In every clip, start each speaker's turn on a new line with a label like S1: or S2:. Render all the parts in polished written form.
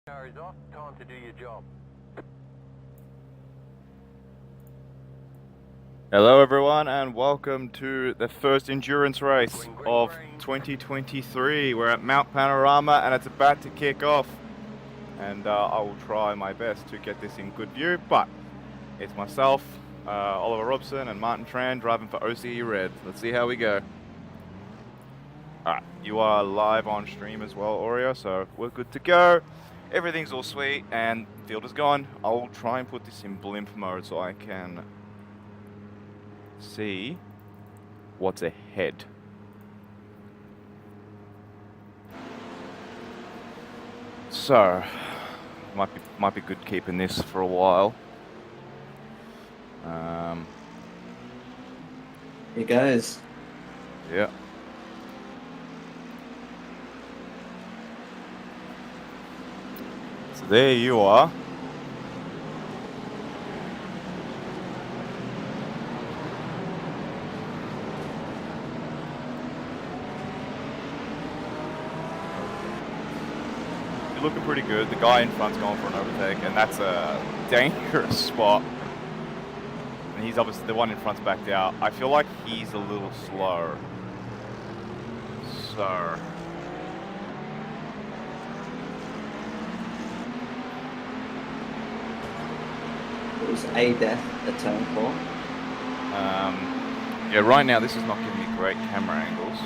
S1: Car is off. Time to do your job.
S2: Hello everyone and welcome to the first endurance race of 2023. We're at Mount Panorama and it's about to kick off. And I will try my best to get this in good view, but it's myself, Oliver Robson and Martin Tran driving for OCE Red. Let's see how we go. Alright, you are live on stream as well, Oreo, so we're good to go. Everything's all sweet and field is gone. I'll try and put this in blimp mode so I can see what's ahead. So might be good keeping this for a while.
S3: Here goes.
S2: Yeah. So there you are. You're looking pretty good. The guy in front's going for an overtake, and that's a dangerous spot. And he's obviously, the one in front's backed out. I feel like he's a little slow. So
S3: It was a death at turn 4.
S2: yeah, right now this is not giving me great camera angles.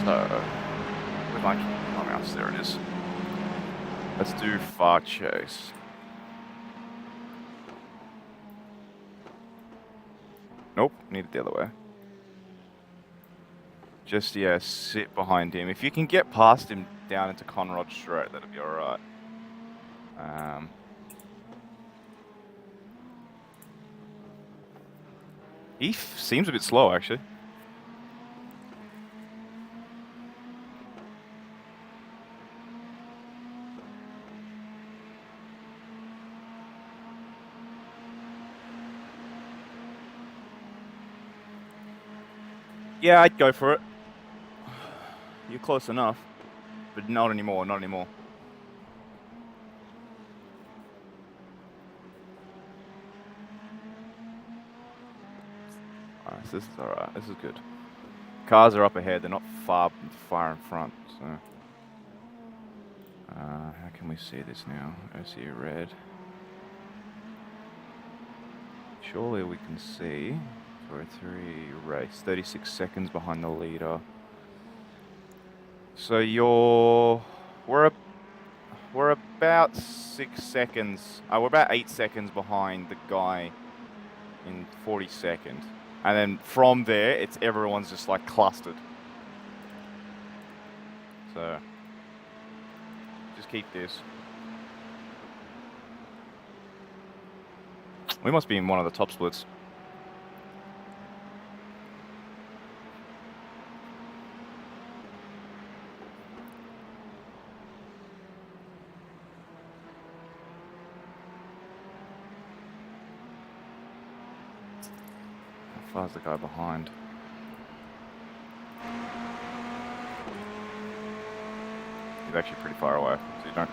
S2: So, with my mouse, there it is. Let's do far chase. Nope, need it the other way. Just, yeah, sit behind him. If you can get past him down into Conrod straight, that'll be alright. He seems a bit slow, actually. Yeah, I'd go for it. You're close enough, but not anymore, not anymore. Alright, so this is alright, this is good. Cars are up ahead, they're not far in front, so. How can we see this now? OCE Red. Surely we can see. 3 race, 36 seconds behind the leader. So we're about 6 seconds. We're about 8 seconds behind the guy in 42nd, and then from there, it's everyone's just like clustered. So just keep this. We must be in one of the top splits. How far's the guy behind? He's actually pretty far away, so you got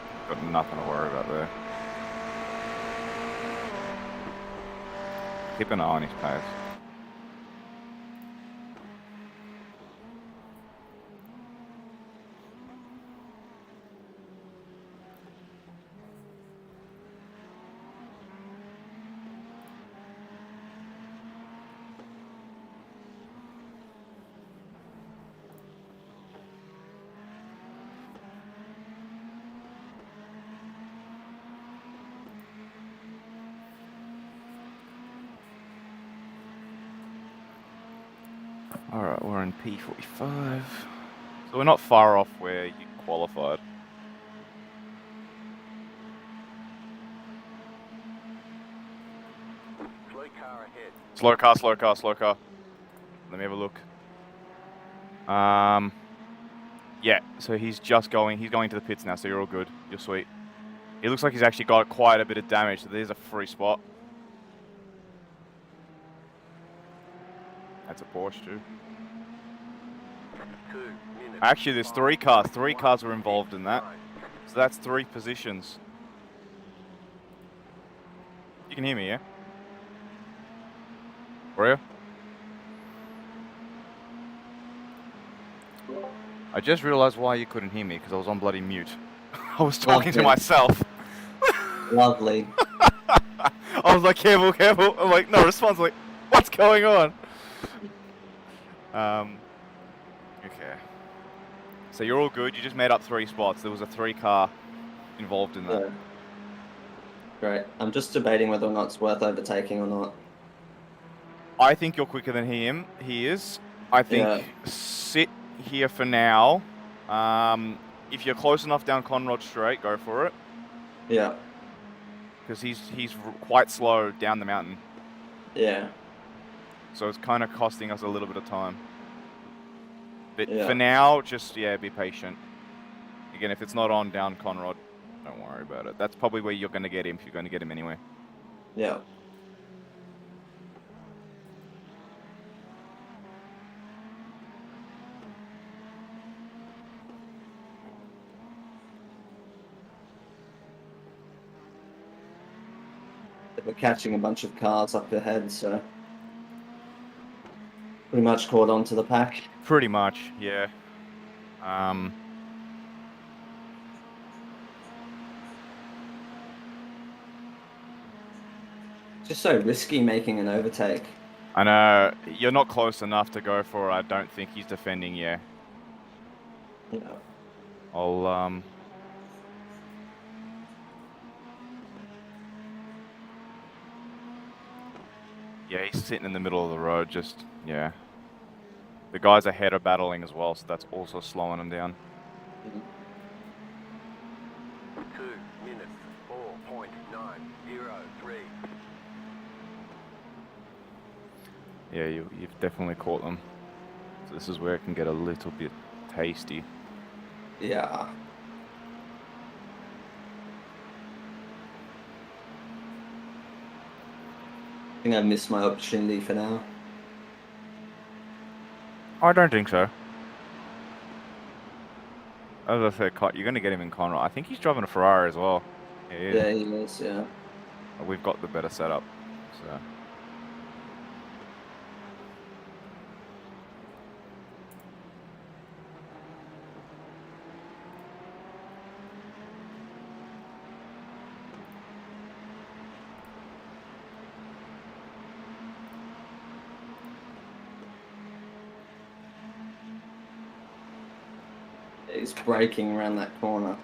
S2: nothing to worry about there. Keep an eye on his pace. Alright, we're in P45. So we're not far off where you qualified.
S1: Slow car ahead.
S2: Slow car. Let me have a look. Yeah, so he's going to the pits now, so you're all good. You're sweet. It looks like he's actually got quite a bit of damage, so there's a free spot. That's a Porsche too.
S1: 2 minutes.
S2: Actually, there's 3 cars. 3 cars were involved in that. So that's 3 positions. You can hear me, yeah? Real? I just realized why you couldn't hear me, because I was on bloody mute. I was talking to
S3: Lovely.
S2: myself.
S3: Lovely.
S2: I was like, careful, careful. I'm like, no response. I'm like, what's going on? Okay. So you're all good. You just made up 3 spots. There was a 3-car involved in that.
S3: Yeah. Great. I'm just debating whether or not it's worth overtaking or not.
S2: I think you're quicker than he is. I think
S3: Yeah.
S2: sit here for now. If you're close enough down Conrod Straight, go for it.
S3: Yeah.
S2: Because he's quite slow down the mountain.
S3: Yeah.
S2: So it's kind of costing us a little bit of time. But
S3: Yeah.
S2: for now, just, be patient. Again, if it's not on down Conrod, don't worry about it. That's probably where you're going to get him, if you're going to get him anyway.
S3: Yeah. We're catching a bunch of cars up ahead, so pretty much caught on to the pack.
S2: Pretty much, yeah.
S3: Just so risky making an overtake.
S2: I know, you're not close enough to go for it. I don't think he's defending, yeah.
S3: Yeah.
S2: I'll, yeah, he's sitting in the middle of the road, just, yeah. The guys ahead are battling as well, so that's also slowing him down.
S1: 2 minutes, 4.903.
S2: Yeah, you've definitely caught them. So this is where it can get a little bit tasty.
S3: Yeah. I think I missed my opportunity for now.
S2: I don't think so. As I said, you're going to get him in Conrod. I think he's driving a Ferrari as well.
S3: Yeah, he is, yeah.
S2: We've got the better setup. So.
S3: He's braking around that corner.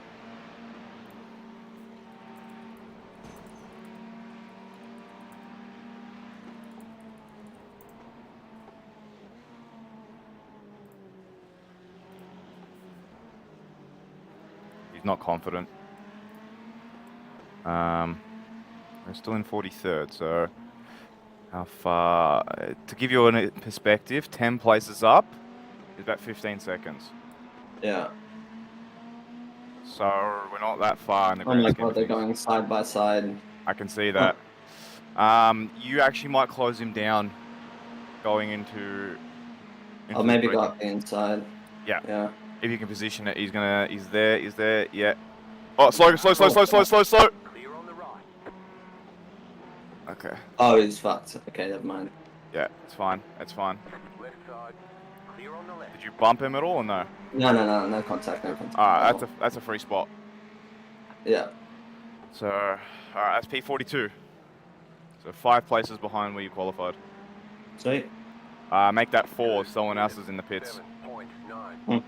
S2: He's not confident. We're still in 43rd, so how far? To give you a perspective, 10 places up is about 15 seconds.
S3: Yeah.
S2: So we're not that far in the
S3: Oh
S2: grand
S3: my
S2: scheme
S3: god,
S2: of
S3: they're
S2: things.
S3: going side by side.
S2: I can see that. You actually might close him down going into
S3: I'll
S2: the
S3: maybe go
S2: braking.
S3: up the inside.
S2: Yeah.
S3: Yeah.
S2: If you can position it, he's there, yeah. Oh, slow.
S1: Clear on the right.
S2: Okay.
S3: Oh, he's fucked. Okay, never mind.
S2: Yeah, it's fine.
S1: Left side, clear on the left.
S2: Did you bump him at all or no?
S3: No contact, no contact.
S2: Alright, that's a free spot.
S3: Yeah.
S2: So, alright, that's P42. So 5 places behind where you qualified.
S3: Sweet.
S2: Make that 4 if someone else is in the pits.
S1: 7.958.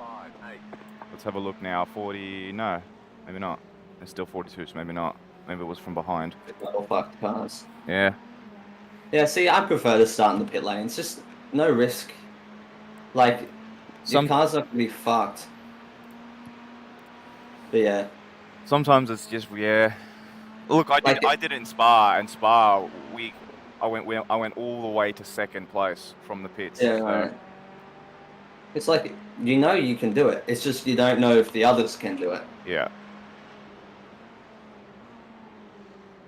S2: Let's have a look now. 40, no, maybe not. It's still 42, so maybe not. Maybe it was from behind.
S3: All fucked cars.
S2: Yeah.
S3: Yeah, see, I prefer to start in the pit lane. It's just no risk. Like, your car's not gonna be fucked. But yeah.
S2: Sometimes it's just, yeah. Look, I did it in Spa, and Spa, I went all the way to 2nd place from the pits.
S3: Yeah,
S2: so.
S3: right. It's like, you know you can do it. It's just you don't know if the others can do it.
S2: Yeah.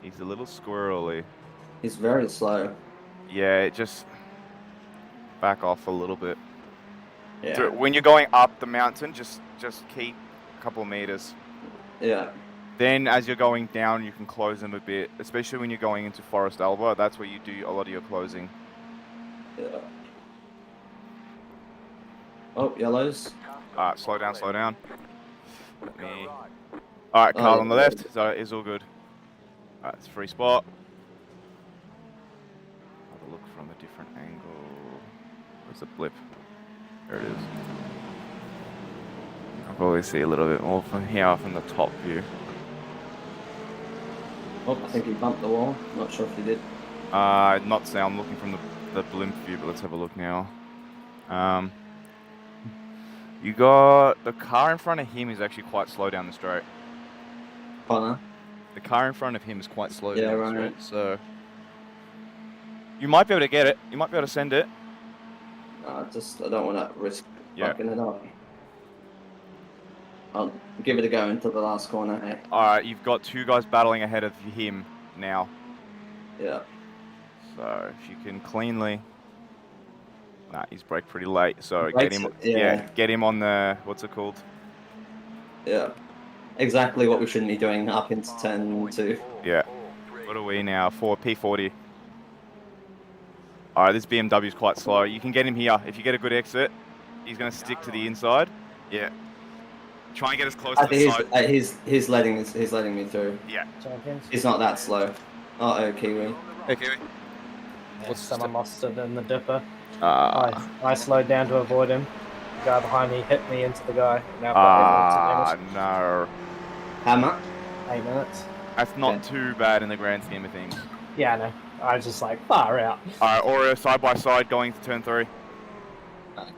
S2: He's a little squirrely.
S3: He's very slow.
S2: Yeah, just back off a little bit.
S3: Yeah.
S2: When you're going up the mountain, just keep a couple of meters.
S3: Yeah.
S2: Then as you're going down, you can close them a bit, especially when you're going into Forest Alba. That's where you do a lot of your closing.
S3: Yeah. Oh, yellows.
S2: Alright, slow down, slow down. Let me... Alright,
S3: Oh,
S2: car
S3: yeah,
S2: on the left, so it's all good. Alright, it's a free spot. Have a look from a different angle. Where's the blip? There it is. I'll probably see a little bit more from here, from the top view.
S3: Oh, I think he bumped the wall. Not sure if he did.
S2: Not say I'm looking from the blimp view, but let's have a look now. You got the car in front of him is actually quite slow down the straight.
S3: Connor.
S2: The car in front of him is quite slow
S3: Yeah,
S2: down the
S3: right.
S2: straight, so you might be able to get it. You might be able to send it.
S3: I don't want to risk
S2: Yeah.
S3: fucking it up. I'll give it a go until the last corner. Hey.
S2: All right, you've got two guys battling ahead of him now.
S3: Yeah.
S2: So if you can cleanly. Nah, he's braked pretty late, so
S3: Brakes,
S2: get him.
S3: yeah.
S2: Get him on the what's it called?
S3: Yeah. Exactly what we shouldn't be doing up into turn 2.
S2: Yeah. What are we now? P40. All right, this BMW is quite slow. You can get him here. If you get a good exit, he's going to stick to the inside. Yeah. Try and get as close to the side.
S3: He's letting me through.
S2: Yeah.
S4: Champions.
S3: He's not that slow. Uh-oh, Kiwi.
S2: Hey, Kiwi.
S4: Yeah, someone lost it in the dipper.
S2: Ah.
S4: I slowed down to avoid him. The guy behind me hit me into the guy. Now I've got 8 minutes.
S2: No.
S3: How much?
S4: 8 minutes.
S2: That's not too bad in the grand scheme of things.
S4: Yeah, I know. I was just like, far out.
S2: Alright, Oreo side by side going to turn 3.
S3: Okay.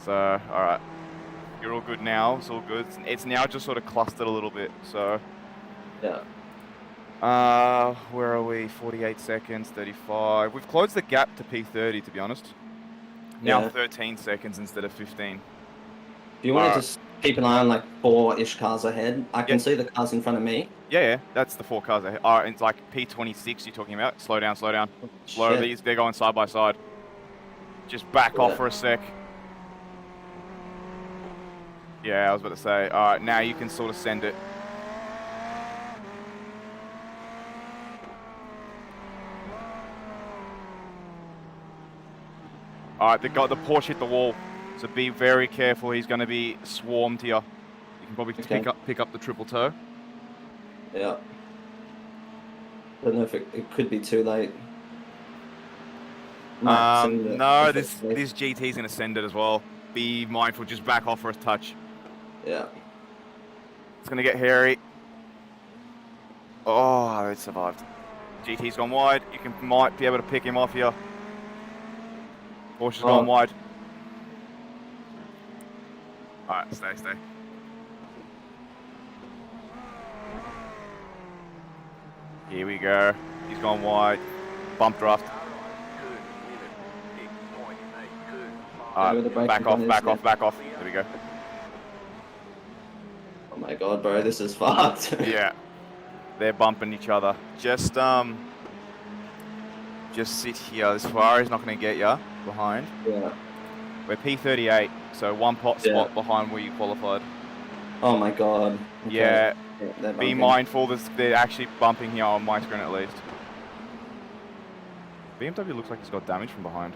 S2: So, alright. You're all good now. It's all good. It's now just sort of clustered a little bit, so.
S3: Yeah.
S2: Where are we? 48 seconds, 35. We've closed the gap to P30, to be honest. Now
S3: Yeah.
S2: 13 seconds instead of 15.
S3: Do you want to just keep an eye on like 4-ish cars ahead? I can see the cars in front of me.
S2: Yeah, that's the 4 cars ahead. Alright, it's like P26 you're talking about. Slow down, slow down. Slow, they're going side by side. Just back off for a sec. Yeah, I was about to say. Alright, now you can sort of send it. Alright, the Porsche hit the wall. So be very careful, he's going to be swarmed here. You can probably pick up the triple toe.
S3: Yeah. Don't know if it could be too late.
S2: No, this GT is going to send it as well. Be mindful, just back off for a touch.
S3: Yeah.
S2: It's going to get hairy. Oh, it survived. GT's gone wide. You might be able to pick him off here. Porsche's gone wide. Alright, stay. Here we go. He's gone wide. Bump draft. Back off. There we go.
S3: Oh my god, bro, this is fucked.
S2: Yeah. They're bumping each other. Just sit here. This Ferrari's not going to get you behind.
S3: Yeah.
S2: We're P38, so one spot behind where you qualified.
S3: Oh my god. Okay.
S2: Yeah.
S3: Be
S2: Be mindful, they're actually bumping here on my screen at least. BMW looks like he's got damage from behind.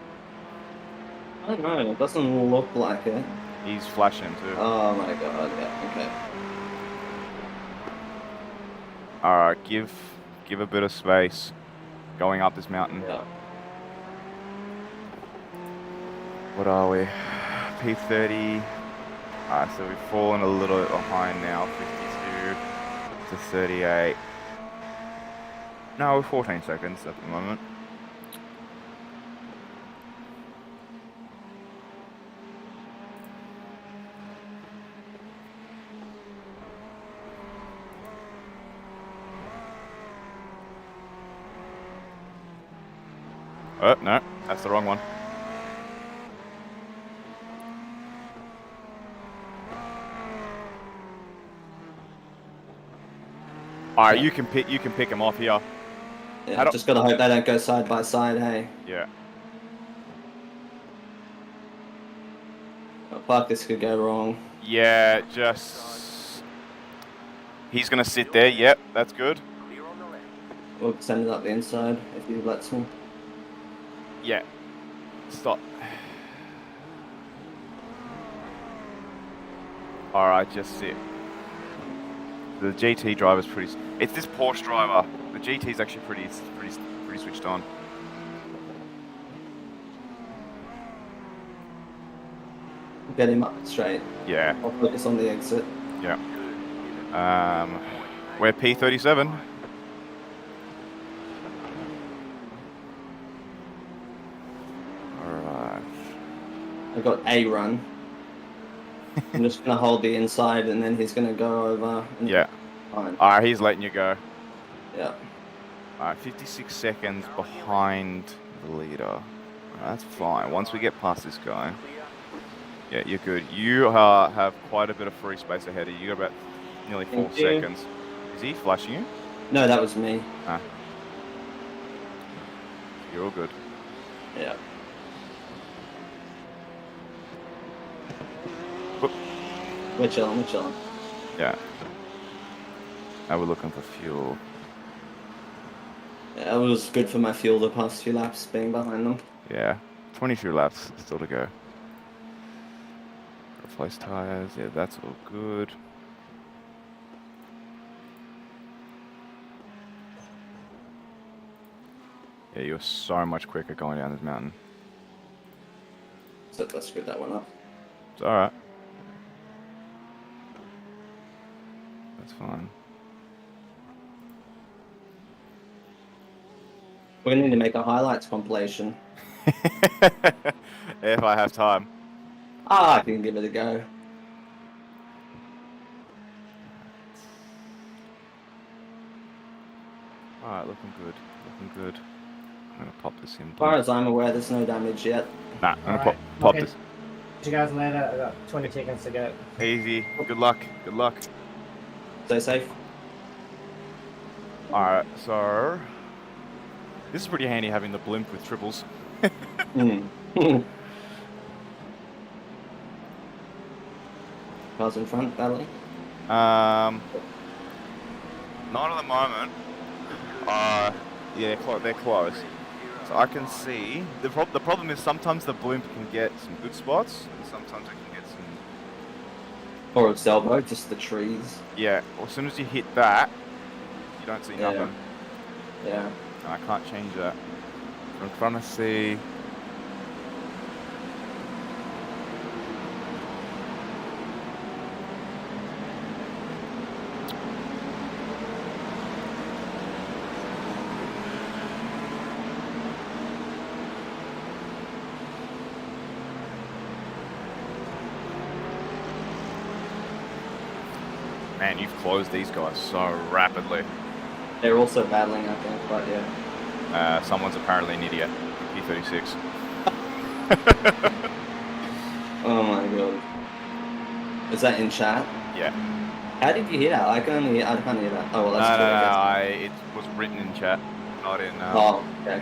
S3: I don't know, it doesn't look like it.
S2: He's flashing him too.
S3: Oh my god, yeah, okay.
S2: Alright, give a bit of space going up this mountain.
S3: Yeah.
S2: What are we? P30. Alright, so we've fallen a little bit behind now. 52 to 38. No, we're 14 seconds at the moment. Oh, no, that's the wrong one. Alright, you can pick him off here.
S3: Yeah, just gotta hope they don't go side by side, hey?
S2: Yeah.
S3: Oh, fuck, this could go wrong.
S2: Yeah, just He's going to sit there. Yep, that's good.
S1: Clear on the left.
S3: We'll send it up the inside if he lets me.
S2: Yeah. Stop. Alright, just sit. The GT driver's pretty... It's this Porsche driver. The GT's actually pretty switched on.
S3: Get him up straight.
S2: Yeah.
S3: I'll focus on the exit.
S2: Yeah. We're P37. Alright.
S3: I've got a run. I'm just gonna hold the inside and then he's gonna go over. And
S2: Yeah.
S3: Fine.
S2: Alright, he's letting you go.
S3: Yeah.
S2: Alright, 56 seconds behind the leader. That's fine. Once we get past this guy. Yeah, you're good. You have quite a bit of free space ahead of you. You got about nearly 4
S3: Thank you.
S2: seconds. Is he flashing you?
S3: No, that was me.
S2: Ah. You're all good.
S3: Yeah.
S2: Whoop.
S3: We're chilling.
S2: Yeah. Now we're looking for fuel.
S3: Yeah, it was good for my fuel the past few laps being behind them.
S2: Yeah. 22 laps still to go. Replace tires. Yeah, that's all good. Yeah, you're so much quicker going down this mountain.
S3: So let's screw that one up.
S2: It's alright. That's fine.
S3: We're gonna need to make a highlights compilation.
S2: If I have time.
S3: Ah, I can give it a go.
S2: Alright, looking good. Looking good. I'm gonna pop this in.
S3: As far as I'm aware, there's no damage yet.
S2: Nah, I'm gonna
S4: Alright,
S2: pop
S4: okay.
S2: this.
S4: See you guys later. I got 20 seconds to go.
S2: Easy. Good luck. Good luck.
S3: Stay safe.
S2: Alright, so... This is pretty handy having the blimp with triples.
S3: Hmm. Cars in front, Valley.
S2: Not at the moment. Yeah, they're close. So I can see... The problem is sometimes the blimp can get some good spots, and sometimes it can get some...
S3: Or its elbow, just the trees.
S2: Yeah, well, as soon as you hit that, you don't see
S3: Yeah.
S2: nothing.
S3: Yeah.
S2: I can't change that. I'm trying to see... Man, you've closed these guys so rapidly.
S3: They're also battling, I think, but yeah.
S2: Someone's apparently an idiot. P36.
S3: Oh my god. Is that in chat?
S2: Yeah.
S3: How did you hear that? I can't hear that. Oh, well,
S2: No,
S3: that's true.
S2: it was written in chat, not in...
S3: Oh, okay.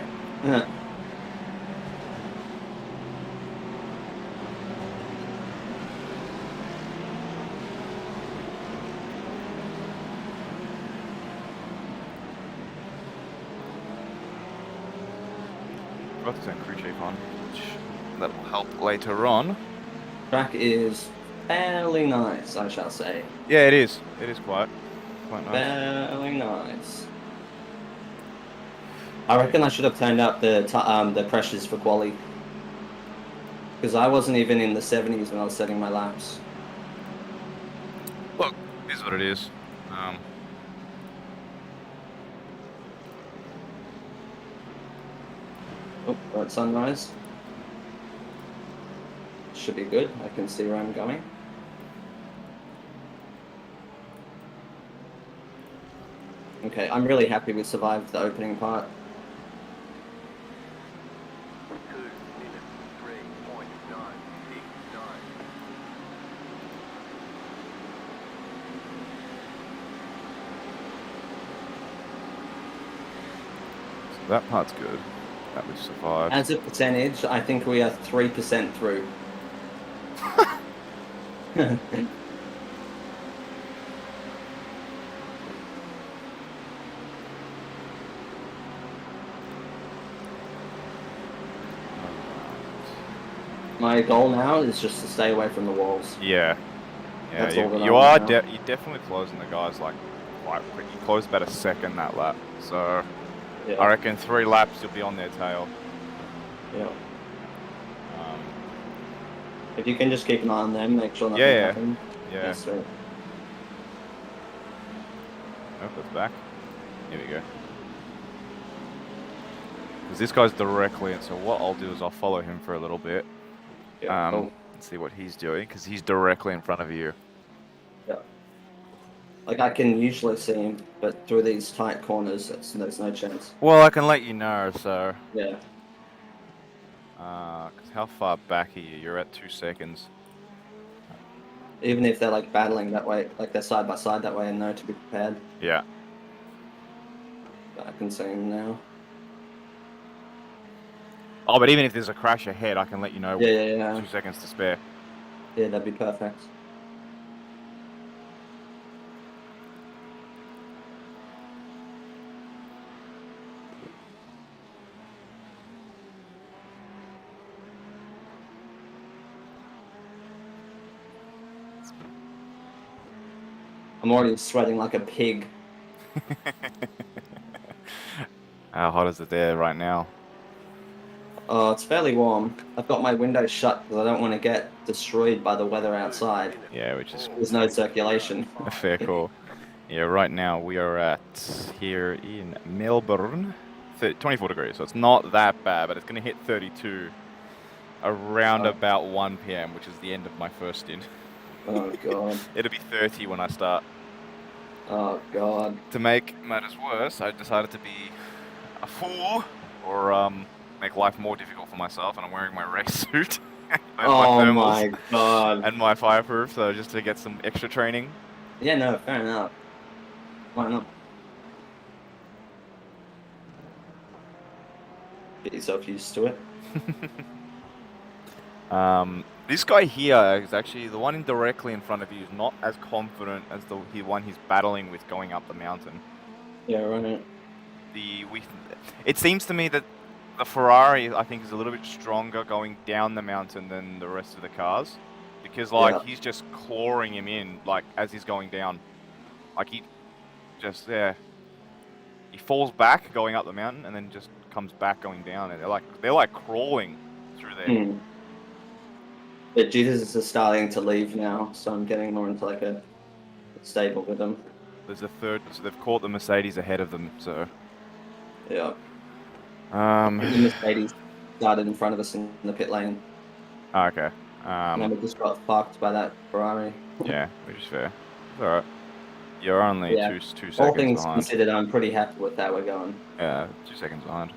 S2: Got to turn crew chief on, which that'll help later on.
S3: Track is fairly nice, I shall say.
S2: Yeah, it is. It is quite nice.
S3: Fairly nice. I reckon I should have turned up the pressures for quali. Because I wasn't even in the 70s when I was setting my laps.
S2: Look, it is what it is.
S3: Oh, we're at sunrise. Should be good. I can see where I'm going. Okay, I'm really happy we survived the opening part.
S1: 2 minutes, 3.969.
S2: So that part's good. That we survived.
S3: As a percentage, I think we are 3% through. My goal now is just to stay away from the walls.
S2: Yeah. Yeah,
S3: That's all that I
S2: you
S3: want
S2: are
S3: now.
S2: you're definitely closing the guys like quite quick. You closed about a second that lap, so
S3: Yeah.
S2: I reckon 3 laps you'll be on their tail.
S3: Yeah.
S2: Um,
S3: If you can just keep an eye on them, make sure nothing
S2: yeah,
S3: happens.
S2: yeah.
S3: That's right.
S2: Nope, that's back. Here we go. Because this guy's directly in, so what I'll do is I'll follow him for a little bit.
S3: Yeah.
S2: And see what he's doing, because he's directly in front of you.
S3: Yeah. Like I can usually see him, but through these tight corners, there's no chance.
S2: Well, I can let you know, so...
S3: Yeah.
S2: Because how far back are you? You're at 2 seconds.
S3: Even if they're like battling that way, like they're side by side that way, and know to be prepared.
S2: Yeah.
S3: But I can see him now.
S2: Oh, but even if there's a crash ahead, I can let you know with
S3: Yeah.
S2: 2 seconds to spare.
S3: Yeah, that'd be perfect. I'm already sweating like a pig.
S2: How hot is it there right now?
S3: Oh, it's fairly warm. I've got my windows shut because I don't want to get destroyed by the weather outside.
S2: Yeah, which is
S3: There's no circulation.
S2: a fair call. Yeah, right now we are at here in Melbourne, 24 degrees, so it's not that bad, but it's going to hit 32 around about 1 p.m., which is the end of my first stint.
S3: Oh, God.
S2: It'll be 30 when I start.
S3: Oh, God.
S2: To make matters worse, I decided to be a fool, or make life more difficult for myself, and I'm wearing my race suit and
S3: Oh,
S2: my
S3: my
S2: thermals
S3: God.
S2: and my fireproof, so just to get some extra training.
S3: Yeah, no, fair enough. Why not? Get yourself used to it.
S2: This guy here is actually the one directly in front of you is not as confident as the one he's battling with going up the mountain.
S3: Yeah, right.
S2: It seems to me that the Ferrari, I think, is a little bit stronger going down the mountain than the rest of the cars, because he's just clawing him in as he's going down. He falls back going up the mountain and then just comes back going down, and they're like crawling through there.
S3: But Jesus is starting to leave now, so I'm getting more into like a stable with them.
S2: There's a third, so they've caught the Mercedes ahead of them, so...
S3: Yeah. The Mercedes started in front of us in the pit lane.
S2: Oh, okay.
S3: And then we just got fucked by that Ferrari.
S2: Yeah, which is fair. It's alright. You're only two seconds
S3: All things
S2: behind.
S3: considered, I'm pretty happy with how we're going.
S2: Yeah, 2 seconds behind.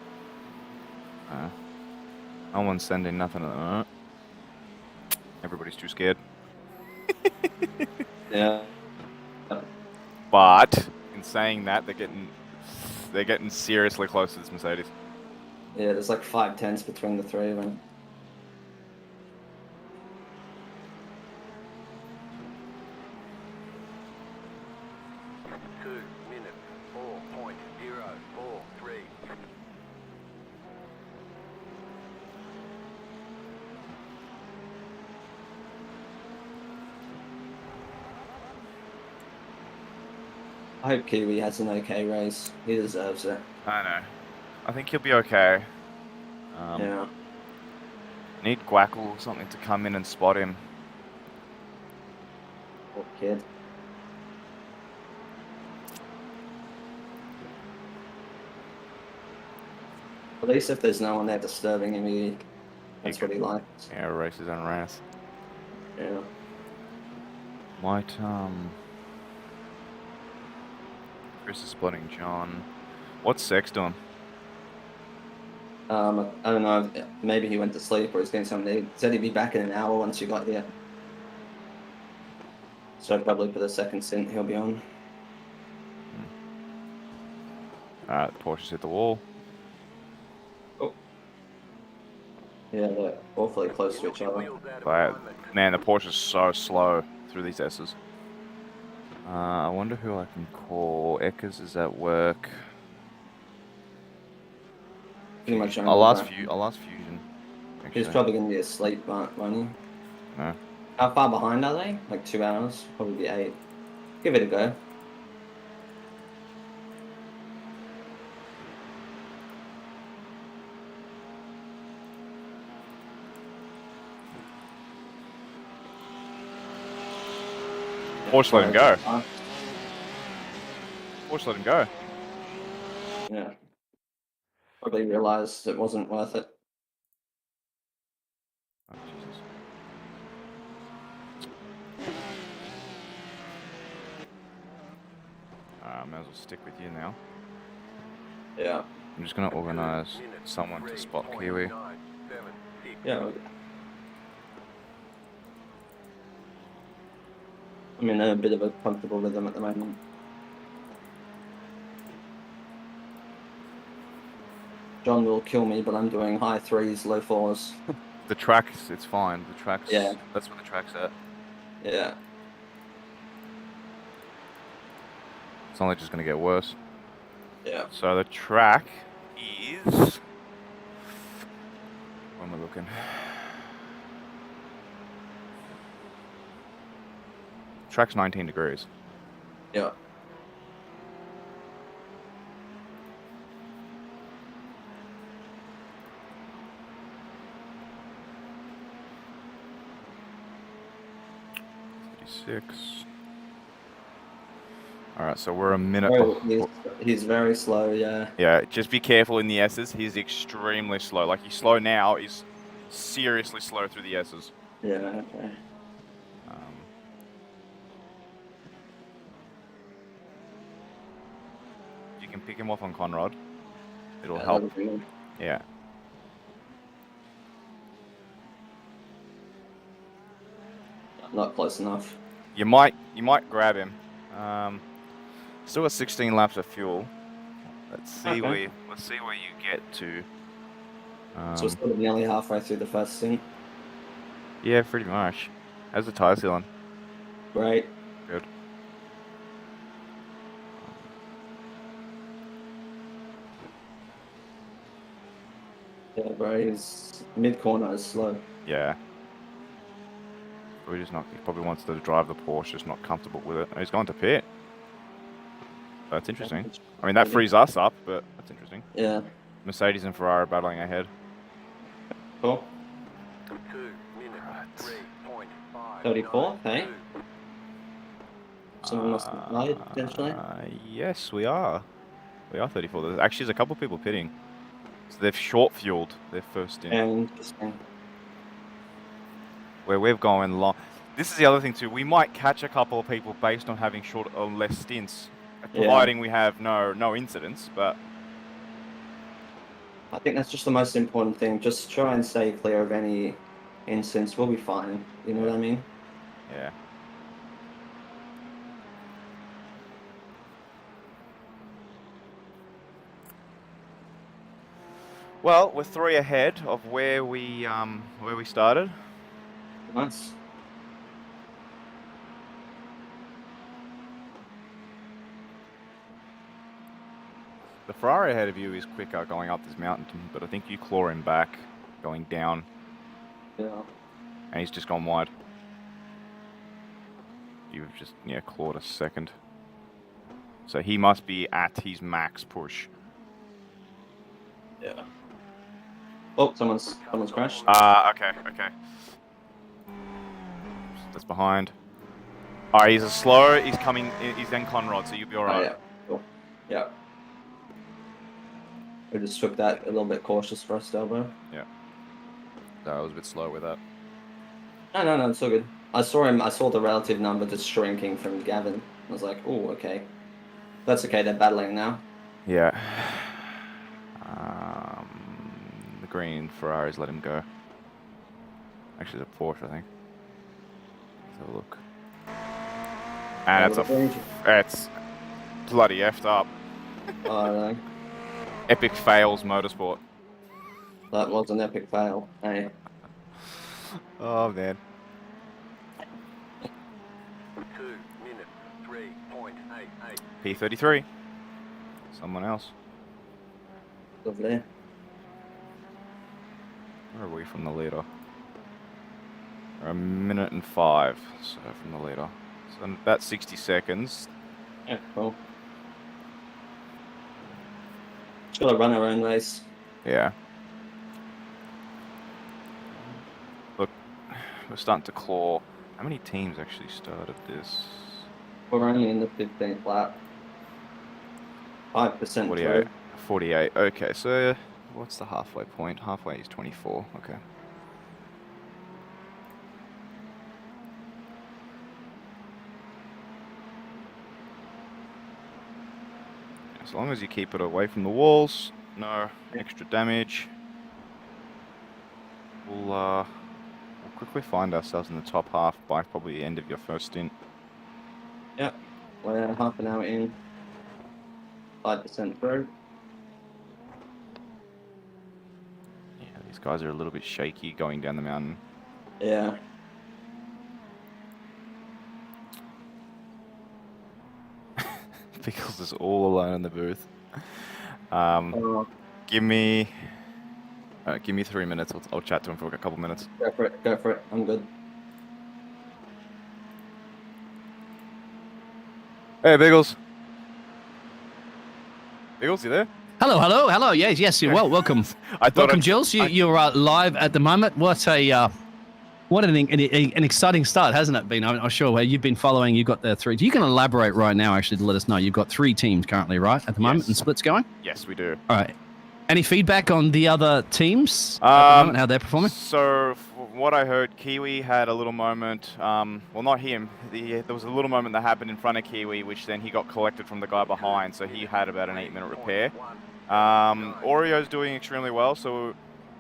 S2: No one's sending nothing at the moment. Everybody's too scared.
S3: Yeah.
S2: But in saying that, they're getting seriously close to this Mercedes.
S3: Yeah, there's like 5/10 between the three of them. I hope Kiwi has an okay race. He deserves it.
S2: I know. I think he'll be okay.
S3: Yeah.
S2: Need Gwackle or something to come in and spot him.
S3: Poor kid. At least if there's no one there disturbing him, that's what he likes.
S2: Yeah, race his own race.
S3: Yeah.
S2: Might, Chris is spotting John. What's Sex doing?
S3: I don't know. Maybe he went to sleep or he's getting something to eat. He said he'd be back in an hour once you got here. So probably for the second stint he'll be on.
S2: Alright, the Porsche's hit the wall.
S3: Oh. Yeah, they're awfully close to each other.
S2: But, man, the Porsche's so slow through these S's. I wonder who I can call. Eckers is at work.
S3: Pretty much
S2: I'll ask Fusion.
S3: He's
S2: actually.
S3: probably going to be asleep, won't he?
S2: No.
S3: How far behind are they? Like 2 hours? Probably be 8. Give it a go.
S2: Porsche let him go. Porsche let him go.
S3: Yeah. Probably realised it wasn't worth it.
S2: Oh, Jesus. I may as well stick with you now.
S3: Yeah.
S2: I'm just going to organise someone to spot Kiwi.
S3: Yeah. I'm in a bit of a comfortable rhythm at the moment. John will kill me, but I'm doing high 3s, low 4s.
S2: The track's, it's fine. The track's,
S3: Yeah.
S2: that's where the track's at.
S3: Yeah.
S2: It's only just going to get worse.
S3: Yeah.
S2: So the track is... Where am I looking? Track's 19 degrees.
S3: Yeah.
S2: Six. All right, so we're a minute.
S3: He's very slow, yeah.
S2: Yeah, just be careful in the S's. He's extremely slow. Like he's slow now. He's seriously slow through the S's.
S3: Yeah, okay.
S2: You can pick him off on Conrad. It'll
S3: Yeah,
S2: help.
S3: that'll be good.
S2: Yeah.
S3: Not close enough.
S2: You might grab him. Still got 16 laps of fuel. Let's see where you get to.
S3: So it's sort of nearly halfway through the first stint.
S2: Yeah, pretty much. How's the tyre sealing?
S3: Great.
S2: Good.
S3: Yeah, bro, his mid-corner is slow.
S2: Yeah. He probably wants to drive the Porsche, just not comfortable with it. Oh, he's gone to pit. That's interesting. I mean, that frees us up, but that's interesting.
S3: Yeah.
S2: Mercedes and Ferrari battling ahead.
S3: Cool.
S1: 2 minutes, 3.5.
S3: 34, hey? Someone must have died, potentially.
S2: Yes, we are. We are 34. There's a couple people pitting. So they've short fueled their first stint.
S3: Interesting.
S2: Where we've gone long. This is the other thing too. We might catch a couple of people based on having short or less stints, providing we have no incidents. But
S3: I think that's just the most important thing. Just try and stay clear of any incidents. We'll be fine. You know what I mean?
S2: yeah. Well, we're 3 ahead of where we started.
S3: Nice.
S2: The Ferrari ahead of you is quicker going up this mountain, but I think you claw him back going down.
S3: Yeah.
S2: And he's just gone wide. You've just, clawed a second. So he must be at his max push.
S3: Yeah. Oh, someone's crashed.
S2: Okay. That's behind. Alright, he's slow. He's coming. He's then Conrad, so you'll be alright.
S3: Oh, yeah. Cool. Yeah. We just took that a little bit cautious for us, Delbo.
S2: Yeah. I was a bit slow with that.
S3: No, it's all good. I saw the relative number just shrinking from Gavin. I was like, oh, okay. That's okay, they're battling now.
S2: Yeah. The green Ferraris let him go. Actually, it's a Porsche, I think. Let's have a look. And it's bloody effed up.
S3: Oh, no.
S2: Epic fails motorsport.
S3: That was an epic fail. Hey.
S2: Oh, man.
S1: 2 minutes, 3.88.
S2: P33. Someone else.
S3: Lovely.
S2: Where are we from the leader? We're a minute and 5, so from the leader. So about 60 seconds.
S3: Yeah, cool. Just gotta run our own race.
S2: Yeah. Look, we're starting to claw. How many teams actually started this?
S3: We're only in the 15th lap. 5%
S2: 48.
S3: through.
S2: 48. Okay, so what's the halfway point? Halfway is 24. Okay. As long as you keep it away from the walls, no extra damage, we'll quickly find ourselves in the top half by probably the end of your first stint.
S3: Yep. We're half an hour in. 5% through.
S2: Yeah, these guys are a little bit shaky going down the mountain.
S3: Yeah.
S2: Pickles is all alone in the booth. Give me 3 minutes. I'll chat to him for a couple minutes.
S3: Go for it. Go for it. I'm good.
S2: Hey, Biggles. Biggles, you there?
S5: Hello. Yes. You're welcome. Welcome, Jules. You're live at the moment. What an exciting start, hasn't it been? I'm sure you've been following. You've got the 3. You can elaborate right now, actually, to let us know. You've got 3 teams currently, right, at the moment, and splits going.
S2: Yes, we do.
S5: All right. Any feedback on the other teams at the moment, how they're performing?
S2: So, from what I heard, Kiwi had a little moment. Well, not him. There was a little moment that happened in front of Kiwi, which then he got collected from the guy behind. So he had about an 8-minute repair. Oreo's doing extremely well. So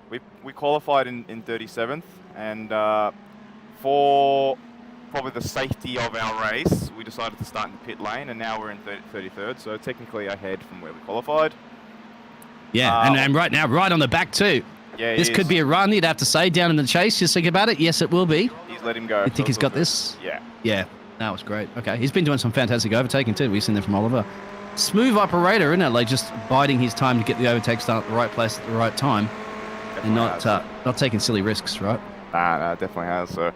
S2: we qualified in 37th, and for probably the safety of our race, we decided to start in the pit lane, and now we're in 33rd. So technically ahead from where we qualified.
S5: Yeah, and right now, right on the back too.
S2: Yeah,
S5: this could be a run, you'd have to say, down in the chase. Just think about it. Yes, it will be.
S2: He's let him go.
S5: You think he's got this?
S2: Yeah.
S5: Yeah, that was great. Okay, he's been doing some fantastic overtaking too. We've seen that from Oliver. Smooth operator, isn't it? Like just biding his time to get the overtakes done at the right place at the right time,
S2: Definitely
S5: and not taking silly risks, right?
S2: Nah, definitely has. So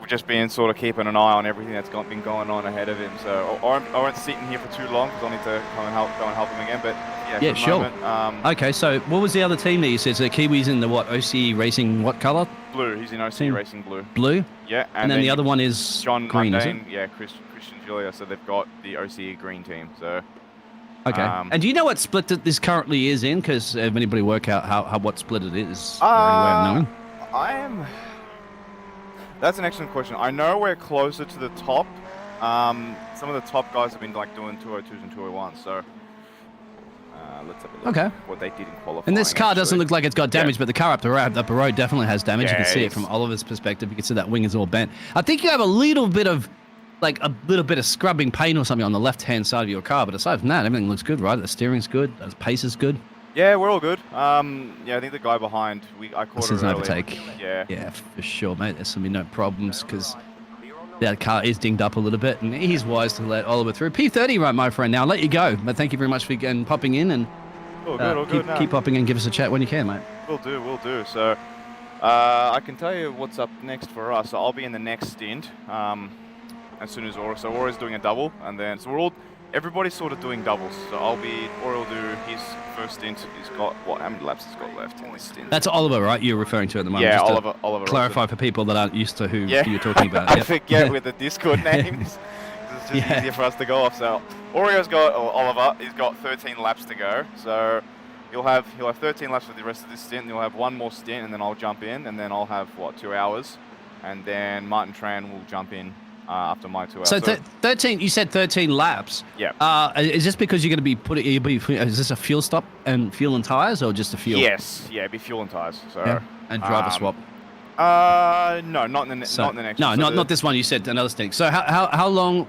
S2: we've just been sort of keeping an eye on everything that's been going on ahead of him. So I won't sit in here for too long because I need to go and help him again. But yeah,
S5: sure.
S2: Moment,
S5: okay, so what was the other team that you said? So Kiwi's in the what? OCE Racing, what color?
S2: Blue. He's in OCE Racing blue.
S5: Blue.
S2: Yeah,
S5: and then the other one is
S2: John
S5: green,
S2: Mundane,
S5: is it?
S2: yeah, Christian Julia. So they've got the OCE green team. So
S5: okay. And do you know what split that this currently is in? Because if anybody work out how what split it is, or any way of knowing?
S2: That's an excellent question. I know we're closer to the top. Some of the top guys have been like doing 202s and 201s. So let's have a look at what they did in qualifying.
S5: And this car doesn't look like it's got damage,
S2: Yeah.
S5: but the car up the road definitely has damage.
S2: Yeah,
S5: you can see it from Oliver's perspective. You can see that wing is all bent. I think you have a little bit of scrubbing paint or something on the left-hand side of your car, but aside from that, everything looks good, right? The steering's good, the pace is good.
S2: Yeah, we're all good. Yeah, I think the guy behind, I caught
S5: This
S2: it
S5: is an
S2: early.
S5: overtake.
S2: Yeah.
S5: Yeah, for sure, mate. There's going to be no problems because that car is dinged up a little bit, and he's wise to let Oliver through. P30, right, my friend. Now, I'll let you go, but thank you very much for popping in, and
S2: All good.
S5: keep popping in, give us a chat when you can, mate.
S2: We'll do. So, I can tell you what's up next for us. So I'll be in the next stint as soon as Aura. So Aura's doing a double, and then everybody's sort of doing doubles. So Aura will do his first stint. He's got how many laps he's got left in this stint?
S5: That's Oliver, right? You're referring to at the moment.
S2: Yeah,
S5: Just to
S2: Oliver.
S5: clarify for people that aren't used to who
S2: Yeah.
S5: you're talking about.
S2: I
S5: Yep.
S2: forget with the Discord names. It's just easier for us to go off. So Oliver, he's got 13 laps to go. So he'll have 13 laps for the rest of this stint. And he'll have one more stint, and then I'll jump in, and then I'll have 2 hours, and then Martin Tran will jump in after my 2 hours.
S5: So 13. You said 13 laps.
S2: Yeah.
S5: Is this because you're going to be is this a fuel stop and fuel and tires, or just a fuel?
S2: Yes. Yeah, it'd be fuel and tires. So.
S5: Yeah. And driver swap.
S2: No, not in the next.
S5: No,
S2: one.
S5: not this one. You said another stint. So how long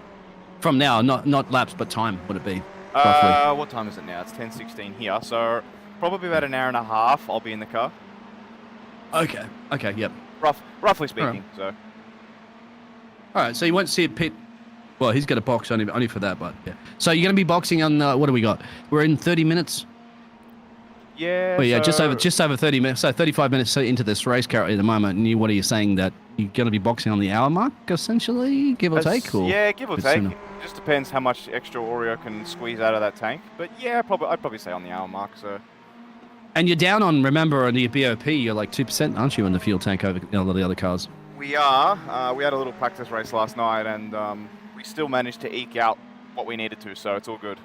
S5: from now? Not laps, but time would it be? Roughly?
S2: What time is it now? It's 10:16 here. So probably about an hour and a half. I'll be in the car.
S5: Okay. Yep.
S2: Roughly speaking. So.
S5: All right, so you won't see a pit. Well, he's got a box only for that, but yeah. So you're going to be boxing on, what do we got? We're in 30 minutes?
S2: Yeah.
S5: Well, yeah,
S2: so,
S5: just over 30 minutes. So 35 minutes into this race currently at the moment. And what are you saying, that you're going to be boxing on the hour mark, essentially, give or take? Or
S2: yeah, give or
S5: a bit
S2: take.
S5: sooner?
S2: It just depends how much extra Oreo can squeeze out of that tank. But yeah, I'd probably say on the hour mark. So.
S5: And you're down on, remember, on your BOP, you're like 2%, aren't you, in the fuel tank over a lot of the other cars?
S2: We are. We had a little practice race last night, and we still managed to eke out what we needed to, so it's all good.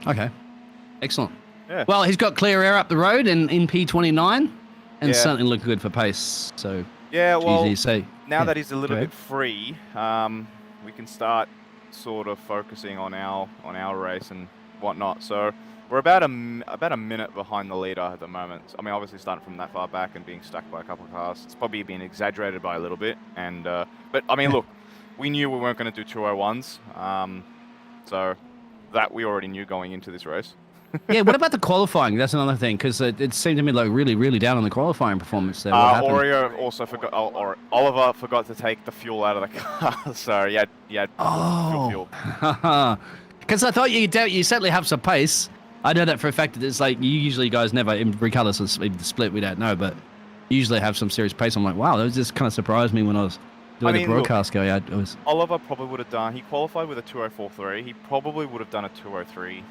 S5: Okay. Excellent.
S2: Yeah.
S5: Well, he's got clear air up the road in P29, and
S2: Yeah.
S5: certainly looking good for pace. So,
S2: Yeah, well, now
S5: yeah,
S2: that he's a little
S5: go
S2: bit free, we can start sort of focusing on our race and whatnot. So we're about a minute behind the leader at the moment. I mean, obviously starting from that far back and being stuck by a couple of cars, it's probably been exaggerated by a little bit. And but I mean, look, we knew we weren't going to do 201s, so that we already knew going into this race.
S5: Yeah, what about the qualifying? That's another thing, because it seemed to me like really, really down on the qualifying performance there. What happened?
S2: Oreo also forgot, or Oliver forgot to take the fuel out of the car, so yeah, fuel.
S5: Because I thought you certainly have some pace. I know that for a fact. That it's like you usually guys never, regardless of the split, we don't know, but you usually have some serious pace. I'm like, wow, that just kind of surprised me when I was doing the broadcast going. It was
S2: Oliver probably would have done. He qualified with a 204.3. He probably would have done a 203.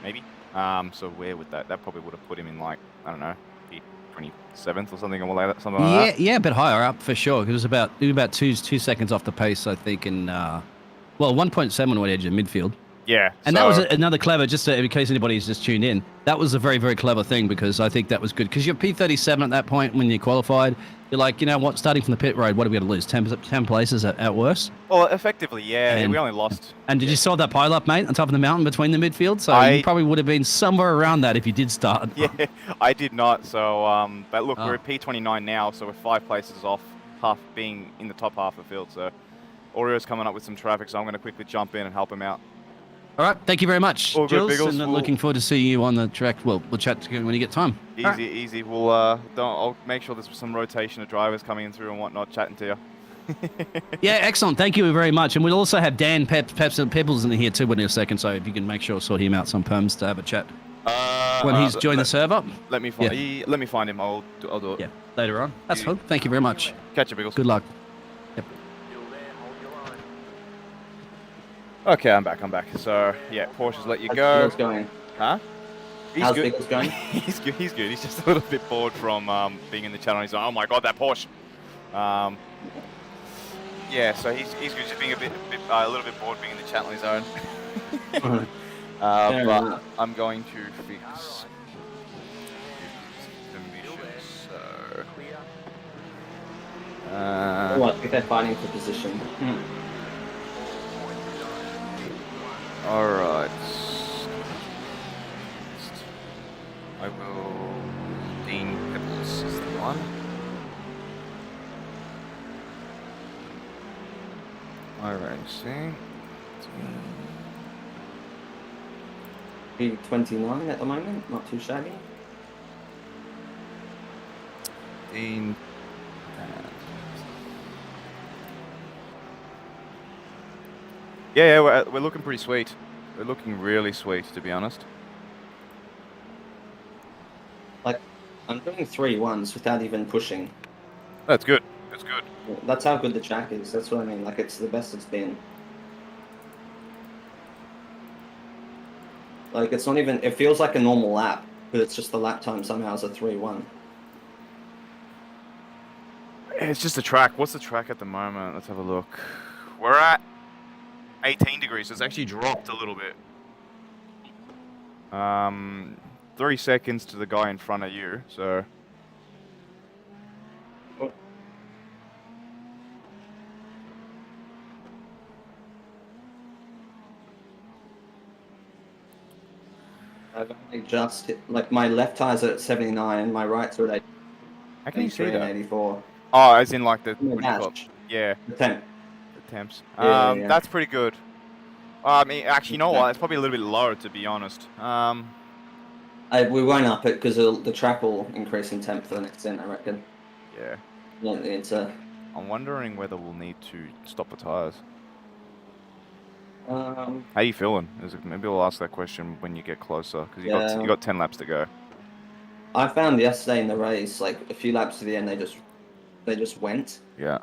S2: Maybe. So where would that probably would have put him in, like, I don't know, the 27th or something like that.
S5: Yeah, a bit higher up for sure. It was about 2 seconds off the pace, I think, and 1.7 on edge of midfield.
S2: Yeah.
S5: And that was another clever, just in case anybody's just tuned in, that was a very, very clever thing, because I think that was good. Because you're P37 at that point when you qualified. You're like, you know what, starting from the pit road, what are we going to lose? 10 places at worst?
S2: Well, effectively, yeah. We only lost.
S5: And did you saw that pile up, mate, on top of the mountain between the midfield? So you probably would have been somewhere around that if you did start.
S2: Yeah, I did not. So, but look, we're at P29 now, so we're 5 places off being in the top half of the field. So Oreo's coming up with some traffic, so I'm going to quickly jump in and help him out.
S5: All right, thank you very much,
S2: All good,
S5: Jules,
S2: Biggles.
S5: and looking forward to seeing you on the track. Well, we'll chat when you get time.
S2: Easy. I'll make sure there's some rotation of drivers coming in through and whatnot, chatting to you.
S5: Yeah, excellent. Thank you very much. And we'll also have Dan Peps and Pebbles in here too in a second, so if you can make sure sort him out some perms to have a chat when he's joined the server.
S2: Let me find him. I'll do it.
S5: Yeah, later on. That's cool. Thank you very much.
S2: Catch you, Biggles.
S5: Good luck.
S2: Okay, I'm back. So, yeah, Porsche's let you
S3: How's
S2: go.
S3: Biggles going?
S2: Huh?
S3: How's Biggles going?
S2: He's good. He's just a little bit bored from being in the channel. He's like, oh my god, that Porsche. Yeah, so he's good. Just being a little bit bored being in the channel on his own. But I'm going to fix the missions. So,
S3: What? If they're fighting for position.
S2: Alright. I will... Dean Pebbles is the one. iRacing.
S3: P29 at the moment, not too shabby.
S2: Dean... Yeah, we're looking pretty sweet. We're looking really sweet, to be honest.
S3: Like, I'm doing 3-1s without even pushing.
S2: That's good. That's good.
S3: That's how good the track is. That's what I mean. Like, it's the best it's been. Like, it's not even... It feels like a normal lap, but it's just the lap time somehow is a 3-1.
S2: It's just the track. What's the track at the moment? Let's have a look. We're at 18 degrees, so it's actually dropped a little bit. 3 seconds to the guy in front of you, so...
S3: I've only just hit, like, my left tire's at 79, my right's at 80.
S2: How can you see that?
S3: 84.
S2: Oh, as in like the...
S3: No,
S2: what do you call it?
S3: dash.
S2: Yeah,
S3: The temp.
S2: the temps.
S3: Yeah.
S2: That's pretty good. I mean, actually, you know what? It's probably a little bit low, to be honest.
S3: We won't up it because the track will increase in temp for the next stint, I reckon.
S2: Yeah.
S3: Yeah, it's
S2: I'm wondering whether we'll need to stop the tyres. How you feeling? Maybe we'll ask that question when you get closer, because
S3: Yeah.
S2: you got 10 laps to go.
S3: I found yesterday in the race, like a few laps to the end, they just went.
S2: Yeah.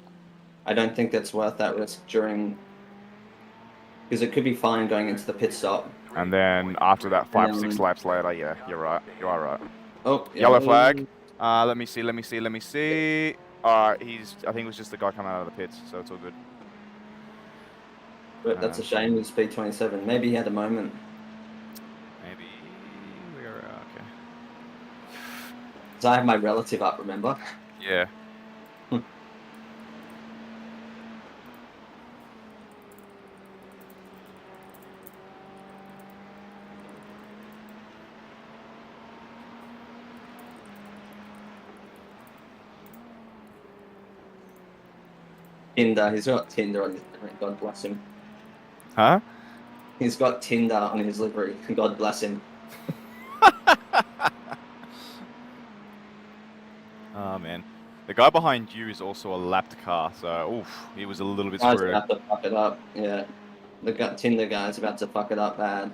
S3: I don't think that's worth that risk during, because it could be fine going into the pit stop.
S2: And then after that, 5 or 6
S3: then-
S2: laps later, yeah, you're right. You are right.
S3: Oh,
S2: Yellow flag. Let me see. I think it was just the guy coming out of the pits, so it's all good.
S3: But that's a shame. He's speed 27. Maybe he had a moment.
S2: Maybe we're okay.
S3: So I have my relative up. Remember?
S2: Yeah.
S3: Tinder. He's got Tinder on his livery. God bless him.
S2: Huh?
S3: He's got Tinder on his livery. God bless him.
S2: Oh man, the guy behind you is also a lapped car, so oof, he was a little bit
S3: Guy's
S2: screwed.
S3: about to fuck it up. Yeah, the Tinder guy's about to fuck it up bad.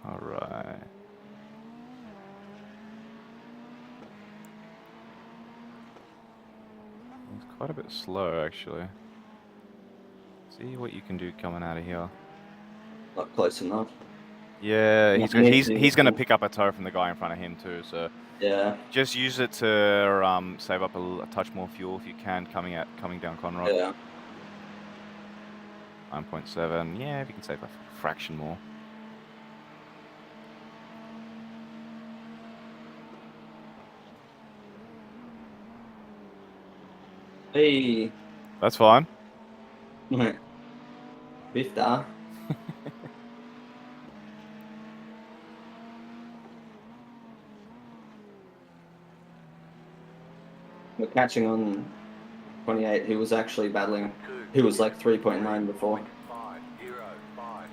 S2: All right. He's quite a bit slow, actually. See what you can do coming out of here.
S3: Not close enough.
S2: Yeah, he's
S3: He's
S2: going to pick up a toe from the guy in front of him too. So
S3: yeah,
S2: just use it to save up a touch more fuel if you can coming down Conrod.
S3: yeah.
S2: 9.7. Yeah, if you can save a fraction more.
S3: Hey,
S2: That's fine.
S3: Bifta. We're catching on 28. He was actually battling. He was like 3.9 before.
S1: 505.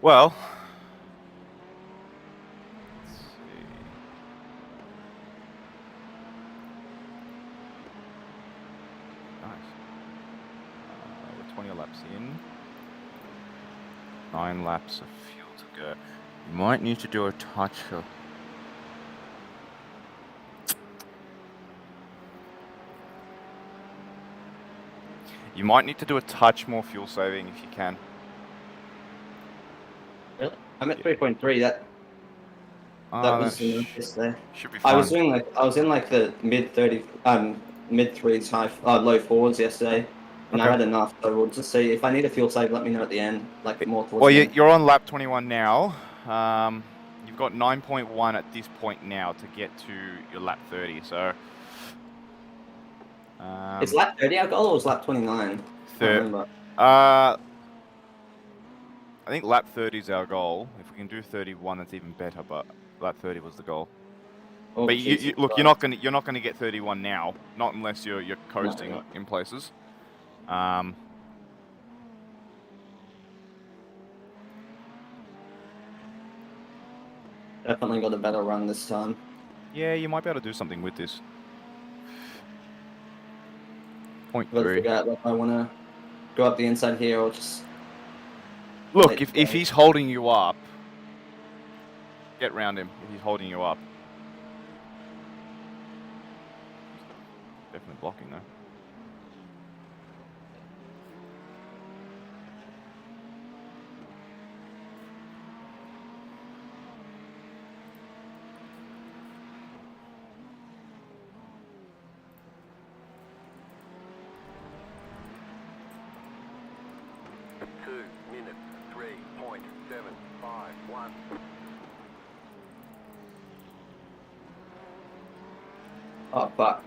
S2: Well, let's see. Nice. We're 20 laps in. 9 laps of fuel to go. You might need to do a touch of... You might need to do a touch more fuel saving if you can.
S3: Really? I'm at 3.3. That was yesterday.
S2: Should be fine.
S3: I was in like the mid 3s, low 4s yesterday, and I had enough. So we'll just see if I need a fuel save. Let me know at the end, like more towards.
S2: Well,
S3: the end.
S2: you're on lap 21 now. You've got 9.1 at this point now to get to your lap 30. So.
S3: Is lap 30 our goal or was lap 29? I can't remember.
S2: I think lap 30 is our goal. If we can do 31, that's even better. But lap 30 was the goal.
S3: Oh,
S2: but
S3: Jesus
S2: look,
S3: Christ.
S2: you're not gonna get 31 now. Not unless you're coasting in places.
S3: Definitely got a better run this time.
S2: Yeah, you might be able to do something with this. Point
S3: Got to
S2: 3.
S3: figure out if I want to go up the inside here or just.
S2: Look, if he's holding you up, get round him. If he's holding you up. Definitely blocking though.
S1: Minutes 3.751.
S3: Oh fuck.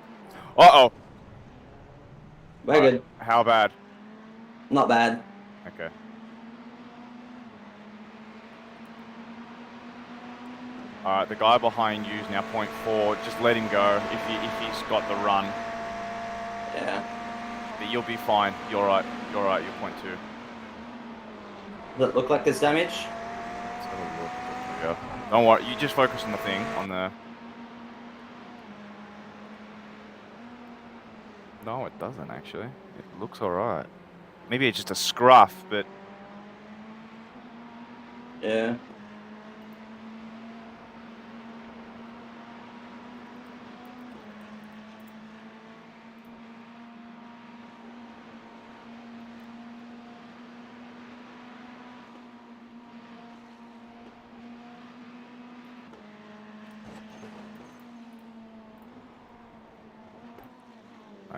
S2: Uh-oh.
S3: Very good.
S2: How bad?
S3: Not bad.
S2: Okay. Alright, the guy behind you is now 0.4. Just let him go if he's got the run.
S3: Yeah.
S2: But you'll be fine. You're right. You're 0.2.
S3: Does it look like there's damage?
S2: Let's have a look. There we go. Don't worry, you just focus on the thing, on the... No, it doesn't actually. It looks alright. Maybe it's just a scruff, but...
S3: Yeah.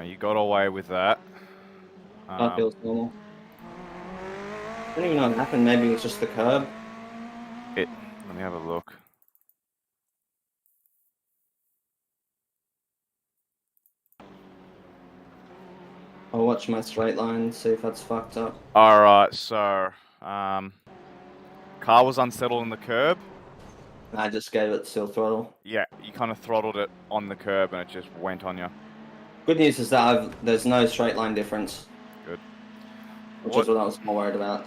S2: You got away with that.
S3: That feels normal. I don't even know what happened. Maybe it was just the curb.
S2: Let me have a look.
S3: I'll watch my straight line, see if that's fucked up.
S2: Alright, so... car was unsettled on the curb.
S3: I just gave it still throttle.
S2: Yeah, you kind of throttled it on the curb and it just went on you.
S3: Good news is that there's no straight line difference.
S2: Good.
S3: Which is what I was more worried about.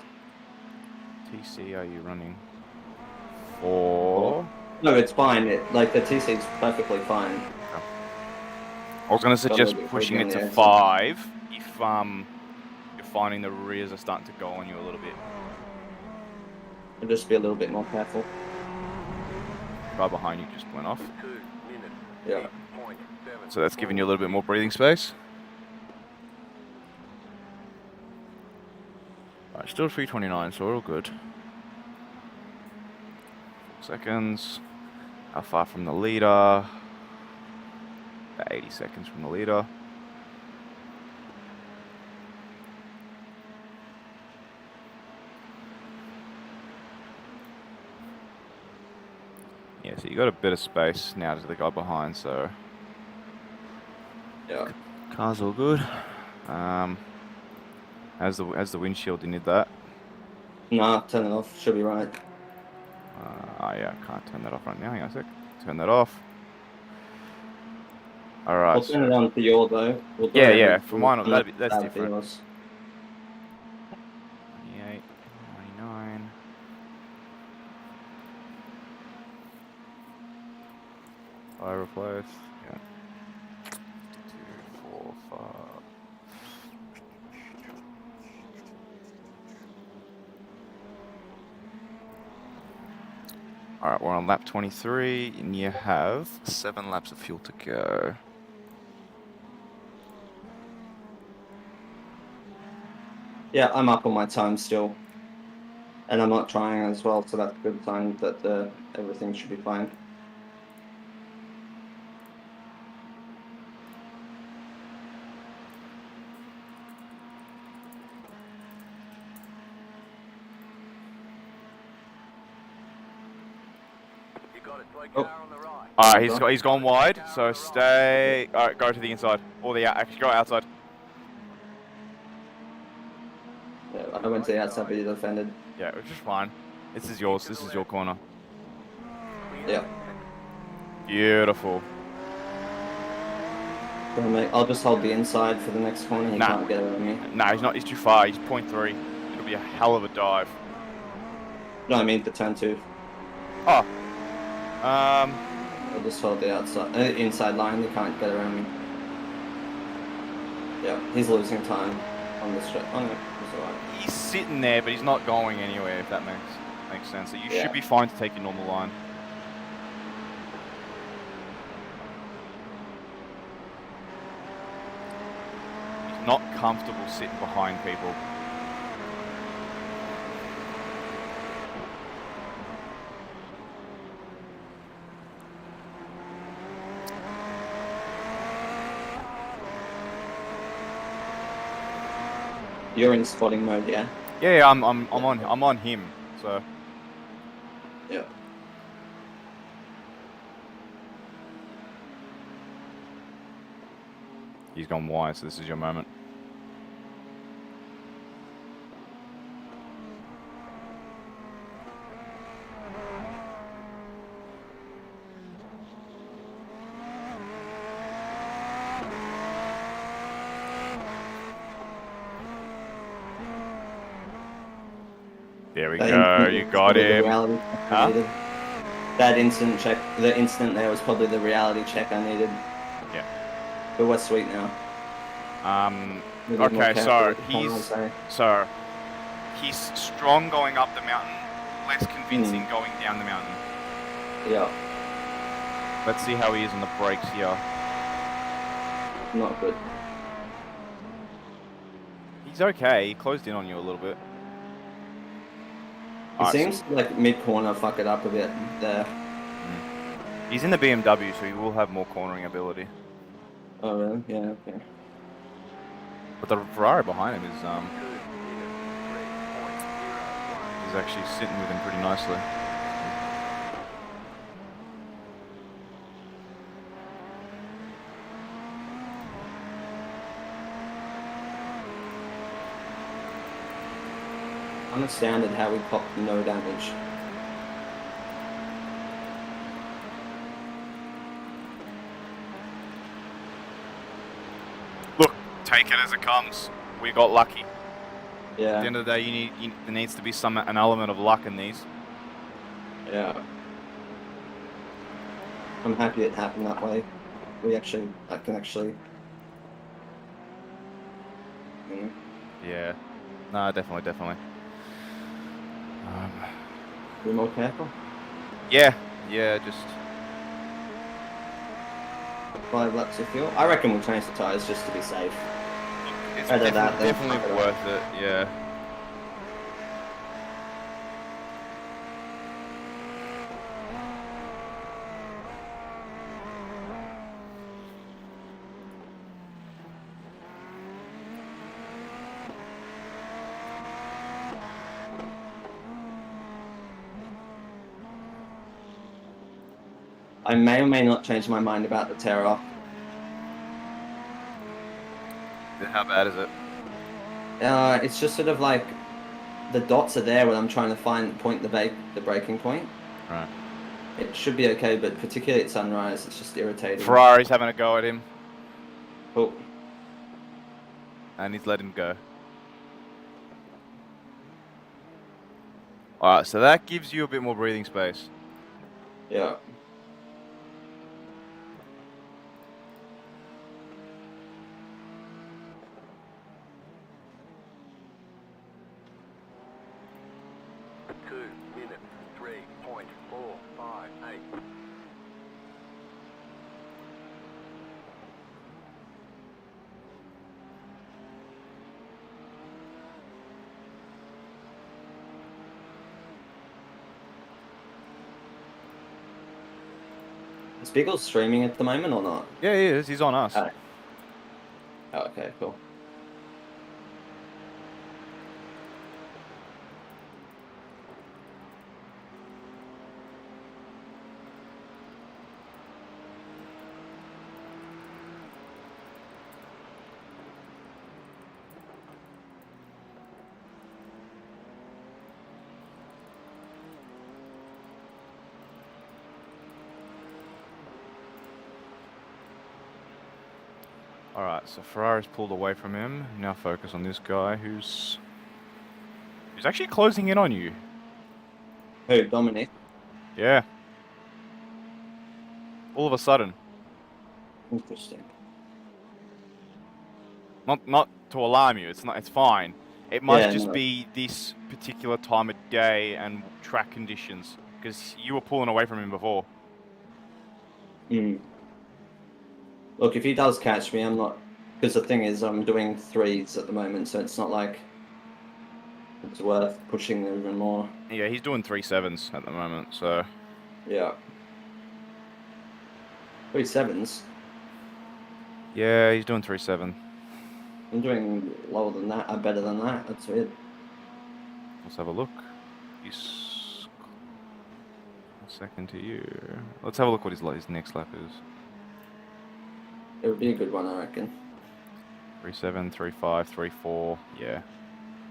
S2: TC are you running? 4?
S3: No, it's fine. Like the TC is perfectly fine.
S2: Okay. I was going to suggest pushing it to 5 if you're finding the rears are starting to go on you a little bit.
S3: I'll just be a little bit more careful.
S2: Guy behind you just went off.
S1: 2 minutes.
S3: Yeah.
S1: 8.7.
S2: So that's giving you a little bit more breathing space. Alright, still 329, so we're all good. 4 seconds. How far from the leader? About 80 seconds from the leader. Yeah, so you got a bit of space now to the guy behind, so
S3: Yeah.
S2: car's all good. How's the windshield? Do you need that?
S3: Nah, turn it off. Should be right.
S2: Oh yeah, I can't turn that off right now. Hang on a sec. Turn that off. Alright.
S3: I'll turn it on for your though. We'll
S2: Yeah, yeah. For mine, that's
S3: be
S2: different.
S3: yours.
S2: 28, 99. I replace. Yeah. 2, 4, 5. Alright, we're on lap 23, and you have 7 laps of fuel to go.
S3: Yeah, I'm up on my time still. And I'm not trying as well, so that's a good sign that everything should be fine.
S1: You got it. Take
S3: Oh.
S1: car on the right.
S2: Alright, he's gone wide, so stay. Alright, go to the inside. Or the actually go outside.
S3: Yeah, I went to the outside, but you defended.
S2: Yeah, which is fine. This is yours. This is your corner.
S3: Yeah.
S2: Beautiful.
S3: I'll just hold the inside for the next corner. He
S2: Nah.
S3: can't get around me.
S2: Nah, he's not. He's too far. He's 0.3. It'll be a hell of a dive.
S3: No, I mean the turn 2.
S2: Oh.
S3: I'll just hold the inside line. He can't get around me. Yeah, he's losing time on the straight. Oh no, he's alright.
S2: He's sitting there, but he's not going anywhere. If that makes sense. So you
S3: Yeah.
S2: should be fine to take your normal line. He's not comfortable sitting behind people.
S3: You're in spotting mode, yeah?
S2: Yeah, I'm on him. So
S3: Yeah.
S2: he's gone wide. So this is your moment. There we go. You got him.
S3: Huh? that instant check, the incident there was probably the reality check I needed.
S2: Yeah.
S3: But we're sweet now. Maybe more
S2: Okay,
S3: careful
S2: so
S3: with the corners,
S2: he's strong going up the mountain, less convincing going down the mountain.
S3: Yeah,
S2: Let's see how he is on the brakes here.
S3: not good.
S2: He's okay. He closed in on you a little bit.
S3: It seems like mid-corner fuck it up a bit there.
S2: He's in the BMW, so he will have more cornering ability.
S3: Oh, really? Yeah, okay.
S2: But the Ferrari behind him is he's actually sitting with him pretty nicely.
S3: Unastounded how we popped no damage.
S2: Look, take it as it comes. We got lucky.
S3: Yeah.
S2: At the end of the day, there needs to be an element of luck in these.
S3: Yeah. I'm happy it happened that way. I can actually.
S2: Yeah. No, definitely.
S3: Be more careful.
S2: Yeah, just
S3: 5 laps of fuel. I reckon we'll change the tyres just to be safe.
S2: it's
S3: Better
S2: definitely
S3: that than
S2: worth it. Yeah.
S3: I may or may not change my mind about the tear-off.
S2: How bad is it?
S3: It's just sort of like the dots are there when I'm trying to point the braking point.
S2: Right.
S3: It should be okay, but particularly at sunrise, it's just irritating.
S2: Ferrari's having a go at him,
S3: Oh,
S2: and he's let him go. Alright, so that gives you a bit more breathing space.
S3: yeah.
S1: Minute 3.458.
S3: Is Beagle streaming at the moment or not?
S2: Yeah, he is. He's on us.
S3: Oh, okay, cool.
S2: Alright, so Ferrari's pulled away from him. Now focus on this guy who's actually closing in on you.
S3: Who, Dominic?
S2: Yeah. All of a sudden.
S3: Interesting.
S2: Not to alarm you, it's fine. It must
S3: Yeah,
S2: just
S3: no.
S2: be this particular time of day and track conditions. Because you were pulling away from him before.
S3: Look, if he does catch me, I'm not... Because the thing is, I'm doing 3s at the moment, so it's not like it's worth pushing even more.
S2: Yeah, he's doing 3.7s at the moment, so...
S3: Yeah. 3.7s?
S2: Yeah, he's doing 3.7.
S3: I'm doing lower than that, better than that. That's weird.
S2: Let's have a look. He's a second to you. Let's have a look what his next lap is.
S3: It would be a good one, I reckon.
S2: 3.7, 3.5, 3.4. Yeah,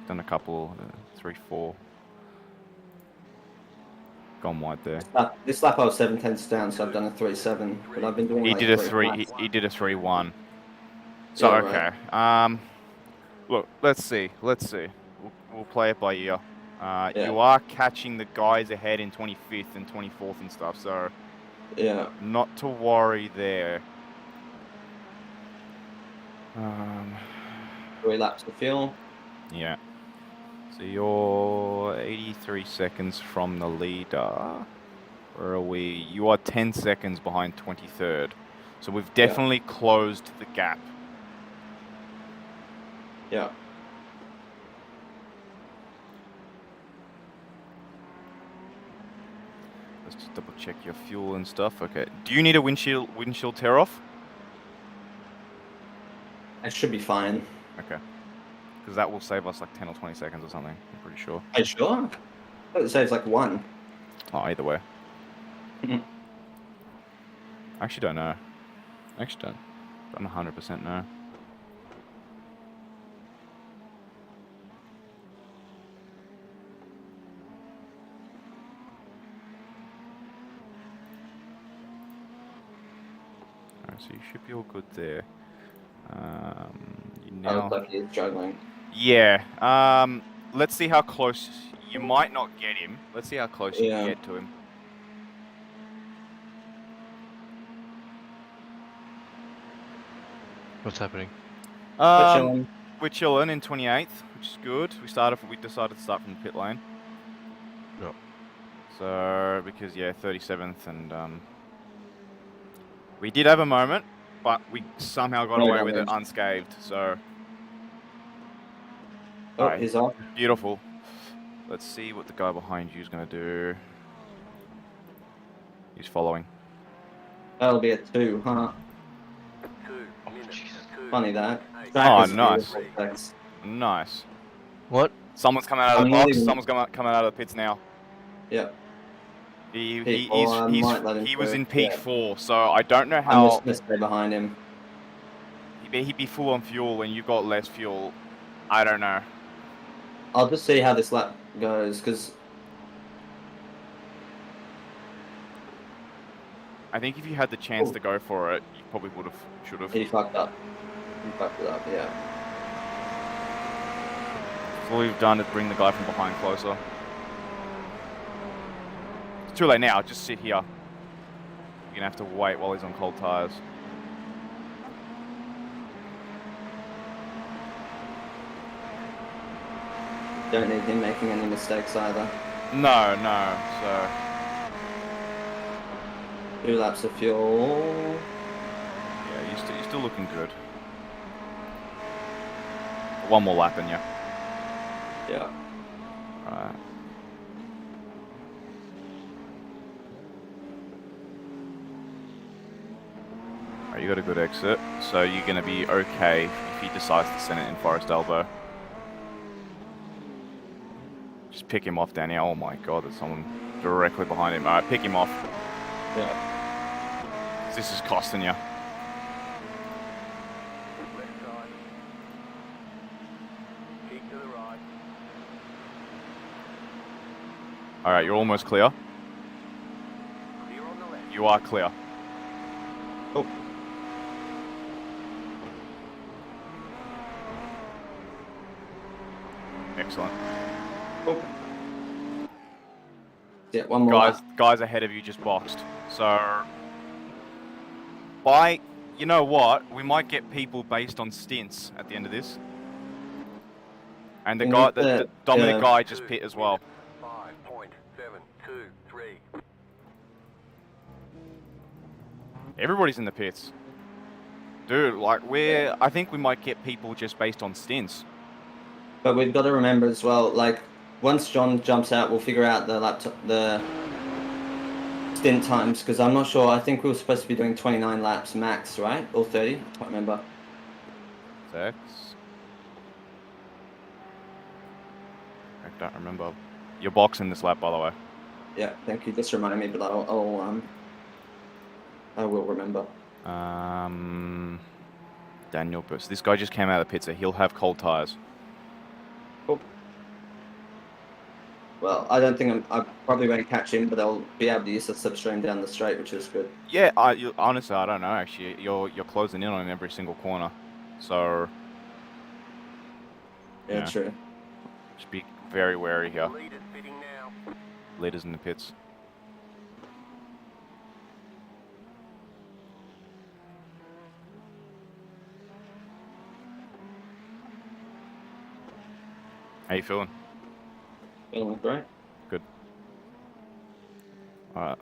S2: done a couple. 3.4. Gone wide there.
S3: This lap I was 7/10 down, so I've done a 3.7. But I've been doing.
S2: He
S3: like
S2: did a
S3: 3
S2: 3.
S3: laps.
S2: He did a 3.1. So
S3: Yeah,
S2: okay. Look, let's see. We'll play it by ear.
S3: Yeah.
S2: You are catching the guys ahead in 25th and 24th and stuff, so
S3: Yeah.
S2: not to worry there.
S3: 3 laps of fuel.
S2: Yeah. So you're 83 seconds from the leader. Where are we? You are 10 seconds behind 23rd. So we've definitely closed the gap.
S3: Yeah.
S2: Let's just double check your fuel and stuff. Okay. Do you need a windshield tear off?
S3: It should be fine.
S2: Okay. Because that will save us like 10 or 20 seconds or something. I'm pretty sure.
S3: Are you sure? It saves like 1.
S2: Oh, either way.
S3: Mhm.
S2: I actually don't know. I actually don't 100% know. Alright, so you should be all good there. You
S3: I
S2: now...
S3: look like he's struggling.
S2: Yeah. Let's see how close... You might not get him. Let's see how close you can get to him.
S6: What's happening?
S2: We're chilling in 28th, which is good. We decided to start from the pit lane.
S6: Yep.
S2: So because 37th and we did have a moment, but we somehow got away with it unscathed. So alright,
S3: He's off.
S2: beautiful. Let's see what the guy behind you is going to do. He's following.
S3: That'll be a 2, huh?
S1: 2 minutes.
S3: Funny that.
S2: Oh,
S3: Track is
S2: nice.
S3: beautiful, thanks.
S2: Nice.
S6: What?
S2: Someone's coming out of the
S3: I'm not
S2: box.
S3: even-
S2: Someone's coming out of the pits now.
S3: Yeah.
S2: He
S3: P4,
S2: was in
S3: yeah.
S2: P4, so I don't know
S3: I'm
S2: how
S3: just gonna stay behind him.
S2: he'd be full on fuel and you've got less fuel. I don't know.
S3: I'll just see how this lap goes, because
S2: I think if you had the chance to go for it, you probably should have.
S3: he fucked up. He fucked it up, yeah.
S2: All we've done is bring the guy from behind closer. It's too late now. Just sit here. You're gonna have to wait while he's on cold tires.
S3: Don't need him making any mistakes either.
S2: No. So
S3: 2 laps of fuel.
S2: yeah, you're still looking good. One more lap in you.
S3: Yeah.
S2: Alright. Alright, you got a good exit, so you're gonna be okay if he decides to send it in Forest Elbow. Just pick him off down here. Oh my god, there's someone directly behind him. Alright, pick him off.
S3: Yeah.
S2: This is costing you.
S1: Left side. Keep to the right.
S2: Alright, you're almost clear.
S1: Clear on the left.
S2: You are clear.
S3: Oh.
S2: Excellent.
S3: Oh. Yeah, one more lap.
S2: Guys ahead of you just boxed. So, you know what? We might get people based on stints at the end of this. And the Dominic guy just pit as well.
S1: 5.723.
S2: Everybody's in the pits. Dude, like I think we might get people just based on stints.
S3: But we've got to remember as well, like, once John jumps out, we'll figure out the stint times, because I'm not sure. I think we were supposed to be doing 29 laps max, right? Or 30? I can't remember.
S2: 6. I don't remember. You're boxing this lap, by the way.
S3: Yeah, thank you. Just reminded me, but I will remember.
S2: Daniel Burst. This guy just came out of the pit, so he'll have cold tires.
S3: Cool. Well, I don't think I probably won't catch him, but I'll be able to use the slipstream down the straight, which is good.
S2: Yeah, honestly, I don't know. Actually, you're closing in on him every single corner, so
S3: Yeah, true.
S2: just be very wary here.
S1: Leaders fitting now.
S2: Leaders in the pits. How you feeling?
S3: Feeling great.
S2: Good. Alright.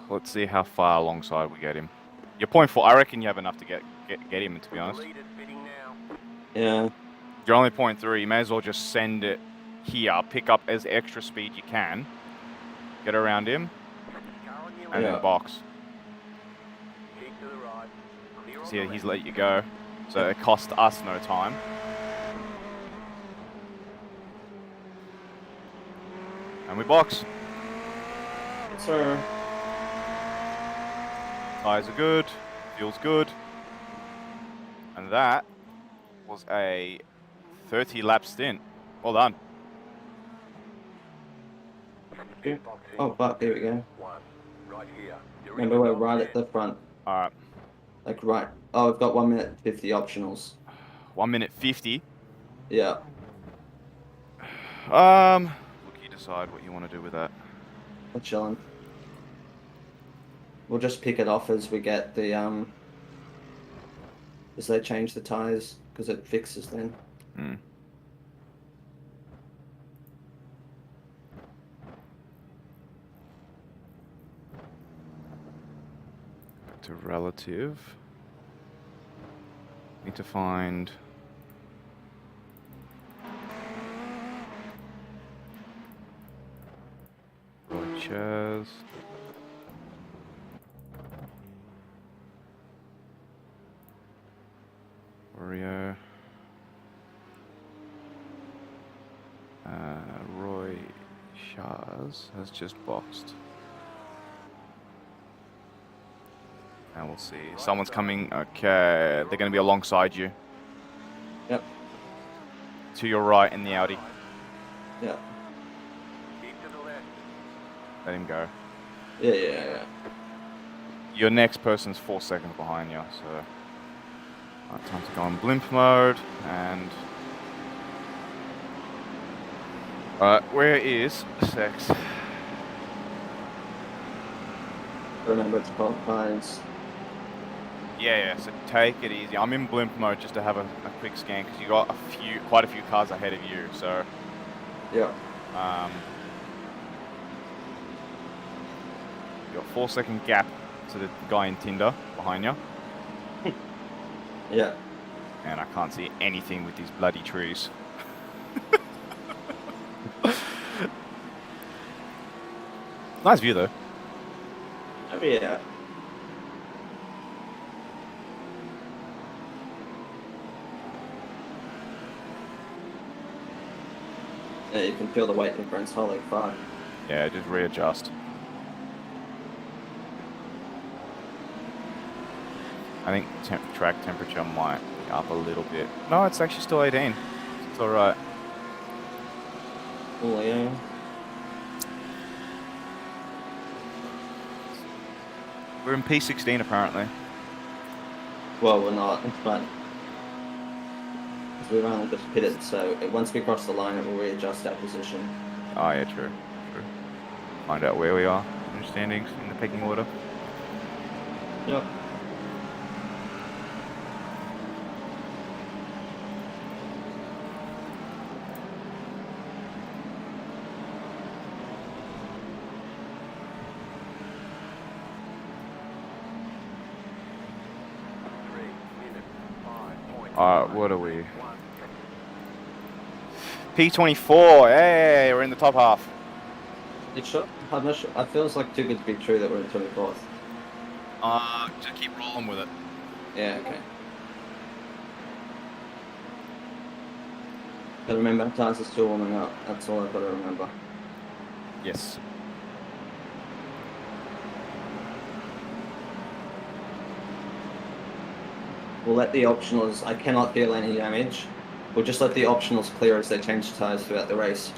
S2: Let's see how far alongside we get him. You're 0.4. I reckon you have enough to get him, to be honest.
S1: Leaders fitting now.
S3: Yeah.
S2: You're only 0.3. You may as well just send it here. Pick up as extra speed you can. Get around him.
S1: Car on your
S2: And
S3: Yeah.
S2: then box.
S1: Keep to the right. Clear on
S2: See,
S1: the
S2: he's
S1: left.
S2: let you go. So it cost us no time. And we box.
S3: Yes, sir.
S2: Tires are good. Fuel's good. And that was a 30 lap stint. Well done.
S3: Yeah. Oh, fuck, here we go.
S1: One. Right here. You're
S3: Remember,
S1: in
S3: we're
S1: the
S3: right
S1: top
S3: at the front.
S2: Alright.
S3: Like, right. Oh, we've got 1 minute 50 optionals.
S2: 1 minute 50.
S3: Yeah.
S2: Look, you decide what you want to do with that.
S3: We're chilling. We'll just pick it off as we get the, as they change the tires, because it fixes then.
S2: Hmm. Back to relative. Need to find. Roy Chairs. Oreo. Roy Shars has just boxed. And we'll see. Someone's coming. Okay, they're going to be alongside you.
S3: Yep.
S2: To your right in the Audi.
S3: Yeah.
S1: Keep to the left.
S2: Let him go.
S3: Yeah.
S2: Your next person's 4 seconds behind you, so time to go on blimp mode. And where is Sex?
S3: Remember, it's 12 tires.
S2: Yeah, so take it easy. I'm in blimp mode just to have a quick scan because you got quite a few cars ahead of you, so
S3: Yeah.
S2: you got 4 second gap to the guy in Tinder behind you.
S3: Yeah.
S2: And I can't see anything with these bloody trees. Nice view though.
S3: Oh, yeah. Yeah, you can feel the weight difference. Holy fuck.
S2: Yeah, just readjust. I think track temperature might be up a little bit. No, it's actually still 18. It's alright.
S3: Oh, yeah.
S2: We're in P16 apparently.
S3: Well, we're not, but because we've only just pitted, so once we cross the line, it will readjust our position.
S2: Oh yeah, true. Find out where we are in the standings, in the pecking order.
S3: Yep.
S2: Alright, what are we? P24, hey, we're in the top half.
S3: It's sure. I'm not sure. It feels like too good to be true that we're in 24th.
S2: Just keep rolling with it.
S3: Yeah, okay. But remember, tires are still warming up. That's all I've got to remember.
S2: Yes.
S3: We'll let the optionals. I cannot feel any damage. We'll just let the optionals clear as they change tires throughout the race.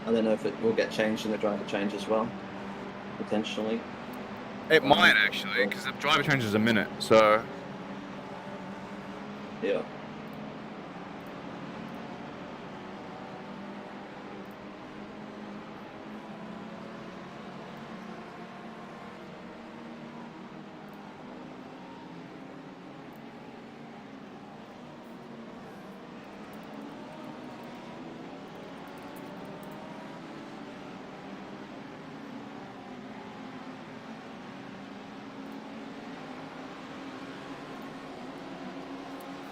S3: I don't know if it will get changed in the driver change as well, potentially.
S2: It might actually, because the driver changes a minute, so
S3: Yeah.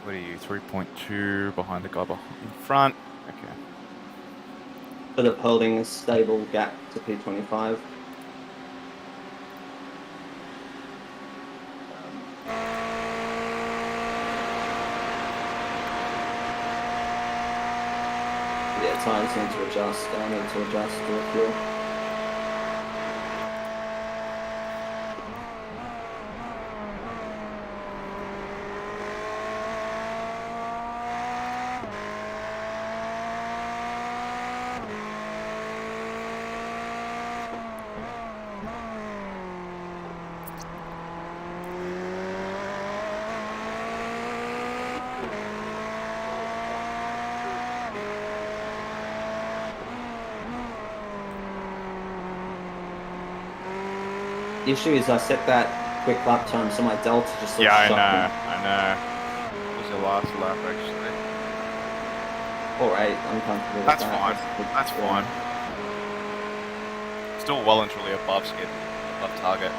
S2: What are you? 3.2 behind the guy in front. Okay.
S3: Sort of holding a stable gap to P25. Yeah, tires need to adjust. I need to adjust to the fuel. The issue is I set that quick lap time, so my delta just looks shocking.
S2: I know. What's your last lap, actually?
S3: Alright, I'm comfortable with
S2: That's
S3: that.
S2: fine. That's fine. Still well and truly above schedule, above target.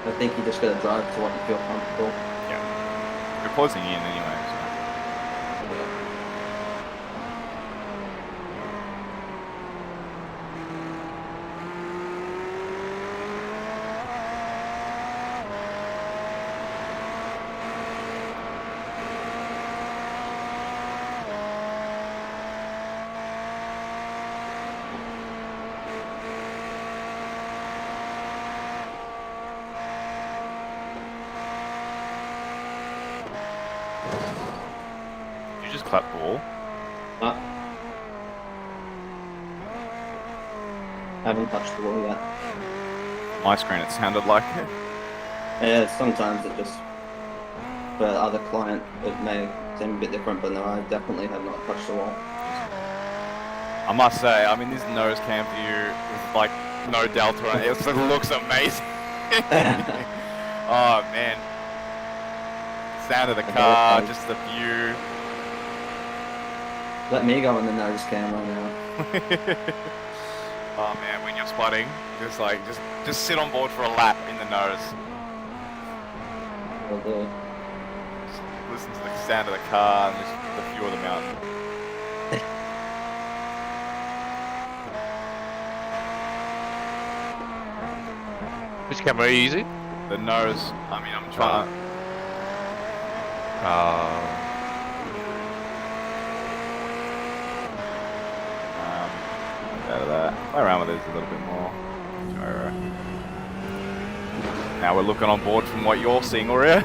S3: I think you just gotta drive to what you feel comfortable.
S2: Yeah. You're closing in anyway, so. You just clap ball.
S3: Haven't touched the wall yet.
S2: My screen, it sounded like it.
S3: Yeah, sometimes it just, for other client, it may seem a bit different, but no, I definitely have not touched the wall.
S2: I must say, I mean, this nose cam view with like no delta on it, it looks amazing. Oh man. Sound of the car, just the view.
S3: Let me go in the nose cam right now.
S2: Oh man, when you're spotting, just like, just sit on board for a lap in the nose.
S3: Will do.
S2: Just listen to the sound of the car and just the view of the mountain.
S6: Which camera are you using?
S2: The nose, I mean, I'm trying to... out of that. Play around with this a little bit more. Gyro. Now we're looking on board from what you're seeing, Aurea.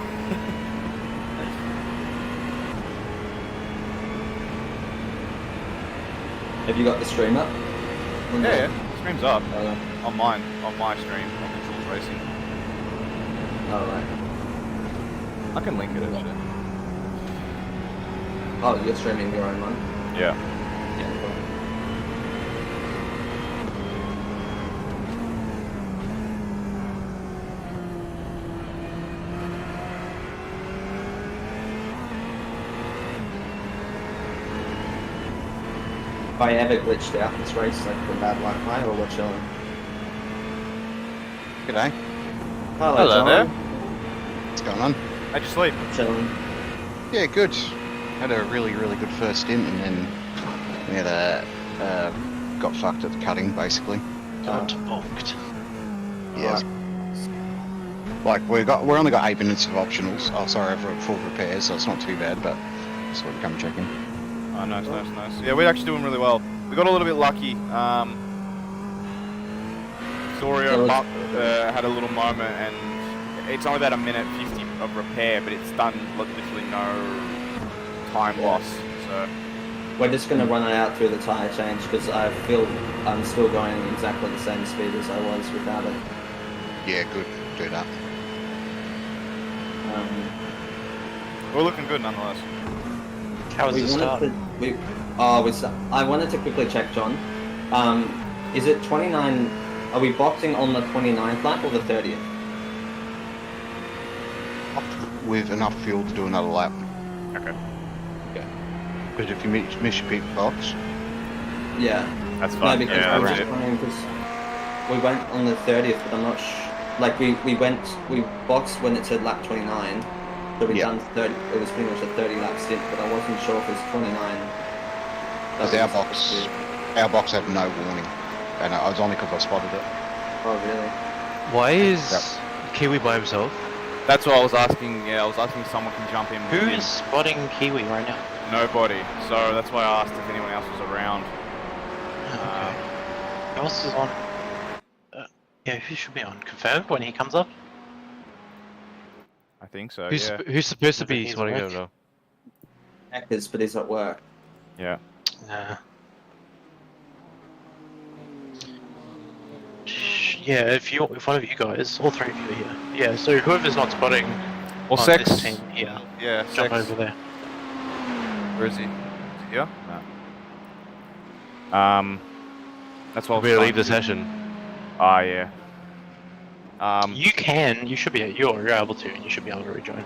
S3: Have you got the stream up?
S2: Yeah, stream's up.
S3: Oh,
S2: On mine, on my stream, on Controls Racing.
S3: alright.
S2: I can link it as shit.
S3: Oh, you're streaming your own one?
S2: Yeah.
S3: Yeah, cool. If I ever glitched out this race, like the bad luck high, or what chilling?
S7: G'day.
S3: Hello,
S2: Hello
S3: John.
S2: there.
S7: What's going on?
S2: How'd you sleep?
S3: Chilling.
S7: Yeah, good. Had a really good first stint, and then we had got fucked at the cutting, basically.
S3: Bonked.
S7: Yeah. Like we only got 8 minutes of optionals. Oh, sorry, for full repairs, so it's not too bad. But just want to come check in.
S2: Oh, nice. Yeah, we're actually doing really well. We got a little bit lucky. Sorio had a little moment, and it's only about 1:50 of repair, but it's done literally no time loss. So
S3: We're just going to run it out through the tyre change because I feel I'm still going exactly the same speed as I was without it.
S7: Yeah, good. Do that.
S2: we're looking good nonetheless.
S6: How was the start?
S3: I wanted to quickly check, John. Is it 29? Are we boxing on the 29th lap or the 30th?
S7: With enough fuel to do another lap.
S2: Okay,
S7: Because if you miss your pit box,
S3: Yeah.
S2: that's
S3: No,
S2: fine.
S3: because
S2: Yeah,
S3: I'm
S2: that's
S3: just
S2: it.
S3: wondering because we went on the 30th, but I'm like we boxed when it said lap 29, so we
S7: Yeah.
S3: done 30. It was pretty much a 30 lap stint, but I wasn't sure if it was 29.
S7: Because our box had no warning, and it was only because I spotted it.
S3: Oh really?
S6: Why is Kiwi by himself?
S2: That's what I was asking. Yeah, I was asking if someone can jump in. with
S6: Who
S2: him.
S6: is spotting Kiwi right now?
S2: Nobody. So that's why I asked if anyone else was around.
S6: Okay. Who else is on? Yeah, who should be on? Confirmed when he comes up?
S2: I think so.
S6: Who's
S2: Yeah.
S6: who's supposed to be He's spotting work. him though?
S3: Hackers, but he's at work.
S2: Yeah.
S6: Yeah, if one of you guys, all three of you are here. Yeah, so whoever's not spotting
S2: Well,
S6: on
S2: Sex.
S6: this team here,
S2: Yeah.
S6: jump
S2: Sex.
S6: over there.
S2: Where is he? Is he here? No. That's what I was
S6: We'll
S2: trying
S6: leave
S2: to
S6: the
S2: do.
S6: session.
S2: Ah, yeah.
S6: You should be, you're able to, and you should be able to rejoin.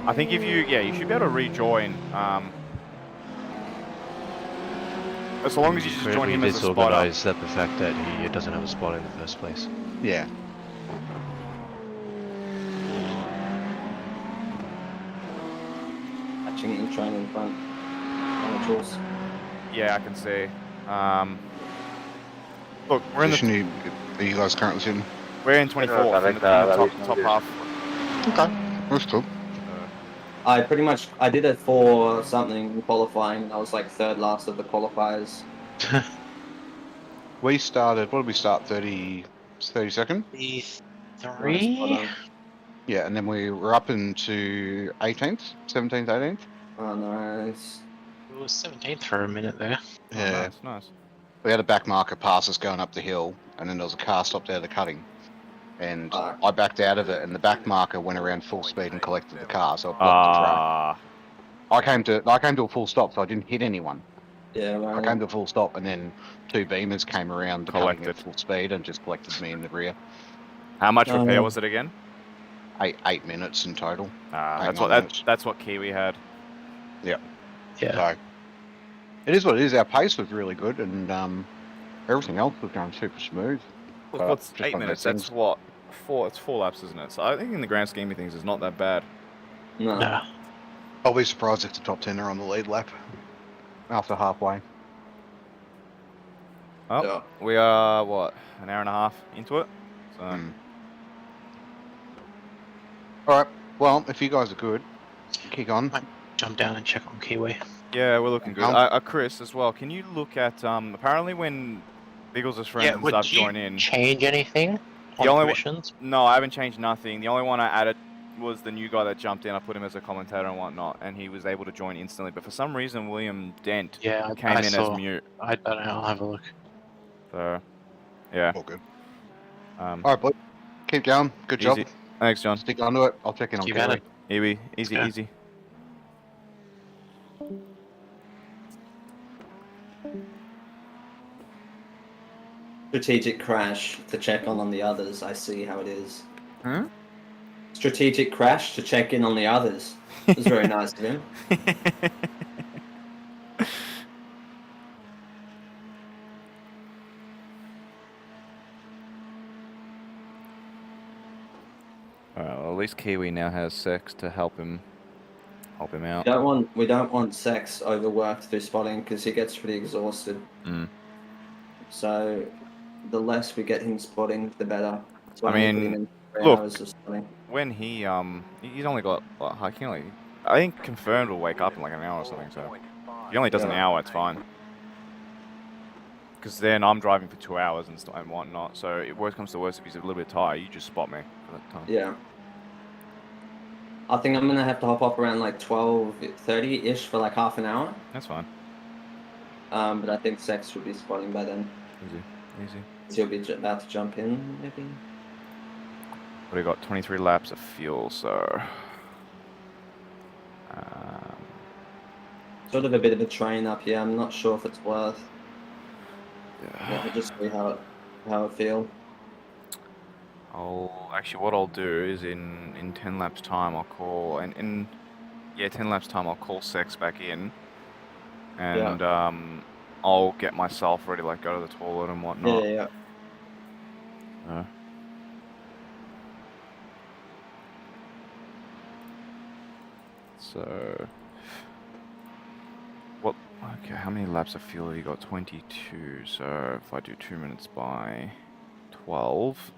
S2: I think if you should be able to rejoin. As long as you just join him as a spotter.
S6: disorganise that the fact that he doesn't have a spot in the first place.
S7: Yeah.
S3: Catching it and trying in front. On the tools.
S2: Yeah, I can see. Look, we're in
S7: Position are you guys currently sitting?
S2: we're in 24th in the top half.
S7: Okay. That's cool.
S3: I did it for something in qualifying, and I was like third last of the qualifiers.
S7: We started, what did we start, 32nd?
S6: 3?
S7: Yeah, and then we were up into 18th, 17th, 18th.
S3: Oh nice.
S6: It was 17th for a minute there.
S7: Yeah.
S2: Nice.
S7: We had a back marker pass us going up the hill, and then there was a car stopped out of the cutting. And I backed out of it, and the back marker went around full speed and collected the car, so it blocked the track. I came to a full stop, so I didn't hit anyone.
S3: Yeah, right.
S7: I came to a full stop, and then two beamers came around the cutting
S2: Collected.
S7: at full speed and just collected me in the rear.
S2: How much repair was it again?
S7: 8 minutes in total.
S2: That's what Kiwi had.
S7: Yep.
S6: Yeah.
S7: So it is what it is. Our pace was really good, and everything else was going super smooth.
S2: What's
S7: just
S2: 8
S7: one of
S2: minutes?
S7: those
S2: That's
S7: things.
S2: what? It's 4 laps, isn't it? So I think in the grand scheme of things, it's not that bad.
S3: No.
S6: Nah.
S7: I'll be surprised if the top 10 are on the lead lap after halfway.
S2: Oh,
S3: Yeah.
S2: we are what, an hour and a half into it. So
S7: All right. Well, if you guys are good, kick on.
S6: Jump down and check on Kiwi.
S2: yeah, we're looking good.
S7: Um,
S2: Chris, as well. Can you look at apparently when Biggles' friends and
S6: would
S2: stuff
S6: you
S2: join in?
S6: change anything
S2: The
S6: on
S2: only
S6: permissions?
S2: No, I haven't changed nothing. The only one I added was the new guy that jumped in. I put him as a commentator and whatnot, and he was able to join instantly. But for some reason, William Dent
S6: Yeah,
S2: came
S6: I
S2: in
S6: saw.
S2: as mute.
S6: I don't know. I'll have a look.
S2: So, yeah.
S7: All good.
S2: Um,
S7: All right, boy. Keep going. Good job.
S2: Easy. Thanks, John.
S7: Stick onto it. I'll check in on
S6: Keep at
S7: Kiwi.
S6: it.
S2: Easy,
S6: Yeah.
S2: easy.
S3: Strategic crash to check on the others. I see how it is.
S2: Huh?
S3: Strategic crash to check in on the others. It was very nice of him.
S2: Alright, well, at least Kiwi now has Sex to help him out.
S3: We don't want Sex overworked through spotting because he gets pretty exhausted.
S2: Mm.
S3: So the less we get him spotting, the better. So
S2: I
S3: I'm putting
S2: mean,
S3: him in 3
S2: look.
S3: hours of spotting.
S2: When he's only got I think confirmed will wake up in like an hour or something. So if he only does an
S3: Yeah.
S2: hour, it's fine. Because then I'm driving for 2 hours and whatnot. So if worst comes to worst, if he's a little bit tired, you just spot me for that time.
S3: Yeah. I think I'm gonna have to hop off around like 12:30-ish for like half an hour.
S2: That's fine.
S3: But I think Sex should be spotting by then.
S2: Easy.
S3: He'll be about to jump in, maybe.
S2: But we got 23 laps of fuel, so
S3: Sort of a bit of a train up here. I'm not sure if it's worth. Yeah, I'll just see how it feel.
S2: what I'll do is in 10 laps time I'll call 10 laps time I'll call Sex back in, and I'll get myself ready, like go to the toilet and whatnot.
S3: Yeah.
S2: So, what? Okay, how many laps of fuel have you got? 22. So if I do 2 minutes by 12,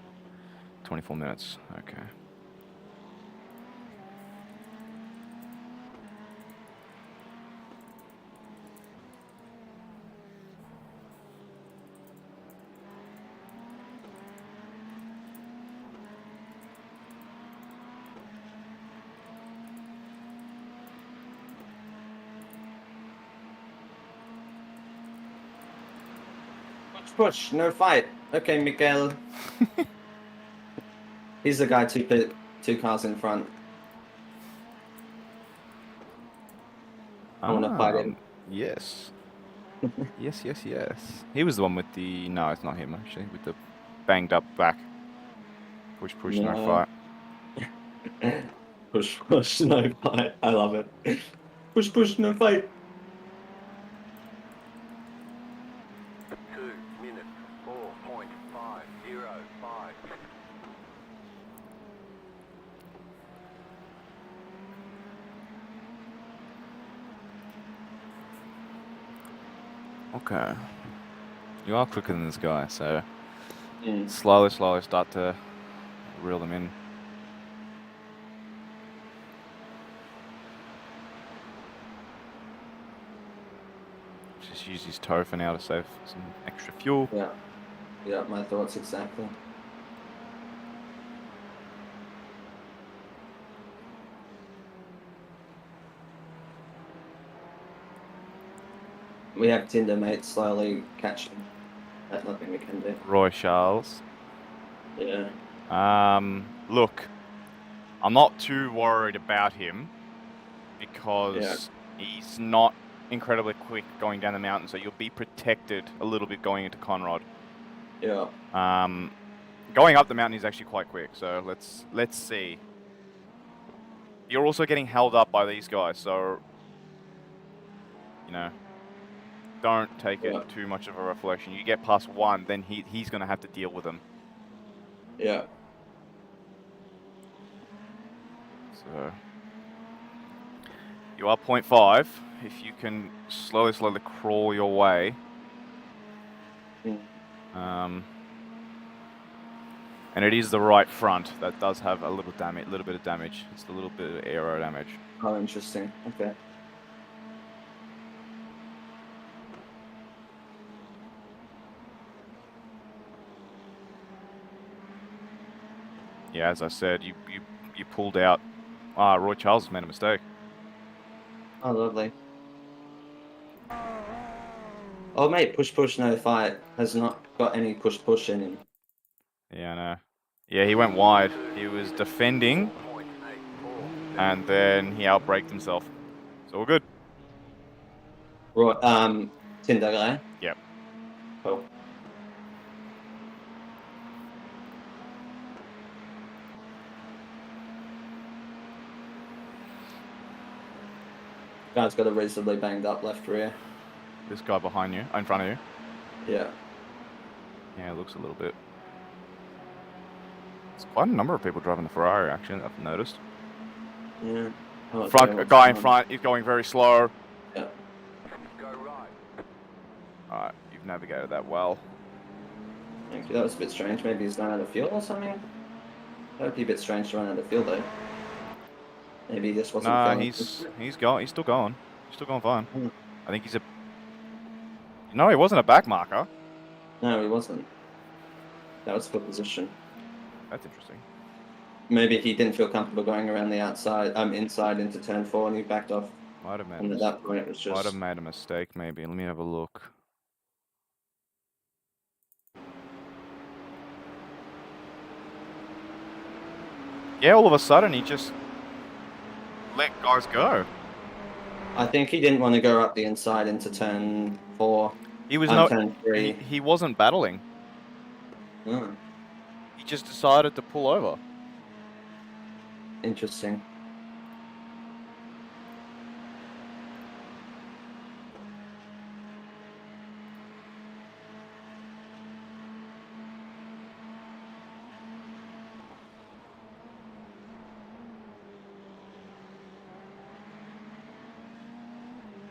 S2: 24 minutes. Okay.
S3: Push, no fight. Okay, Miguel. He's the guy two cars in front. I want to fight him.
S2: Yes. Yes, yes, yes. He was the one with the... No, it's not him, actually. With the banged up back. Push, push, no fight.
S3: Push, push, no fight. I love it. Push, push, no fight.
S1: 2 minutes, 4.505.
S2: Okay. You are quicker than this guy, so
S3: Mm.
S2: slowly start to reel them in. Just use his toe for now to save some extra fuel.
S3: Yeah. Yeah, my thoughts exactly. We have Tinder mates slowly catching. That's nothing we can do.
S2: Roy Charles.
S3: Yeah.
S2: Look, I'm not too worried about him because he's not incredibly quick going down the mountain, so you'll be protected a little bit going into Conrod.
S3: Yeah.
S2: Going up the mountain is actually quite quick, so let's see. You're also getting held up by these guys, so you know, don't take it too much of a reflection. You get past one, then he's going to have to deal with them.
S3: Yeah.
S2: So you are 0.5. If you can slowly crawl your way. And it is the right front that does have a little bit of damage. It's a little bit of aero damage.
S3: Oh, interesting. Okay.
S2: Yeah, as I said, you pulled out. Roy Charles made a mistake.
S3: Oh, lovely. Oh, mate, push, push, no fight. Has not got any push, push in him.
S2: Yeah, I know. Yeah, he went wide. He was defending, and then he outbraked himself. So we're good.
S3: Right, Tinder guy?
S2: Yep.
S3: Cool. Guy's got a reasonably banged up left rear.
S2: This guy behind you, in front of you.
S3: Yeah.
S2: Yeah, it looks a little bit. There's quite a number of people driving the Ferrari, actually, I've noticed.
S3: Yeah.
S2: A guy in front is going very slow.
S3: Yeah.
S1: Go right.
S2: Alright, you've navigated that well.
S3: Thank you. That was a bit strange. Maybe he's run out of fuel or something? That would be a bit strange to run out of fuel, though. Maybe he just wasn't
S2: Nah,
S3: feeling
S2: he's still going. He's still going fine.
S3: Mm.
S2: I think he's a... No, he wasn't a back marker.
S3: No, he wasn't. That was for position.
S2: That's interesting.
S3: Maybe he didn't feel comfortable going around the outside, inside into turn 4 and he backed off.
S2: Might have made
S3: And at that point it was
S2: might
S3: just...
S2: have made a mistake, maybe. Let me have a look. Yeah, all of a sudden he just let guys go.
S3: I think he didn't want to go up the inside into turn 4.
S2: He was
S3: turn 3.
S2: he wasn't battling.
S3: Oh,
S2: He just decided to pull over.
S3: interesting.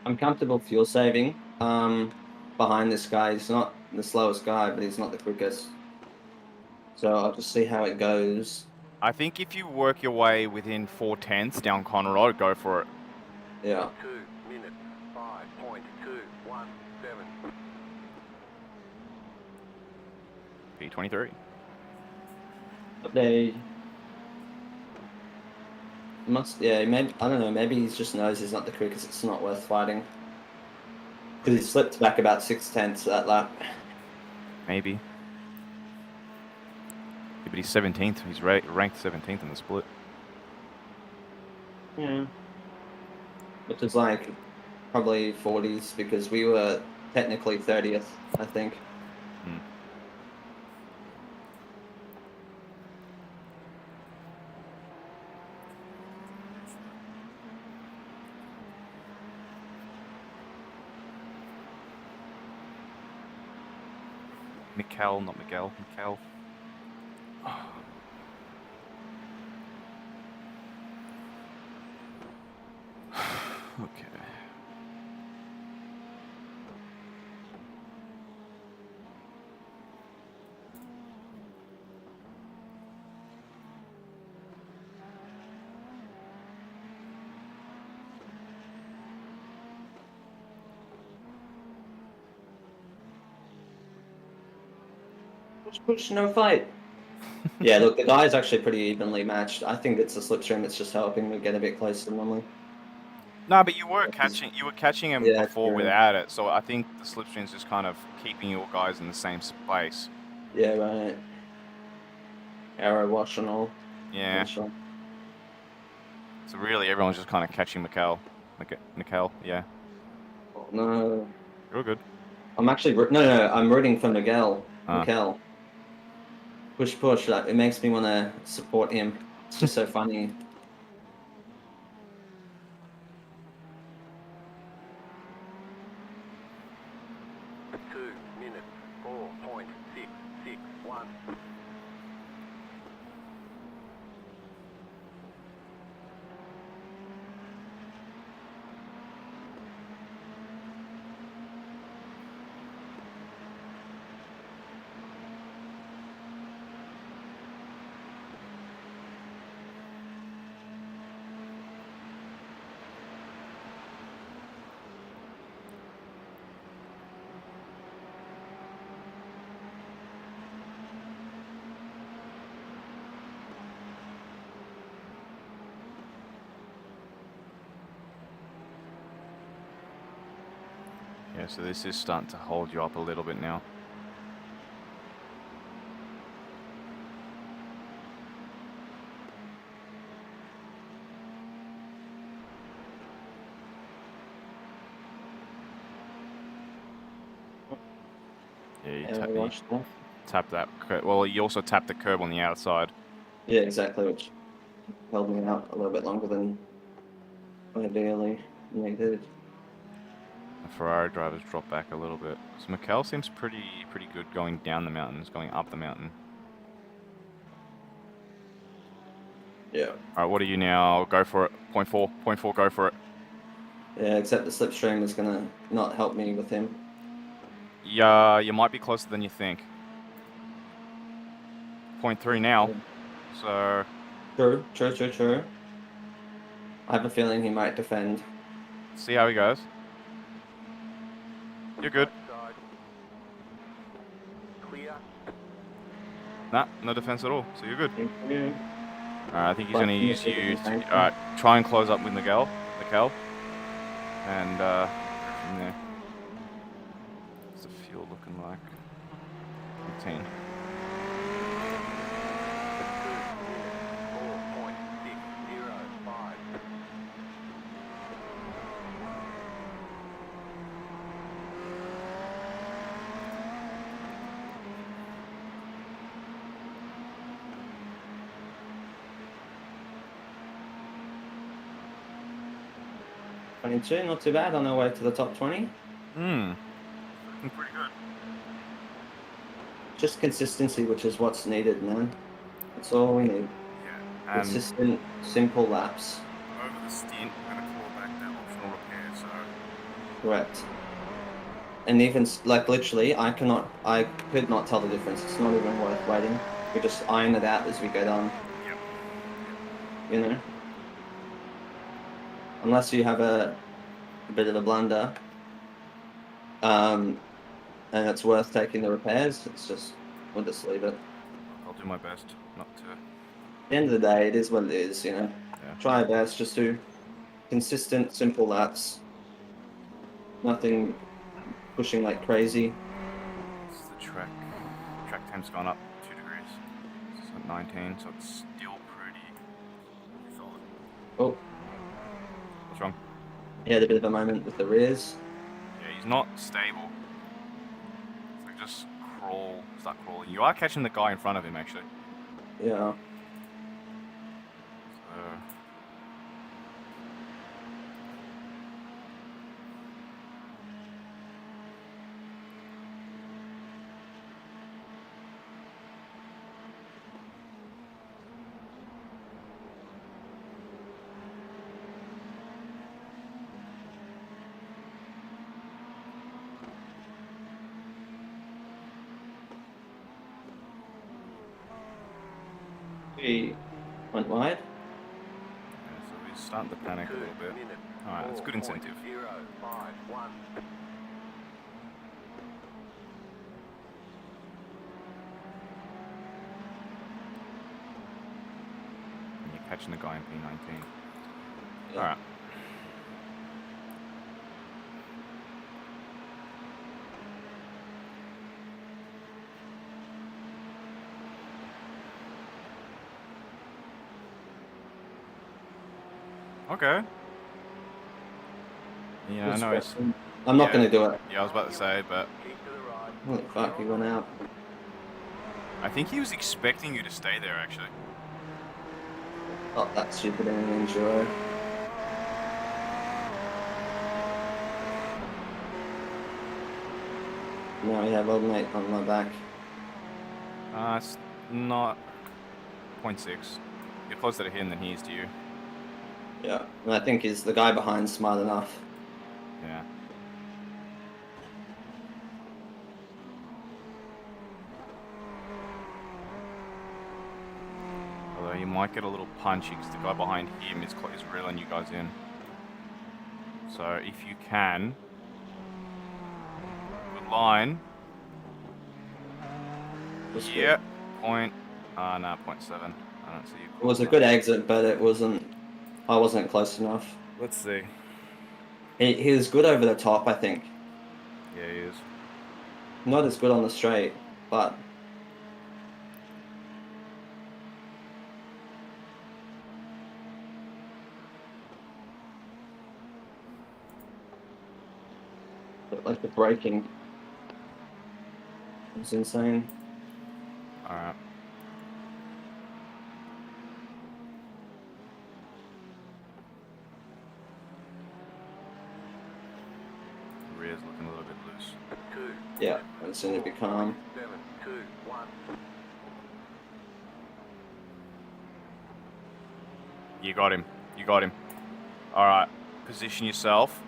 S3: I'm comfortable fuel saving behind this guy. He's not the slowest guy, but he's not the quickest. So I'll just see how it goes.
S2: I think if you work your way within 4/10 down Conner Road, go for it.
S3: Yeah.
S1: 2 minutes, 5.217.
S2: P23.
S3: They yeah, maybe, I don't know, maybe he just knows he's not the quickest, it's not worth fighting. Because he slipped back about 6/10 that lap.
S2: Maybe. Yeah, but he's 17th. He's ranked 17th in the split.
S3: Yeah. Which is like probably 40s because we were technically 30th, I think.
S2: Mikkel, not Miguel. Mikkel. Okay.
S3: Push, no fight. Yeah, look, the guy's actually pretty evenly matched. I think it's the slipstream that's just helping me get a bit closer normally.
S2: No, but you were catching him
S3: Yeah,
S2: before
S3: true.
S2: without it, so I think the slipstream's just kind of keeping your guys in the same space.
S3: Yeah, right. Arrow wash and all.
S2: Yeah.
S3: Sure.
S2: So really, everyone's just kind of catching Mikkel. Yeah.
S3: Oh, no.
S2: You're good.
S3: I'm actually no, I'm rooting for Miguel. Miguel. Push. Like, it makes me want to support him. It's just so funny.
S1: Minutes, 4.661.
S2: Yeah, so this is starting to hold you up a little bit now. Yeah, you tap that curb. Well, you also tap the curb on the outside.
S3: Yeah, exactly, which held me out a little bit longer than ideally needed.
S2: The Ferrari drivers drop back a little bit. So Mikkel seems pretty good going down the mountains, going up the mountain.
S3: Yeah.
S2: All right, what are you now? Go for it. 0.4, go for it.
S3: Yeah, except the slipstream is gonna not help me with him.
S2: Yeah, you might be closer than you think. 0.3 now. So.
S3: True. I have a feeling he might defend.
S2: See how he goes. You're good.
S1: Clear.
S2: Nah, no defense at all. So you're good.
S3: Yeah.
S2: I think he's going to use you. Alright, try and close up with Mikkel. And from there. What's the fuel looking like? 18.
S1: 4.605.
S3: Not too bad on our way to the top 20.
S2: Looking pretty good.
S3: Just consistency, which is what's needed, man. That's all we need.
S2: Yeah.
S3: Consistent, simple laps.
S2: Over the stint, we're going to claw back that optional repair, so
S3: Correct. And even like literally, I could not tell the difference. It's not even worth waiting. We just iron it out as we go down.
S2: Yep.
S3: You know, unless you have a bit of a blunder, and it's worth taking the repairs. It's just we'll just leave it.
S2: I'll do my best not to.
S3: At the end of the day, it is what it is. You know,
S2: Yeah.
S3: try your best. Just do consistent, simple laps. Nothing pushing like crazy.
S2: This is the track. Track time's gone up 2 degrees. It's at 19, so it's still pretty solid.
S3: Oh,
S2: What's wrong?
S3: he had a bit of a moment with the rears.
S2: Yeah, he's not stable. So just start crawling. You are catching the guy in front of him, actually.
S3: Yeah.
S2: So...
S3: He went wide.
S2: Yeah, so he's starting to panic a little bit. Alright, that's good incentive.
S1: 4.051.
S2: And you're catching the guy in P19.
S3: Yeah.
S2: Alright. Okay. Yeah, I know it's...
S3: I'm not
S2: yeah.
S3: going to do it.
S2: Yeah, I was about to say, but...
S1: Keep to the right.
S3: Holy fuck, he went out.
S2: I think he was expecting you to stay there, actually.
S3: Oh, that's stupid in an enduro. Now we have old mate on my back.
S2: It's not... 0.6. You're closer to him than he is to you.
S3: Yeah, and I think is the guy behind smart enough.
S2: Yeah. Although you might get a little punchy because the guy behind him is reeling you guys in. So if you can, good line. Yep. Point. No, 0.7. I don't see you.
S3: It was a good exit, but it wasn't. I wasn't close enough.
S2: Let's see.
S3: He was good over the top, I think.
S2: Yeah, he is.
S3: Not as good on the straight, but like the braking was insane.
S2: Alright. The rear's looking a little bit loose.
S1: 2.
S3: Yeah, as soon as it be calm.
S1: 7, 2, 1.
S2: You got him. You got him. Alright. Position yourself,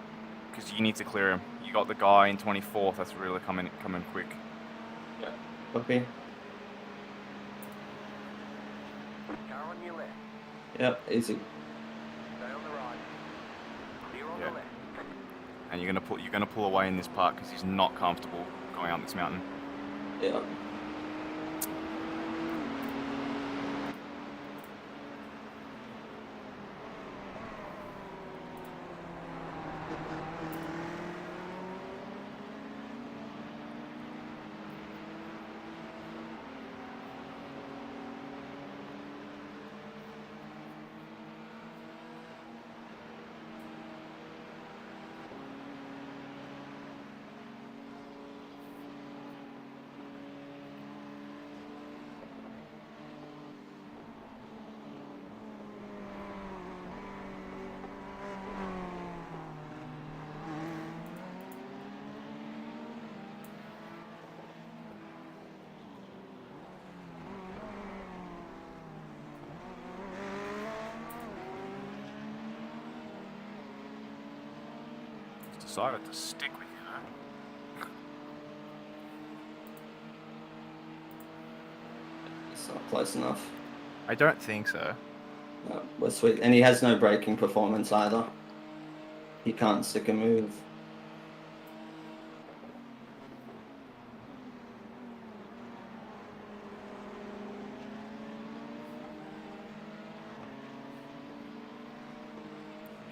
S2: because you need to clear him. You got the guy in 24th. That's really coming quick.
S3: Yeah, copy.
S1: Car on your left.
S3: Yep, easy.
S1: Stay on the right. Clear on
S2: Yeah.
S1: the left.
S2: And you're gonna pull away in this part because he's not comfortable going up this mountain.
S3: Yeah.
S2: decided to stick with you, though.
S3: It's not close enough.
S2: I don't think so.
S3: No, we're sweet. And he has no braking performance either. He can't stick a move.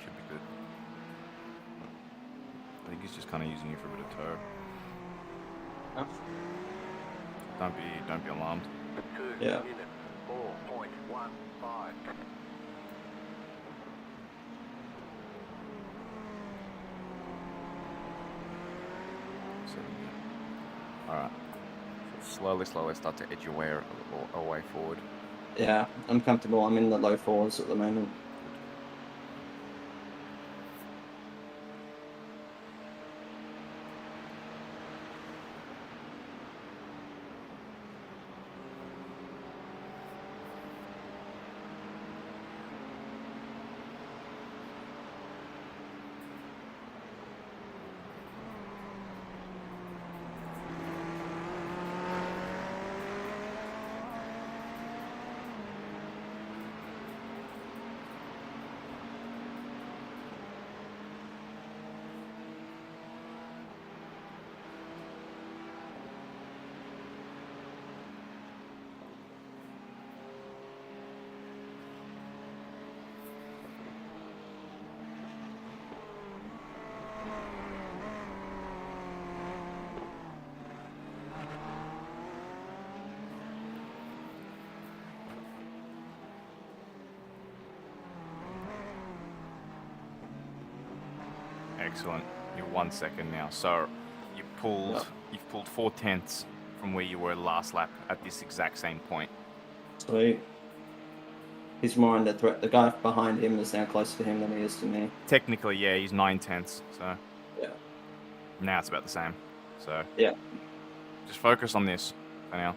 S2: Should be good. I think he's just kind of using you for a bit of tow.
S3: Huh?
S2: Don't be alarmed.
S1: 2
S3: Yeah.
S1: minutes, 4.15.
S2: Alright. So slowly start to edge your way away forward.
S3: Yeah, I'm comfortable. I'm in the low 4s at the moment.
S2: Excellent. You're 1 second now. So you've pulled 4/10 from where you were last lap at this exact same point.
S3: Sweet. He's more under threat. The guy behind him is now closer to him than he is to me.
S2: Technically, yeah, he's 9/10. So
S3: Yeah.
S2: now it's about the same. So
S3: Yeah.
S2: just focus on this for now.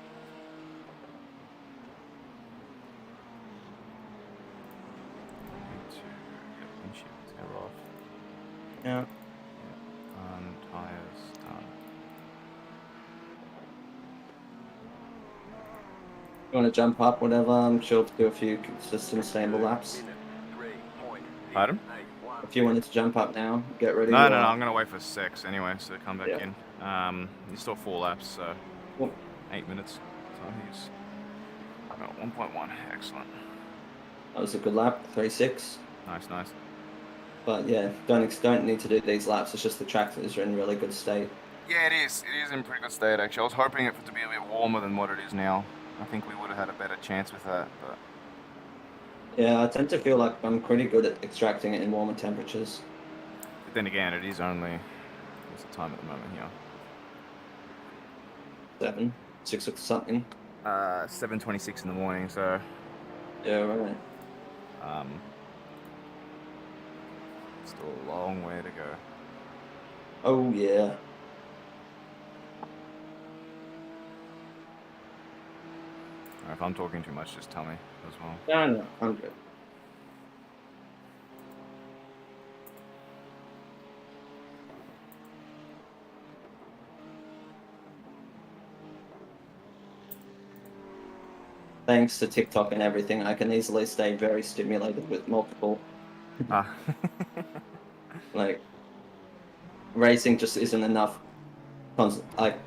S2: Windshields go off.
S3: Yeah.
S2: Tires done.
S3: You want to jump up, whatever? I'm sure to do a few consistent stable laps.
S2: Pardon?
S3: If you wanted to jump up now, get ready.
S2: No, I'm gonna wait for 6 anyway, so come back
S3: Yeah.
S2: in. You're still 4 laps, so
S3: Cool.
S2: 8 minutes. So he's 1.1. Excellent.
S3: That was a good lap, 3.6.
S2: Nice.
S3: But yeah, don't need to do these laps. It's just the track is in really good state.
S2: Yeah, it is. It is in pretty good state, actually. I was hoping it to be a bit warmer than what it is now. I think we would have had a better chance with that, but
S3: Yeah, I tend to feel like I'm pretty good at extracting it in warmer temperatures.
S2: then again, it is only what's the time at the moment here?
S3: 7, 6 or something.
S2: 7:26 in the morning. So
S3: Yeah, right.
S2: still a long way to go.
S3: Oh yeah.
S2: If I'm talking too much, just tell me as well.
S3: No, I'm good. Thanks to TikTok and everything, I can easily stay very stimulated with multiple. Like, racing just isn't enough. Like,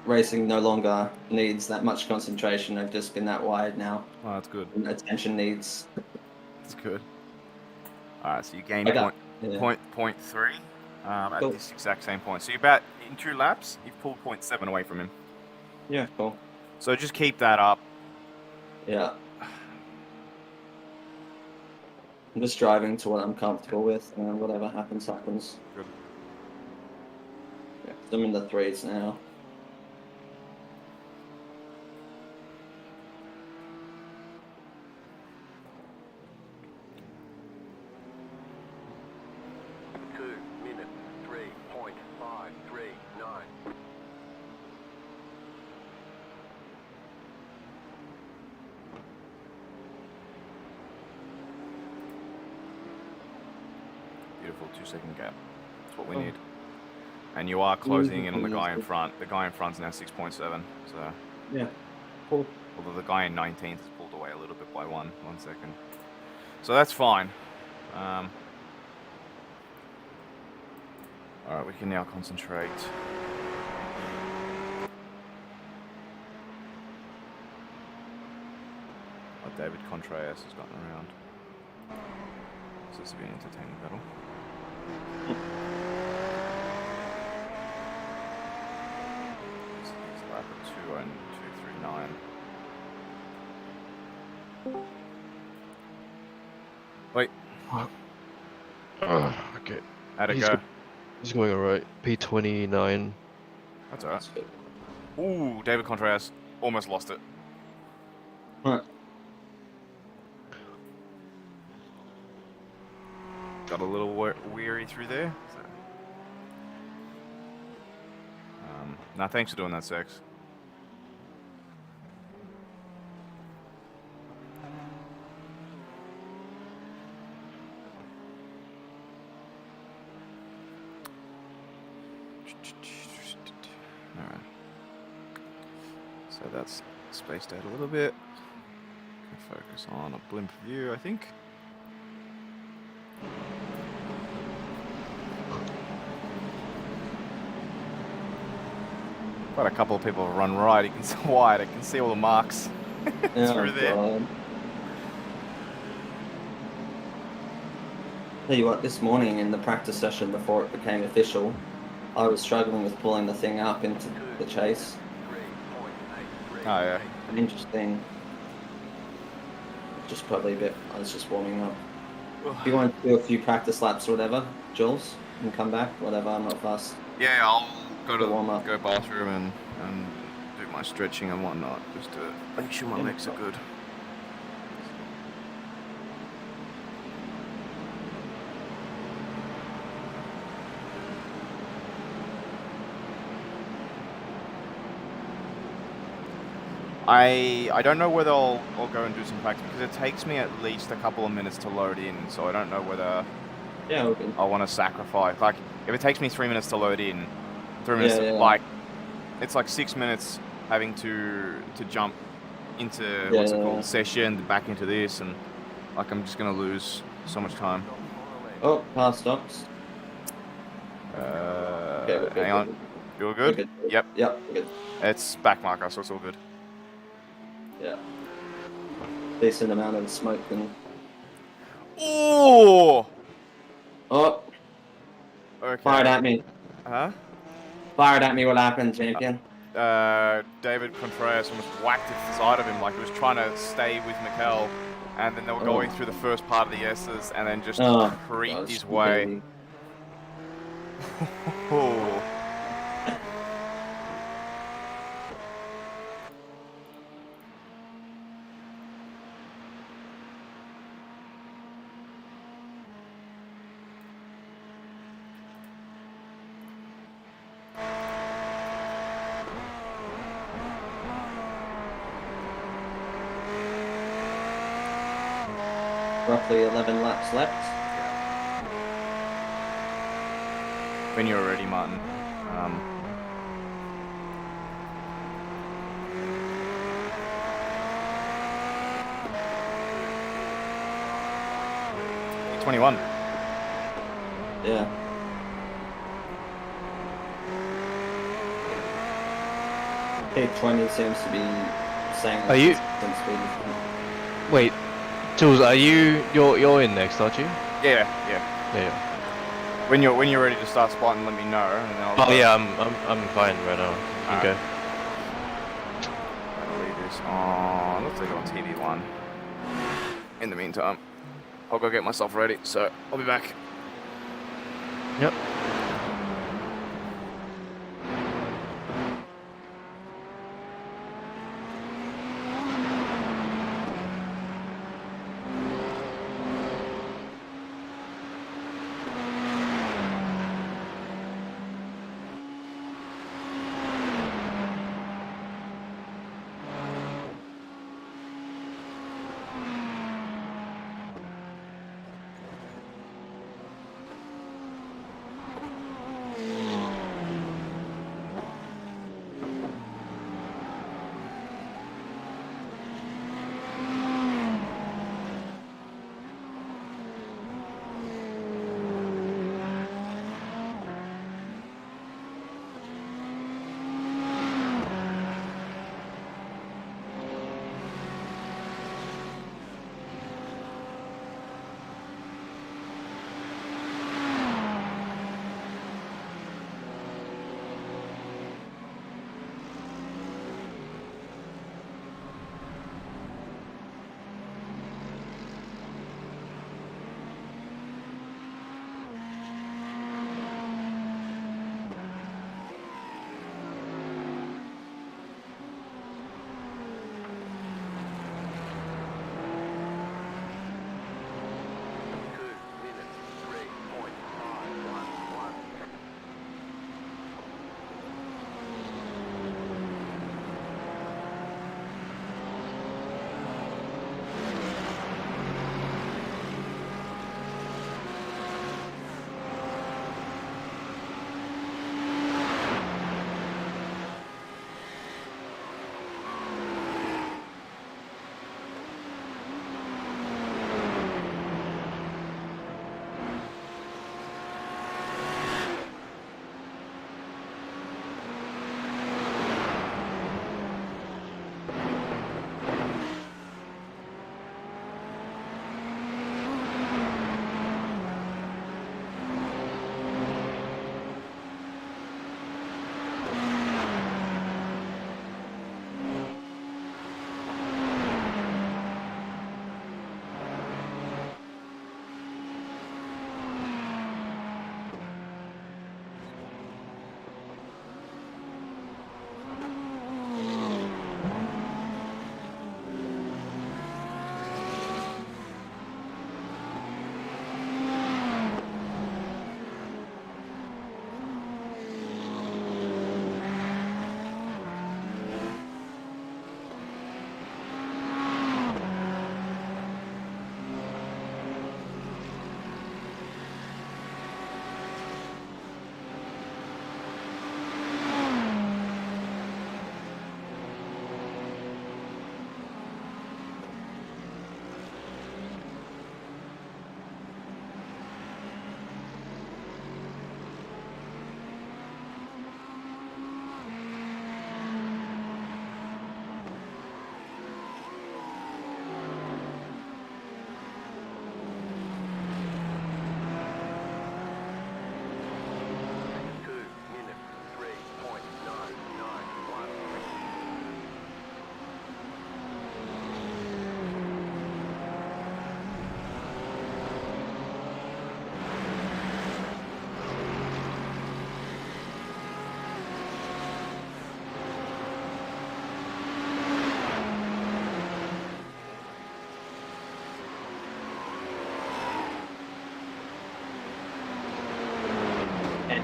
S3: racing no longer needs that much concentration. I've just been that wired now.
S2: Oh, that's good.
S3: And attention needs.
S2: That's good. Alright, so you gained
S3: Yeah.
S2: point 3 at
S3: Cool.
S2: this exact same point. So you're about, in 2 laps, you've pulled 0.7 away from him.
S3: Yeah, cool.
S2: So just keep that up.
S3: Yeah. I'm just driving to what I'm comfortable with, and whatever happens, happens.
S2: Good.
S3: Yeah, I'm in the 3s now.
S2: Beautiful 2-second gap. That's what we need. And you are closing in on the guy in front. The guy in front's now 6.7. So.
S3: Yeah. Cool.
S2: Although the guy in 19th has pulled away a little bit by 1 second. So that's fine. Alright, we can now concentrate. David Contreras has gotten around. So this will be an entertaining battle. This is lap of 2:02.39. Wait.
S8: Okay.
S2: How'd it go?
S8: He's going alright. P29.
S2: That's alright. Ooh, David Contreras almost lost it.
S3: Right.
S2: Got a little weary through there. So. Nah, thanks for doing that, Sex. Alright. So that's spaced out a little bit. Can focus on a blimp view, I think. Quite a couple of people have run right. You can see wide. I can see all the marks through there.
S3: God. Tell you what, this morning in the practice session before it became official, I was struggling with pulling the thing up into the chase.
S2: Oh yeah.
S3: Interesting. Just probably a bit. I was just warming up. If you want to do a few practice laps or whatever, Jules, and come back, whatever. I'm not fast.
S2: Yeah, I'll go to
S3: warm up.
S2: go bathroom and do my stretching and whatnot, just to make sure my legs are good. I don't know whether I'll go and do some practice because it takes me at least a couple of minutes to load in, so I don't know whether I want to sacrifice. Like, if it takes me 3 minutes to load in, 3 minutes, like, it's like 6 minutes having to jump into what's it called, session, back into this, and like I'm just gonna lose so much time.
S3: Oh, car stops.
S2: Hang on, you all good?
S3: Good.
S2: Yep.
S3: Yep, we're good.
S2: It's back marker, so it's all good.
S3: Yeah. Decent amount of smoke and.
S2: Oh!
S3: Oh,
S2: Okay.
S3: fired at me.
S2: Huh?
S3: Fired at me. What happened, champion?
S2: David Contreras almost whacked at the side of him, like he was trying to stay with Mikel, and then they were going through the first part of the S's, and then just creeped his way. Oh.
S3: Roughly 11 laps left.
S2: When you're ready, Martin. P21.
S3: Yeah. P20 seems to be saying.
S8: Are you? Wait, Jules, are you're in next, aren't you?
S2: Yeah.
S8: Yeah.
S2: When you're ready to start spotting, let me know. And then I'll
S8: Yeah, I'm fine right now. Okay.
S2: I'll leave this on. Let's leave it on TV1. In the meantime, I'll go get myself ready. So I'll be back.
S8: Yep.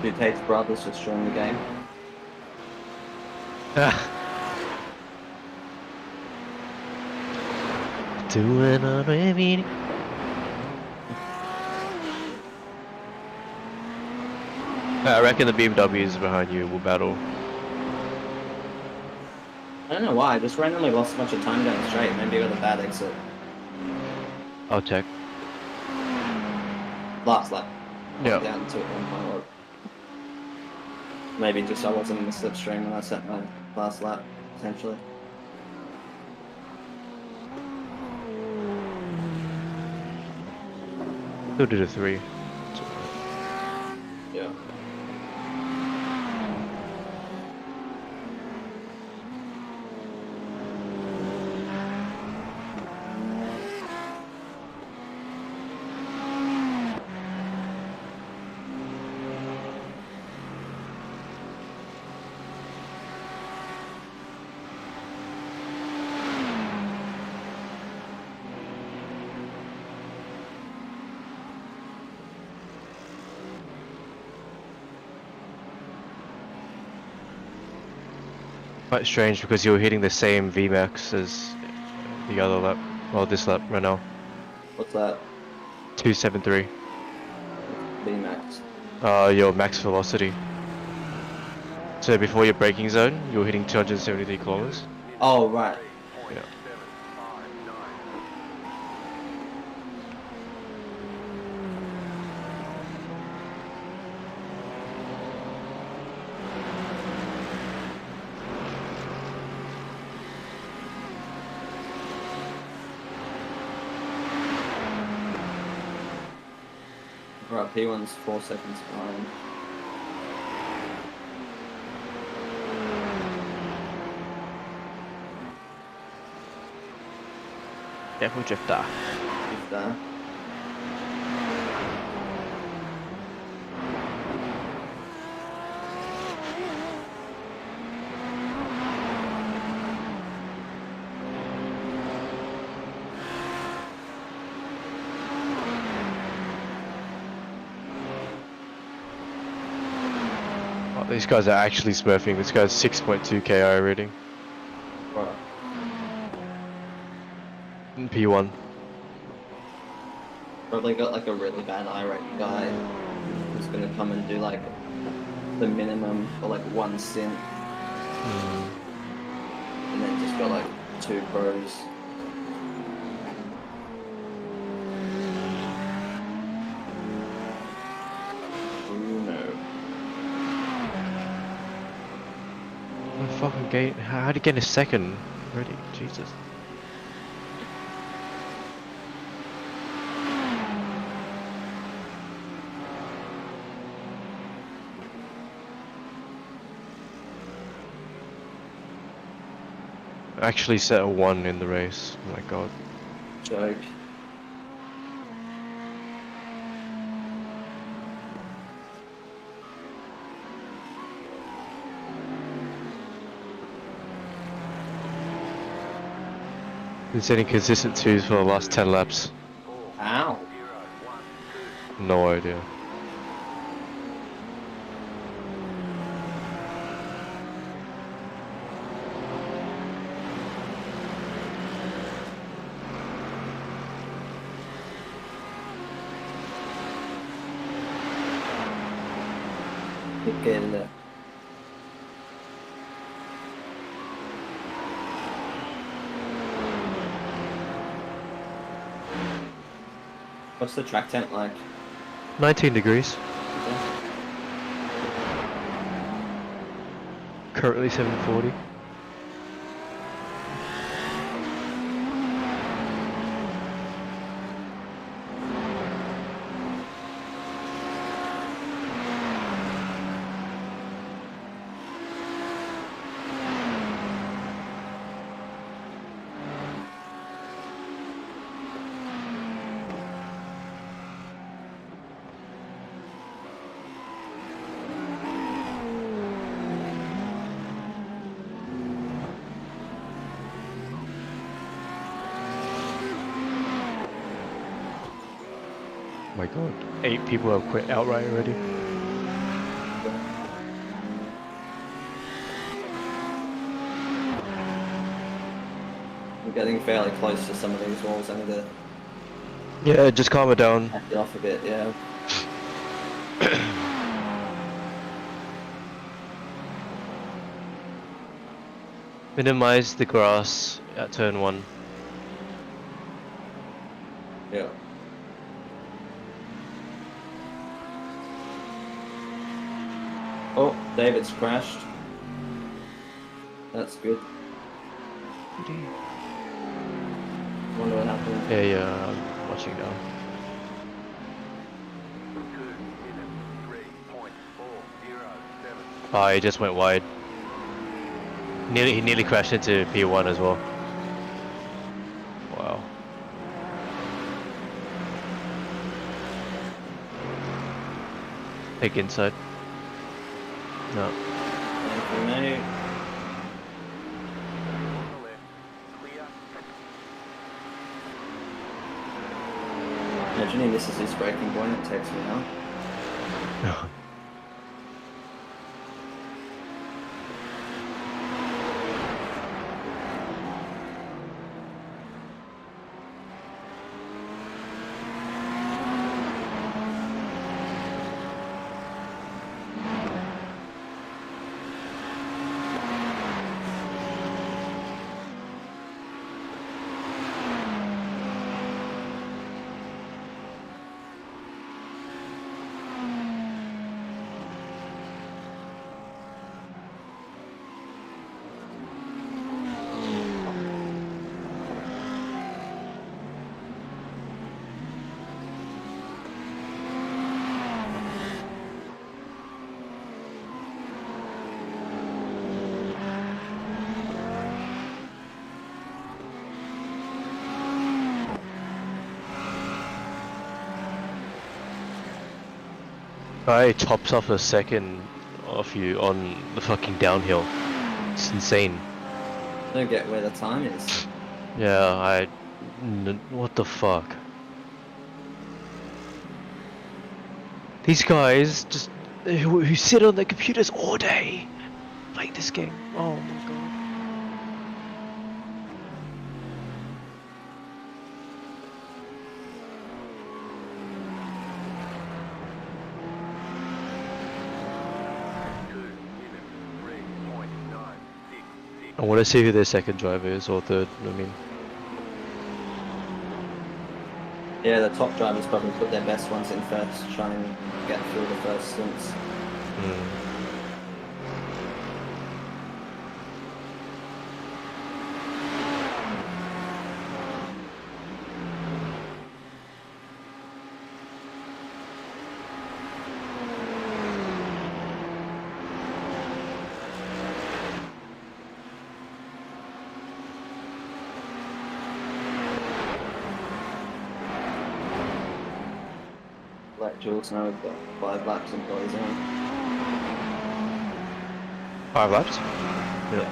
S3: Dude hates brothers just joined the game.
S8: Doing on a meeting. I reckon the BMWs behind you will battle.
S3: I don't know why, I just randomly lost a bunch of time down straight. Maybe I got a bad exit.
S8: I'll check.
S3: Last lap.
S8: Yeah.
S3: Down to it 1.1. Maybe just I wasn't in the slipstream when I set my last lap, potentially.
S8: Still did a 3.
S3: Yeah.
S8: Quite strange because you were hitting the same VMAX as the other lap. Well, this lap right now.
S3: What's that?
S8: 273.
S3: VMAX.
S8: Your max velocity. So before your braking zone, you were hitting 273 kilometers.
S3: Oh, right.
S8: Yeah.
S3: Right, P1's 4 seconds behind.
S8: Careful drifter.
S3: He's there.
S8: Oh, these guys are actually smurfing. This guy's 6.2 KI rating.
S3: Right.
S8: P1.
S3: Probably got like a really bad iRacing guy who's gonna come and do like the minimum for like 1 cent. And then just got like 2 pros.
S8: Fucking gate. How'd he get a second already? Jesus. Actually set a 1 in the race. Oh my god.
S3: Joke.
S8: Been setting consistent 2s for the last 10 laps.
S3: Ow.
S8: No idea.
S3: Nickel. What's the track temp like?
S8: 19 degrees. Currently 740. My god, 8 people have quit outright already.
S3: I'm getting fairly close to some of these walls. I need to
S8: Yeah, just calm it down.
S3: back it off a bit, yeah.
S8: Minimize the grass at turn 1.
S3: Yeah. Oh, David's crashed. That's good. Wonder what happened.
S8: Yeah, I'm watching now.
S1: 2 minutes 3.407.
S8: Ah, he just went wide. He nearly crashed into P1 as well. Wow. Take inside. No.
S3: Thank you, mate.
S1: On the left, clear.
S3: Imagine he misses his braking point, it takes me out.
S8: Guy chops off a second off you on the fucking downhill. It's insane.
S3: I don't get where the time is.
S8: Yeah, what the fuck? These guys just who sit on their computers all day playing this game. Oh my god. I want to see who their second driver is, or third, I mean.
S3: Yeah, the top drivers probably put their best ones in first, try and get through the first stints. Let Jules know we've got 5 laps in boys on.
S8: 5 laps?
S3: Yeah.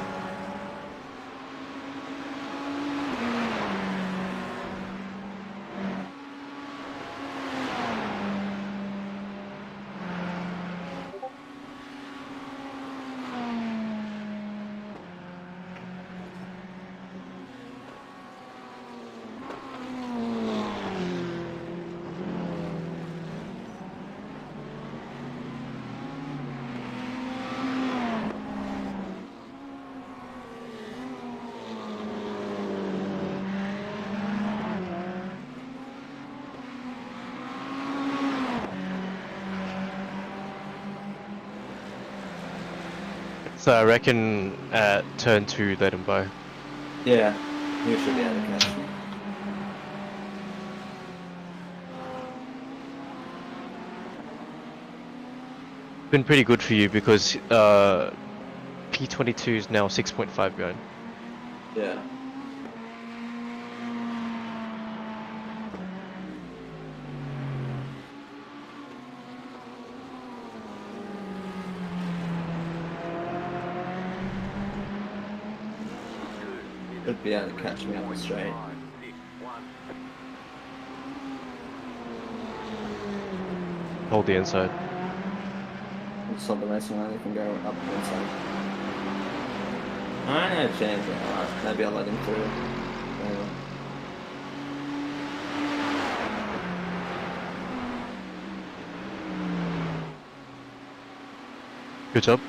S8: So I reckon at turn 2 let him by.
S3: Yeah, you should be able to catch me.
S8: Been pretty good for you because P22 is now 6.5 behind.
S3: Yeah. Should be able to catch me up the straight.
S8: Hold the inside.
S3: Just on the racing line, they can go up the inside. I know chance. Alright, maybe I'll let him through.
S8: Good job.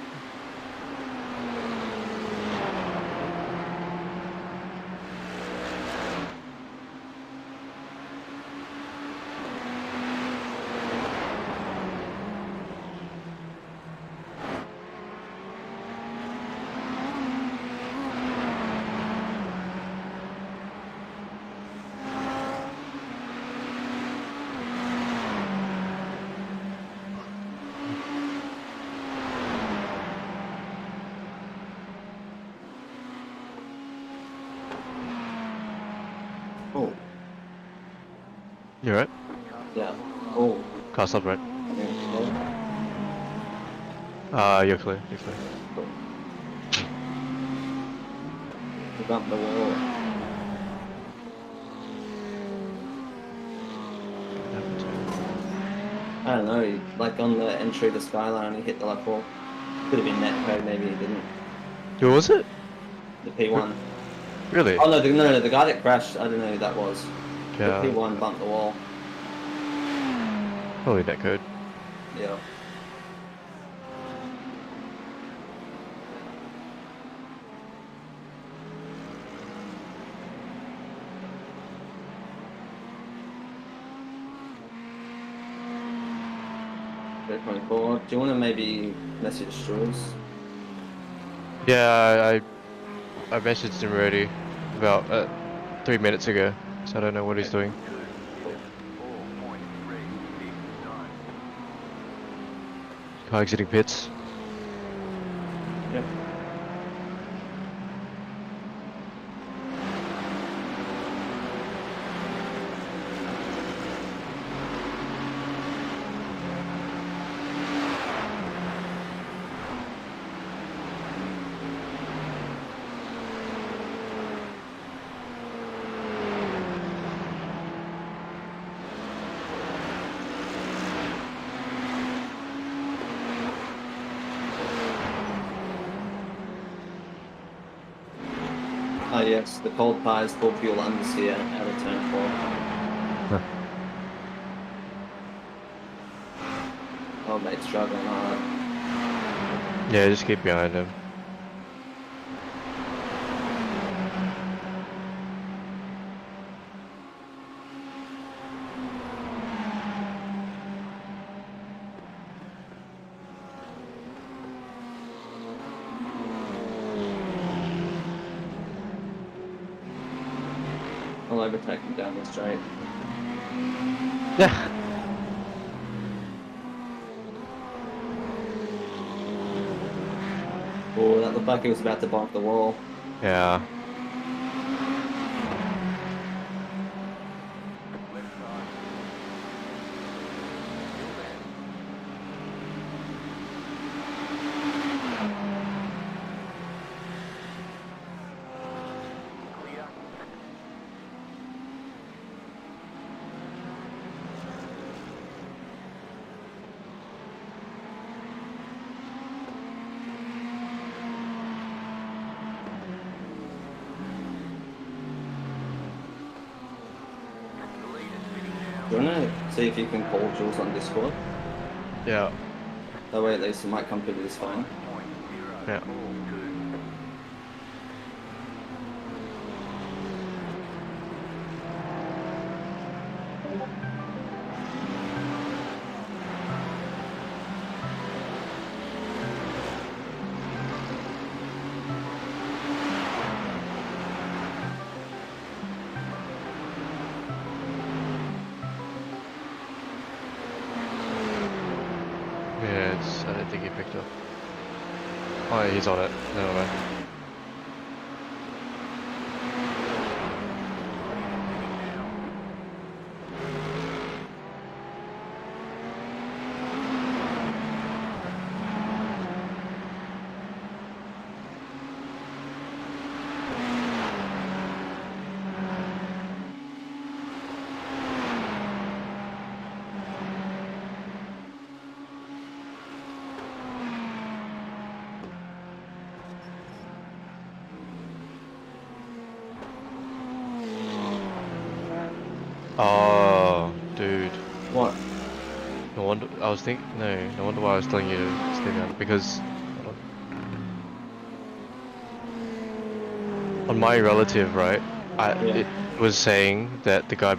S3: Oh,
S8: You alright?
S3: yeah. Oh.
S8: Car stop right. You're clear. You're clear.
S3: We bumped the wall. I don't know, like on the entry to Skyline, he hit the lap wall. Could have been netcode, maybe he didn't.
S8: Who was it?
S3: The P1.
S8: Really?
S3: Oh no, the guy that crashed, I don't know who that was.
S8: Yeah.
S3: The P1 bumped the wall.
S8: Probably that code.
S3: Yeah. Do you want to maybe message Jules?
S8: Yeah, I messaged him already about 3 minutes ago, so I don't know what he's doing. Car exiting pits.
S3: Yep. Oh yes, the cold tires, full fuel understeer out of turn 4. Oh mate's struggling hard.
S8: Yeah, just keep behind him.
S3: I'll overtake him down the straight.
S8: Yeah.
S3: Oh, that looked like he was about to bonk the wall.
S8: Yeah.
S3: Do you want to see if you can call Jules on Discord?
S8: Yeah.
S3: That way at least he might come through this phone.
S8: Yeah. Yeah, I don't think he picked up. Oh, yeah, he's on it. Never mind. I was thinking. No wonder why I was telling you to stay behind because hold on my relative, right? It was saying that the guy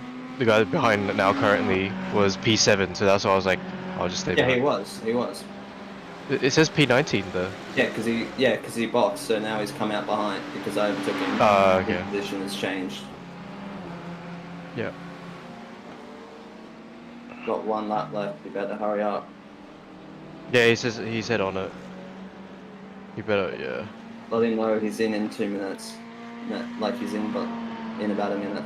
S8: behind now currently was P7, so that's why I was like, I'll just stay behind.
S3: He was.
S8: It says P19 though.
S3: Yeah, because he boxed, so now he's come out behind because I overtook him.
S8: Okay.
S3: His position has changed.
S8: Yeah.
S3: Got 1 lap left. You better hurry up.
S8: Yeah, he said on it. You better, yeah.
S3: Let him know he's in 2 minutes. Like he's in, but in about a minute.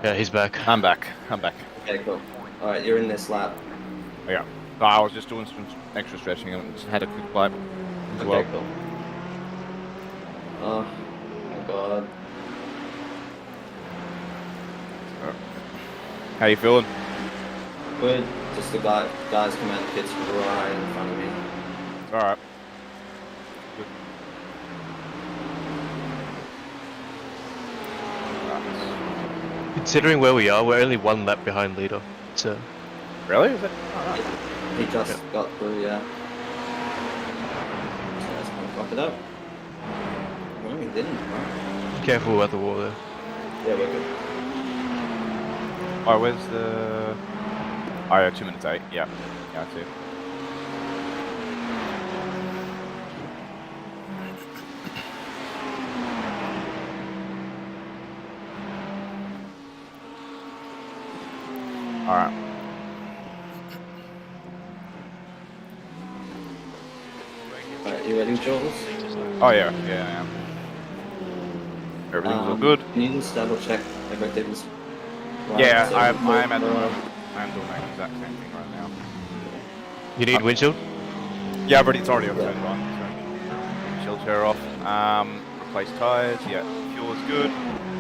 S8: Yeah, he's back.
S2: I'm back.
S3: Okay, cool. Alright, you're in this lap.
S2: Yeah. No, I was just doing some extra stretching and just had a quick pipe as well.
S3: Okay, cool. Oh my god.
S2: How you feeling?
S3: Good. Just the guys come out the pits right in front of me.
S2: Alright.
S8: Considering where we are, we're only 1 lap behind leader. So.
S2: Really? Is it?
S3: He just got through, yeah. So let's go fuck it up. No, he didn't, right?
S8: Careful at the wall there.
S3: Yeah, we're good.
S2: Oh, where's the... Oh, yeah, 2 minutes 8. Yeah. Yeah, I see. Alright.
S3: Alright, you ready, Jules?
S2: Oh, yeah. Yeah, I am. Everything's all good.
S3: Can you just double check everything's right?
S2: Yeah,
S3: So
S2: I am at the
S3: we're-
S2: moment. I am doing the exact same thing right now.
S8: You need windshield?
S2: Yeah, but it's already turned on. So chill chair off. Replace tires. Yeah, fuel is good.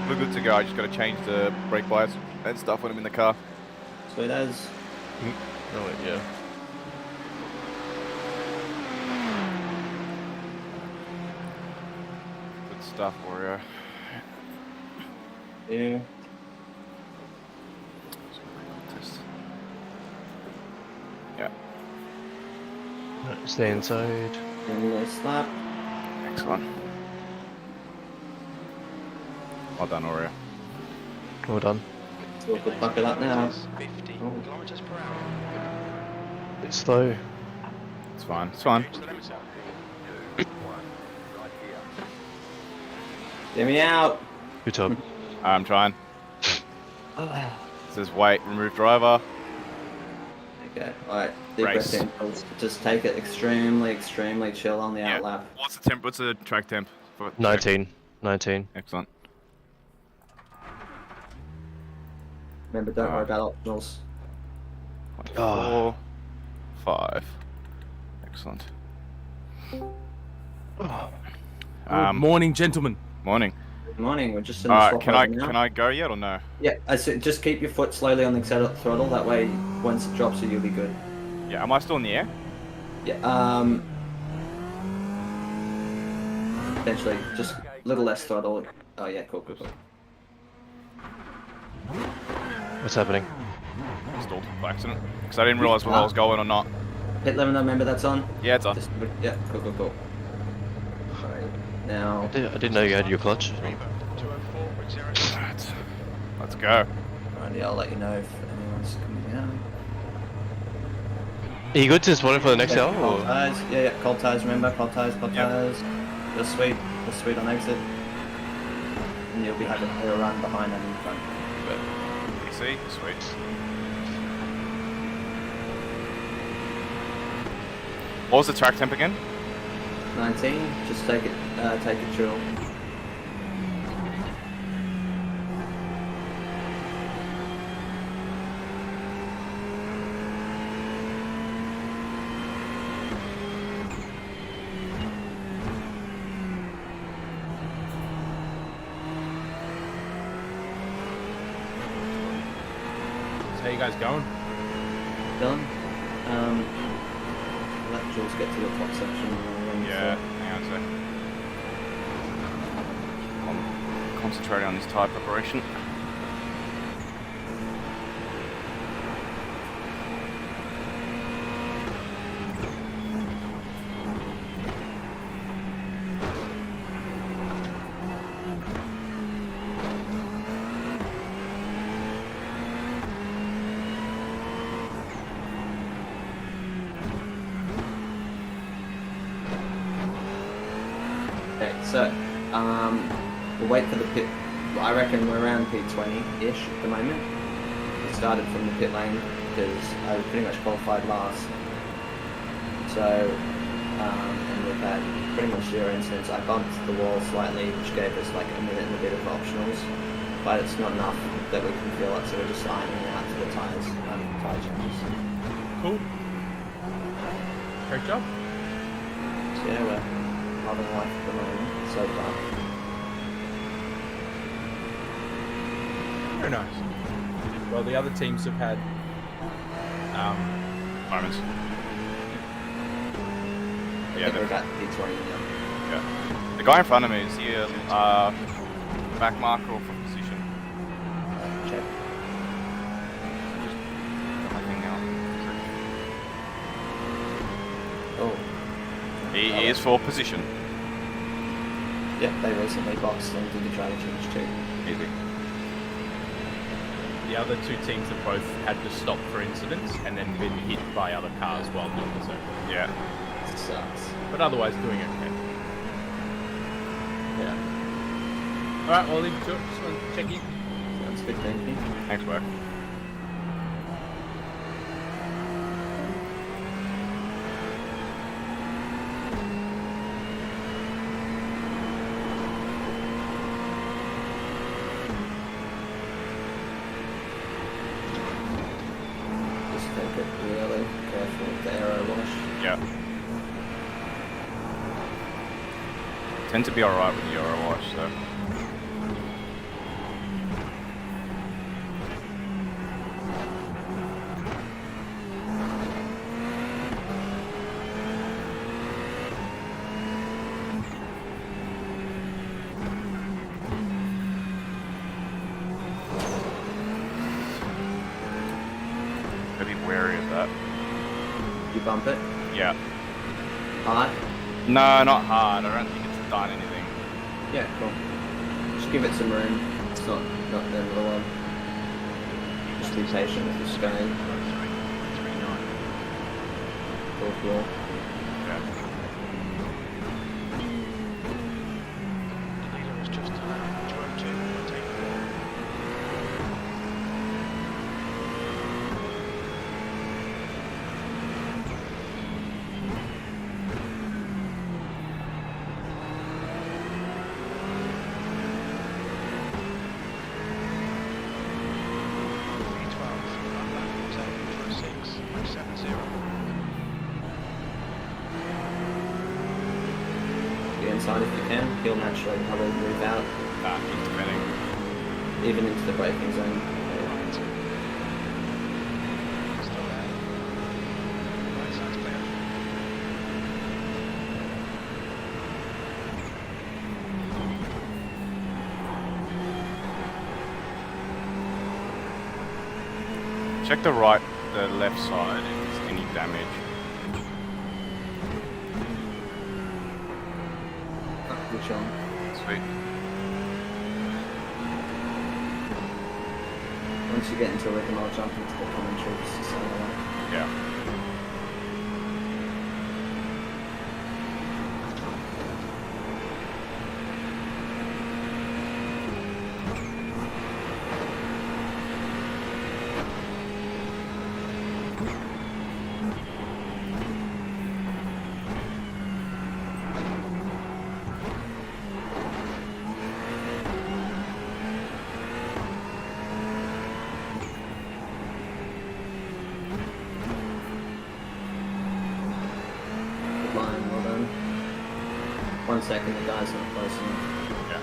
S2: We're good to go. I just got to change the brake bias and stuff when I'm in the car.
S3: Sweet as.
S8: No, wait, yeah.
S2: Good stuff, Warrior.
S3: Yeah.
S2: Yeah.
S8: Stay inside.
S3: In this lap.
S2: Excellent. Well done, Warrior.
S8: Well done.
S3: So we could buck it up now.
S1: 50
S3: Oh.
S1: kilometers per hour.
S8: Bit slow.
S2: It's fine. It's fine.
S3: Get me out.
S8: Good job.
S2: I'm trying. It says wait, remove driver.
S3: Okay, alright. Deep breath in. Just take it extremely chill on the out lap.
S2: What's the temp? What's the track temp? For
S8: 19.
S2: Excellent.
S3: Remember, don't worry about optionals.
S2: 4, 5. Excellent.
S9: Good morning, gentlemen.
S2: Morning.
S3: Good morning. We're just in the
S2: Alright,
S3: swap
S2: can I
S3: over now.
S2: can I go yet or no?
S3: Yeah, I said just keep your foot slowly on the throttle. That way, once it drops, you'll be good.
S2: Yeah. Am I still in the air?
S3: Yeah. Potentially, just a little less throttle. Oh yeah, cool.
S8: What's happening?
S2: Stalled by accident. Because I didn't realise whether I was going or not.
S3: Hit lemon, remember that's on?
S2: Yeah, it's on.
S3: Just, yeah, cool. Alright, now...
S8: I didn't know you had your clutch.
S2: Alright. Let's go.
S3: Alrighty, I'll let you know if anyone's coming out.
S8: Are you good to spawn for the next hour?
S3: Cold
S8: Or?
S3: tires, yeah, cold tires, remember, cold tires. You're sweet on exit. And you'll be having a run behind and in front.
S2: PC, sweet. What was the track temp again?
S3: 19, just take it chill.
S9: How you guys going?
S3: Dylan, let Jules get to the top section.
S2: Yeah, hang on a sec. concentrating on this tyre preparation.
S3: Okay, so we'll wait for the pit. I reckon we're around P20-ish at the moment. We started from the pit lane because I pretty much qualified last. So, and we've had pretty much 0 incidents. I bumped the wall slightly, which gave us like a minute and a bit of optionals, but it's not enough that we can feel it, so we're just ironing out to the tyres, tyre changes.
S9: Cool. Great job.
S3: So yeah, we're loving life at the moment so far.
S9: Very nice. Well, the other teams have had
S2: Moments.
S3: I
S2: Yeah,
S3: think we're at P20 now.
S2: yeah. The guy in front of me, is he a back marker or for position?
S3: Check.
S2: Just I think now.
S3: Oh.
S2: He is for position.
S3: Yep, they recently boxed and did the trailer change too.
S2: Easy.
S9: the other two teams have both had to stop for incidents and then been hit by other cars while doing the circle.
S2: Yeah.
S3: Sucks.
S9: But otherwise doing okay.
S3: Yeah.
S9: Alright, well, I'll leave it to it. Just want to check in.
S3: Sounds good, thank you.
S2: Thanks, work.
S3: Just take it really careful with the aero wash.
S2: Yeah. Tend to be alright with the Euro wash, so. Gotta be wary of that.
S3: You bump it?
S2: Yeah.
S3: Hard?
S2: No, not hard. I don't think it's done anything.
S3: Yeah, cool. Just give it some room. It's not the end of the world. Just be patient with the screen. Cool.
S2: Yeah.
S3: Get inside if you can. He'll naturally probably move out,
S2: Nah, keep defending.
S3: even into the braking zone.
S2: Check the left side if there's any damage.
S3: Which one?
S2: Sweet.
S3: Once you get into a rhythm, I'll jump into the commentary just to say hello.
S2: Yeah.
S3: Good line, well done. 1 second, the guy's not close enough.
S2: Yeah.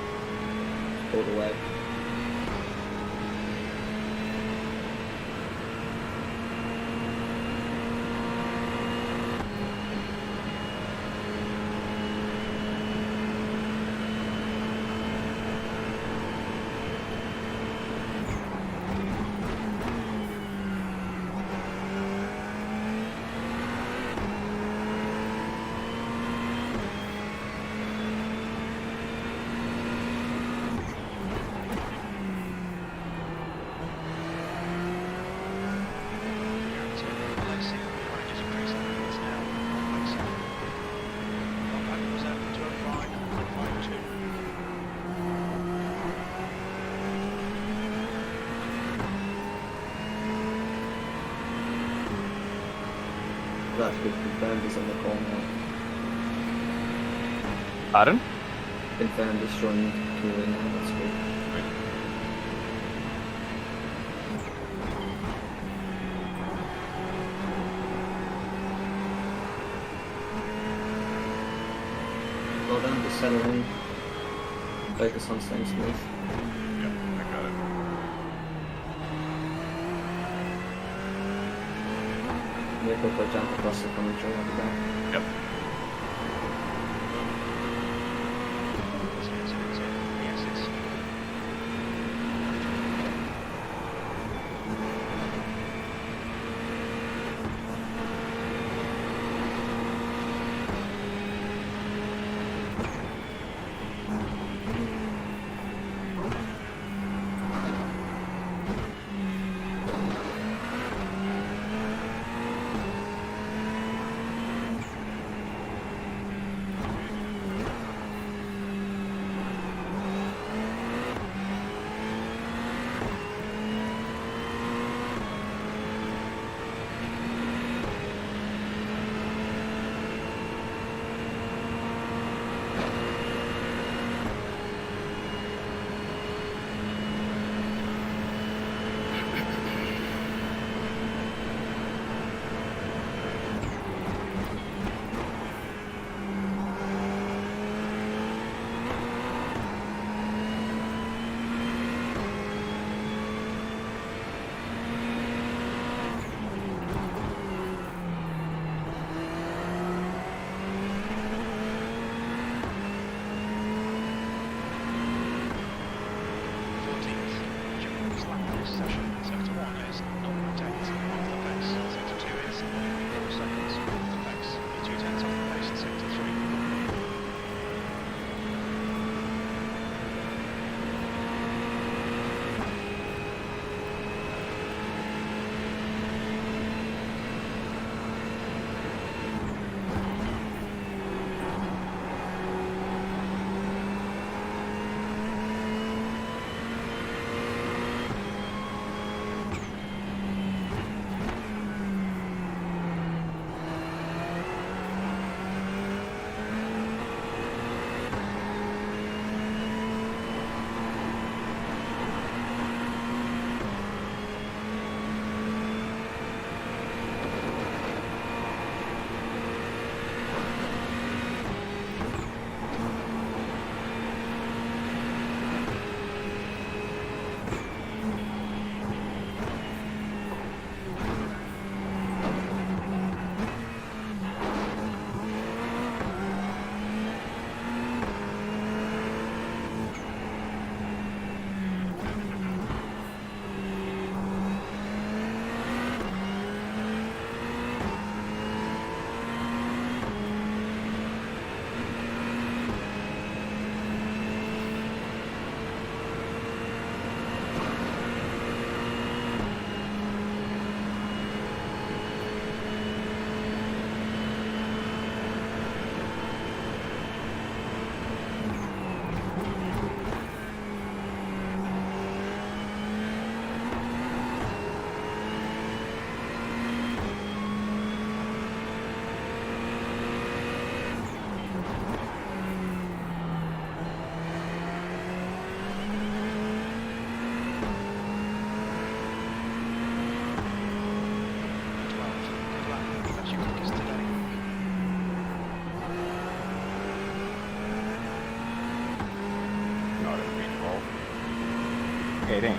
S3: Pulled away. that's good. Confirmed is on the call now.
S2: Pardon?
S3: Confirmed is joining clearly now. That's good. Well done, just settle in. Focus on staying smooth.
S2: Yep, I got it.
S3: Make a quick jump across the commentary on the back.
S2: Yep. Kidding.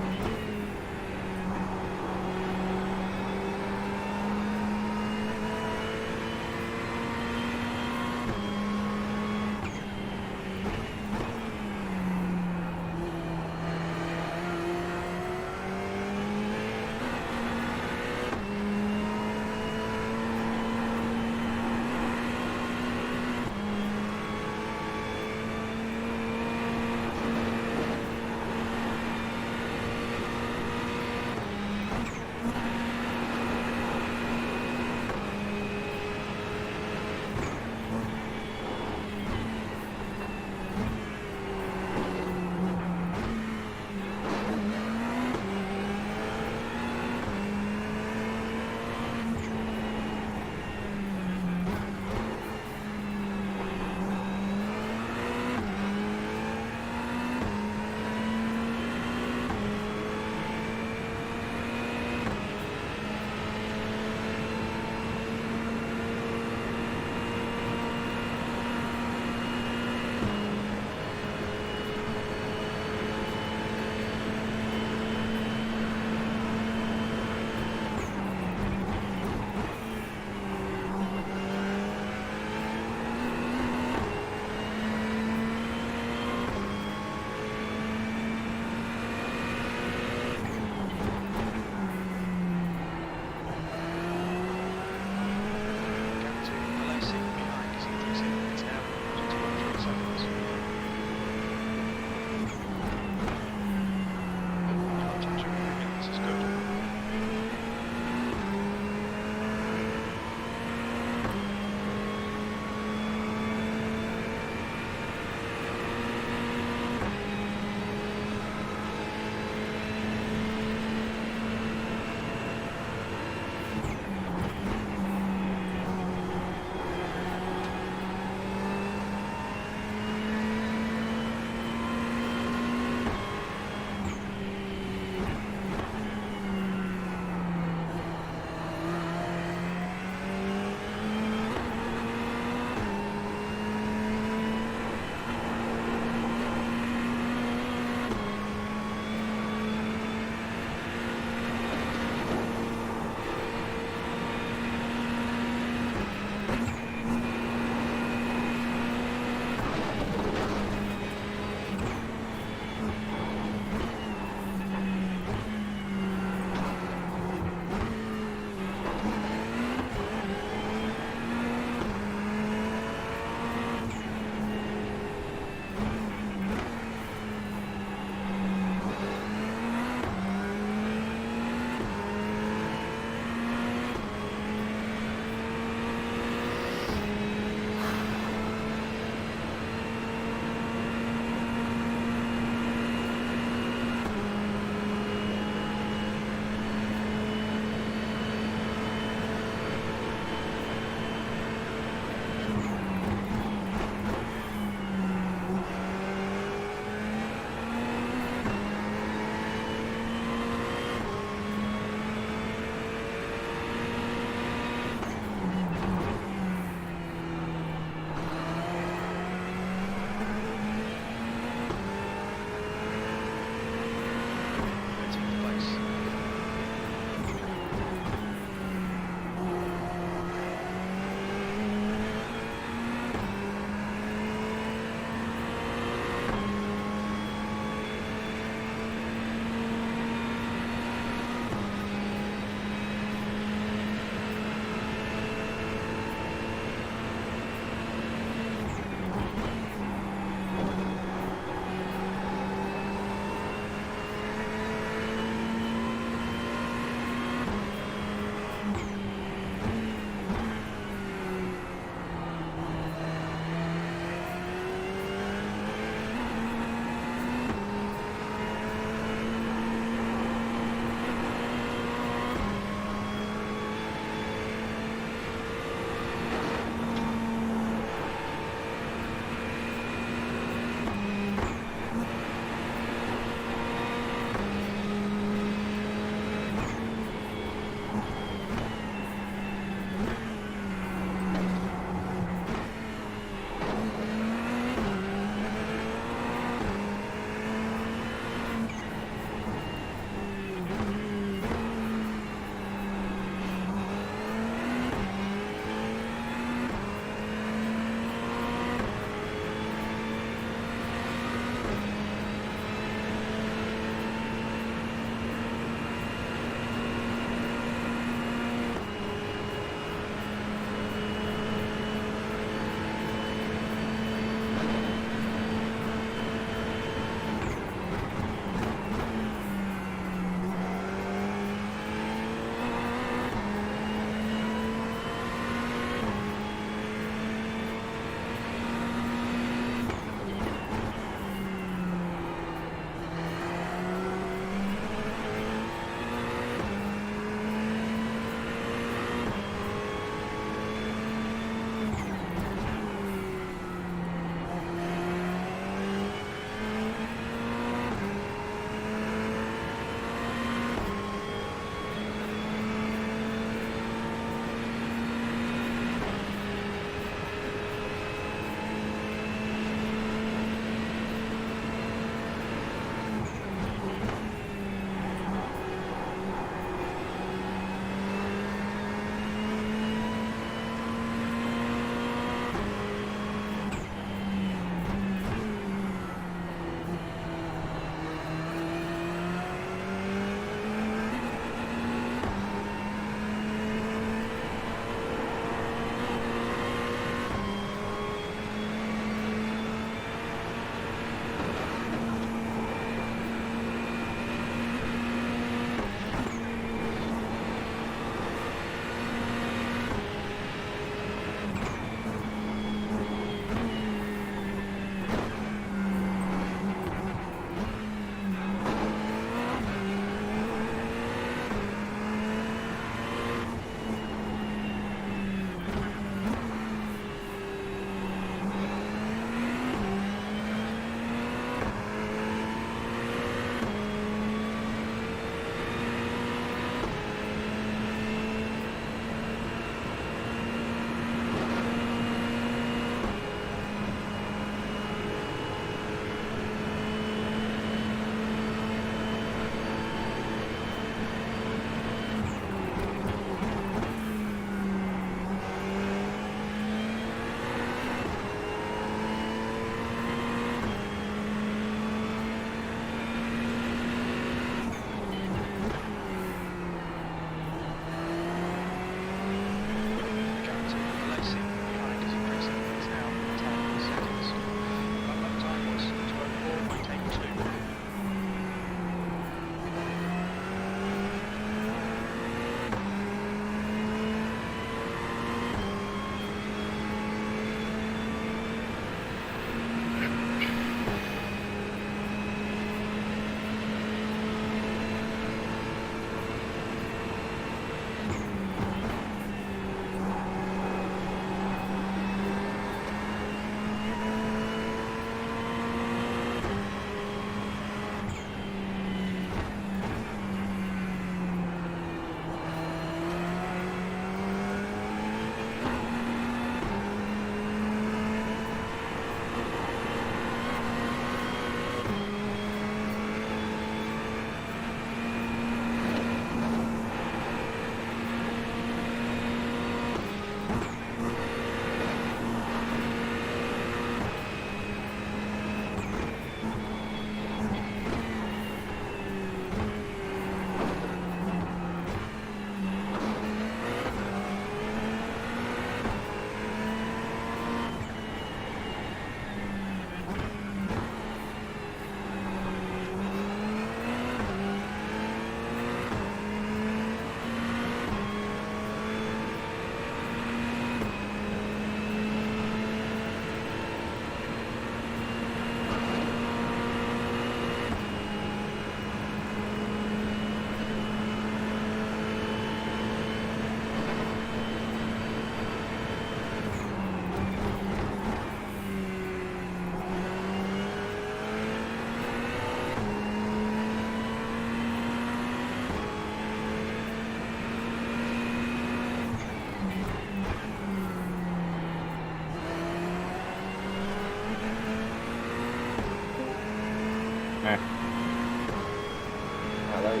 S3: Hello.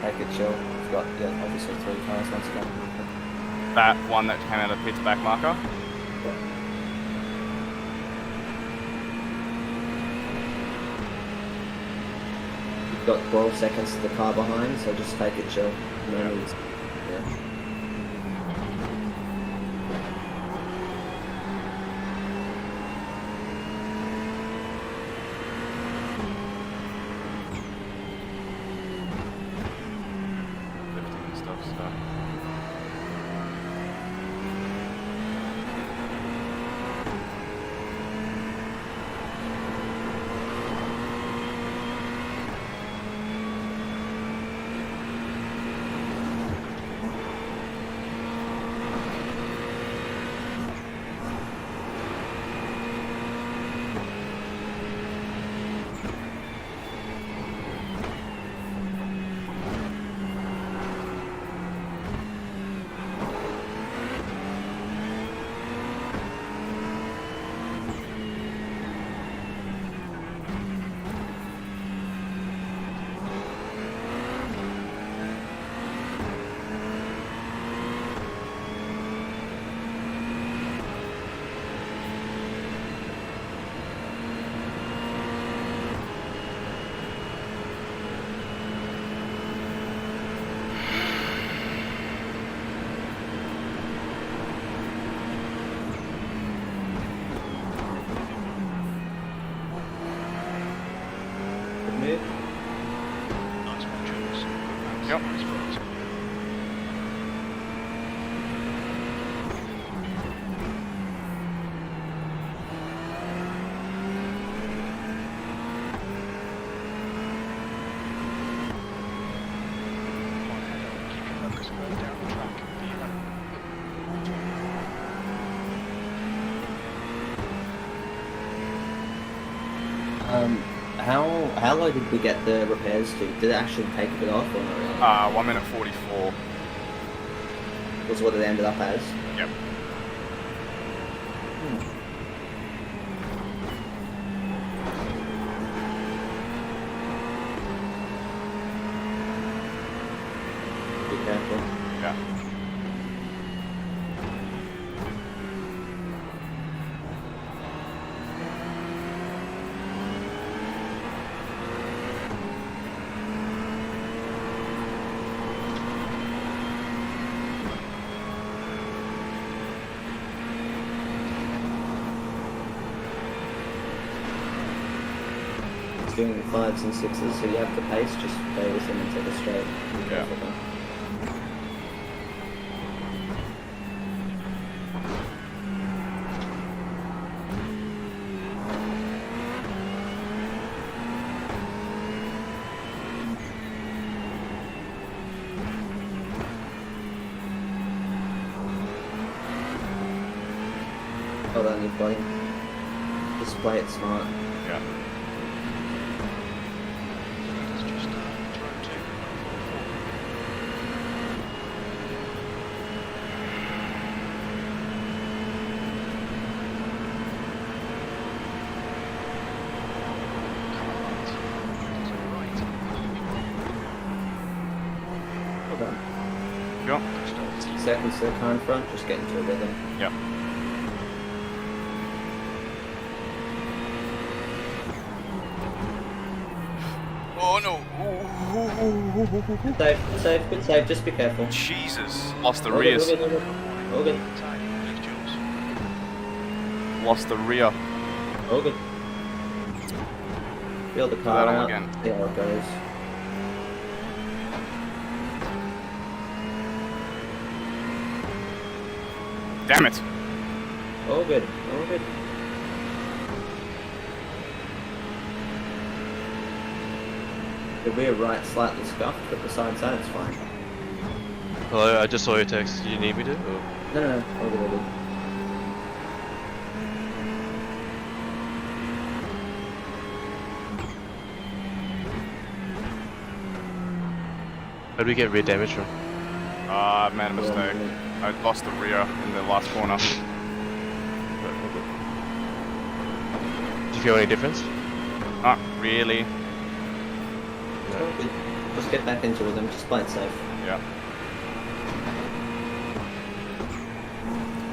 S3: Take it chill. We've got, yeah, obviously 3 cars once again.
S2: That one that came out of the pit's back marker.
S3: You've got 12 seconds to the car behind, so just take it chill. No needs. Yeah.
S2: Yep.
S3: How low did we get the repairs to? Did it actually take a bit off or not?
S2: 1 minute 44.
S3: Was what it ended up as?
S2: Yep.
S3: Be careful.
S2: Yeah.
S3: Doing 5s and 6s, so you have the pace, just stay with him and take it straight.
S2: Yeah.
S3: Hold on, you've got him. Just play it smart.
S2: Yeah. Yep.
S3: Seconds to the car in front, just get into a rhythm.
S2: Yep. Oh no!
S3: Good save, just be careful.
S2: Jesus! Lost the
S3: All
S2: rears.
S3: good. All good.
S2: Lost the rear.
S3: All good. Feel the car
S2: that on
S3: out,
S2: again.
S3: see how it goes.
S2: Damn it!
S3: All good. The rear right slightly scuffed, but besides that, it's fine.
S8: Hello, I just saw your text. Do you need me to? Or?
S3: No. All good.
S8: How do we get rear damage from?
S2: I made a mistake. I lost the rear in the last corner.
S8: Do you feel any difference?
S2: Not really.
S3: So just get back into them, just play it safe.
S2: Yeah.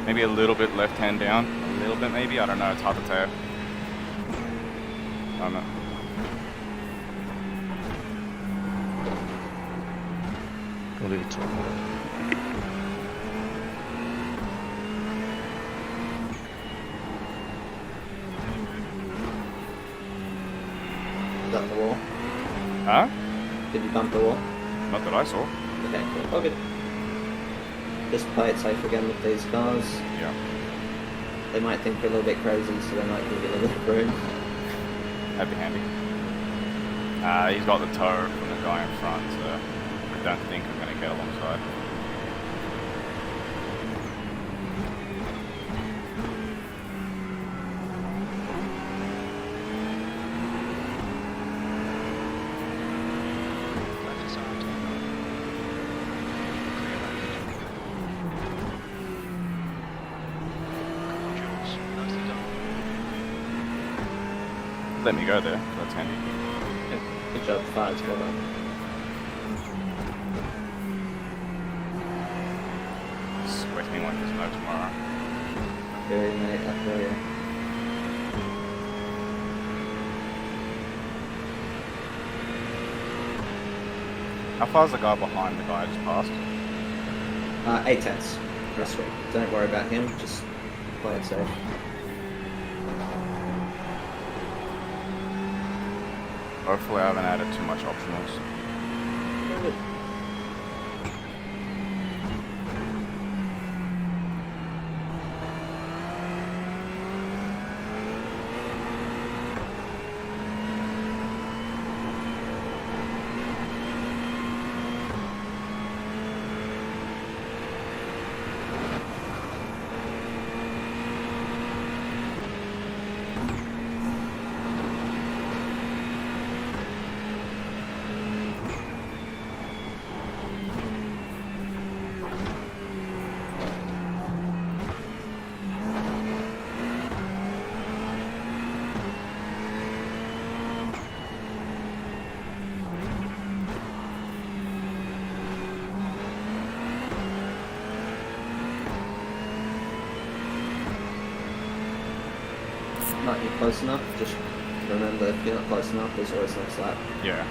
S2: Maybe a little bit left hand down. A little bit maybe. I don't know. It's hard to tell. I don't know.
S8: I'll leave it to him.
S3: Bump the wall.
S2: Huh?
S3: Did you bump the wall?
S2: Not that I saw.
S3: Okay, cool. Oh, good. Just play it safe again with these cars.
S2: Yeah.
S3: They might think you're a little bit crazy, so they might give you a little bit of room.
S2: That'd be handy. He's got the tow from the guy in front, so I don't think I'm going to get alongside. Let me go there, so that's handy.
S3: Good job, Fives, well done.
S2: Sweating like there's no tomorrow.
S3: I feel you, mate, I feel you.
S2: How far's the guy behind the guy I just passed?
S3: 8 tenths. That's sweet. Don't worry about him, just play it safe.
S2: Hopefully I haven't added too much optionals.
S3: Not you close enough, just remember if you're not close enough, there's always next lap.
S2: Yeah.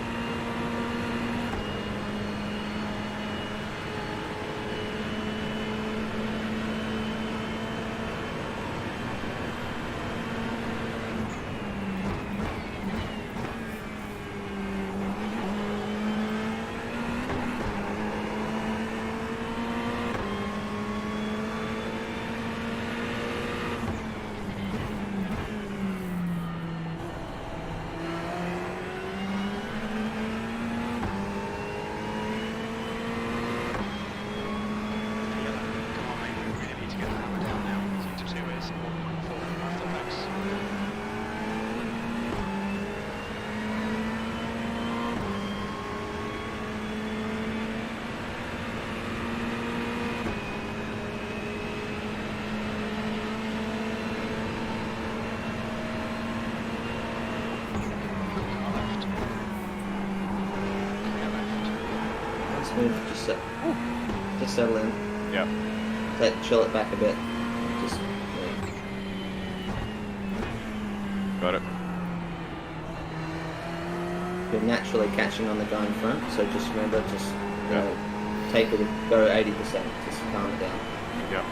S3: Move, just settle in.
S2: Yeah.
S3: Chill it back a bit. Just
S2: Got it.
S3: you're naturally catching on the guy in front, so just remember, just take it, go 80%, just calm it down.
S2: Yeah.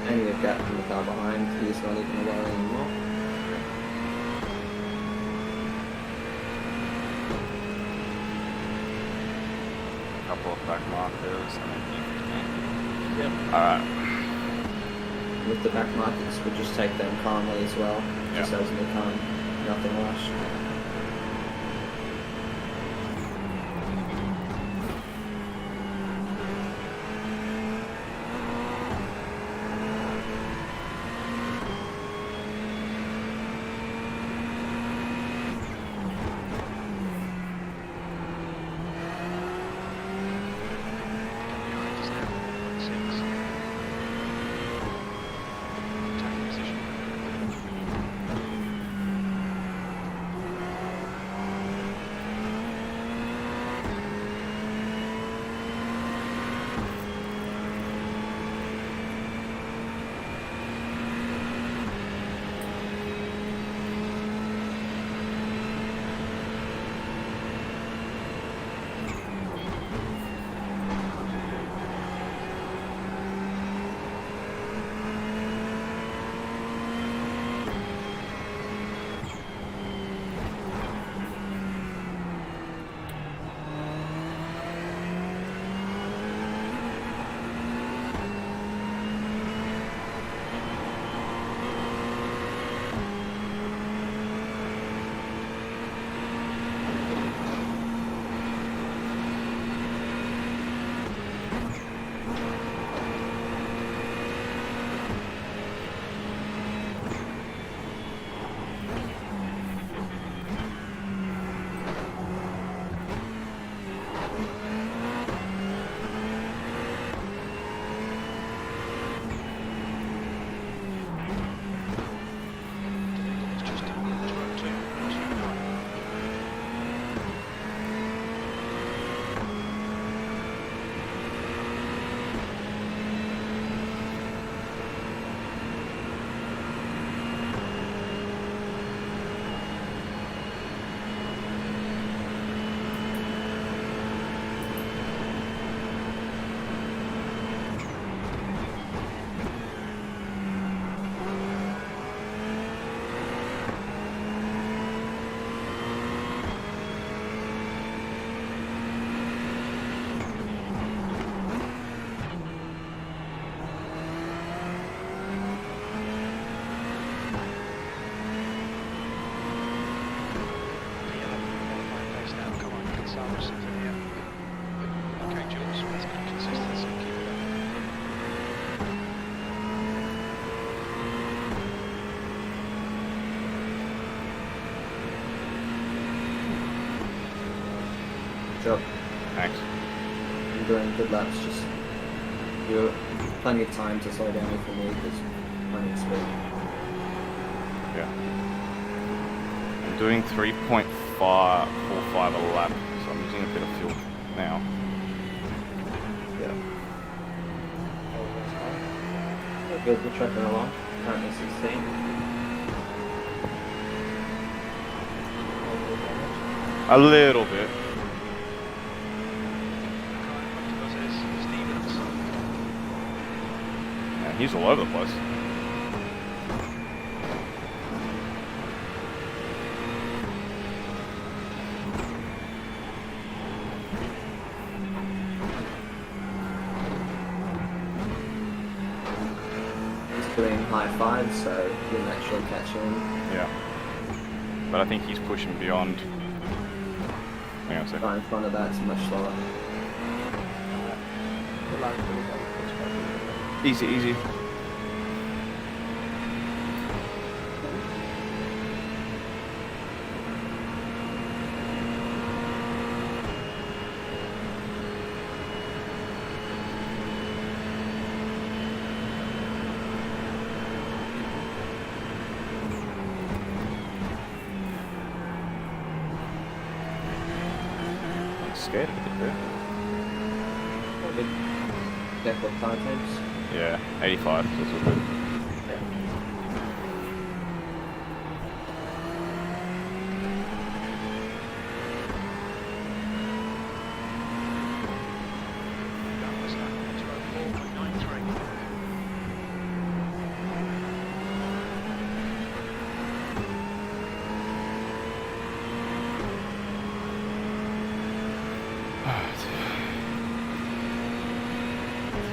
S3: And you've got from the car behind, he's not even a worry anymore.
S2: Couple of back markers and then
S3: Yep.
S2: Alright.
S3: With the back markers, we'll just take them calmly as well. Just as in the time, nothing rushed. Job.
S2: Thanks.
S3: You're doing good laps, just you're plenty of time to slow down if you need, there's plenty of speed.
S2: Yeah. I'm doing 3.45 a lap, so I'm using a bit of fuel now.
S3: Yeah. Good, we're trucking along. Currently 16.
S2: A little bit. Yeah, he's all over the place.
S3: Doing high fives, so he didn't actually catch him.
S2: Yeah. But I think he's pushing beyond. Hang on a second.
S3: Right in front of that's much slower.
S2: Easy, easy. Scared a bit there.
S3: Good. Careful time times.
S2: Yeah, 85, so it's all good.
S3: Yeah.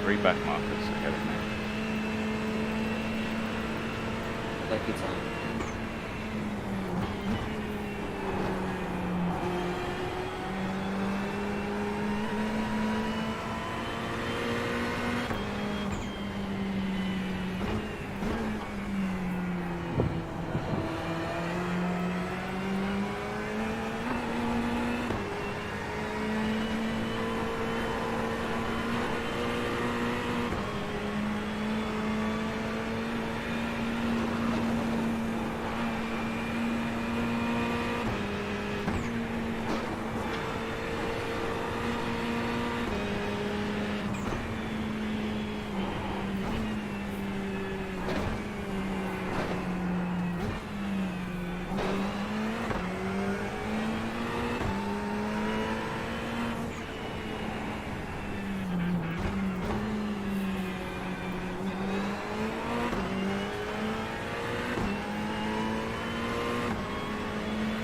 S2: Three back markers ahead of me.
S3: Take your time.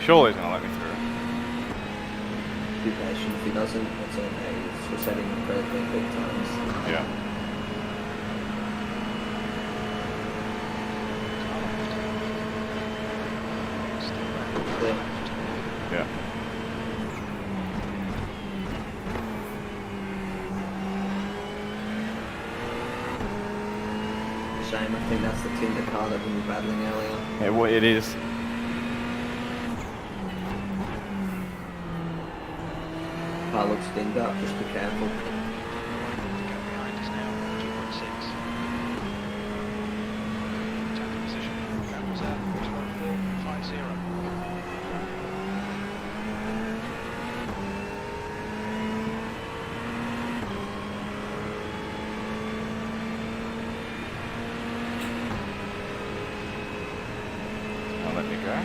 S2: Surely he's gonna let me through.
S3: Be patient. If he doesn't, it's okay. He's resetting incredibly quick times.
S2: Yeah. Yeah.
S3: Shame, I think that's the Tinder car that we were battling earlier.
S2: Yeah, well, it is.
S3: Car looks dinged up, just be careful.
S6: Behind us now, 2.6. Tapping position. That was 2.450.
S2: I'll let me go.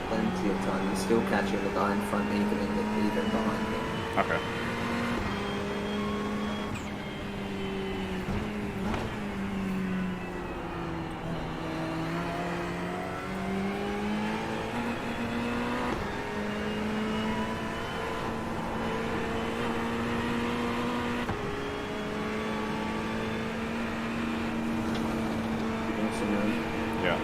S3: Plenty of time. You're still catching the guy in front, even behind him.
S2: Okay.
S3: Doing some room.
S2: Yeah.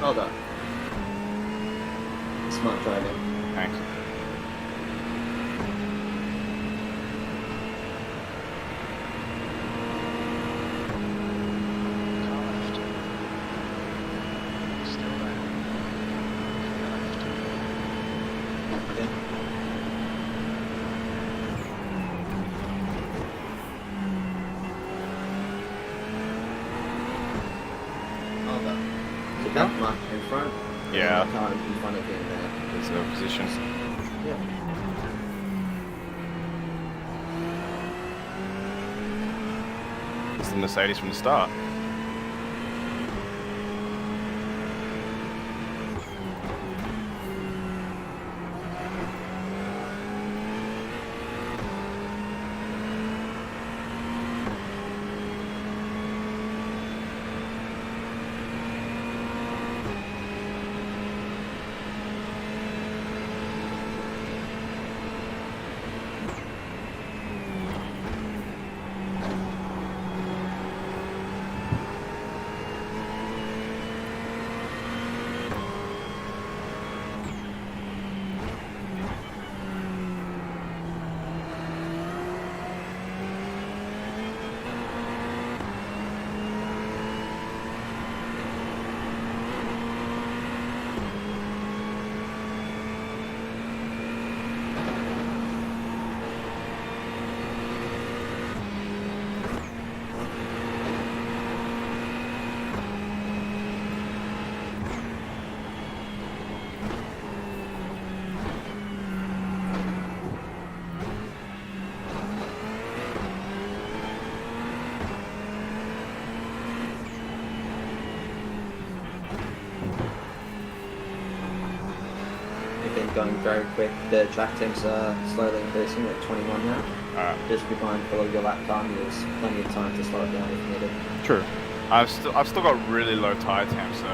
S3: Well done. Smart driving.
S2: Thanks.
S6: Car left. Still there. Clear left.
S3: Well done. So back mark in front.
S2: Yeah.
S3: And the car in front of him there.
S2: There's a position.
S3: Yeah.
S2: It's the Mercedes from the start.
S3: They've been going very quick. The track temps are slowly increasing at 21 now.
S2: Alright.
S3: Just be mindful of your lap time. There's plenty of time to slow it down if needed.
S2: True. I've still got really low tire temps, so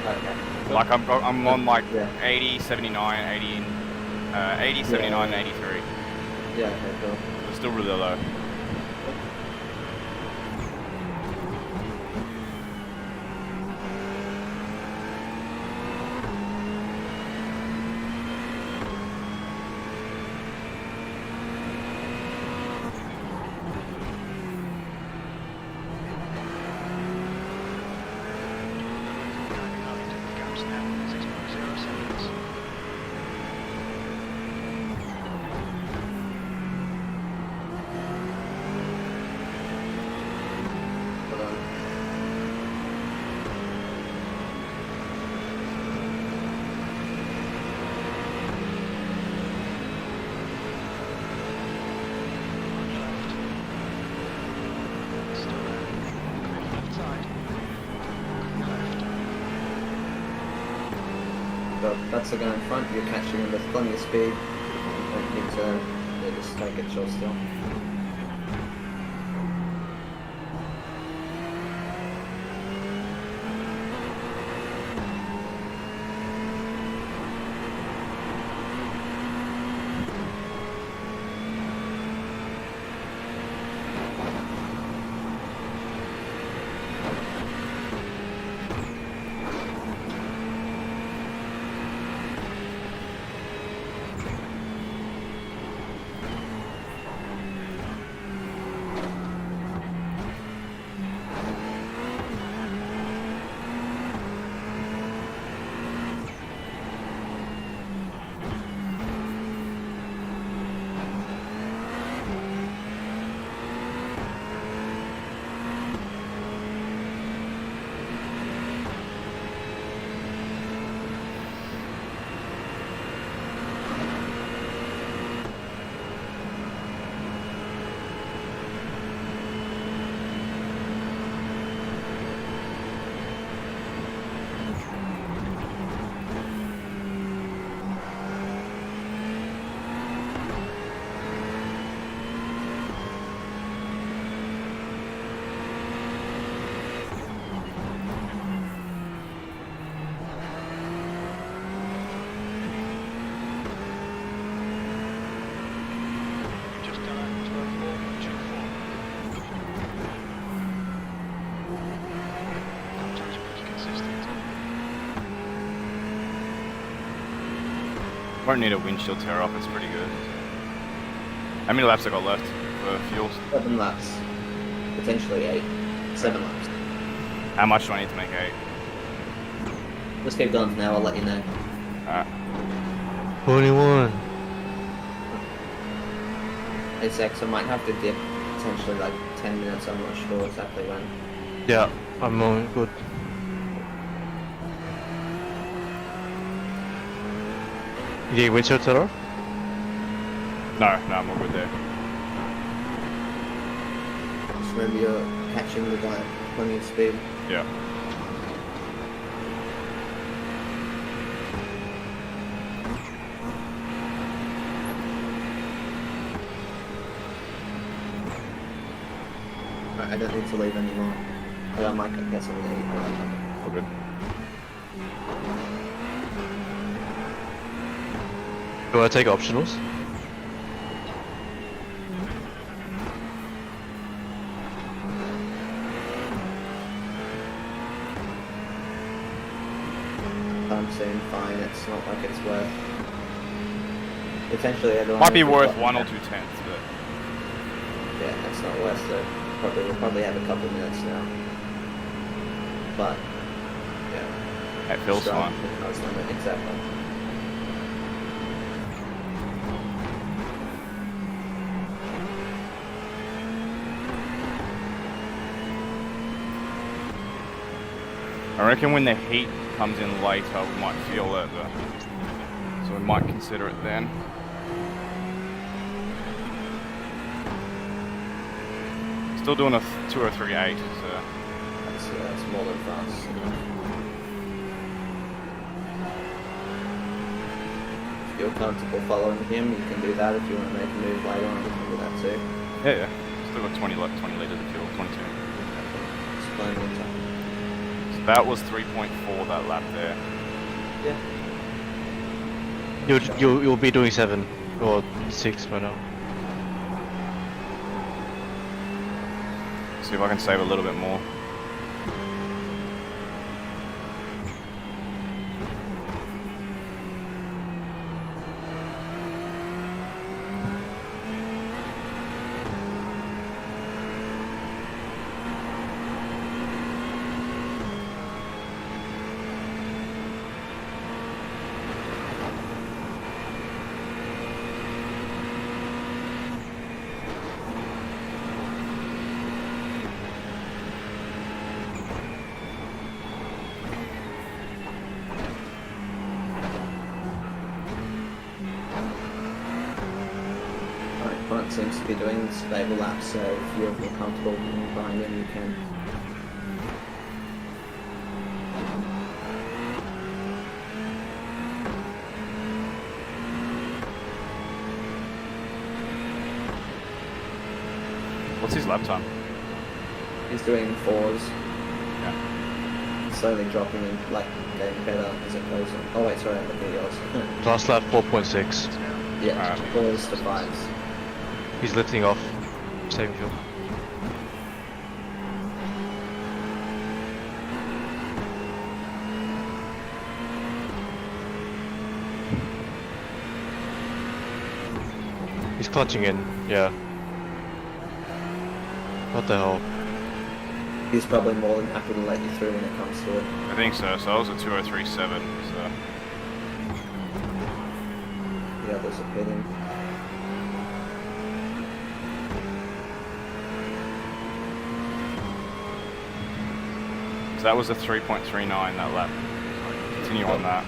S3: Okay.
S2: like I'm on like
S3: Yeah.
S2: 80, 79, 80, 80, 79, 83.
S3: Yeah, okay, cool.
S2: It's still really low.
S6: Gaps now, 6.0 seconds.
S3: Hold on. But that's the guy in front. You're catching him with plenty of speed. You don't need to just take it short still.
S2: Won't need a windshield tear off, it's pretty good. How many laps I got left for fuel?
S3: 7 laps. Potentially 8. 7 laps.
S2: How much do I need to make 8?
S3: Let's keep going for now, I'll let you know.
S2: Alright.
S8: 21.
S3: 8 seconds, I might have to dip potentially like 10 minutes, I'm not sure exactly when.
S8: Yeah, I'm all good. You get windshield set off?
S2: No, I'm all good there.
S3: Just remember you're catching the guy at plenty of speed.
S2: Yeah.
S3: Right, I don't need to leave anymore. But I might get something to eat.
S2: All good.
S8: Do I take optionals?
S3: I'm saying fine, it's not like it's worth. Potentially everyone
S2: Might be worth 1 or 2 tenths, but
S3: yeah, it's not worth it. We'll probably have a couple of minutes now. But yeah.
S2: it feels fine.
S3: Exactly.
S2: I reckon when the heat comes in later, we might feel it, but so we might consider it then. Still doing a 2:03.8, so
S3: That's more than fast. If you're comfortable following him, you can do that. If you want to make a move later on, you can do that too.
S2: yeah. Still got 20 litres of fuel, 22.
S3: It's plenty of time.
S2: So that was 3.4 that lap there.
S3: Yeah.
S8: You'll be doing 7 or 6 by now.
S2: See if I can save a little bit more.
S3: Front seems to be doing stable laps, so if you're more comfortable behind him, you can.
S2: What's his lap time?
S3: He's doing 4s.
S2: Yeah.
S3: Slowly dropping and like getting better as it goes on. Oh wait, sorry, I'm looking at yours.
S8: Last lap 4.6.
S3: Yeah, 4s to 5s.
S8: He's lifting off. Saving fuel. He's clutching in, yeah. What the hell?
S3: He's probably more than happy to let you through when it comes to it.
S2: I think so. So I was at 2:03.7. So
S3: The others are pitting.
S2: so that was a 3.39 that lap. Continue on that.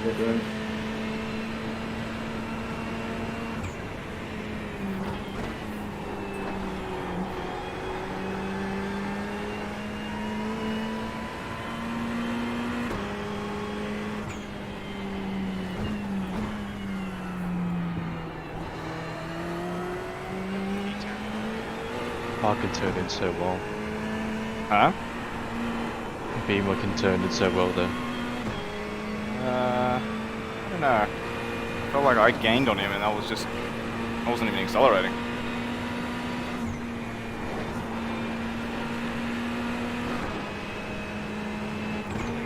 S3: You're doing.
S8: Park can turn in so well.
S2: Huh?
S8: Beamer can turn in so well there.
S2: I don't know. I felt like I gained on him and I wasn't even accelerating.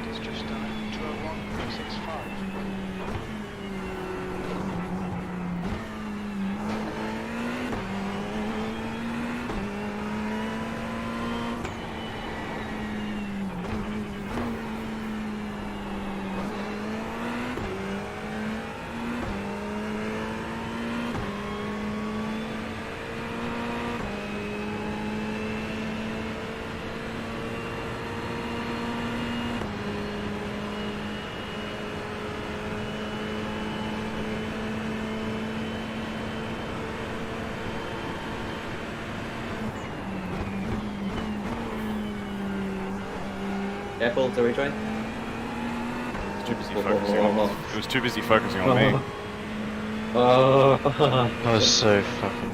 S1: It's just 201.65.
S3: Careful, to retry.
S2: It was too busy focusing on me.
S8: That was so fucking...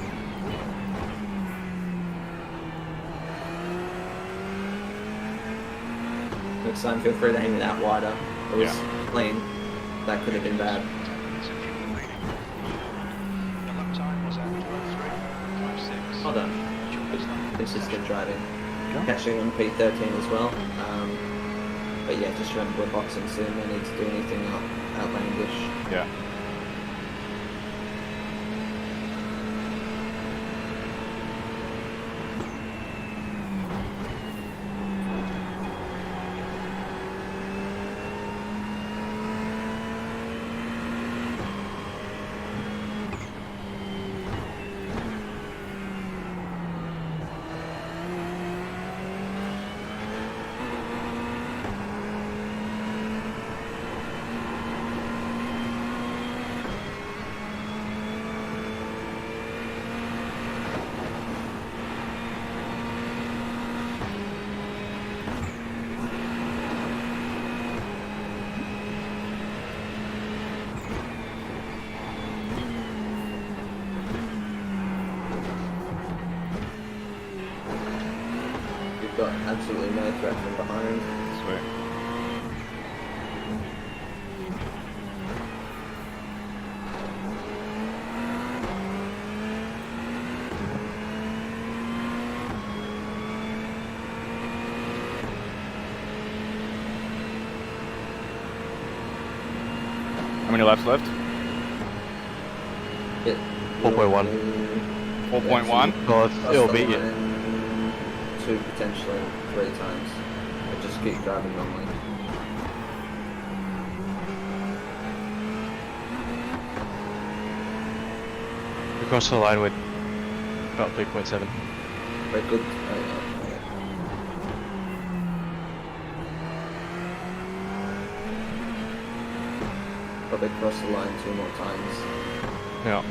S3: Next time, feel free to aim it out wider. It was clean. That could have been bad. Well done. Consistent driving. Catching on P13 as well. But yeah, just remember we're boxing soon. No need to do anything outlandish.
S2: Yeah.
S3: Got absolutely no threat from behind.
S2: Sweet. How many laps left?
S8: 4.1.
S2: 4.1?
S8: God, it'll beat you.
S3: 2, potentially 3 times. But just keep driving normally.
S8: We crossed the line with about 3.7.
S3: Very good. Probably cross the line 2 more times.
S8: Yeah.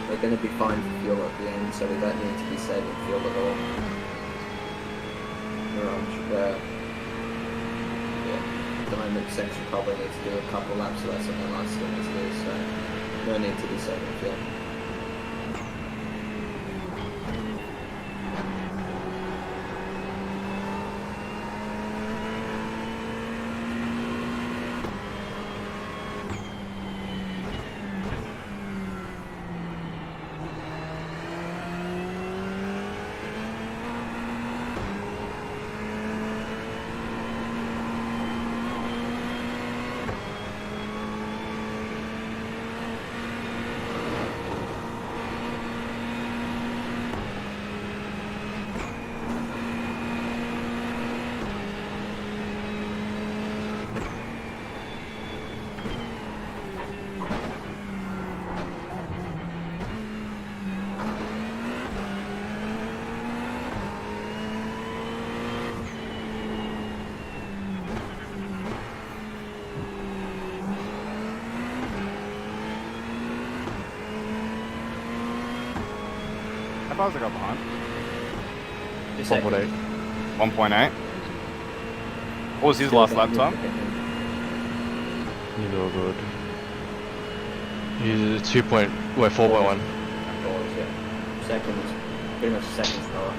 S3: We're going to be fine for fuel at the end, so we don't need to be saving fuel at all. We're on, yeah, the moment, Saints will probably need to do a couple laps less than the last one do, so no need to be saving fuel.
S2: How far has it got behind?
S8: 1.8.
S2: 1.8. What was his last lap time?
S8: You know good. He's 4.1.
S3: Yeah. Seconds, pretty much seconds lower.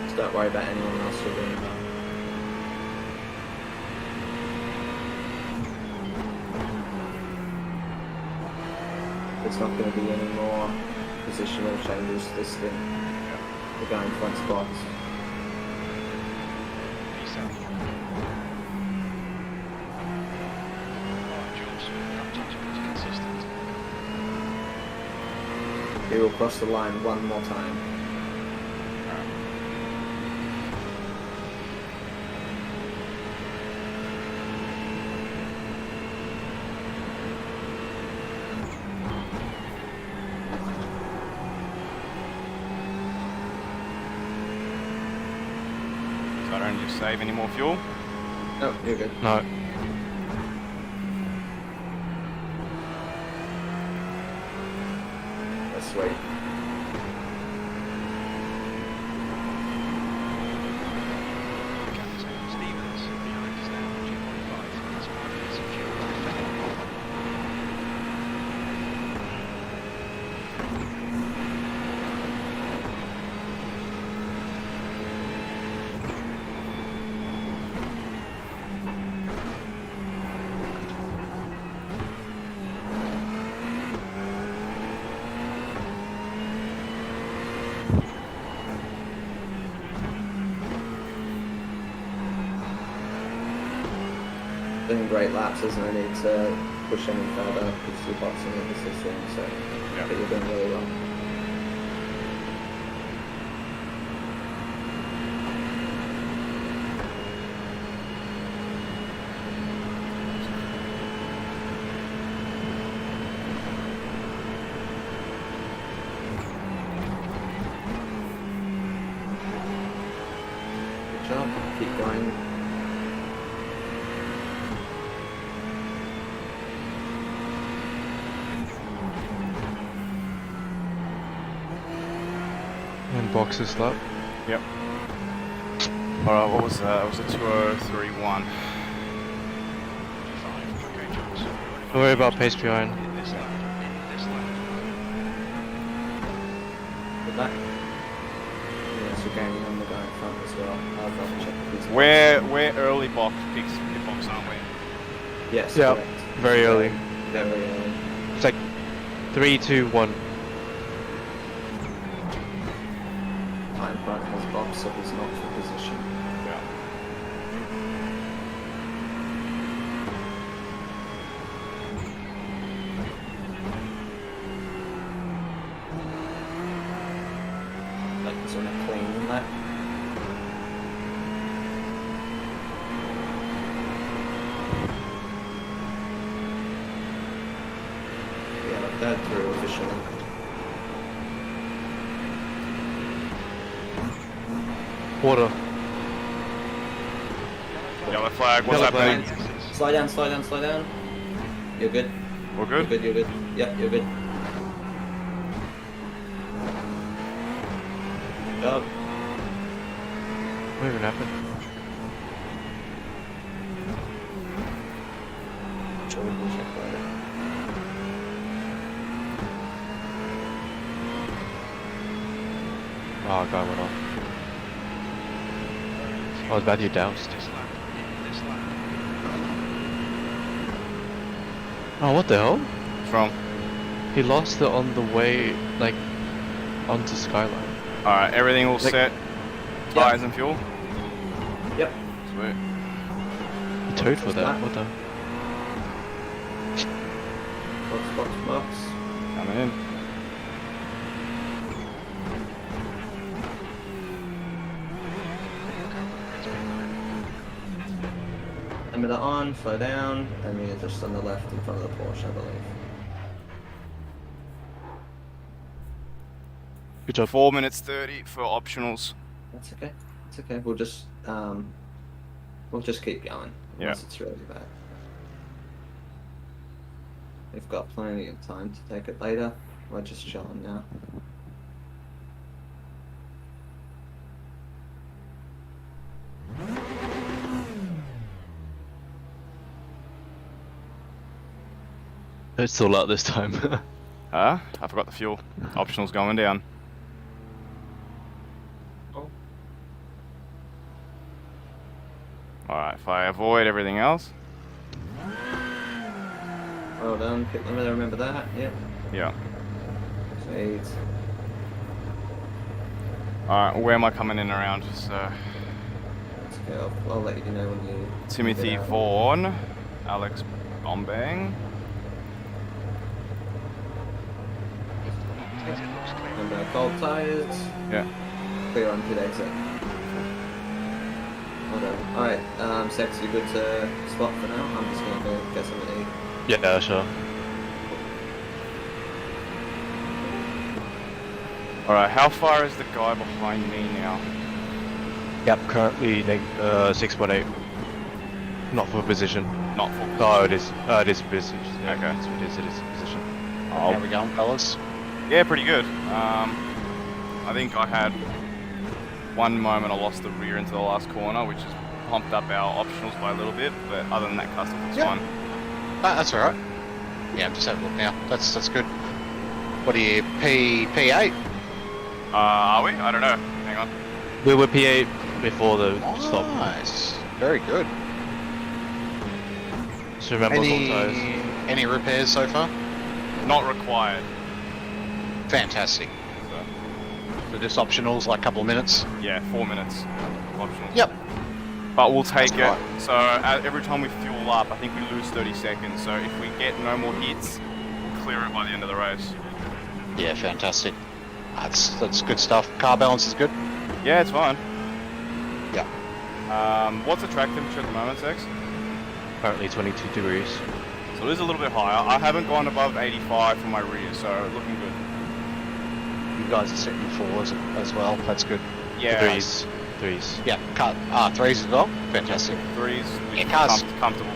S3: Just don't worry about anyone else you're doing that. There's not going to be any more positional changes this thing. We're going front spots. He will cross the line one more time.
S2: So I don't just save any more fuel.
S3: No, you're good.
S8: No.
S3: That's sweet. Doing great laps, there's no need to push any further because you're boxing in the system, so
S2: Yeah.
S3: but you're doing really well. Good job, keep going.
S8: And box this lap.
S2: Yep. Alright, what was that? It was a 2031.
S8: Don't worry about pace behind.
S3: Good luck. Yes, you're gaining on the guy in front as well. I'll double check if he's
S2: We're early box picks pit box, aren't we?
S3: Yes,
S8: Yeah.
S3: correct.
S8: Very early.
S3: Very early.
S8: It's like 3, 2, 1.
S3: Time front has box, so he's not for position.
S2: Yeah.
S3: Like he's on a clean lap. Yeah, like that through officially.
S8: Water.
S2: Yellow flag, what's
S8: Yellow
S2: happening?
S3: Slow down, slow down, slow down. You're good.
S2: We're
S3: You're
S2: good?
S3: good, you're good. Yep, you're good. Good job.
S8: What even happened?
S3: Sure, we'll check later.
S8: Oh, guy went off. I was about to get doused. Oh, what the hell?
S2: What's wrong?
S8: He lost it on the way, like, onto Skyline.
S2: Alright, everything all
S8: Like-
S2: set. Tires and fuel.
S3: Yep.
S2: Sweet.
S8: He towed for that, what the?
S3: Box.
S2: Coming in.
S3: Emitter on, flow down, and you're just on the left in front of the Porsche, I believe.
S8: Good job.
S2: 4 minutes 30 for optionals.
S3: That's okay. It's okay. We'll just keep going. Unless it's really bad. We've got plenty of time to take it later. We're just chilling now.
S8: It's still out this time.
S2: I forgot the fuel. Optionals going down. Alright, if I avoid everything else.
S3: Well done. Pit limiter, remember that? Yep.
S2: Yeah.
S3: Sweet.
S2: Alright, where am I coming in around? Just
S3: Let's go. I'll let you know when you...
S2: Timothy
S3: get out.
S2: Vaughan, Alex Bombang.
S3: Remember, cold tyres.
S2: Yeah.
S3: Clear on pit exit. Well done. Alright, Sex, you good to spot for now? I'm just gonna go get some of the...
S8: Yeah, sure.
S2: Alright, how far is the guy behind me now?
S8: Yep, currently 6.8. Not for position.
S2: Not full.
S8: Oh, it is. It is position. Yeah,
S2: Okay.
S8: It is position.
S7: How we going, fellas?
S2: Yeah, pretty good. I think I had one moment I lost the rear into the last corner, which has pumped up our optionals by a little bit, but other than that, custom was fine.
S7: That's alright. Yeah, I'm just having a look now. That's good. What are you, P8?
S2: Are we? I don't know. Hang on.
S8: We were P8 before the stop.
S7: Nice. Very good.
S8: So remember cold tires.
S7: Any repairs so far?
S2: Not required.
S7: Fantastic. So just optionals, like a couple of minutes?
S2: Yeah, 4 minutes. Optionals.
S7: Yep.
S2: But we'll take
S7: That's
S2: it.
S7: right.
S2: So every time we fuel up, I think we lose 30 seconds. So if we get no more hits, we'll clear it by the end of the race.
S7: Yeah, fantastic. That's good stuff. Car balance is good?
S2: Yeah, it's fine.
S7: Yeah.
S2: What's the track temperature at the moment, Sex?
S8: Currently 22 degrees.
S2: So it is a little bit higher. I haven't gone above 85 for my rear, so looking good.
S7: You guys are setting fours as well. That's good.
S2: Yeah.
S8: Threes.
S7: Yeah, threes as well. Fantastic.
S2: Threes.
S7: Yeah, cars.
S2: Comfortable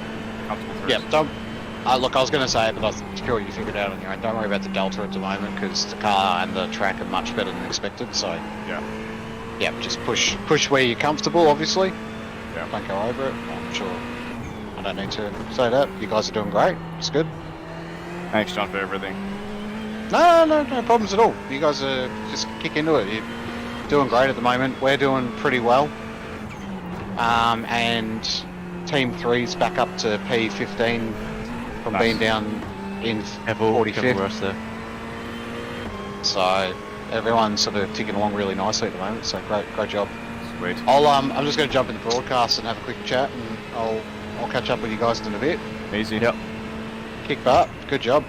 S2: threes.
S7: Yeah, don't. Look, I was going to say it, but I'm sure you figured it out on your own. Don't worry about the delta at the moment because the car and the track are much better than expected. So yeah, just push where you're comfortable. Obviously.
S2: Yeah.
S7: Don't go over it. I'm sure. I don't need to say that. You guys are doing great. It's good.
S2: Thanks, John, for everything.
S7: No problems at all. You guys are just kick into it. You're doing great at the moment. We're doing pretty well. And Team 3's back up to P15 from being down in 45th.
S8: There.
S7: So everyone's sort of ticking along really nicely at the moment. So great job.
S2: Sweet.
S7: I'm just going to jump in the broadcast and have a quick chat, and I'll catch up with you guys in a bit.
S2: Easy.
S8: Yep.
S7: Kick butt. Good job.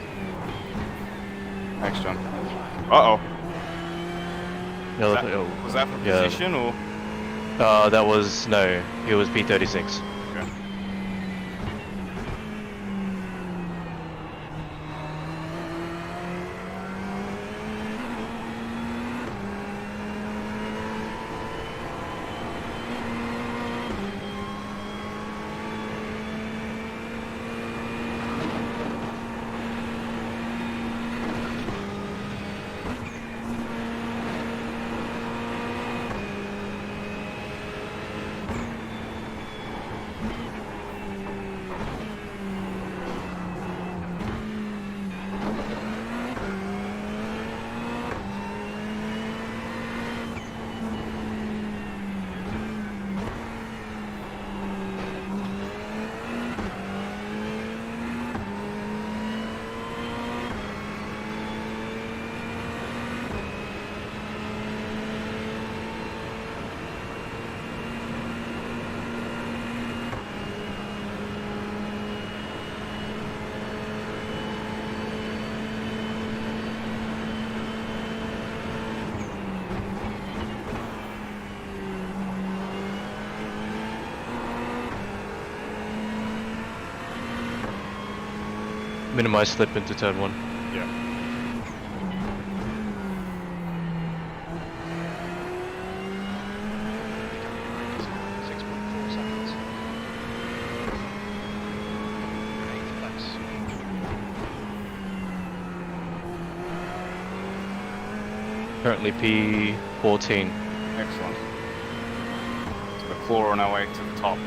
S2: Thanks, John. Uh-oh.
S8: Yeah,
S2: Was that for
S8: Yeah.
S2: position or?
S8: that was, no, it was P36.
S2: Okay.
S8: minimize slip into turn 1.
S2: Yeah.
S8: Currently P14.
S2: Excellent. So we're clawing our way to the top.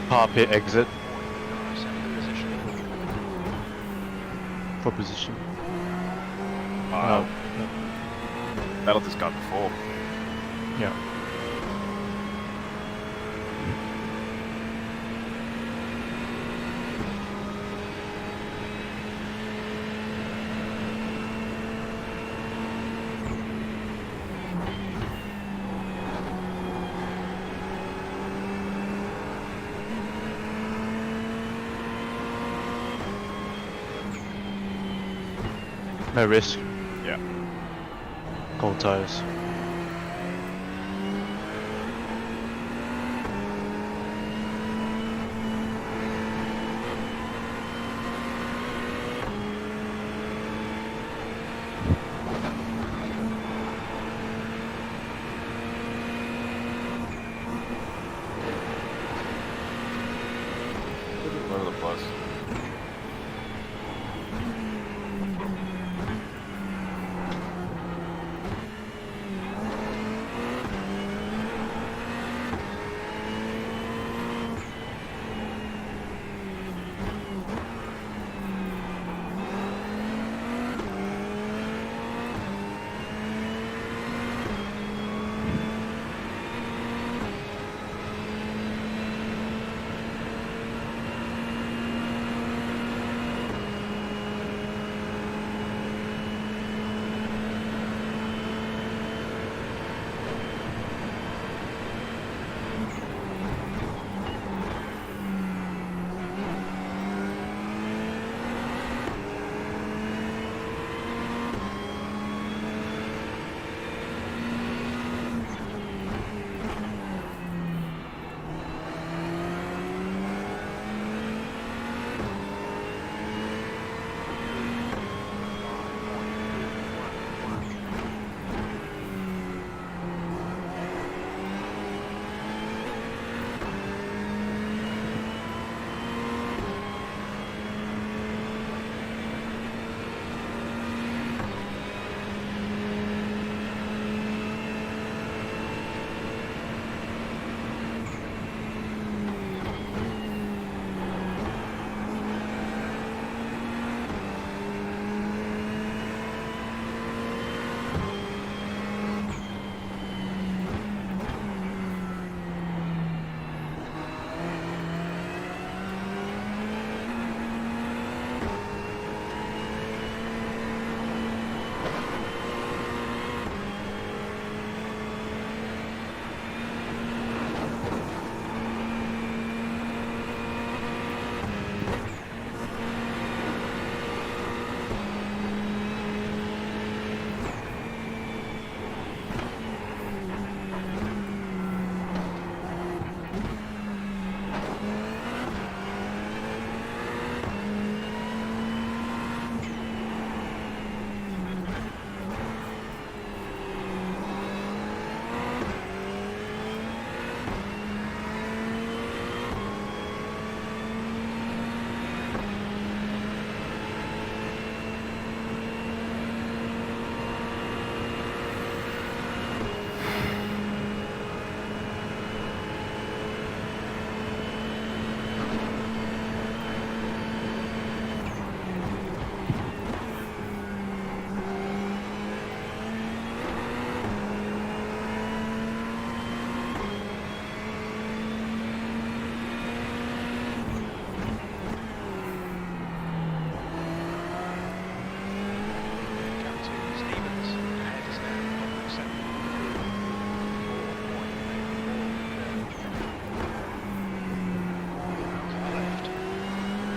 S8: Par pit exit. For position.
S2: That'll just go before.
S8: Yeah. No risk.
S2: Yeah.
S8: Cold tires.
S2: What are the plus?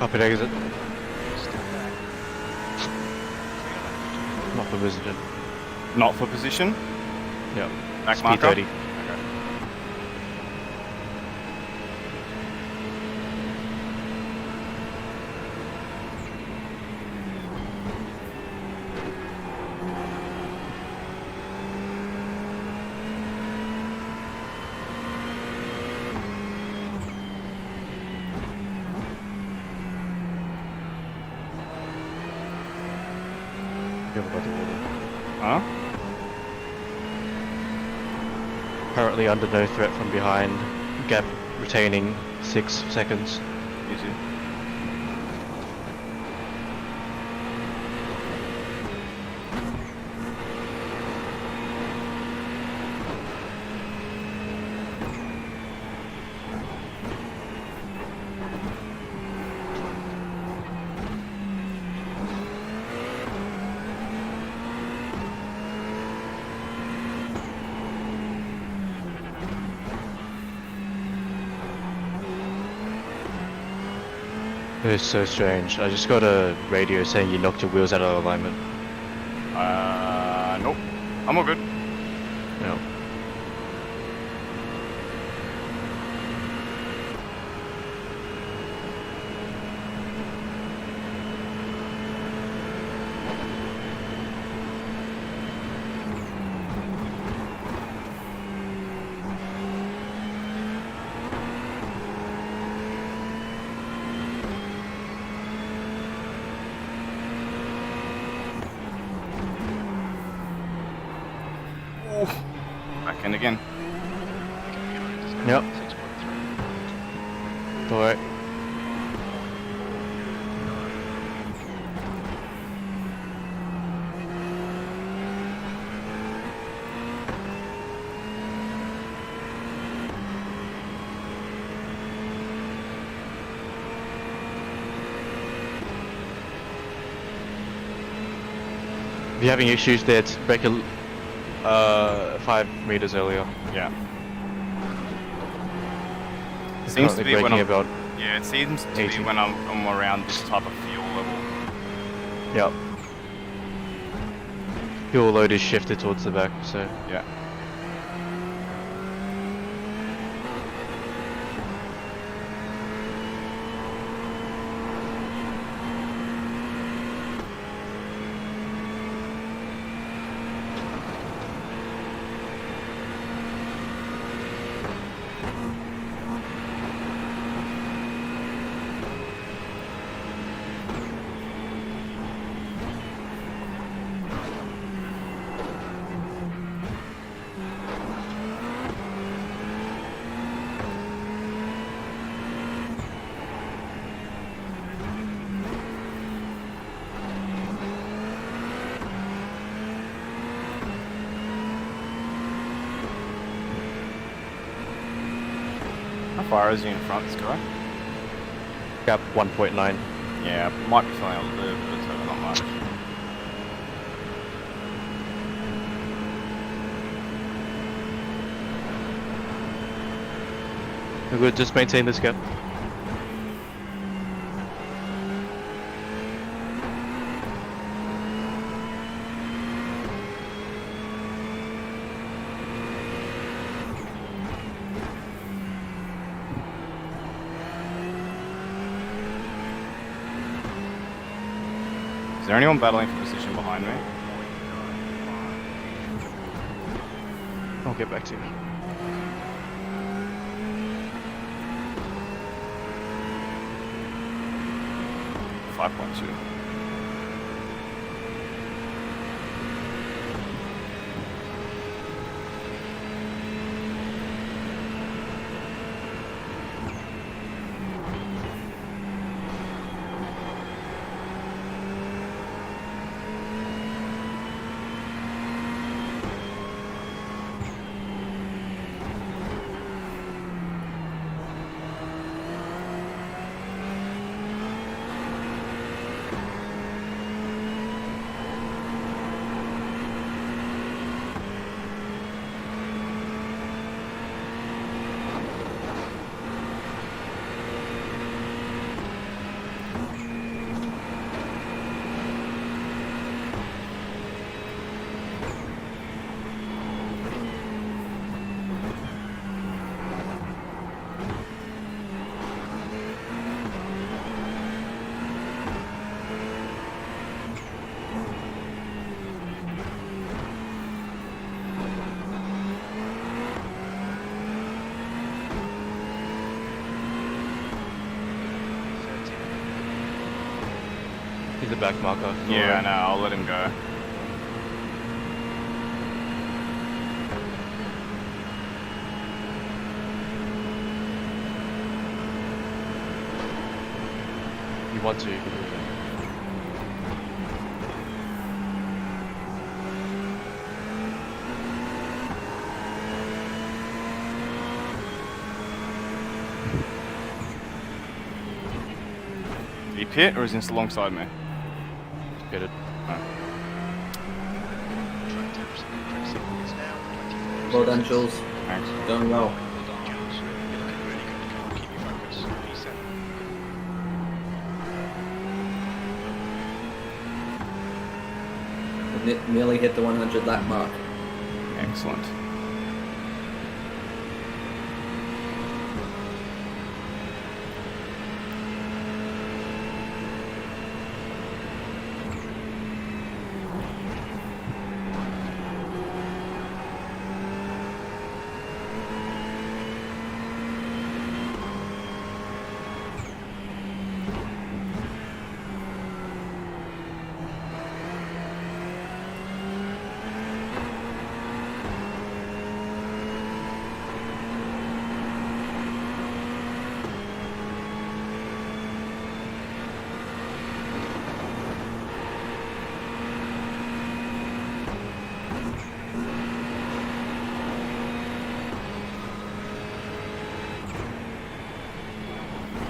S8: Copy exit. Not for position.
S2: Not for position.
S8: Yep.
S2: Back
S8: Speed
S2: marker.
S8: 30.
S2: Huh?
S8: Currently under no threat from behind. Gap retaining 6 seconds.
S2: Easy.
S8: It's so strange. I just got a radio saying you knocked your wheels out of alignment.
S2: Nope. I'm all good.
S8: No.
S2: Back in again.
S8: Yep. Alright. If you're having issues there, it's break 5 meters earlier.
S2: Yeah. Seems to be when I'm,
S8: about
S2: yeah, it seems to
S8: 80.
S2: be when I'm around this type of fuel level.
S8: Yep. Fuel load is shifted towards the back, so
S2: Yeah. How far is he in front, Sky?
S8: gap 1.9.
S2: Yeah, might be feeling a little bit, so not much.
S8: We're good, just maintain this gap.
S2: Is there anyone battling for position behind me?
S8: I'll get back to you. .2. the back marker.
S2: Yeah, no, I'll let him go.
S8: You want to, you can do that.
S2: Did he pit or is he just alongside me?
S8: Get it.
S3: Well done, Jules.
S2: Thanks.
S3: Doing well. Nearly hit the 100 lap mark.
S2: Excellent.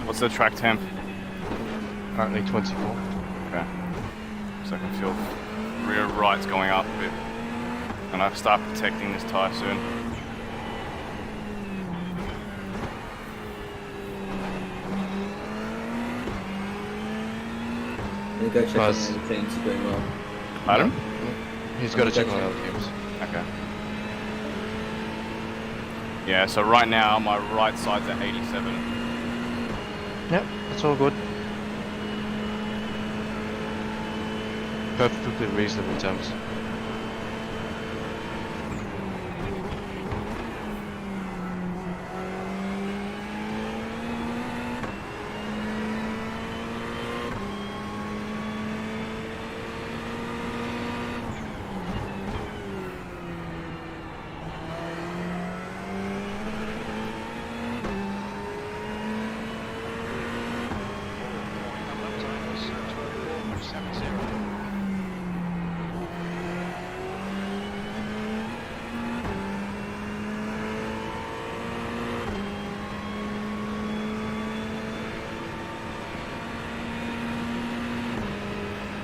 S2: What's the track temp?
S8: Currently 24.
S2: Okay. So I can feel rear right's going up a bit. And I start protecting this tyre soon.
S3: I'm gonna go check
S8: Nice.
S3: on the teams are doing well.
S2: Adam?
S8: He's got to check on the other teams.
S2: Okay. Yeah, so right now my right side's at 87.
S8: Yep, that's all good. Perfectly reasonable terms.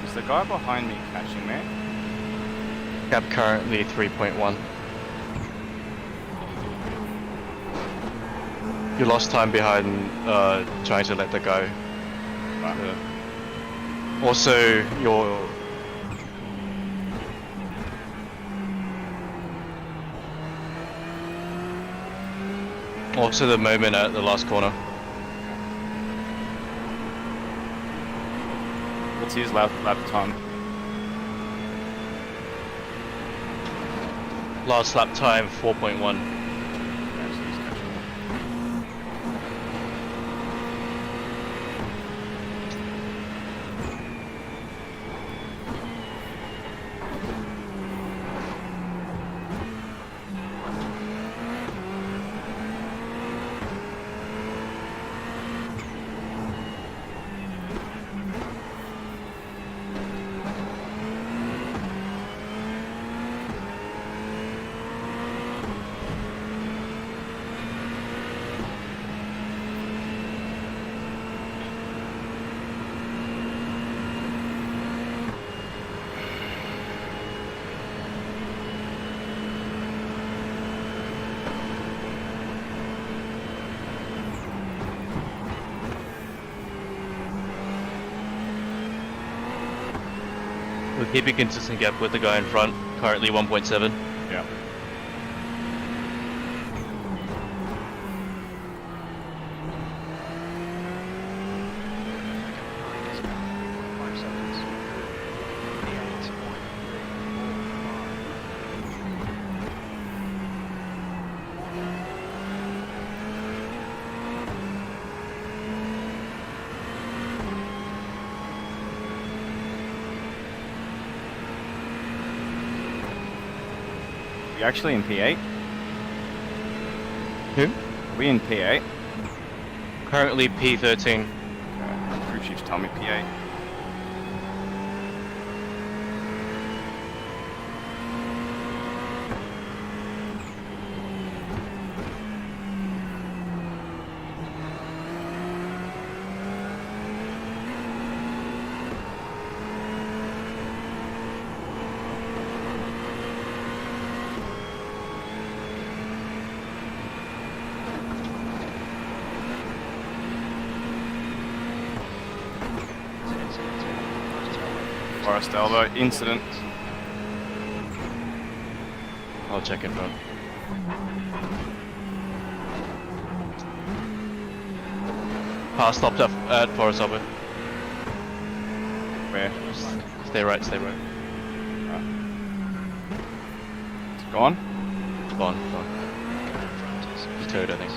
S2: Is the guy behind me catching me?
S8: Gap currently 3.1. You lost time behind trying to let the go. Also, your the moment at the last corner.
S2: What's his lap time?
S8: Last lap time 4.1. We'll keep a consistent gap with the guy in front, currently 1.7.
S2: Yeah. You actually in P8?
S8: Who?
S2: Are we in P8?
S8: Currently P13.
S2: Crew chief's telling me P8. Forest Elbow incident.
S8: I'll check in front. Car stopped at Forest Elbow.
S2: Where?
S8: Stay right, stay right.
S2: It's gone?
S8: Gone. He's towed, I think.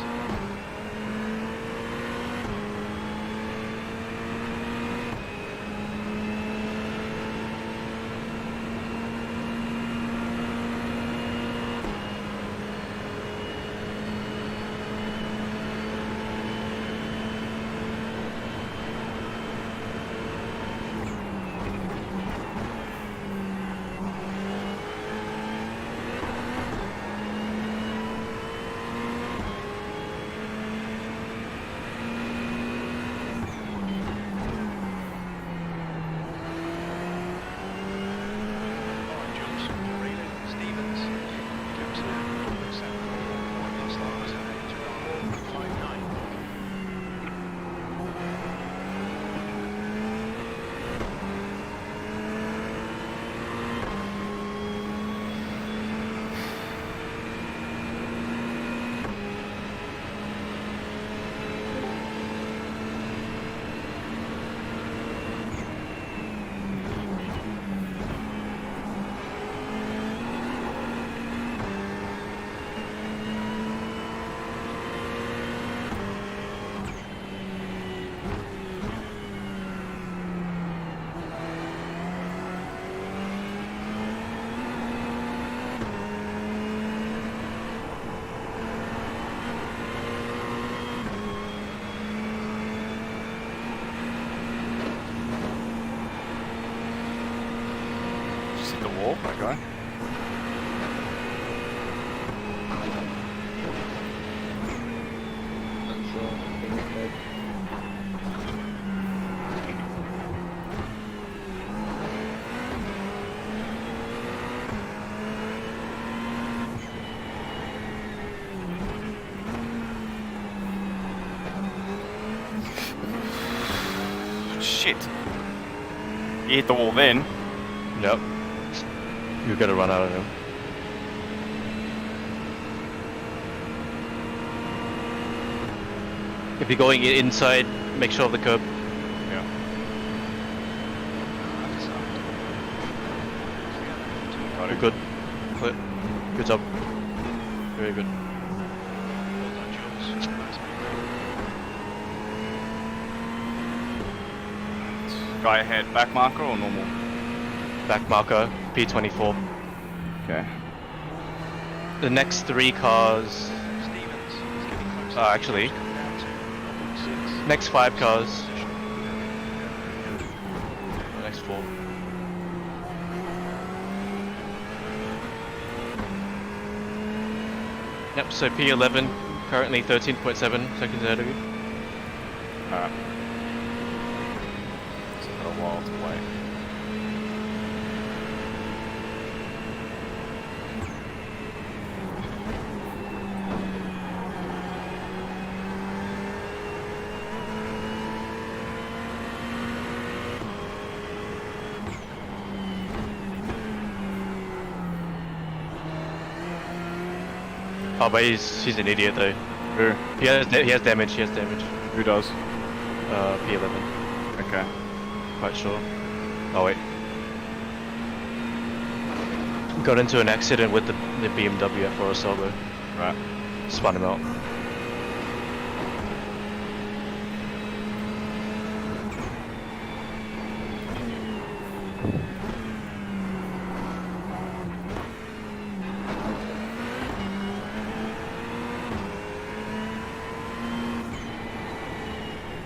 S2: That guy. Shit. You hit the wall then.
S8: Yep. You gotta run out of him. If you're going inside, make sure of the curb.
S2: Yeah.
S8: Got it. Good. Clear. Good job. Very good.
S2: Guy ahead, back marker or normal?
S8: Back marker, P24.
S2: Okay.
S8: The next 3 cars... actually... Next 5 cars. The next 4. Yep, so P11, currently 13.7 seconds ahead of you.
S2: Alright. It's a little while to wait.
S8: Oh, but he's an idiot though.
S2: Who?
S8: He has damage.
S2: Who does?
S8: P11.
S2: Okay.
S8: Quite sure. Oh wait. Got into an accident with the BMW at Forest Elbow.
S2: Right.
S8: Spun him out.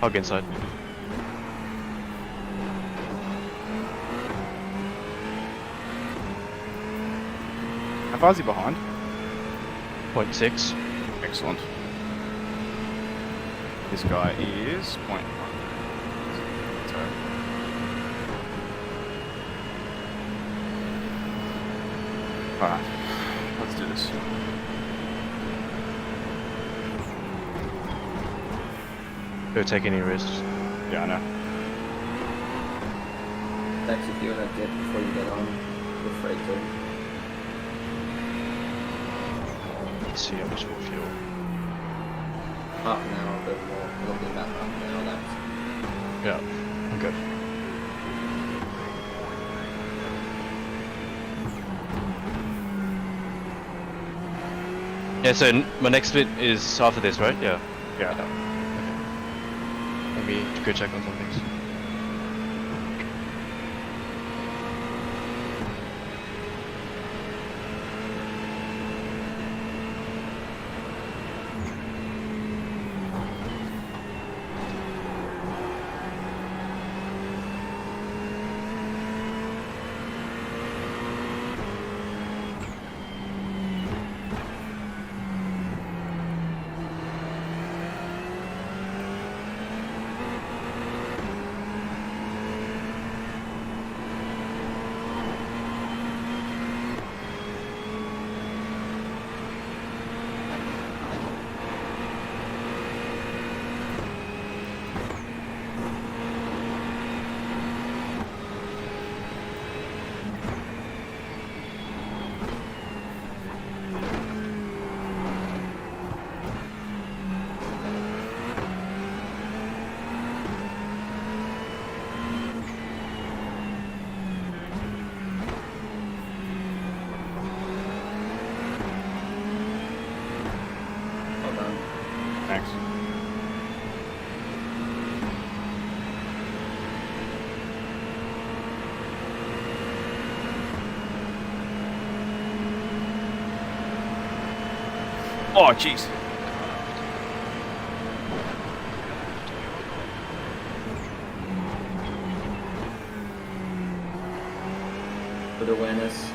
S8: Hug inside.
S2: How far is he behind?
S8: 0.6.
S2: Excellent. This guy is 0.1. Alright, let's do this.
S8: Don't take any risks.
S2: Yeah, I know.
S3: Thanks if you want to dip before you get on. Feel free to.
S8: Let's see how much more fuel.
S3: Half an hour, a bit more. It'll be about half an hour left.
S8: Yeah, I'm good. Yeah, so my next bit is after this, right? Yeah.
S2: Yeah.
S8: Let me go check on some things.
S2: Thanks. Oh, jeez.
S3: Good awareness.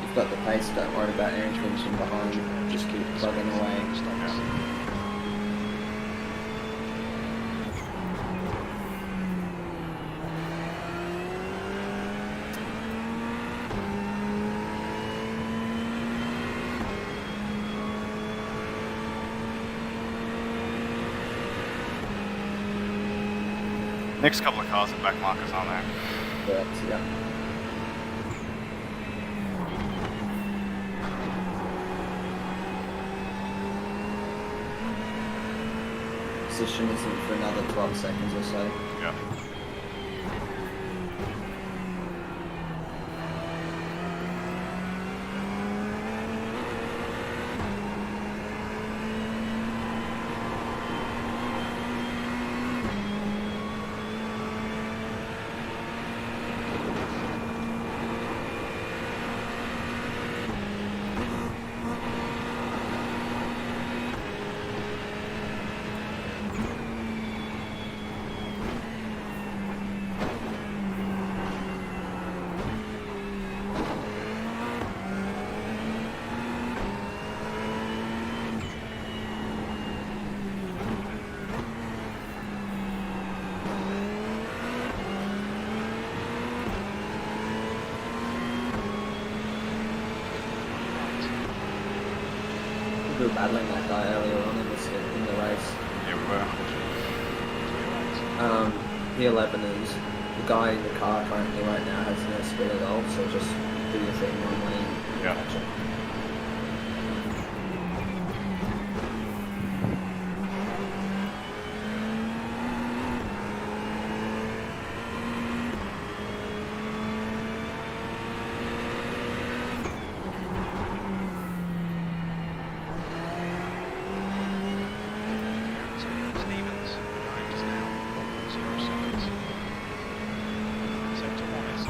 S3: You've got the pace, don't worry about anything from behind, just keep plugging away.
S2: Next couple of cars are back markers, aren't they?
S3: Correct, yeah. Position is in for another 12 seconds or so.
S2: Yeah.
S3: We were battling that guy earlier on in the race.
S2: Yeah, we were.
S3: P11 is the guy in the car currently right now has no speed at all, so just do your thing normally and
S2: Yeah.
S3: catch it.
S10: Stevens, 9 now, 0 seconds. Sector 1 is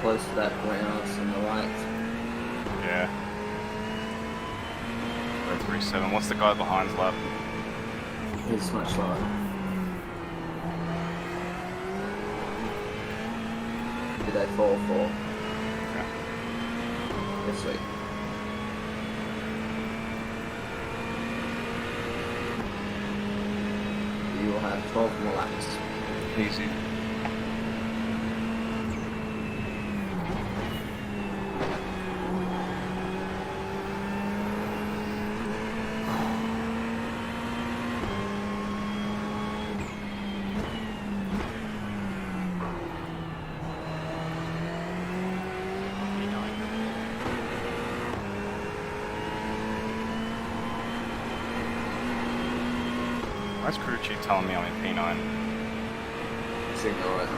S3: close to that greenhouse on the right.
S2: Yeah. 037. What's the guy behind's lap?
S3: He's much lower. Did they fall for?
S2: Okay.
S3: Yes, sweet. You will have 12 more laps.
S2: Easy. Why's crew chief telling me I'm in P9?
S3: Signal it.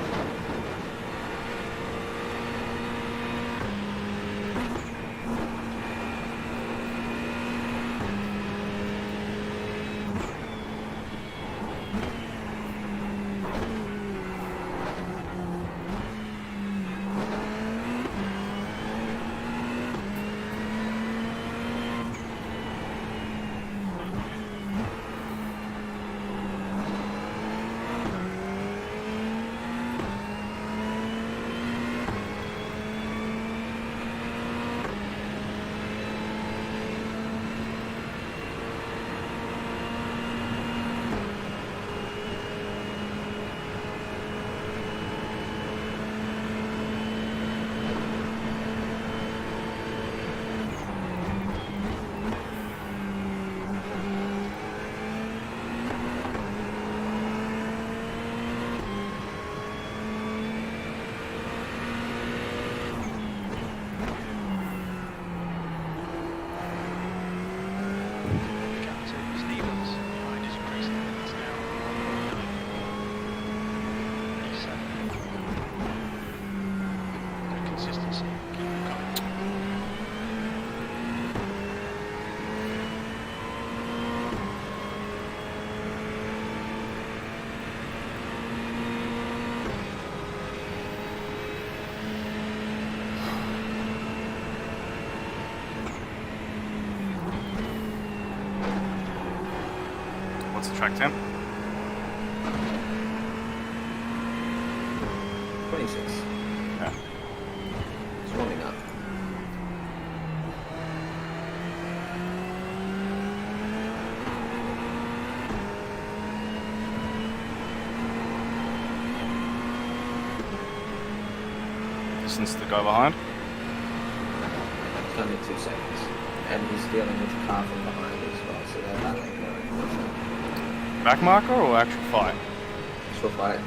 S3: What's the track temp? 26.
S2: Yeah.
S3: It's warming up.
S2: Distance to the guy behind?
S3: It's only 2 seconds. And he's dealing with the car from behind as well, so they're battling there.
S2: Back marker or actual fight?
S3: Actual fight.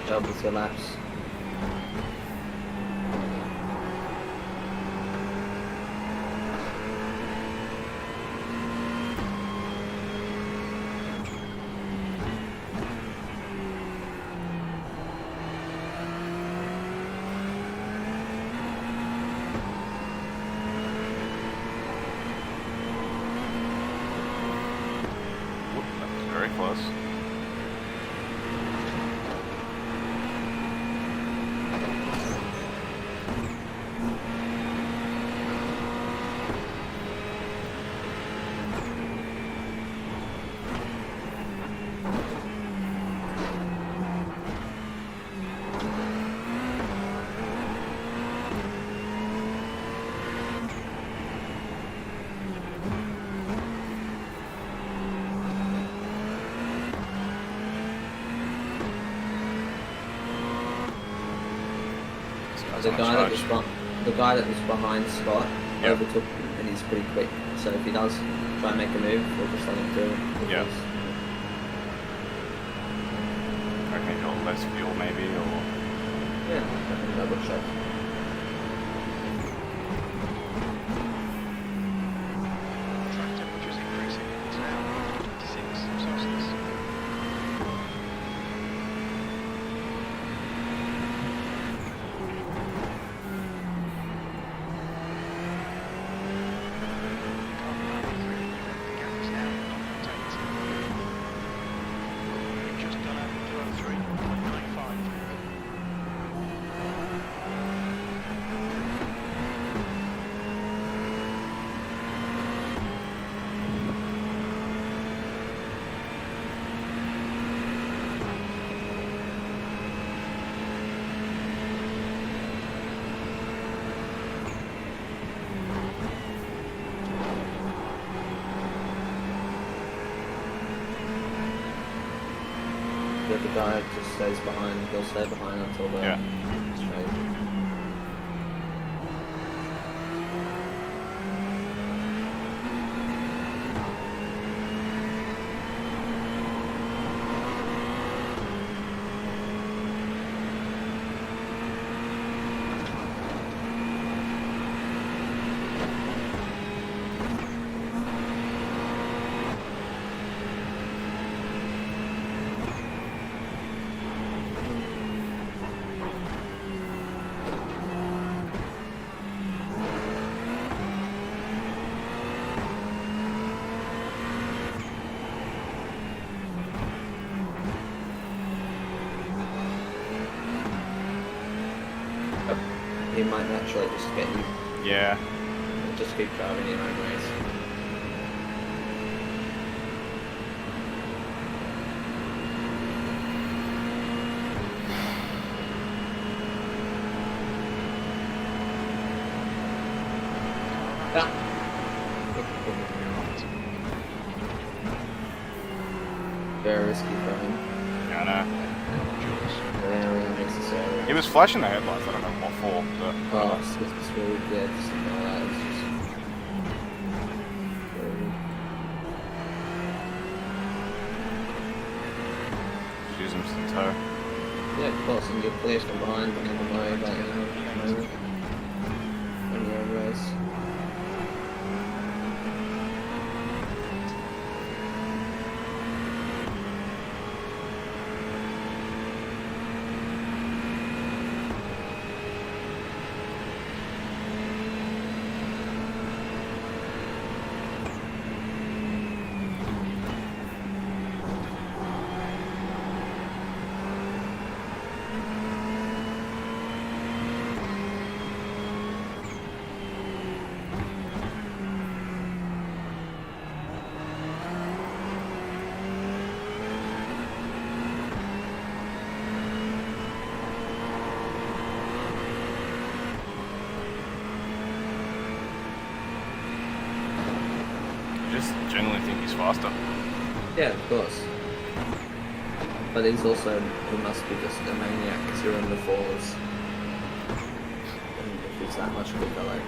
S3: Job with your laps.
S2: very close.
S3: The guy that was behind Scott overtook him, and he's pretty quick. So if he does try and make a move, we'll just let him through.
S2: Yeah. I reckon he'll less fuel maybe, or...
S3: Yeah, I think that would show.
S10: Track temperature's increasing. It's now 26 Celsius.
S3: The guy just stays behind, he'll stay behind until the straight. He might naturally just get you.
S2: Yeah.
S3: Just keep driving your own race. Very risky for him.
S2: Yeah, I know.
S3: Very unnecessary.
S2: He was flashing the headlights, I don't know what for, but...
S3: Oh, it's really good. Something like that. It's just...
S2: Use him to tow.
S3: Yeah, of course, and you're clear from behind, don't have to worry about it at the moment. On your own race.
S2: Generally think he's faster.
S3: Yeah, of course. But he's also, he must be just a maniac because you're in the fours. And if he's that much quicker, like...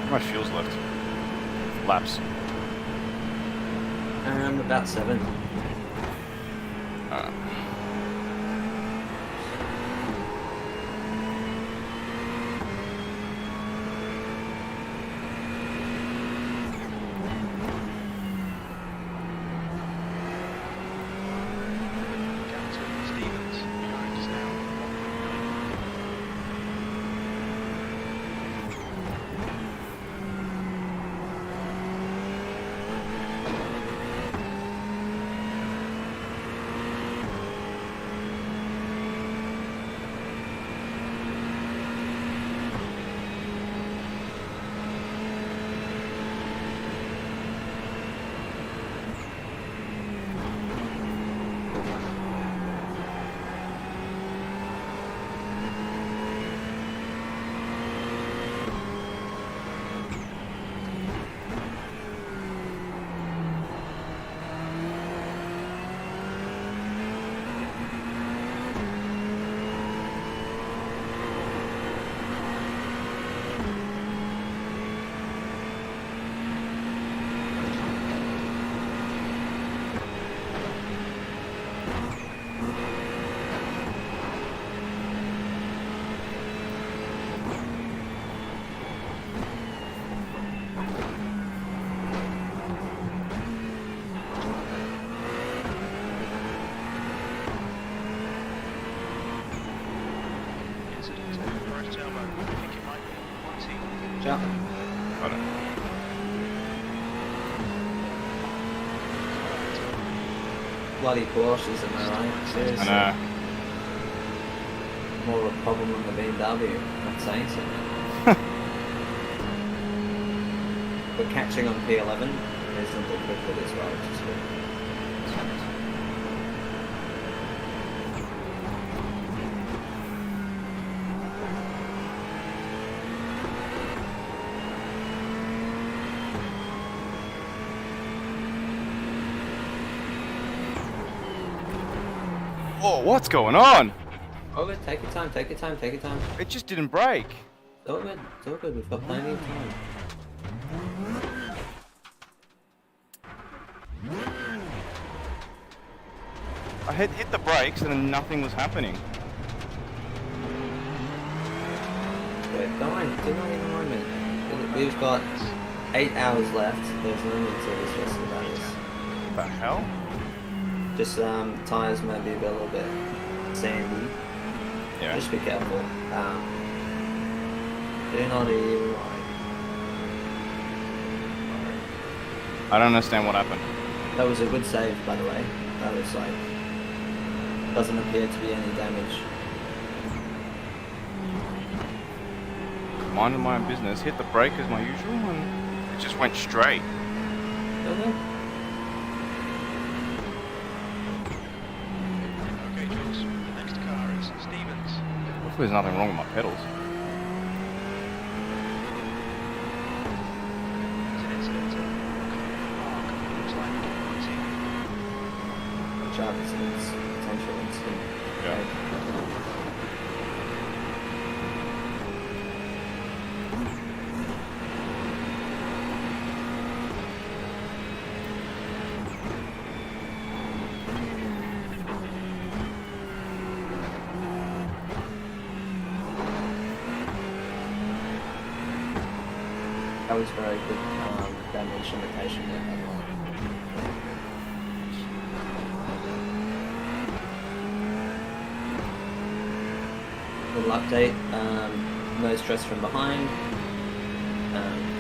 S2: How much fuel's left? Laps.
S3: About 7.
S10: Captain Stevens behind us now.
S3: Ja.
S2: Got it.
S3: Bloody Porsches, am I right? Seriously.
S2: I know.
S3: More of a problem than the BMW, I'm saying so. But catching on P11 is a little bit good as well, which is good.
S2: Whoa, what's going on?
S3: Oh, good. Take your time, take your time, take your time.
S2: It just didn't break.
S3: It's all good, it's all good. We've got plenty of time.
S2: I had hit the brakes and then nothing was happening.
S3: Wait, don't worry, do not even mind me. We've got 8 hours left. There's no need to be stressing about this.
S2: What the hell?
S3: Just tires might be a little bit sandy.
S2: Yeah.
S3: Just be careful. Do not even worry.
S2: I don't understand what happened.
S3: That was a good save, by the way. That was like, doesn't appear to be any damage.
S2: Minding my own business, hit the brake as my usual, and it just went straight.
S3: Okay.
S10: Okay, Jules. The next car is Stevens.
S2: Hopefully there's nothing wrong with my pedals.
S10: There's an incident at Park. Looks like quitting.
S3: Watch out, it's potential incident.
S2: Yeah.
S3: That was very good damage limitation there, by the way. Little update, no stress from behind.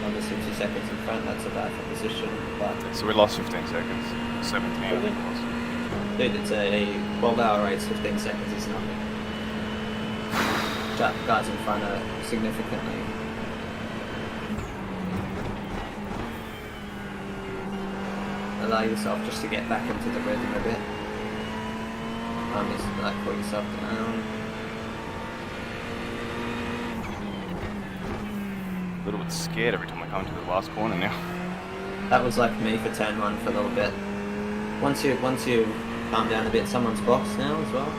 S3: Under 60 seconds in front, that's a bad position, but
S2: So we lost 15 seconds. 17 I think it was.
S3: dude, it's a 12-hour race, 15 seconds is nothing. Guys in front are significantly. Allow yourself just to get back into the rhythm a bit. Just like put yourself down.
S2: A little bit scared every time I come to the last corner now.
S3: That was like me for turn 1 for a little bit. Once you calm down a bit, someone's boxed now as well.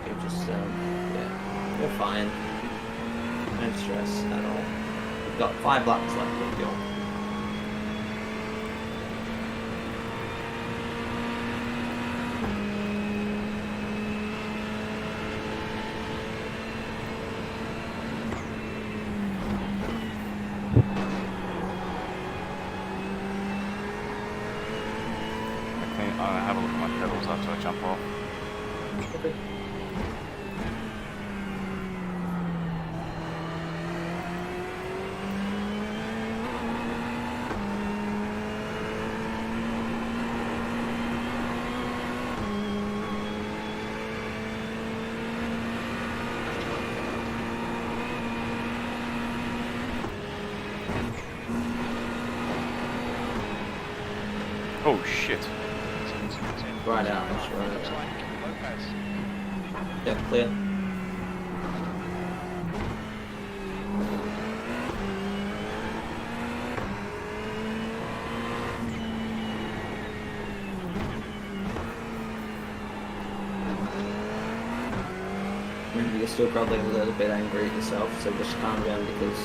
S3: You just yeah, you're fine. No stress at all. We've got 5 laps left of fuel.
S2: I'll have a look at my pedals after I jump off. Oh shit.
S3: Right out. Yep, clear. You're still probably a little bit angry at yourself, so just calm down because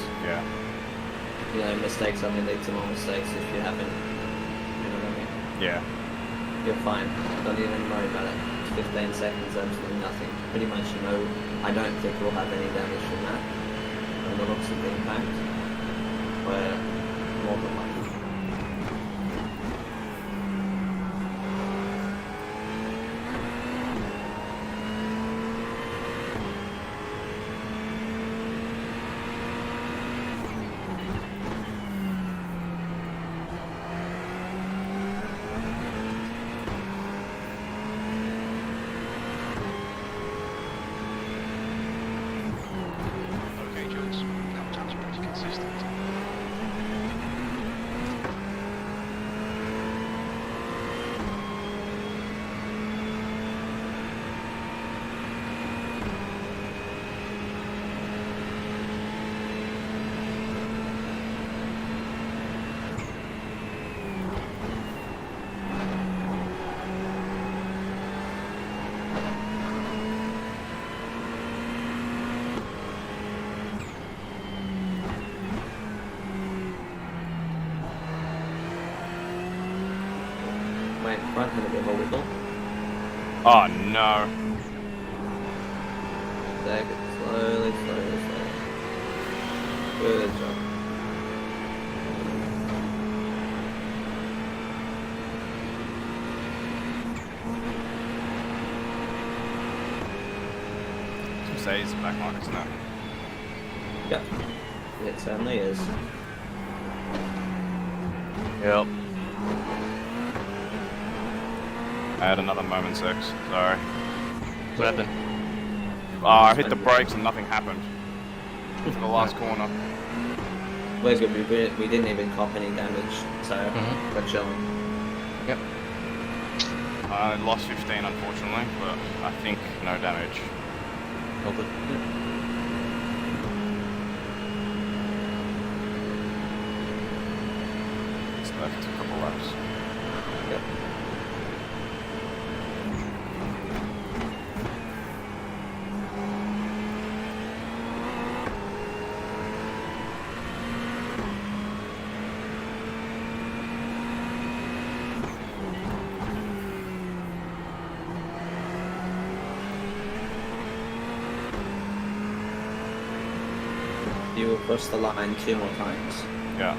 S3: you know, mistakes only lead to more mistakes if you haven't. You know what I mean?
S2: Yeah.
S3: You're fine. Don't even worry about it. It's 15 seconds, absolutely nothing. Pretty much, you know, I don't think we'll have any damage from that. From the looks of the impact. We're more than likely. Front had a bit of a wiggle.
S2: Oh no.
S3: Take it slowly. Good job.
S2: Some say it's back markers now.
S3: Yep. It certainly is.
S8: Yep.
S2: I had another moment 6, sorry.
S8: What happened?
S2: I hit the brakes and nothing happened. For the last corner.
S3: We're good, we didn't even cop any damage, so we're chilling.
S8: Yep.
S2: I lost 15 unfortunately, but I think no damage.
S8: All good.
S2: It's left a couple laps.
S3: Yep. You will cross the line 2 more times.
S2: Yeah.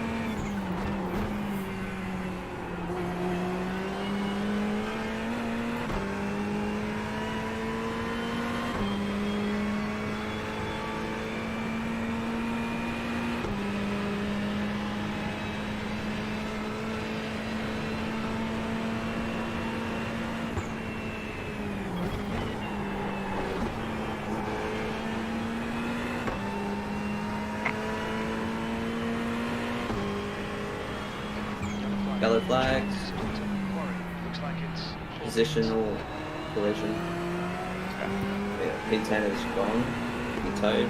S3: Yellow flags. Positional collision. Yeah, P10 is gone. Be towed.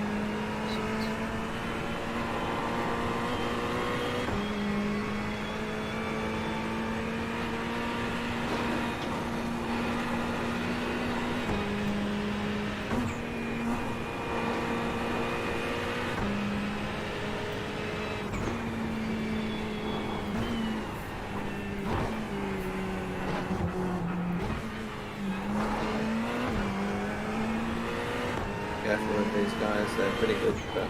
S3: Careful with these guys, they're pretty good. But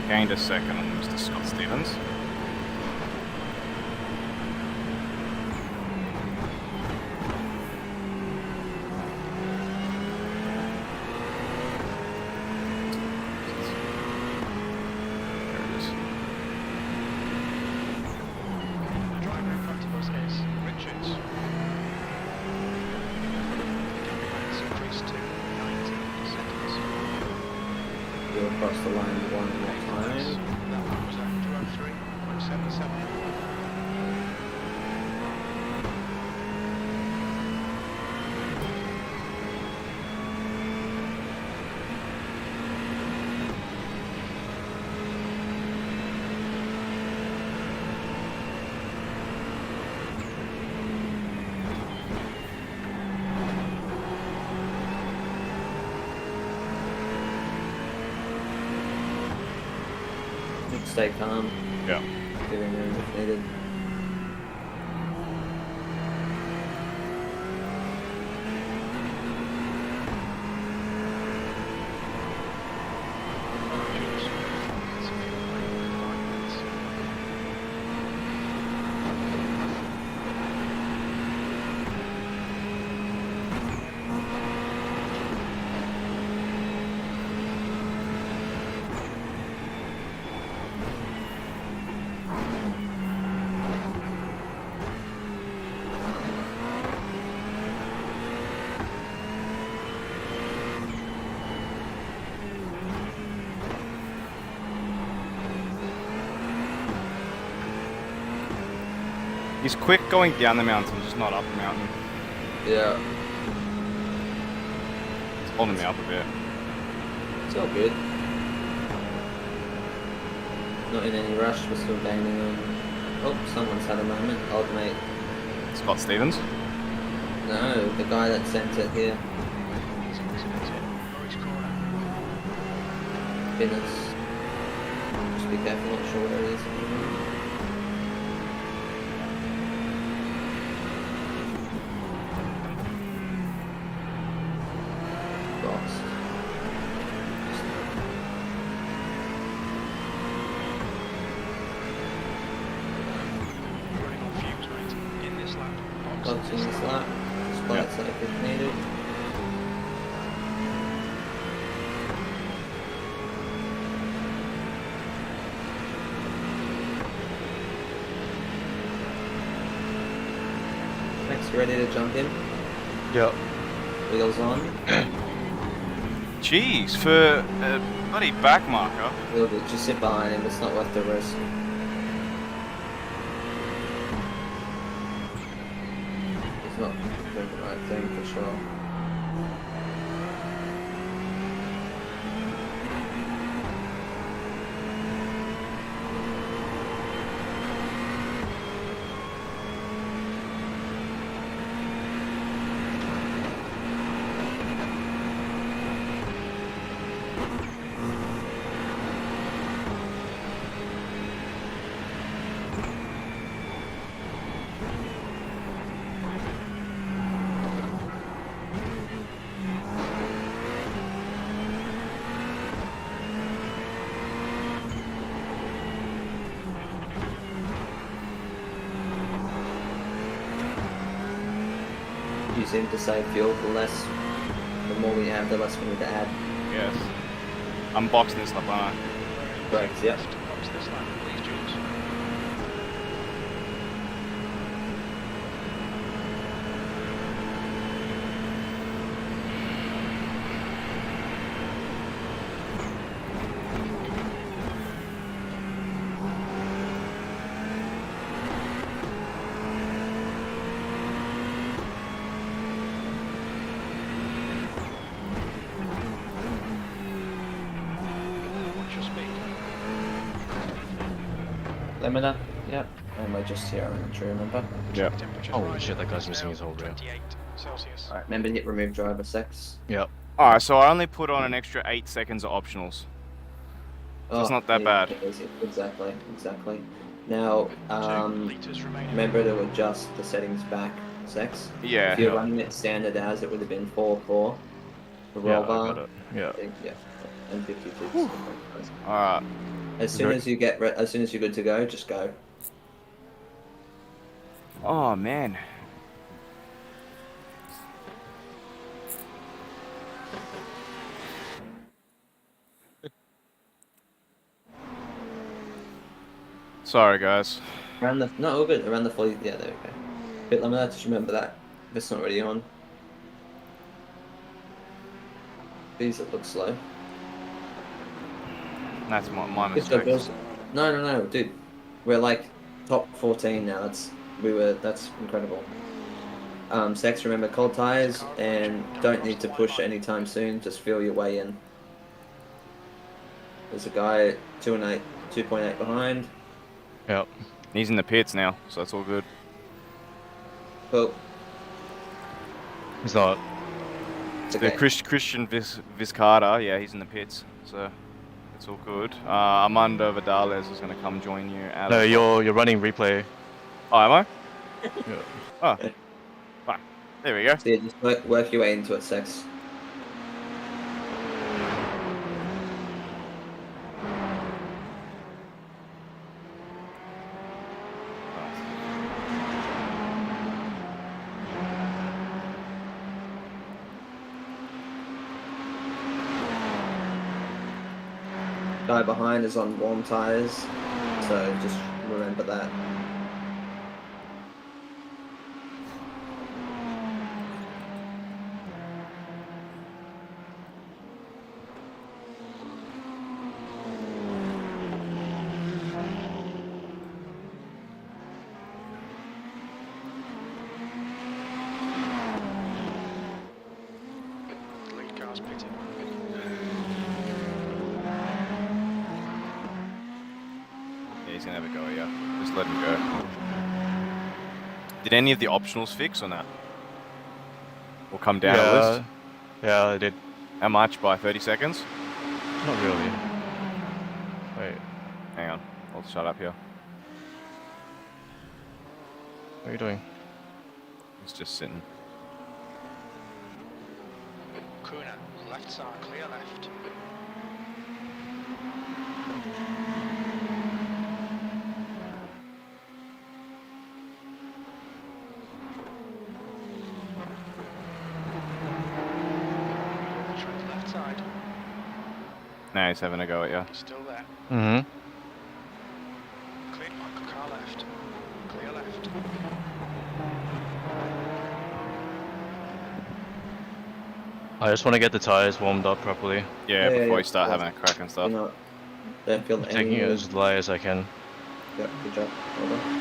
S2: gained a second on Mr. Scott Stevens.
S3: Across the line one more time.
S10: Was that 203.77?
S3: Stay calm.
S2: Yeah.
S3: Giving room if needed.
S2: He's quick going down the mountain, just not up the mountain.
S3: Yeah.
S2: It's holding me up a bit.
S3: It's all good. Not in any rush, we're still gaining on. Oh, someone's had a moment. Old mate.
S2: Scott Stevens?
S3: No, the guy that sent it here. Goodness. Just be careful, not sure where it is. Box in this lap, spot safe if needed. Next, ready to jump in?
S8: Yep.
S3: Wheels on.
S2: Jeez, for a bloody back marker.
S3: Just sit behind him, it's not worth the risk. He's not doing the right thing for sure. You seem to save fuel for less. The more we have, the less we need to add.
S2: Yes. I'm boxing this up, aren't I?
S3: Correct, yep.
S10: Box this lap, please, Jules.
S3: Limiter, yep. And we're just here on the tree, remember?
S2: Yep.
S8: Holy shit, that guy's missing his whole rear.
S10: 28 Celsius.
S3: Alright, remember to hit remove driver 6.
S8: Yep.
S2: Alright, so I only put on an extra 8 seconds of optionals. So it's not that
S3: yeah,
S2: bad.
S3: Exactly, exactly. Now, remember to adjust the settings back 6.
S2: Yeah.
S3: If you're running it standard as, it would have been 4.4. The
S8: Yeah,
S3: roll
S8: I
S3: bar.
S8: got it. Yeah.
S3: Yeah. And 52.
S2: Alright.
S3: As soon as you get, as soon as you're good to go, just go.
S2: Oh man. Sorry, guys.
S3: Around the no, all good. Around the 40. Yeah, there we go. Pit limiter. Just remember that if it's not already on. These it looks slow.
S2: That's my
S3: Good job,
S2: mistake.
S3: Jules. No, dude. We're like top 14 now. That's incredible. Sex, remember cold tires and don't need to push anytime soon. Just feel your way in. There's a guy 2.8 behind.
S8: Yep.
S2: He's in the pits now, so that's all good.
S3: Cool.
S8: He's not.
S3: It's
S2: The
S3: okay.
S2: Christian Vizcarra, yeah, he's in the pits, so it's all good. Armando Vidales is going to come join you.
S8: No, you're running replay.
S2: Oh, am I?
S8: Yeah.
S2: Oh, fine. There we go.
S3: So yeah, just work your way into it, Sex. Guy behind is on warm tires, so just remember that.
S10: The lead car's pitting.
S2: Yeah, he's going to have a go, yeah. Just let him go. Did any of the optionals fix or not? Or come down a list?
S8: Yeah, I did.
S2: How much? By 30 seconds?
S8: Not really. Wait,
S2: Hang on. I'll shut up here.
S8: what are you doing?
S2: He's just sitting.
S10: Kuna, left side, clear left. Try the left side.
S2: Now he's having a go at you.
S10: Still there.
S8: Mm-hmm.
S10: Clear car left. Clear left.
S8: I just want to get the tires warmed up properly.
S2: Yeah,
S3: Yeah,
S2: before
S3: yeah,
S2: you start
S3: yeah.
S2: having a crack and stuff.
S3: You know, don't feel
S8: Taking it as light as I can.
S3: Yep, good job. Well done.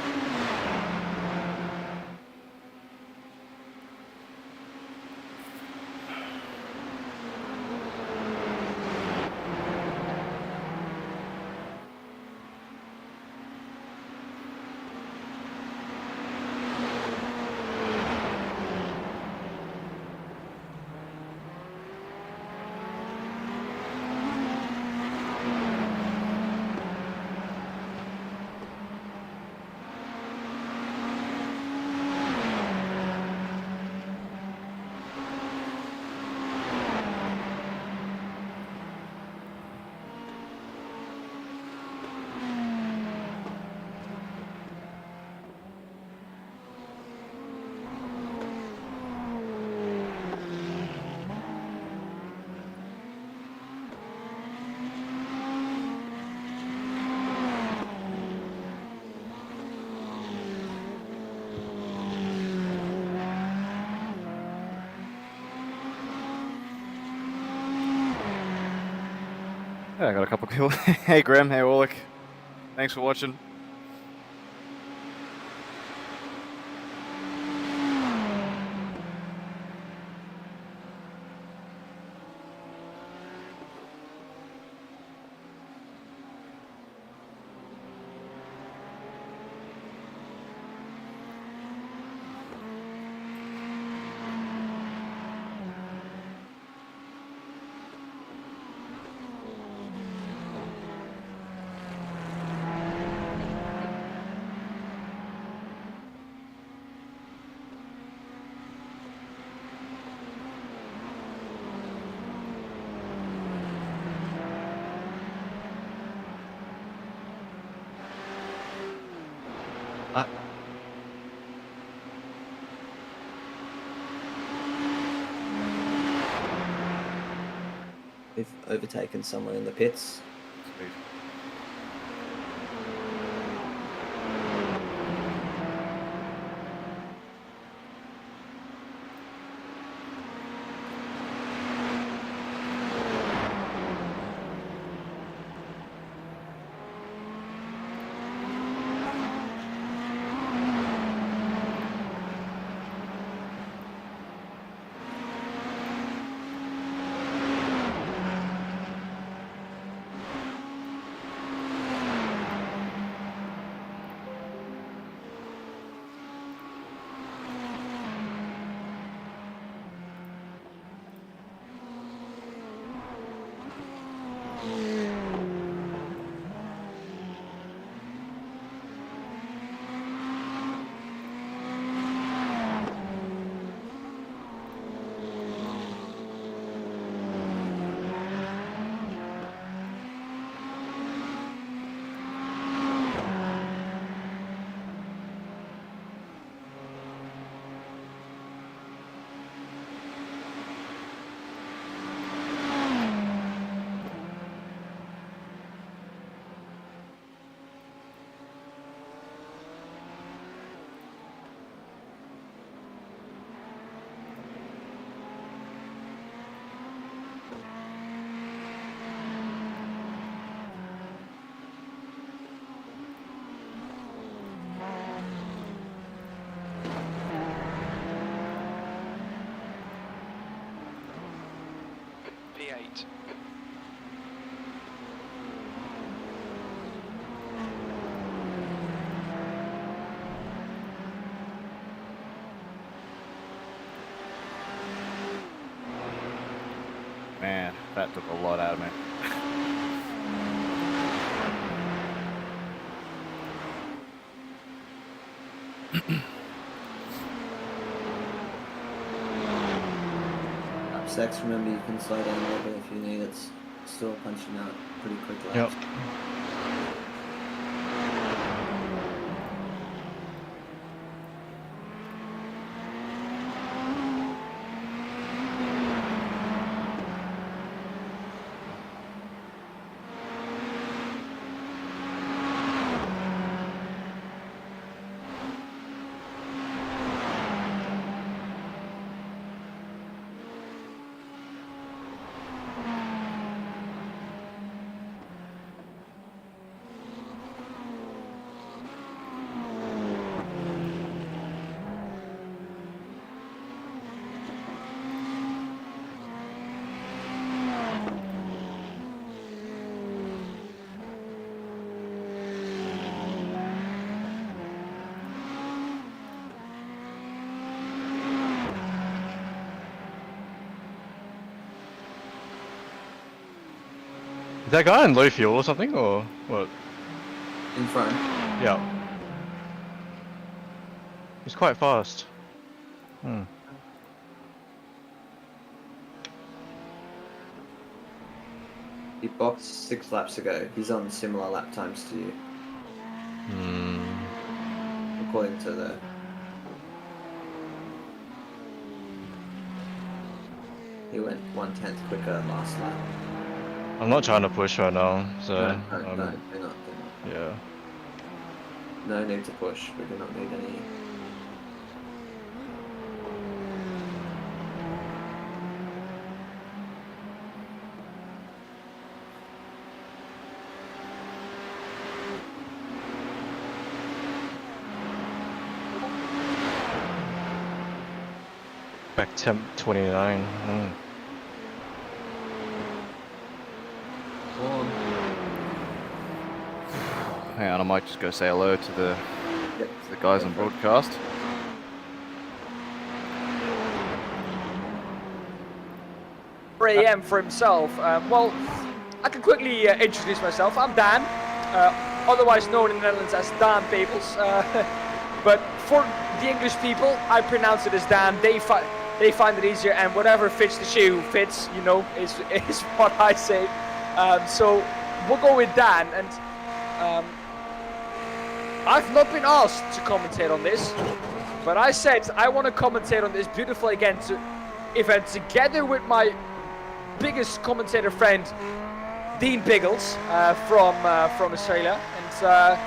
S2: Yeah, I got a couple of people. Hey Graham, hey Orlick. Thanks for watching.
S3: We've overtaken someone in the pits.
S2: Sweet.
S10: P8.
S2: Man, that took a lot out of me.
S3: Lap 6, remember you can slow down a little bit if you need. It's still punching out pretty quick laps.
S8: Yep. Is that guy in low fuel or something, or what?
S3: In front.
S8: Yeah. He's quite fast. Hmm.
S3: He boxed 6 laps ago. He's on similar lap times to you, according to the... He went 1/10 quicker last lap.
S8: I'm not trying to push right now, so...
S3: No, they're not.
S8: Yeah.
S3: No need to push. We do not need any...
S8: Back temp 29.
S2: Hang on, I might just go say hello to the guys on broadcast.
S11: AM for himself. Well, I can quickly introduce myself. I'm Dan, otherwise known in the Netherlands as Dan Pepels. But for the English people, I pronounce it as Dan. They find it easier, and whatever fits the shoe fits, you know, is what I say. So we'll go with Dan, and I've not been asked to commentate on this, but I said I want to commentate on this beautiful event together with my biggest commentator friend, Dean Biggles, from Australia, and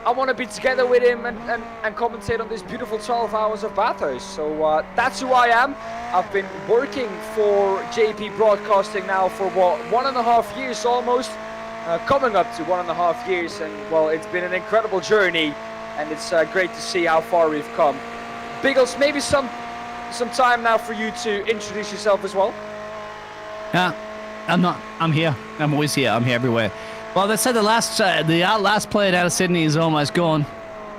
S11: I want to be together with him and commentate on this beautiful 12 hours of Bathurst. So that's who I am. I've been working for JP Broadcasting now for what, 1.5 years almost, coming up to 1.5 years, and well, it's been an incredible journey, and it's great to see how far we've come. Biggles, maybe some time now for you to introduce yourself as well.
S5: I'm here. I'm always here. I'm here everywhere. Well, they said the last player out of Sydney is almost gone.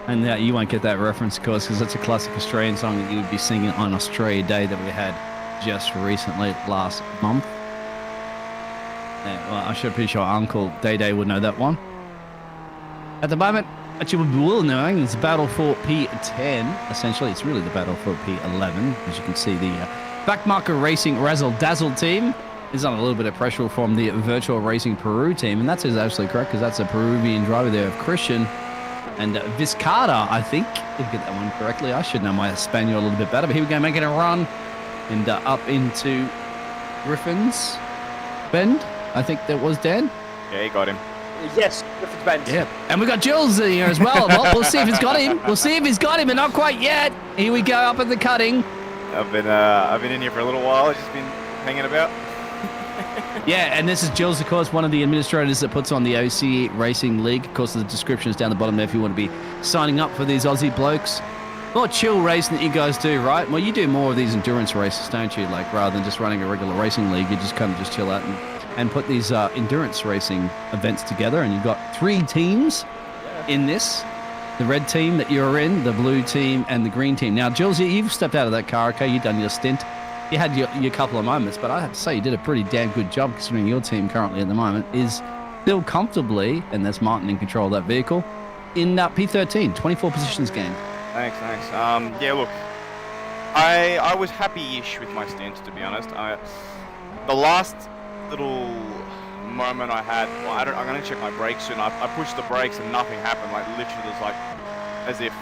S5: And you won't get that reference, of course, because that's a classic Australian song that you would be singing on Australia Day that we had just recently, last month. Yeah, well, I'm pretty sure Uncle Day would know that one. At the moment, what you will knowing is Battle for P10. Essentially, it's really the Battle for P11. As you can see, the Backmarker Racing Razzle Dazzle team is on a little bit of pressure from the Virtual Racing Peru team. And that's absolutely correct, because that's a Peruvian driver there of Christian. And Vizcarra, I think, if you get that one correctly. I should know my Spanish a little bit better. But here we go, making a run. And up into Griffin's Bend, I think that was Dan.
S2: Yeah, he got him.
S11: Yes, Griffin's Bend.
S5: Yeah, and we got Jules here as well. Well, we'll see if he's got him. We'll see if he's got him, but not quite yet. Here we go, up at the cutting.
S2: I've been in here for a little while. I've just been hanging about.
S5: Yeah, and this is Jules, of course, one of the administrators that puts on the OCE Racing League. Of course, the description is down the bottom there if you want to be signing up for these Aussie blokes. More chill racing that you guys do, right? Well, you do more of these endurance races, don't you? Like, rather than just running a regular racing league, you just kind of just chill out and put these endurance racing events together. And you've got 3 teams in this. The red team that you're in, the blue team, and the green team. Now, Jules, you've stepped out of that car, okay? You've done your stint. You had your couple of moments, but I have to say you did a pretty damn good job, considering your team currently at the moment is still comfortably, and that's Martin in control of that vehicle, in P13, 24 positions gained.
S2: Thanks. Yeah, look, I was happy-ish with my stint, to be honest. The last little moment I had, well, I'm going to check my brakes soon. I pushed the brakes and nothing happened. Like, literally, it was like, as if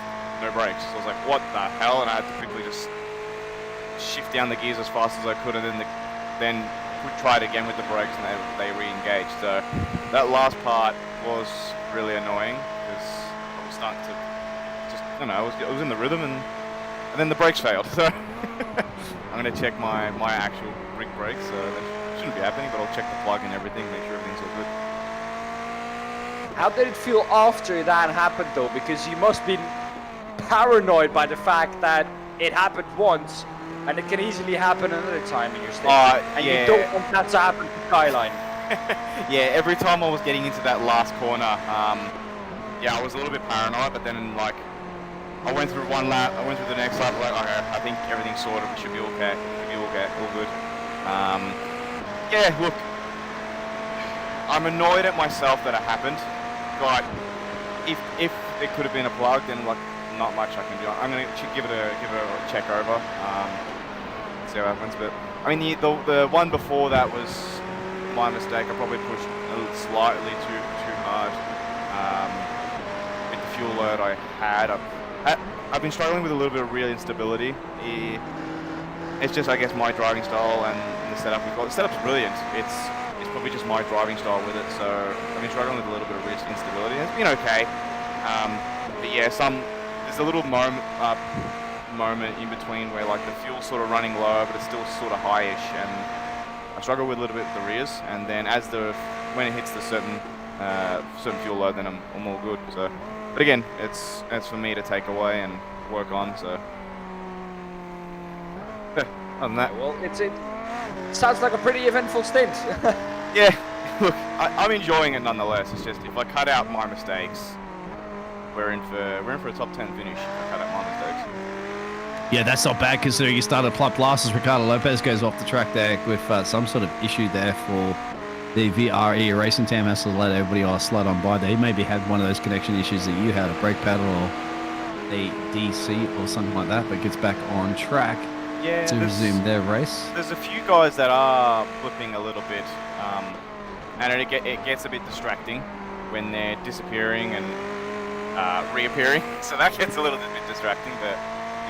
S2: no brakes. So I was like, what the hell? And I had to quickly just shift down the gears as fast as I could, and then try it again with the brakes, and they re-engaged. So that last part was really annoying, because I was starting to just, I don't know, I was in the rhythm, and then the brakes failed. So I'm going to check my actual rig brakes. So that shouldn't be happening, but I'll check the plug and everything, make sure everything's all good.
S11: How did it feel after that happened, though? Because you must be paranoid by the fact that it happened once, and it can easily happen another time in your state. And
S2: yeah.
S11: you don't want that to happen to Skyline.
S2: Yeah, every time I was getting into that last corner, yeah, I was a little bit paranoid, but then, like, I went through one lap, I went through the next lap, like, okay, I think everything's sorted, it should be okay, all good. Yeah, look, I'm annoyed at myself that it happened, but if it could have been a plug, then, like, not much I can do. I'm gonna give it a check over, see how it happens. But I mean, the one before that was my mistake. I probably pushed slightly too hard with the fuel load I had. I've been struggling with a little bit of real instability. It's just, I guess, my driving style and the setup we've got. The setup's brilliant. It's probably just my driving style with it. So I've been struggling with a little bit of real instability. It's been okay, but yeah, there's a little moment in between where, like, the fuel's sort of running low, but it's still sort of high-ish, and I struggle with a little bit with the rears. And then when it hits the certain fuel load, then I'm all good. So, but again, it's for me to take away and work on. So, yeah, other than that,
S11: well, it sounds like a pretty eventful stint.
S2: Yeah, look, I'm enjoying it nonetheless. It's just if I cut out my mistakes, we're in for a top 10 finish. If I cut out my mistakes.
S5: Yeah, that's not bad considering you started plump last as Ricardo Lopez goes off the track there with some sort of issue there for the VRE racing team. Has to let everybody else slide on by there. He maybe had one of those connection issues that you had, a brake pedal or a DC or something like that, but gets back on track to resume their race.
S2: There's a few guys that are flipping a little bit, and it gets a bit distracting when they're disappearing and reappearing. So that gets a little bit distracting, but...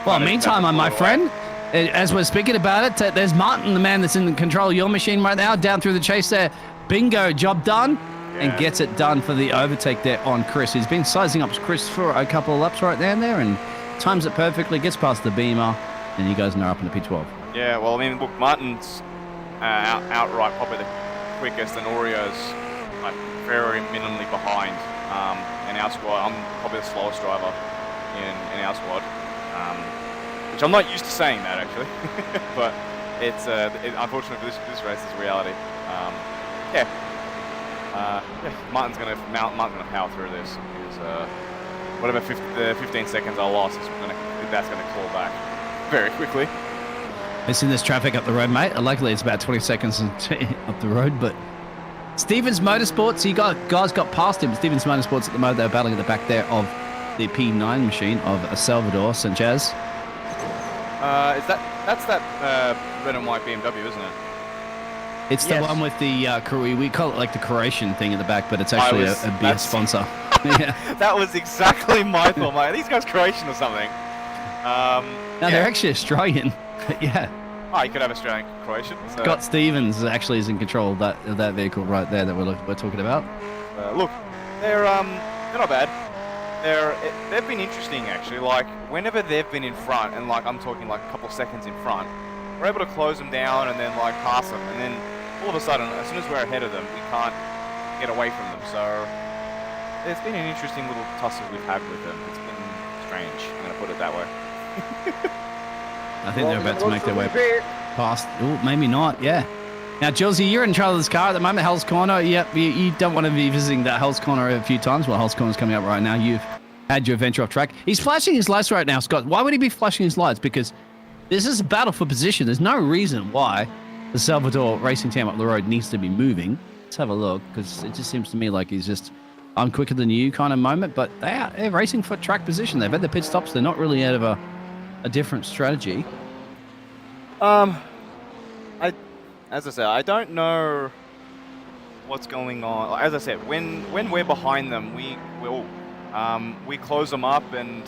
S5: Well, meantime, my friend, As we're speaking about it, there's Martin, the man that's in control of your machine right now, down through the chase there. Bingo, job done. And gets it done for the overtake there on Chris. He's been sizing up Chris for a couple of laps right down there and times it perfectly, gets past the Beamer, and you guys are up into P12.
S2: Yeah, well, I mean, look, Martin's outright probably the quickest, and Oreo's like very minimally behind. In our squad, I'm probably the slowest driver in our squad, which I'm not used to saying that actually, but it's unfortunately this race is reality. Yeah. Martin's gonna power through this. Because, whatever the 15 seconds I lost, that's gonna claw back very quickly.
S5: It's in this traffic up the road, mate. Luckily, it's about 20 seconds up the road, but Stevens Motorsports, guys got past him. Stevens Motorsports at the moment, they're battling at the back there of the P9 machine of Salvador Sanchez.
S2: That's that red and white BMW, isn't it?
S5: It's the one with the we call it like the Croatian thing at the back, but it's actually a beer sponsor. Yeah.
S2: That was exactly my thought, mate. Are these guys Croatian or something?
S5: No, they're actually Australian. Yeah.
S2: Oh, you could have Australian Croatian. So.
S5: Scott Stevens actually is in control of that vehicle right there that we're talking about.
S2: Look, they're not bad. They've been interesting actually. Like whenever they've been in front, and like I'm talking like a couple of seconds in front, we're able to close them down and then like pass them, and then all of a sudden, as soon as we're ahead of them, we can't get away from them. So it's been an interesting little tussle we've had with them. It's been strange. I'm gonna put it that way.
S5: I think they're about to make their way past. Oh, maybe not. Yeah. Now, Josie, you're in charge of this car at the moment, Hell's Corner. Yep, you don't want to be visiting that Hell's Corner a few times. Well, Hell's Corner's coming up right now. You've had your adventure off track. He's flashing his lights right now, Scott. Why would he be flashing his lights? Because this is a battle for position. There's no reason why the Salvador racing team up the road needs to be moving. Let's have a look, because it just seems to me like he's just, I'm quicker than you kind of moment, but they're racing for track position. They've had the pit stops. They're not really out of a different strategy.
S2: As I said, I don't know what's going on. As I said, when we're behind them, we close them up, and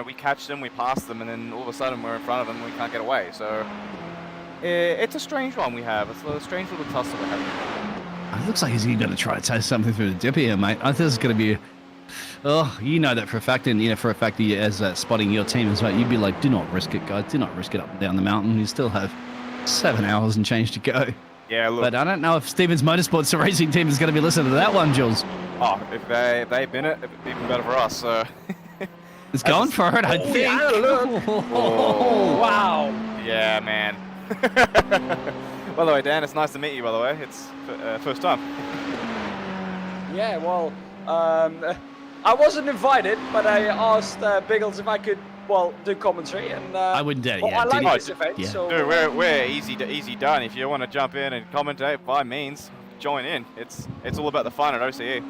S2: we catch them, we pass them, and then all of a sudden we're in front of them and we can't get away. So it's a strange one we have. It's a strange little tussle we're having.
S5: It looks like he's going to try to taste something through the dip here, mate. I think this is going to be. Oh, you know that for a fact, and for a fact, as spotting your team as well, you'd be like, do not risk it, guys. Do not risk it up and down the mountain. You still have 7 hours and change to go.
S2: Yeah, look.
S5: But I don't know if Stevens Motorsports, the racing team, is going to be listening to that one, Jules.
S2: Oh, if they've been it, it'd be even better for us.
S5: It's going for it, I think.
S11: Yeah, look.
S2: Oh,
S11: wow.
S2: Yeah, man. By the way, Dan, it's nice to meet you, by the way. It's first time.
S11: Yeah, well, I wasn't invited, but I asked Biggles if I could, do commentary, and
S5: I wouldn't dare.
S11: I like this event, so
S2: dude, we're easy done. If you want to jump in and commentate, by means, join in. It's all about the fun at OCE.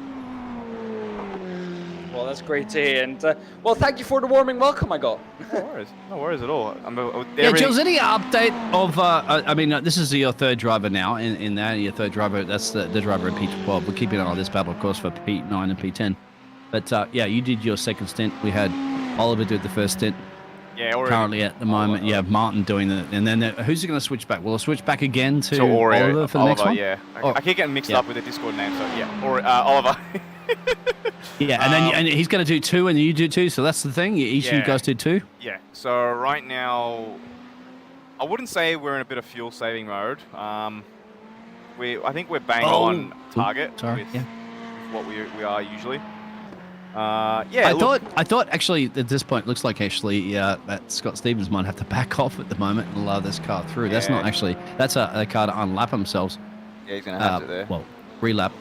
S11: Well, that's great to hear, and thank you for the warming welcome I got.
S2: No worries at all.
S5: Jules, any update of? This is your third driver now. In that, your third driver. That's the driver in P12. We're keeping an eye on this battle, of course, for P9 and P10. But you did your second stint. We had Oliver do the first stint.
S2: Yeah,
S5: currently at the moment, you have Martin doing it, and then who's going to switch back? Will I switch back again to Oliver for the next one?
S2: Yeah, I keep getting mixed up with the Discord name, so yeah, or Oliver.
S5: Yeah, and then he's going to do 2, and you do 2. So that's the thing. Each of you guys do 2.
S2: Yeah. So right now, I wouldn't say we're in a bit of fuel saving mode. I think we're bang on target with what we are usually.
S5: I thought actually at this point, looks like that Scott Stevens might have to back off at the moment and allow this car through. That's not actually, that's a car to unlap themselves.
S2: Yeah, he's going to have to there.
S5: Well, relap.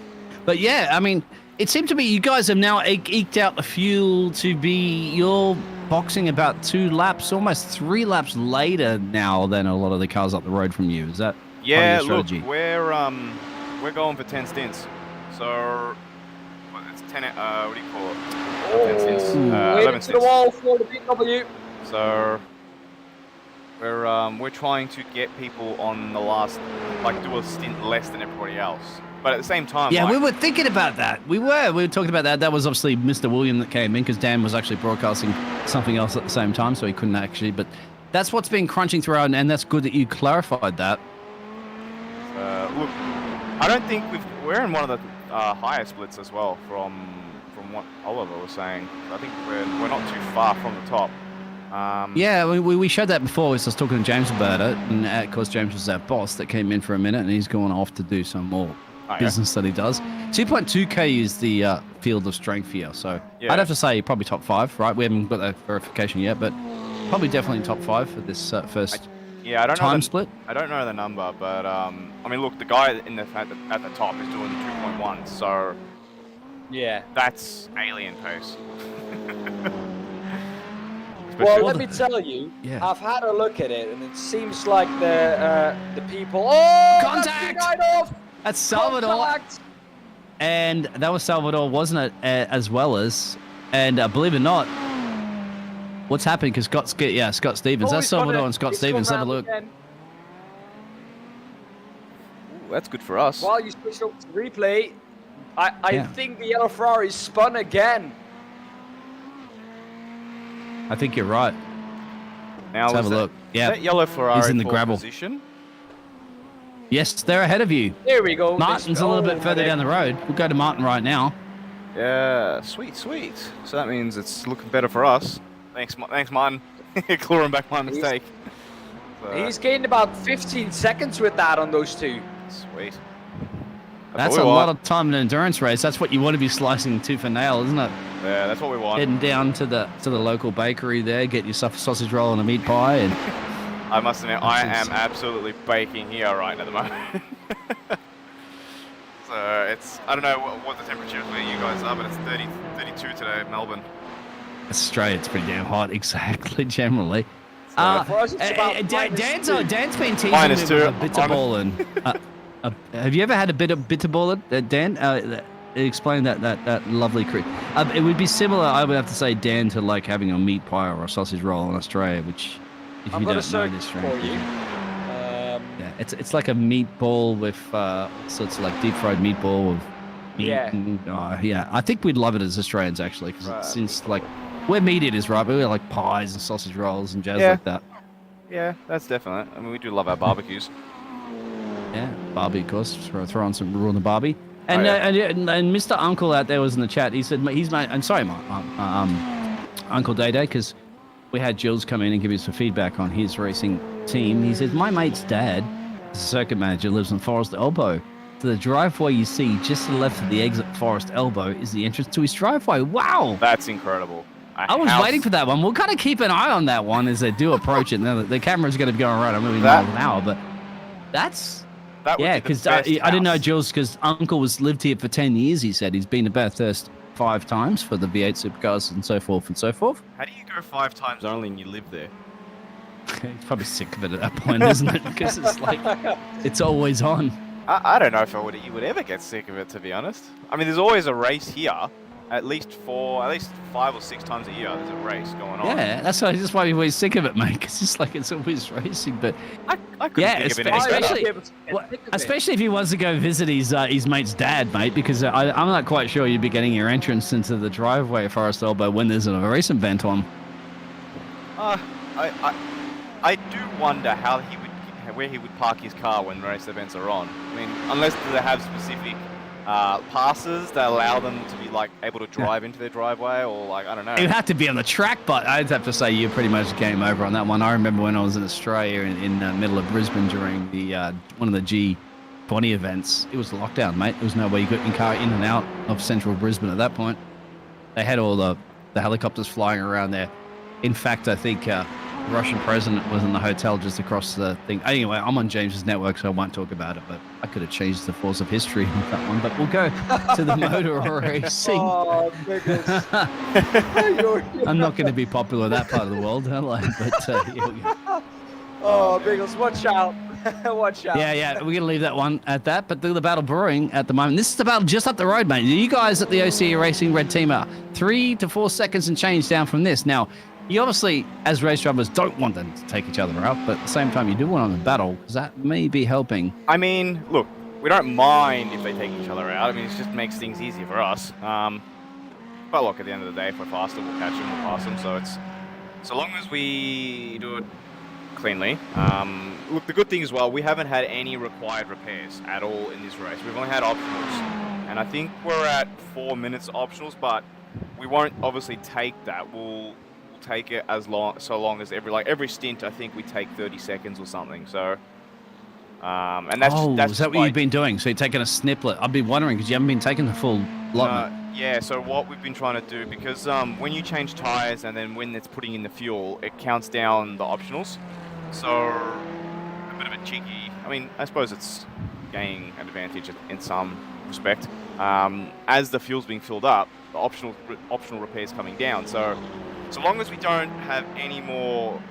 S5: But yeah, I mean, it seemed to be you guys have now eked out the fuel to be, you're boxing about 2 laps, almost 3 laps later now than a lot of the cars up the road from you. Is that part of your strategy?
S2: Look, we're going for 10 stints. So it's 10. What do you call it? 10 stints. 11
S11: stints. To the wall for the BW.
S2: So we're trying to get people on the last, do a stint less than everybody else. But at the same time,
S5: we were thinking about that. We were talking about that. That was obviously Mr. William that came in because Dan was actually broadcasting something else at the same time, so he couldn't actually. But that's what's been crunching throughout, and that's good that you clarified that.
S2: Look, I don't think we're in one of the higher splits as well from what Oliver was saying. I think we're not too far from the top.
S5: Yeah, we showed that before. I was talking to James about it, and of course James was our boss that came in for a minute, and he's gone off to do some more business that he does. 2.2k is the field of strength here, so I'd have to say probably top 5, right? We haven't got that verification yet, but probably definitely top 5 for this first time split.
S2: I don't know the number, but I mean, look, the guy at the top is doing 2.1, so
S11: yeah,
S2: that's alien pace.
S11: Well, let me tell you, I've had a look at it, and it seems like the people. Oh,
S5: contact! That's Salvador. Contact. And that was Salvador, wasn't it? As well as, and believe it or not, what's happening? Because Scott Stevens. That's Salvador and Scott Stevens. Have a look.
S11: Again.
S2: Ooh, that's good for us.
S11: While you switch over to replay, I think the yellow Ferrari spun again.
S5: I think you're right.
S2: Now
S5: let's have a look. Yeah,
S2: that yellow Ferrari
S5: is in the gravel
S2: position.
S5: Yes, they're ahead of you.
S11: There we go.
S5: Martin's a little bit further down the road. We'll go to Martin right now.
S2: Yeah, sweet. So that means it's looking better for us. Thanks, Martin. Clawing back my mistake.
S11: He's gained about 15 seconds with that on those two.
S2: Sweet.
S5: That's a lot of time in an endurance race. That's what you want to be slicing tooth and nail, isn't it?
S2: Yeah, that's what we want.
S5: Heading down to the local bakery there, get yourself a sausage roll and a meat pie. And
S2: I must admit, I am absolutely baking here right at the moment. So it's, I don't know what the temperature is where you guys are, but it's 32 today in Melbourne.
S5: Australia, it's pretty damn hot, exactly, generally.
S11: For us, it's about
S5: Dan's been teasing me with a bitterball. And have you ever had a bitterball, Dan? Explain that lovely cream. It would be similar, I would have to say, Dan, to like having a meat pie or a sausage roll in Australia, which, if you don't know this, it's like a meatball with sorts of like deep fried meatball with meat. Yeah. I think we'd love it as Australians actually, because since like we're meat eaters, right? But we like pies and sausage rolls and jazz like that.
S2: Yeah, that's definite. I mean, we do love our barbecues.
S5: Yeah, Barbie, of course. Throw on some raw on the Barbie. And and Mr. Uncle out there was in the chat. He said he's my. I'm sorry, Uncle Day Day, because we had Jules come in and give us some feedback on his racing team. He says my mate's dad, is a circuit manager, lives in Forest Elbow. So the driveway you see just to the left of the exit Forest Elbow is the entrance to his driveway. Wow,
S2: that's incredible.
S5: I was waiting for that one. We'll kind of keep an eye on that one as they do approach it. Now the camera's going to be going around a million miles an hour, but that's. Because I didn't know Jules, because Uncle lived here for 10 years, he said. He's been to Bathurst 5 times for the V8 supercars and so forth and so forth.
S2: How do you go 5 times only and you live there?
S5: He's probably sick of it at that point, isn't it? Because it's like, it's always on.
S2: I don't know if you would ever get sick of it, to be honest. I mean, there's always a race here. At least 5 or 6 times a year, there's a race going on.
S5: Yeah, that's why we're always sick of it, mate. Because it's like it's always racing. But
S2: I couldn't think of it
S5: especially if he wants to go visit his mate's dad, mate. Because I'm not quite sure you'd be getting your entrance into the driveway at Forest Elbow when there's a race event on.
S2: I do wonder where he would park his car when race events are on. I mean, unless they have specific passes that allow them to be like able to drive into their driveway, or like, I don't know.
S5: You have to be on the track, but I'd have to say you're pretty much game over on that one. I remember when I was in Australia in the middle of Brisbane during the one of the G20 events. It was lockdown, mate. There was no way you got your car in and out of central Brisbane at that point. They had all the helicopters flying around there. In fact, I think the Russian president was in the hotel just across the thing. Anyway, I'm on James's network, so I won't talk about it, but I could have changed the force of history with that one. But we'll go to the motor racing.
S11: Oh, goodness.
S5: I'm not going to be popular in that part of the world, hello. But here we go.
S11: Oh, Biggles, watch out. Watch out.
S5: Yeah, we're going to leave that one at that. But the battle brewing at the moment. This is the battle just up the road, mate. You guys at the OCE Racing Red team are 3 to 4 seconds and change down from this. Now, you obviously, as race drivers, don't want them to take each other out, but at the same time, you do want them to battle, because that may be helping.
S2: I mean, look, we don't mind if they take each other out. I mean, it just makes things easier for us. But look, at the end of the day, if we're faster, we'll catch them, we'll pass them. So it's, so long as we do it cleanly. Look, the good thing as well, we haven't had any required repairs at all in this race. We've only had optionals, and I think we're at 4 minutes optionals, but we won't obviously take that. We'll take it so long as every stint. I think we take 30 seconds or something. So, and that's
S5: is that what you've been doing? So you're taking a sniplet? I've been wondering because you haven't been taking the full allotment.
S2: Yeah, so what we've been trying to do, because when you change tyres and then when it's putting in the fuel, it counts down the optionals. So a bit of a cheeky, I mean, I suppose it's gaining an advantage in some respect. As the fuel's being filled up, the optional repairs coming down. So long as we don't have any more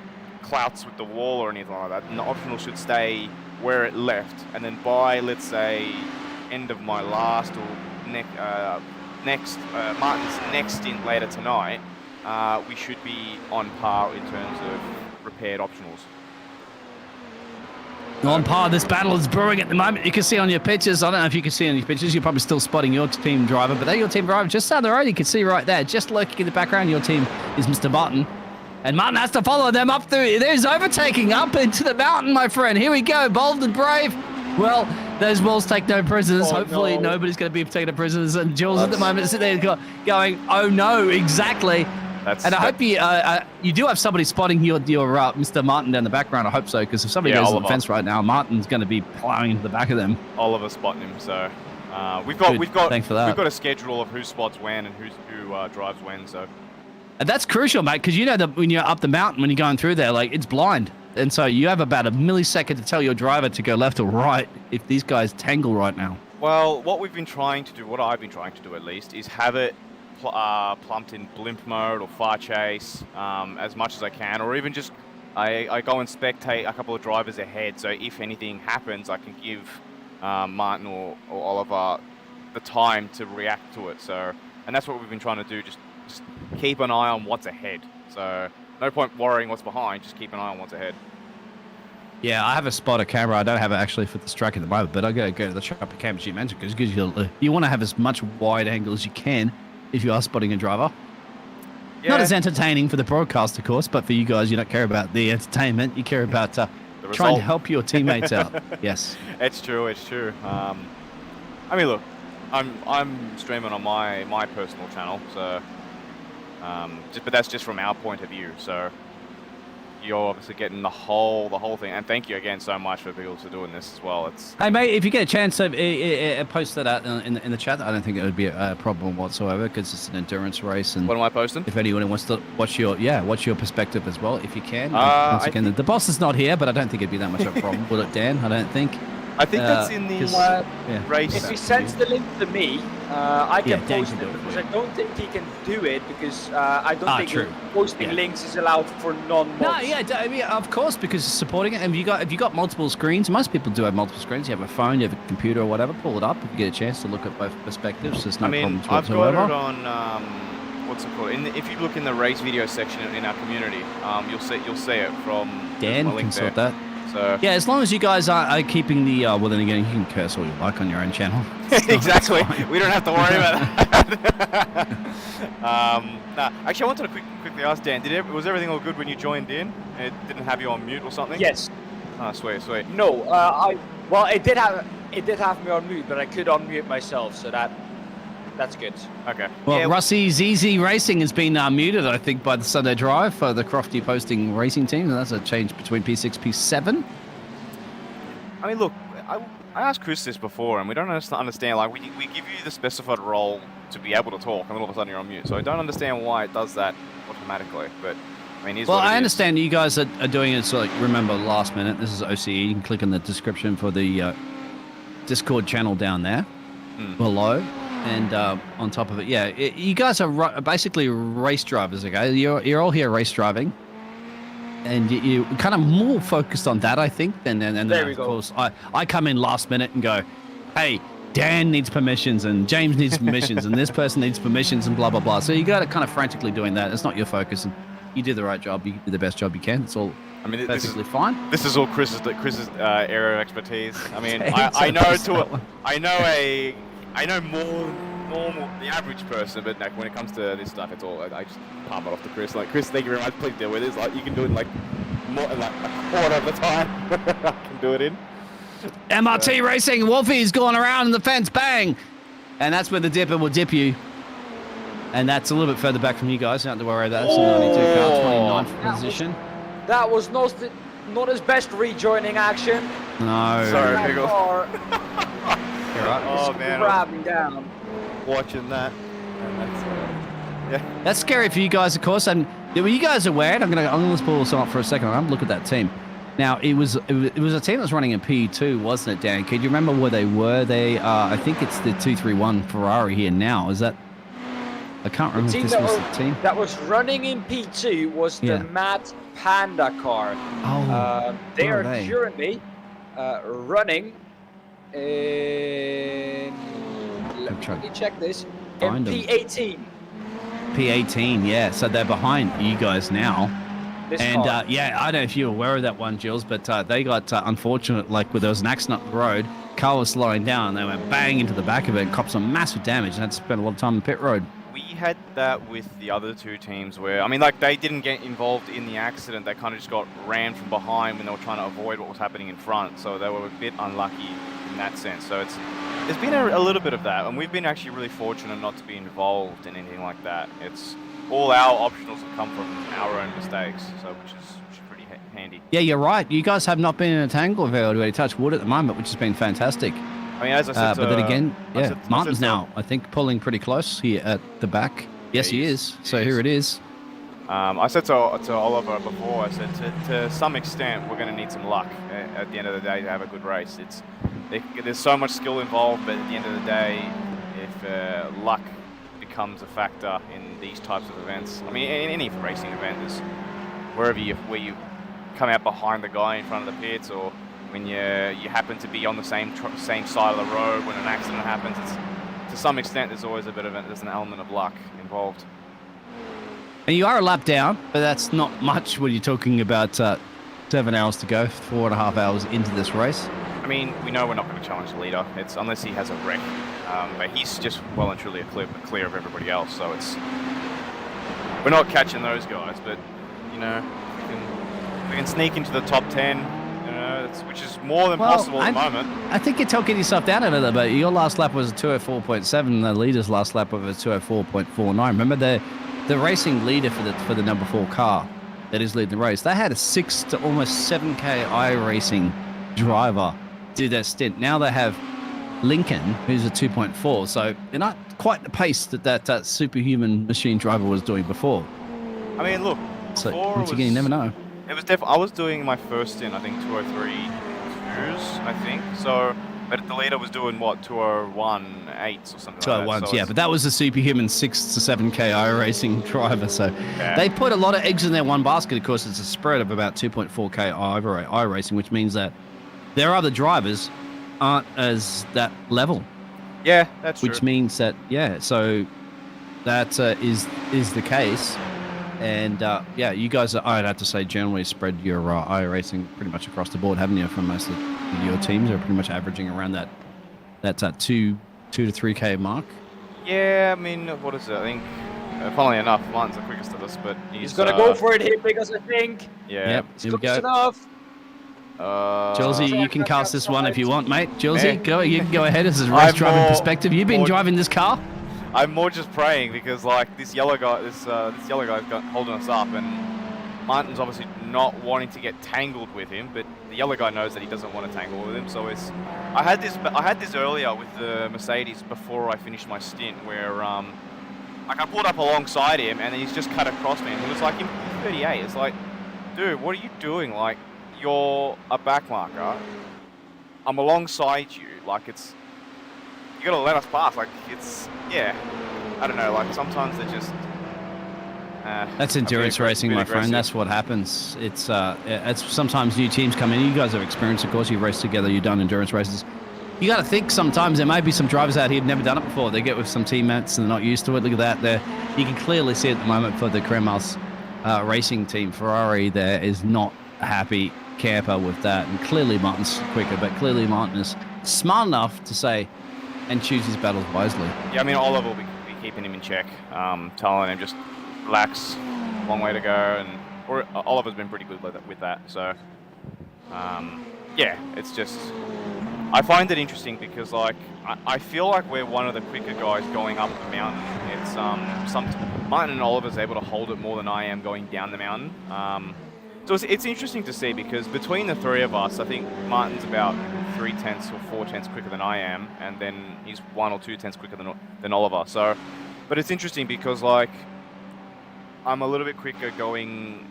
S2: clouts with the wall or anything like that, then the optional should stay where it left. And then by, let's say, end of my last or Martin's next stint later tonight, we should be on par in terms of repaired optionals.
S5: On par, this battle is brewing at the moment. You can see on your pictures, I don't know if you can see on your pictures, you're probably still spotting your team driver, but they're your team driver just down the road. You can see right there, just lurking in the background, your team is Mr. Martin. And Martin has to follow them up through. There's overtaking up into the mountain, my friend. Here we go, bold and brave. Well, those walls take no prisoners. Hopefully nobody's going to be taking prisoners. And Jules at the moment is sitting there going, oh no, exactly. And I hope you do have somebody spotting your Mr. Martin down the background. I hope so, because if somebody goes on the fence right now, Martin's going to be plowing into the back of them.
S2: Oliver spotting him, so we've got a schedule of who spots when and who drives when. So,
S5: and that's crucial, mate, because you know that when you're up the mountain, when you're going through there, like it's blind, and so you have about a millisecond to tell your driver to go left or right if these guys tangle right now.
S2: Well, what I've been trying to do at least, is have it plumped in blimp mode or far chase as much as I can, or even just I go and spectate a couple of drivers ahead, so if anything happens I can give Martin or Oliver the time to react to it. So, and that's what we've been trying to do, just keep an eye on what's ahead. So no point worrying what's behind, just keep an eye on what's ahead.
S5: Yeah, I have a spotter camera. I don't have it actually for this track at the moment, but I go to the chopper cam as you mentioned, because you want to have as much wide angle as you can if you are spotting a driver. Yeah. Not as entertaining for the broadcast, of course, but for you guys, you don't care about the entertainment. You care about trying to help your teammates out. Yes.
S2: It's true. I mean, look, I'm streaming on my personal channel, so but that's just from our point of view. So you're obviously getting the whole thing, and thank you again so much for people for doing this as well.
S5: Hey mate, if you get a chance, post that out in the chat. I don't think it would be a problem whatsoever, because it's an endurance race. And
S2: what am I posting?
S5: If anyone wants to watch your perspective as well, if you can. Once again, the boss is not here, but I don't think it'd be that much of a problem, will it, Dan? I don't think.
S2: I think that's in the race.
S11: If he sends the link to me, I can post it, because I don't think he can do it, because I don't think posting links is allowed for non-mods.
S5: No, I mean, of course, because it's supporting it. And if you got multiple screens, most people do have multiple screens. You have a phone, you have a computer or whatever, pull it up if you get a chance to look at both perspections. There's no problems whatsoever.
S2: I've got it on what's it called? If you look in the race video section in our community, you'll see it from
S5: Dan
S2: my link
S5: can sort that.
S2: So.
S5: Yeah, as long as you guys are keeping the well, then again, you can curse all you like on your own channel.
S2: Exactly. We don't have to worry about that. Actually, I wanted to quickly ask Dan, was everything all good when you joined in? It didn't have you on mute or something?
S11: Yes.
S2: Oh, sweet.
S11: No, it did have me on mute, but I could unmute myself, so that's good.
S2: Okay.
S11: Yeah.
S5: Well, Russie's Easy Racing has been muted, I think, by the Sunday Drive for the Crofty posting racing team, and that's a change between P6, P7.
S2: I mean, look, I asked Chris this before, and we don't understand. Like, we give you the specified role to be able to talk, and all of a sudden you're on mute. So I don't understand why it does that automatically. But I mean, I
S5: understand you guys are doing it. So, like, remember, last minute. This is OCE. You can click in the description for the Discord channel down there below. And on top of it, you guys are basically race drivers, okay? You're all here race driving, and you kind of more focused on that, I think. And of course, I come in last minute and go, hey, Dan needs permissions, and James needs permissions, and this person needs permissions, and blah blah blah. So you got to kind of frantically doing that. It's not your focus, and you do the right job. You do the best job you can. It's all. I mean, perfectly fine.
S2: This is all Chris's area of expertise. I mean, I know more normal, the average person, but like when it comes to this stuff, it's all I just palm it off to Chris. Like, Chris, thank you very much. Please deal with this. Like, you can do it in like more like a quarter of the time I can do it in.
S5: MRT Racing, Wolfie's gone around in the fence, bang! And that's where the dipper will dip you. And that's a little bit further back from you guys, don't have to worry about that. That's a 92 car, 29th position.
S11: That was not his best rejoining action.
S5: No.
S2: Sorry,
S11: That
S2: Pickles.
S11: car
S5: You're right.
S2: Oh, man. I was
S11: grabbing down.
S2: watching that. And that's, yeah.
S5: That's scary for you guys, of course. And were you guys aware? I'm gonna pull this up for a second. I'm gonna look at that team. Now it was a team that was running in P2, wasn't it, Dan? Can you remember where they were? They I think it's the 231 Ferrari here now. Is that? I can't remember if this was the team
S11: that was running in P2 was the Mount Panda car.
S5: Oh,
S11: they are currently running in. Let me check this. In P18.
S5: P18, yeah. So they're behind you guys now. And yeah, I don't know if you're aware of that one, Jules, but they got unfortunate. Like, there was an accident on the road. Car was slowing down, and they went bang into the back of it and copped some massive damage, and had to spend a lot of time on the pit road.
S2: We had that with the other two teams where, I mean, like, they didn't get involved in the accident. They kind of just got rammed from behind when they were trying to avoid what was happening in front. So they were a bit unlucky in that sense. So there's been a little bit of that, and we've been actually really fortunate not to be involved in anything like that. It's all our optionals have come from our own mistakes, so which is pretty handy.
S5: Yeah, you're right. You guys have not been in a tangle of anybody touch wood at the moment, which has been fantastic.
S2: I mean, as I said,
S5: but then again, Martin's now, I think, pulling pretty close here at the back. Yes, he is. So here it is.
S2: I said to Oliver before, I said to some extent, we're going to need some luck at the end of the day to have a good race. There's so much skill involved, but at the end of the day, if luck becomes a factor in these types of events, I mean, in any racing event, there's where you come out behind the guy in front of the pits, or when you happen to be on the same side of the road when an accident happens, to some extent there's always there's an element of luck involved.
S5: And you are a lap down, but that's not much when you're talking about 7 hours to go, 4.5 hours into this race.
S2: I mean, we know we're not going to challenge the leader. It's unless he has a wreck, but he's just well and truly clear of everybody else. So we're not catching those guys, but you know, we can sneak into the top 10. Which is more than possible at the moment. I think you're talking yourself down a little bit. Your last lap was a 2:04.7. The leader's last lap was a 2:04.49. Remember the racing leader for the number 4 car that is leading the race. They had a 6 to almost 7K iRacing driver do their stint. Now they have Lincoln, who's a 2.4. So they're not quite the pace that superhuman machine driver was doing before. I mean, look.
S5: So once again, you never know.
S2: It was I was doing my first stint, I think 203.2s, I think. So, but the leader was doing what, 201.8s or something.
S5: 201s,
S2: so
S5: yeah. But that was a superhuman 6 to 7K iRacing driver. So they put a lot of eggs in their one basket. Of course, it's a spread of about 2.4K iRacing, which means that their other drivers aren't as that level.
S2: Yeah, that's true.
S5: Which means that, so that is the case. And you guys, I'd have to say, generally spread your iRacing pretty much across the board, haven't you? From most of your teams are pretty much averaging around that 2 to 3K mark.
S2: Yeah, I mean, what is it? I think, funnily enough, Martin's the quickest of us, but
S11: he's gonna go for it here because I think.
S2: Yeah.
S5: Yep, here we go.
S11: Enough.
S5: Julesy, you can cast this one if you want, mate. Julesy, you can go ahead. This is race driving perspective. You've been driving this car.
S2: I'm more just praying because, like, this yellow guy's holding us up, and Martin's obviously not wanting to get tangled with him, but the yellow guy knows that he doesn't want to tangle with him. So I had this earlier with the Mercedes before I finished my stint, where like I pulled up alongside him, and then he's just cut across me, and he was like in 38. It's like, dude, what are you doing? Like, you're a back marker. I'm alongside you. Like, you gotta let us pass. Like, I don't know. Like, sometimes they're just.
S5: That's endurance racing, my friend. That's what happens. It's sometimes new teams come in. You guys have experience, of course. You've raced together. You've done endurance races. You got to think sometimes there may be some drivers out here who've never done it before. They get with some teammates and they're not used to it. Look at that. You can clearly see at the moment for the Kreml's racing team, Ferrari, there is not a happy camper with that. And clearly Martin's quicker, but clearly Martin is smart enough to say and choose his battles wisely.
S2: Yeah, I mean, Oliver will be keeping him in check, telling him just relax, long way to go, and or Oliver's been pretty good with that. So, yeah, it's just I find it interesting because like I feel like we're one of the quicker guys going up the mountain. It's Martin and Oliver's able to hold it more than I am going down the mountain. So it's interesting to see because between the three of us, I think Martin's about 3/10 or 4/10 quicker than I am, and then he's 1 or 2/10 quicker than Oliver. So, but it's interesting because like I'm a little bit quicker going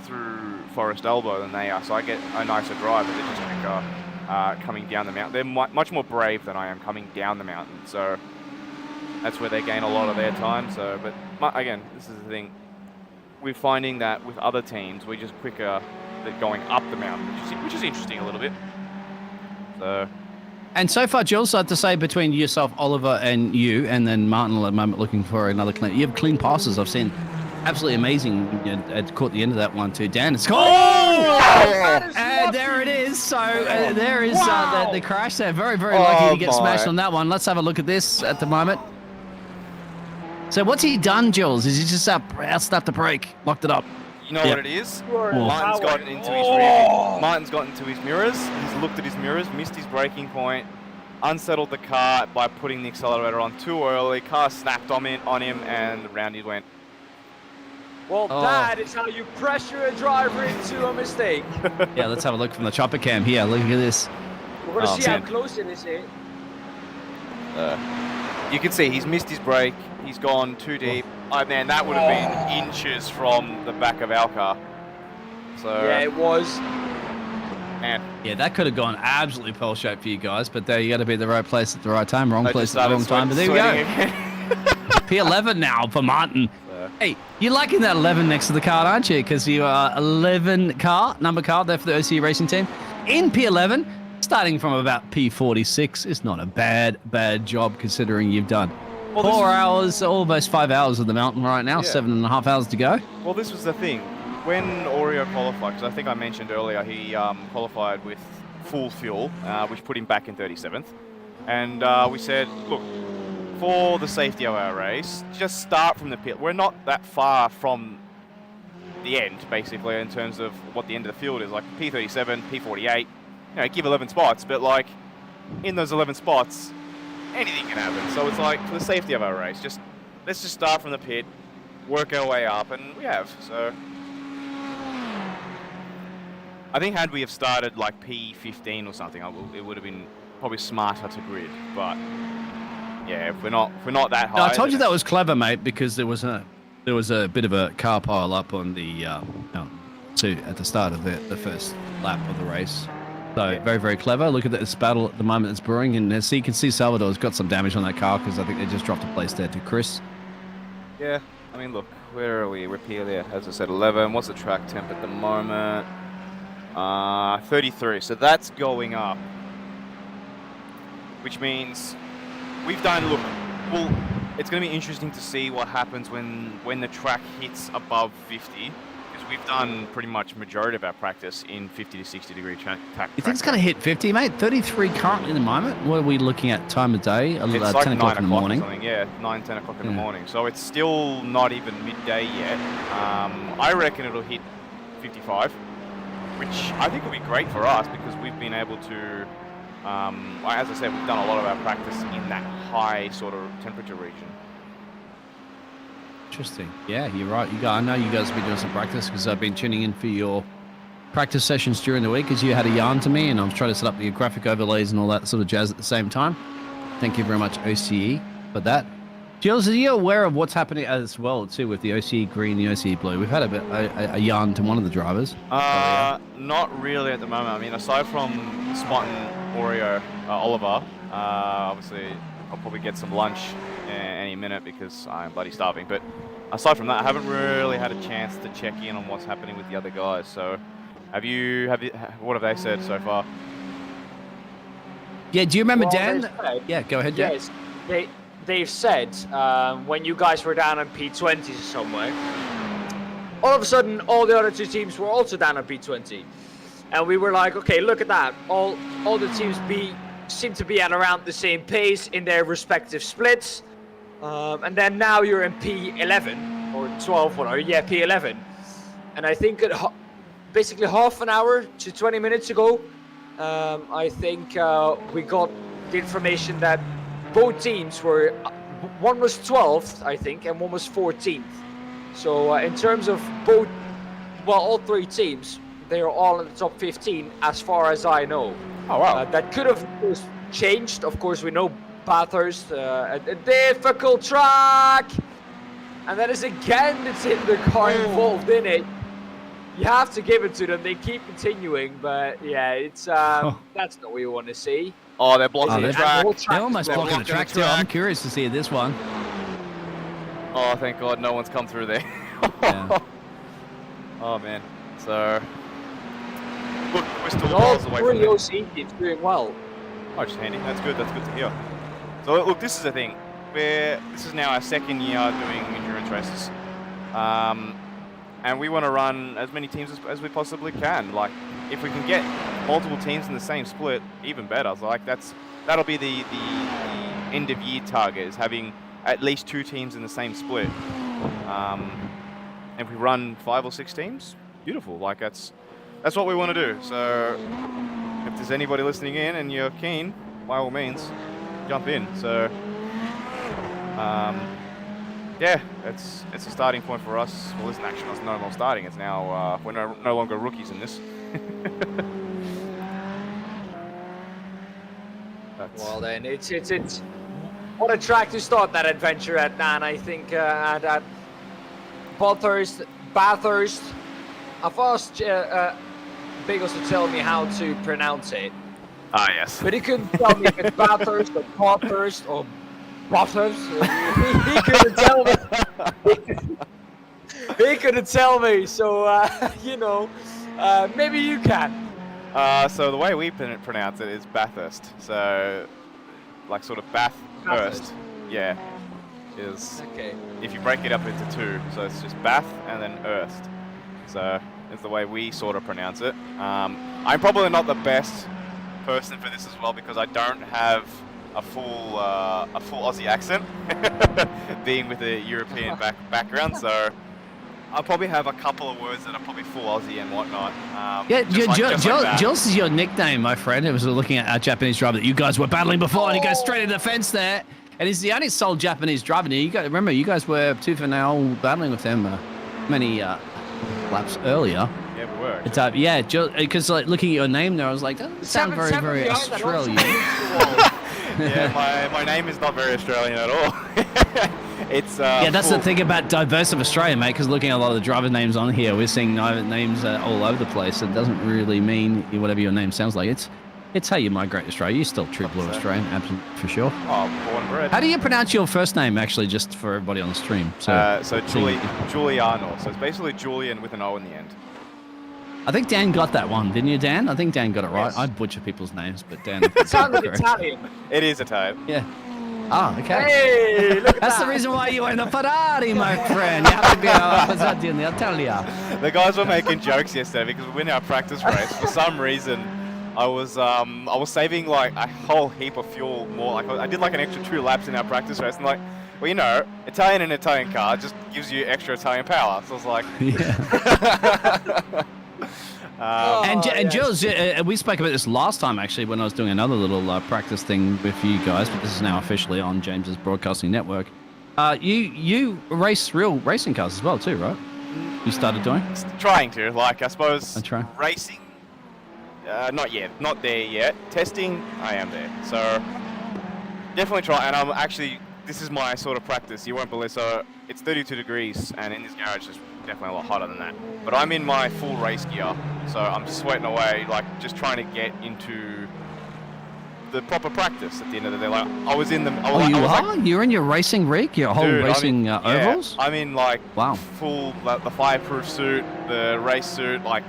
S2: through Forest Elbow than they are, so I get a nicer drive, but they're just quicker coming down the mountain. They're much more brave than I am coming down the mountain, so that's where they gain a lot of their time. So, but again, this is the thing. We're finding that with other teams, we're just quicker than going up the mountain, which is interesting a little bit. So.
S5: And so far, Jules, I have to say between yourself, Oliver, and you, and then Martin at the moment looking for another clean. You have clean passes. I've seen absolutely amazing. Caught the end of that one too. Dan, it's and there it is. So there is the crash there. Very, very lucky to get smashed on that one. Let's have a look at this at the moment. So what's he done, Jules? Is he just out the brake, locked it up?
S2: You know what it is? Martin's gotten into his rear. Martin's got into his mirrors. He's looked at his mirrors, missed his braking point, unsettled the car by putting the accelerator on too early. Car snapped on him, and round he went.
S11: Well, that is how you pressure a driver into a mistake.
S5: Yeah, let's have a look from the chopper cam here. Look at this.
S11: We're going to see how close it is here.
S2: You can see he's missed his brake. He's gone too deep. Oh man, that would have been inches from the back of our car. So
S11: yeah, it was.
S2: Man.
S5: Yeah, that could have gone absolutely pearl-shaped for you guys, but there you got to be at the right place at the right time. Wrong place at the wrong time. But there we go. P11 now for Martin. Hey, you're liking that 11 next to the card, aren't you? Because you are 11 number card there for the OCE Racing team. In P11, starting from about P46 is not a bad job considering you've done 4 hours, almost 5 hours of the mountain right now, 7.5 hours to go.
S2: Well, this was the thing. When Oreo qualified, because I think I mentioned earlier, he qualified with full fuel, which put him back in 37th. And we said, look, for the safety of our race, just start from the pit. We're not that far from the end, basically, in terms of what the end of the field is. Like P37, P48, you know, give 11 spots, but like in those 11 spots, anything can happen. So it's like, for the safety of our race, let's just start from the pit, work our way up, and we have. So I think had we have started like P15 or something, it would have been probably smarter to grid. But yeah, if we're not that high.
S5: No, I told you that was clever, mate, because there was a bit of a car pile up on the at the start of the first lap of the race. So very, very clever. Look at this battle at the moment that's brewing, and so you can see Salvador's got some damage on that car because I think they just dropped a place there to Chris.
S2: Yeah, I mean, look, where are we? We're here, as I said, 11. What's the track temp at the moment? 33. So that's going up, which means we've done. Look, well, it's going to be interesting to see what happens when the track hits above 50. We've done pretty much majority of our practice in 50 to 60 degree track.
S5: You think it's going to hit 50, mate? 33 currently in the moment. What are we looking at time of day?
S2: It's like 10 o'clock in the morning. Yeah, 9, 10 o'clock in the morning. So it's still not even midday yet. I reckon it'll hit 55, which I think will be great for us because we've been able to, as I said, we've done a lot of our practice in that high sort of temperature region.
S5: Interesting. Yeah, you're right. I know you guys have been doing some practice because I've been tuning in for your practice sessions during the week as you had a yarn to me and I was trying to set up the graphic overlays and all that sort of jazz at the same time. Thank you very much, OCE, for that. Jules, are you aware of what's happening as well, too, with the OCE green, the OCE blue? We've had a yarn to one of the drivers.
S2: Not really at the moment. I mean, aside from spotting Oreo, Oliver, obviously I'll probably get some lunch any minute because I'm bloody starving. But aside from that, I haven't really had a chance to check in on what's happening with the other guys. So, what have they said so far?
S5: Yeah, do you remember Dan? Yeah, go ahead, Dan.
S11: Yes, they've said when you guys were down on P20 somewhere, all of a sudden all the other two teams were also down on P20, and we were like, okay, look at that. All the teams seem to be at around the same pace in their respective splits. And then now you're in P11 or 12, whatever. Yeah, P11. And I think basically half an hour to 20 minutes ago, I think we got the information that both teams were, one was 12th, I think, and one was 14th. So in terms of both, well, all three teams, they are all in the top 15 as far as I know.
S2: Oh, wow.
S11: That could have, of course, changed. Of course, we know Bathurst, a difficult track. And that is again the Tinder car involved in it. You have to give it to them. They keep continuing, but yeah, it's that's not what we want to see.
S2: Oh, they're blocking the track.
S5: They're almost blocking the track too. I'm curious to see this one.
S2: Oh, thank God no one's come through there.
S5: Yeah.
S2: Oh, man. So, look, we're still
S11: all
S2: miles away
S11: three
S2: from
S11: OCE teams doing well.
S2: Oh, just handy. That's good to hear. So, look, this is the thing. This is now our second year doing endurance races. And we want to run as many teams as we possibly can. Like, if we can get multiple teams in the same split, even better. So, like, that'll be the end of year target, is having at least 2 teams in the same split. If we run 5 or 6 teams, beautiful. Like, that's what we want to do. So, if there's anybody listening in and you're keen, by all means, jump in. So, yeah, it's a starting point for us. Well, it's actually not no more starting. It's now we're no longer rookies in this.
S11: Well, then it's what a track to start that adventure at, Dan. I think at Bathurst. I've asked Biggles to tell me how to pronounce it.
S2: Ah, yes.
S11: But he couldn't tell me if it's Bathurst or Bathurst or Bathurst. He couldn't tell me. He couldn't tell me. So you know, maybe you can.
S2: So the way we pronounce it is Bathurst. So, like sort of Bathurst. Yeah. Is
S11: okay.
S2: If you break it up into 2, so it's just Bath and then Erst. So it's the way we sort of pronounce it. I'm probably not the best person for this as well because I don't have a full Aussie accent, being with a European background. So I'll probably have a couple of words that are probably full Aussie and whatnot.
S5: Jules is your nickname, my friend. I was looking at our Japanese driver that you guys were battling before, and he goes straight into the fence there. And he's the only sole Japanese driver. Remember, you guys were tooth and nail battling with them many laps earlier.
S2: Yeah, we were.
S5: It's yeah, because like looking at your name there, I was like, that doesn't sound very, very Australian.
S2: Yeah, my name is not very Australian at all. It's
S5: yeah, that's the thing about diverse of Australia, mate. Because looking at a lot of the driver names on here, we're seeing names all over the place. It doesn't really mean whatever your name sounds like. It's how you migrate to Australia. You're still true blue Australian, absolutely, for sure.
S2: Oh, born and bred.
S5: How do you pronounce your first name, actually, just for everybody on the stream?
S2: Giuliano. So it's basically Julian with an O in the end.
S5: I think Dan got that one, didn't you, Dan? I think Dan got it right. Yes. I butcher people's names, but Dan...
S11: It sounded Italian.
S2: It is Italian.
S5: Yeah. Ah, okay.
S11: Hey, look at
S5: That's the reason why you were in the Ferrari, my friend. You have to be a in the Italia.
S2: The guys were making jokes yesterday because we win our practice race. For some reason, I was saving like a whole heap of fuel more. Like I did like an extra 2 laps in our practice race, and like, well, you know, Italian car just gives you extra Italian power. So I was like,
S5: and Jules, we spoke about this last time actually when I was doing another little practice thing with you guys, but this is now officially on James's broadcasting network. You race real racing cars as well too, right? You started doing?
S2: Trying to, like, I suppose racing. Not yet, not there yet. Testing, I am there. So definitely try. And I'm actually, this is my sort of practice. You won't believe. So it's 32 degrees, and in this garage it's definitely a lot hotter than that. But I'm in my full race gear, so I'm sweating away, like just trying to get into the proper practice at the end of the day. Like I was in the.
S5: You're in your racing rig, your whole racing overalls.
S2: I'm in like full, like, the fireproof suit, the race suit, like.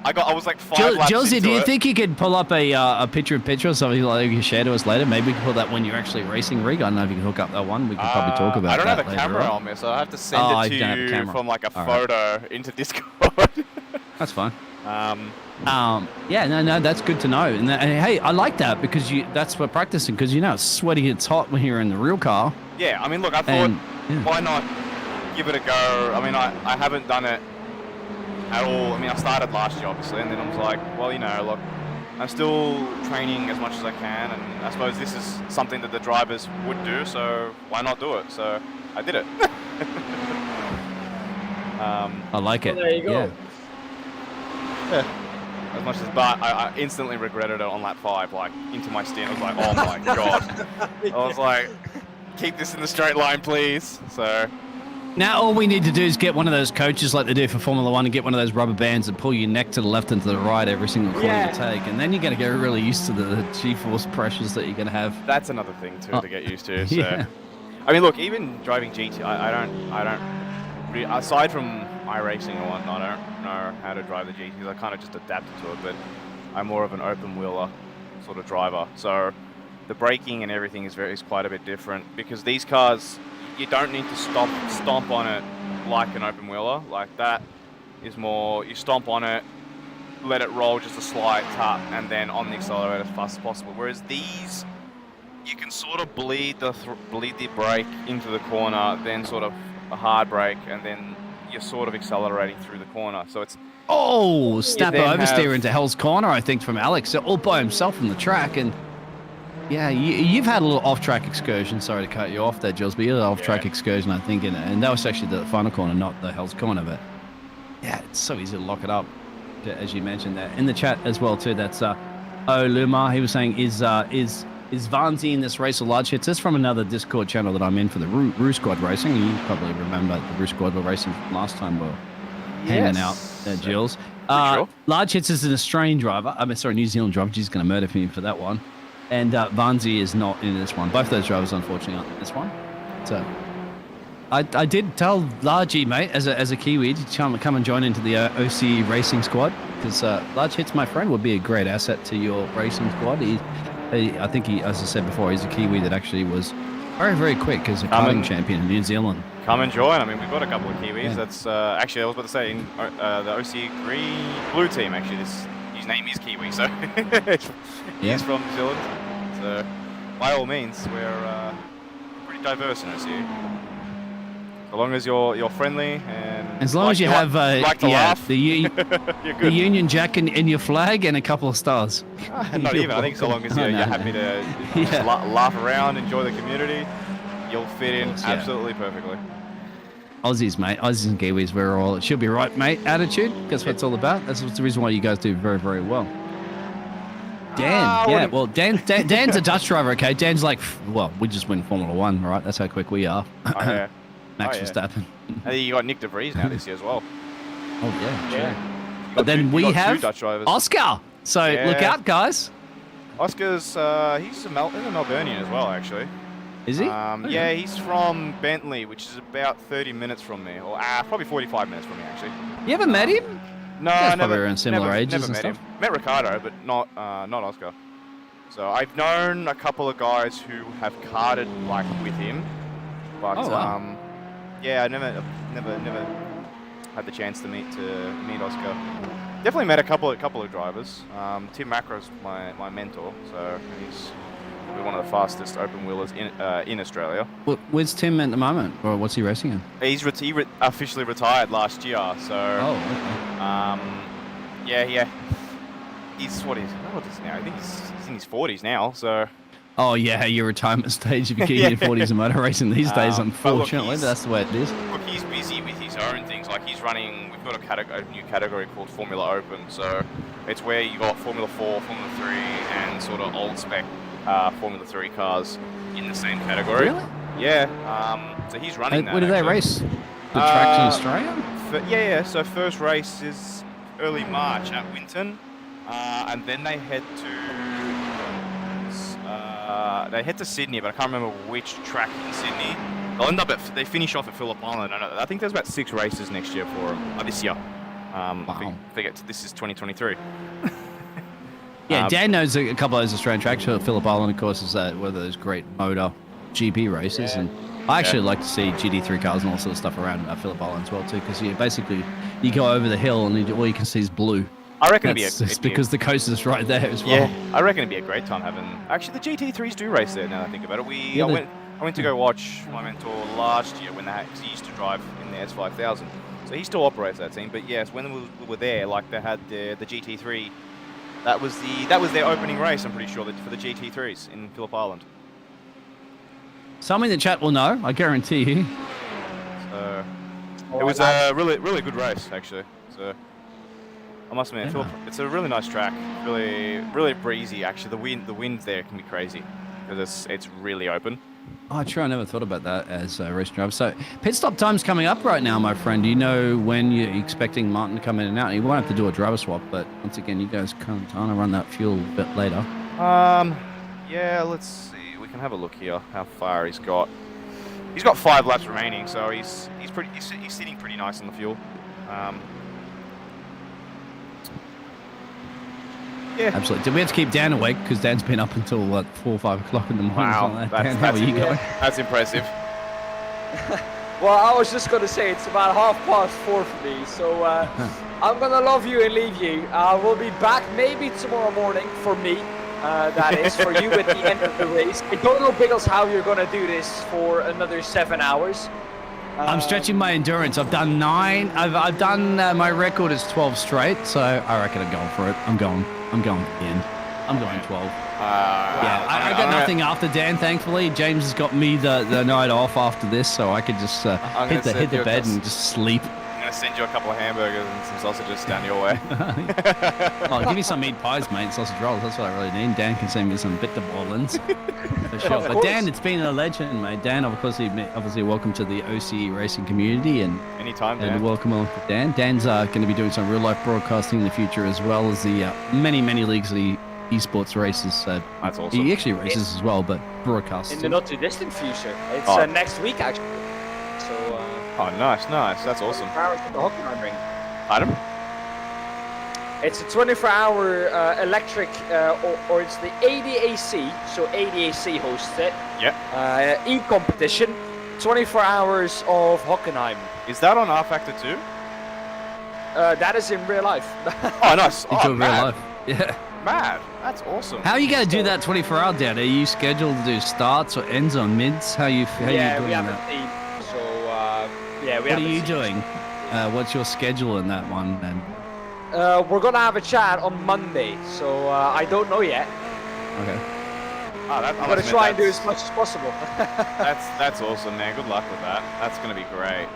S2: I was like 5 laps
S5: Josie,
S2: into
S5: do you
S2: it.
S5: think you could pull up a picture or something like you can share to us later? Maybe we can pull that when you're actually racing rig. I don't know if you can hook up that one. We could probably talk about that.
S2: I don't have a
S5: later
S2: camera on me, so I have to send it to you from like a photo into Discord.
S5: That's fine. Yeah, no, that's good to know. And hey, I like that because that's for practicing. Because you know it's sweaty, it's hot when you're in the real car.
S2: Yeah, I mean, look, I thought, why not give it a go? I mean, I haven't done it at all. I mean, I started last year, obviously, and then I was like, well, you know, look, I'm still training as much as I can, and I suppose this is something that the drivers would do, so why not do it? So I did it.
S5: I like it.
S11: Well, there you go.
S2: Yeah. As much as, but I instantly regretted it on lap 5, like into my stint. I was like, oh my god. I was like, keep this in the straight line, please. So
S5: now all we need to do is get one of those coaches like they do for Formula 1 and get one of those rubber bands and pull your neck to the left and to the right every single corner you take, and then you're going to get really used to the G-force pressures that you're going to have.
S2: That's another thing too to get used to. So.
S5: Yeah.
S2: I mean, look, even driving GT, I don't aside from iRacing and whatnot, I don't know how to drive the GTs. I kind of just adapted to it, but I'm more of an open wheeler sort of driver. So the braking and everything is quite a bit different, because these cars, you don't need to stomp on it like an open wheeler. Like that is more, you stomp on it, let it roll just a slight tap, and then on the accelerator as fast as possible. Whereas these, you can sort of bleed the brake into the corner, then sort of a hard brake, and then you're sort of accelerating through the corner. So it's
S5: Snapper oversteer into Hell's Corner, I think, from Alex, all by himself from the track. And yeah, you've had a little off-track excursion. Sorry to cut you off there, Jules, but you had an off-track excursion, I think, and that was actually the final corner, not the Hell's Corner. But yeah, it's so easy to lock it up, as you mentioned there in the chat as well too. That's Lumar. He was saying, is Vanzi in this race or large hits? This from another Discord channel that I'm in for the Roo Squad Racing. You probably remember the Roo Squad were racing from last time we were hanging out, Jules.
S2: Sure.
S5: Large hits is an Australian driver. New Zealand driver. She's going to murder me for that one. And Vanzi is not in this one. Both those drivers, unfortunately, aren't in this one. So I did tell Largy, mate, as a Kiwi, to come and join into the OCE Racing squad, because Large Hits, my friend, would be a great asset to your racing squad. I think he, as I said before, he's a Kiwi that actually was very, very quick as a karting champion in New Zealand.
S2: Come and join. I mean, we've got a couple of Kiwis. Yeah. That's actually, I was about to say, in the OCE Blue team, actually, his name is Kiwi, so he's from New Zealand. So, by all means, we're pretty diverse in OCE. So long as you're friendly and
S5: as long as you have
S2: like to laugh,
S5: the Union Jack in your flag and a couple of stars.
S2: Not even. I think so long as you're happy to just laugh around, enjoy the community, you'll fit in absolutely perfectly.
S5: Aussies, mate. Aussies and Kiwis, we're all, it should be right, mate. Attitude. That's what it's all about. That's the reason why you guys do very, very well. Dan, well, Dan's a Dutch driver, okay? Dan's like, well, we just win Formula 1, right? That's how quick we are.
S2: Oh, yeah.
S5: Max Verstappen.
S2: And you got Nick De Vries now this year as well.
S5: Oh, yeah. But then we have Oscar. So look out, guys.
S2: Oscar's, he's a Melbourneian as well, actually.
S5: Is he?
S2: Yeah, he's from Bentley, which is about 30 minutes from me, or probably 45 minutes from me, actually.
S5: You ever met him?
S2: No,
S5: never around similar ages and
S2: met
S5: stuff.
S2: him. Met Ricardo, but not Oscar. So I've known a couple of guys who have karted like with him, but yeah, I never had the chance to meet Oscar. Definitely met a couple of drivers. Tim Macro's my mentor, so he's one of the fastest open wheelers in Australia.
S5: Where's Tim at the moment, or what's he racing in?
S2: He officially retired last year, so.
S5: Oh, okay.
S2: Yeah. He's what is now? I think he's in his 40s now, so.
S5: Oh yeah, your retirement stage if you're getting in your 40s in motor racing these days, unfortunately, but that's the way it is.
S2: Look, he's busy with his own things. Like he's running, we've got a new category called Formula Open, so it's where you got Formula 4, Formula 3, and sort of old spec Formula 3 cars in the same category.
S5: Really?
S2: Yeah. So he's running that.
S5: Where do they race? The tracks in Australia?
S2: Yeah. So first race is early March at Winton, and then they head to Sydney, but I can't remember which track in Sydney. They finish off at Phillip Island. I think there's about 6 races next year for them, this year.
S5: Wow.
S2: This is 2023.
S5: Yeah, Dan knows a couple of those Australian tracks. Phillip Island, of course, is one of those great motor GP races, and I actually like to see GT3 cars and all sort of stuff around Phillip Island as well too, because you go over the hill and all you can see is blue.
S2: I reckon
S5: because the coast is right there as well.
S2: Yeah, I reckon it'd be a great time having. Actually, the GT3s do race there. Now that I think about it, I went to go watch my mentor last year when he used to drive in the S5000. So he still operates that team. But yes, when we were there, like they had the GT3. That was their opening race. I'm pretty sure for the GT3s in Phillip Island.
S5: Someone in the chat will know. I guarantee you.
S2: So it was a really good race actually. So I must admit, Phillip, it's a really nice track. Really breezy actually. The wind there can be crazy because it's really open.
S5: Oh, true. I never thought about that as a race driver. So pit stop time's coming up right now, my friend. Do you know when you're expecting Martin to come in and out? You won't have to do a driver swap, but once again, you guys kind of run that fuel a bit later.
S2: Yeah, let's see. We can have a look here. How far he's got? He's got 5 laps remaining, so he's sitting pretty nice on the fuel. Yeah.
S5: Absolutely. Did we have to keep Dan awake because Dan's been up until what 4 or 5 o'clock in the morning?
S2: Wow,
S5: Dan, how are you going?
S2: That's impressive.
S11: Well, I was just going to say it's about 4:30 for me, so I'm going to love you and leave you. We'll be back maybe tomorrow morning for me, that is, for you at the end of the race. I don't know, Biggles, how you're going to do this for another 7 hours.
S5: I'm stretching my endurance. I've done 9. I've done, my record is 12 straight, so I reckon I'm going for it. I'm going to the end. I'm going 12. Yeah, I got nothing after Dan, thankfully. James has got me the night off after this, so I could just hit the bed and just sleep.
S2: I'm going to send you a couple of hamburgers and some sausages down your way.
S5: Oh, give me some meat pies, mate, sausage rolls. That's what I really need. Dan can send me some bitter ballins. For sure. But Dan, it's been a legend, mate. Dan, obviously welcome to the OCE racing community. And
S2: anytime, Dan.
S5: And welcome along to Dan. Dan's going to be doing some real-life broadcasting in the future, as well as the many leagues of the esports races.
S2: That's awesome.
S5: He actually races as well, but broadcasts.
S11: In the not-too-distant future. It's next week, actually. So.
S2: Oh, nice. That's awesome. Item?
S11: It's a 24-hour electric, or it's the ADAC, so ADAC hosts it.
S2: Yeah.
S11: E-competition, 24 hours of Hockenheim.
S2: Is that on R Factor 2?
S11: That is in real life.
S2: Oh, nice.
S5: Into real life. Yeah.
S2: Mad. That's awesome.
S5: How are you going to do that 24-hour, Dan? Are you scheduled to do starts or ends or mids? How are you doing that?
S11: We have a team. So,
S5: what are you doing? What's your schedule in that one, then?
S11: We're gonna have a chat on Monday, so I don't know yet.
S5: Okay.
S11: I'm gonna try and do as much as possible.
S2: that's awesome, man. Good luck with that. That's gonna be great.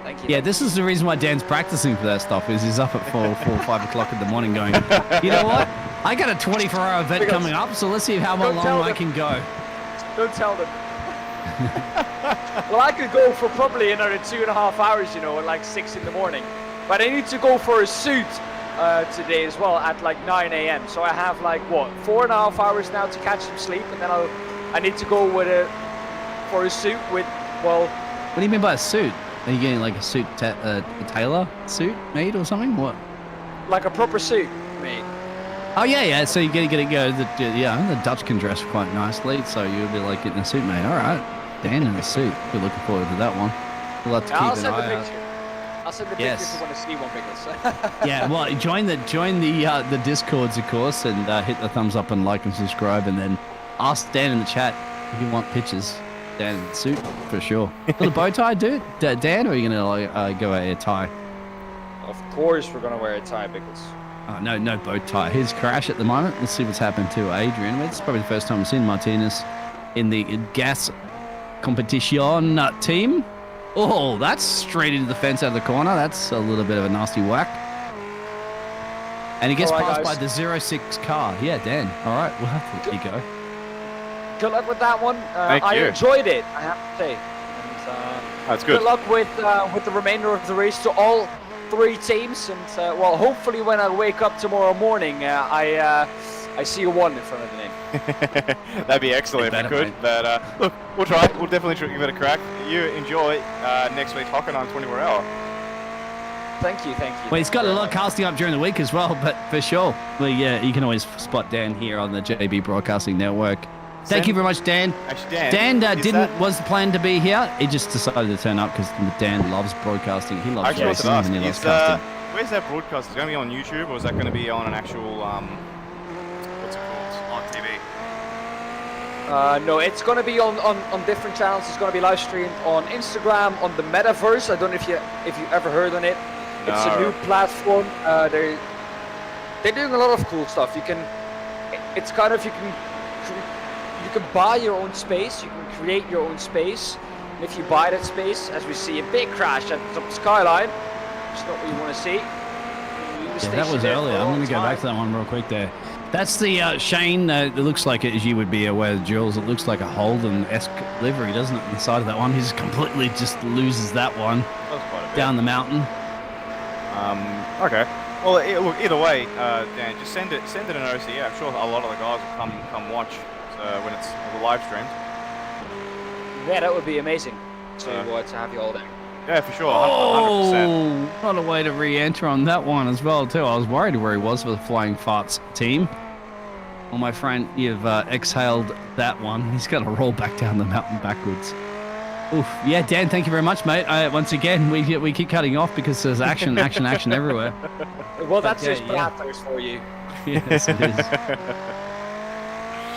S11: Thank you.
S5: Yeah, this is the reason why Dan's practicing for that stuff. Is he's up at 4 or 5 o'clock in the morning, going, you know what? I got a 24-hour event coming up, so let's see how long I can go.
S11: Don't tell them. Well, I could go for probably another 2.5 hours, at like 6 in the morning. But I need to go for a suit today as well at like 9 a.m. So I have like, 4.5 hours now to catch some sleep, and then I need to go for a suit with, well...
S5: What do you mean by a suit? Are you getting like a suit, a tailor suit made or something? What?
S11: Like a proper suit made.
S5: Oh, yeah. So you get to go, the Dutch can dress quite nicely, so you'll be like getting a suit made. All right. Dan in a suit. We're looking forward to that one. We'll have to keep an eye out.
S11: I'll send the picture if you want to see one, Biggles.
S5: Yeah, well, join the Discords, of course, and hit the thumbs up and like and subscribe, and then ask Dan in the chat if you want pictures. Dan in the suit, for sure. Little bow tie, dude? Dan, or are you going to go a tie?
S11: Of course we're going to wear a tie, Biggles.
S5: Oh, no bow tie. Here's Crash at the moment. Let's see what's happened to Adrian. It's probably the first time I've seen Martinez in the gas competition team. Oh, that's straight into the fence out of the corner. That's a little bit of a nasty whack. And he gets passed by the 06 car. Yeah, Dan. All right, we'll have to let you go.
S11: Good luck with that one. I enjoyed it, I have to say. And,
S2: that's good.
S11: Good luck with the remainder of the race to all 3 teams. And, well, hopefully when I wake up tomorrow morning, I see a 1 in front of the name.
S2: That'd be excellent if we could. But look, we'll try. We'll definitely give it a crack. You enjoy next week's Hockenheim 24-hour.
S11: Thank you.
S5: Well, he's got a lot of casting up during the week as well, but for sure. Well, yeah, you can always spot Dan here on the JB Broadcasting Network. Thank you very much, Dan.
S2: Actually,
S5: Dan was the plan to be here. He just decided to turn up because Dan loves broadcasting. He loves racing and he loves casting.
S2: Where's that broadcast? Is it going to be on YouTube, or is that going to be on an actual what's it called, on TV?
S11: No, it's going to be on different channels. It's going to be live streamed on Instagram, on the Metaverse. I don't know if you ever heard on it.
S2: No.
S11: It's a new platform. They're doing a lot of cool stuff. It's kind of you can buy your own space. You can create your own space. And if you buy that space, as we see a big crash at the skyline, which is not what you want to see.
S5: That was earlier. I'm going to go back to that one real quick there. That's the Shane. It looks like, as you would be aware, Jules, it looks like a Holden-esque livery, doesn't it? Inside of that one, he just completely loses that one down the mountain.
S2: Okay. Well, look, either way, Dan, just send it in OCE. I'm sure a lot of the guys will come watch when it's live streamed.
S11: Yeah, that would be amazing to have you all there.
S2: Yeah, for sure. 100%.
S5: Oh, what a way to re-enter on that one as well, too. I was worried where he was for the Flying Farts team. Well, my friend, you've exhaled that one. He's got to roll back down the mountain backwards. Oof. Yeah, Dan, thank you very much, mate. Once again, we keep cutting off because there's action everywhere.
S11: Well, that's just Bathurst for you.
S5: Yes, it is.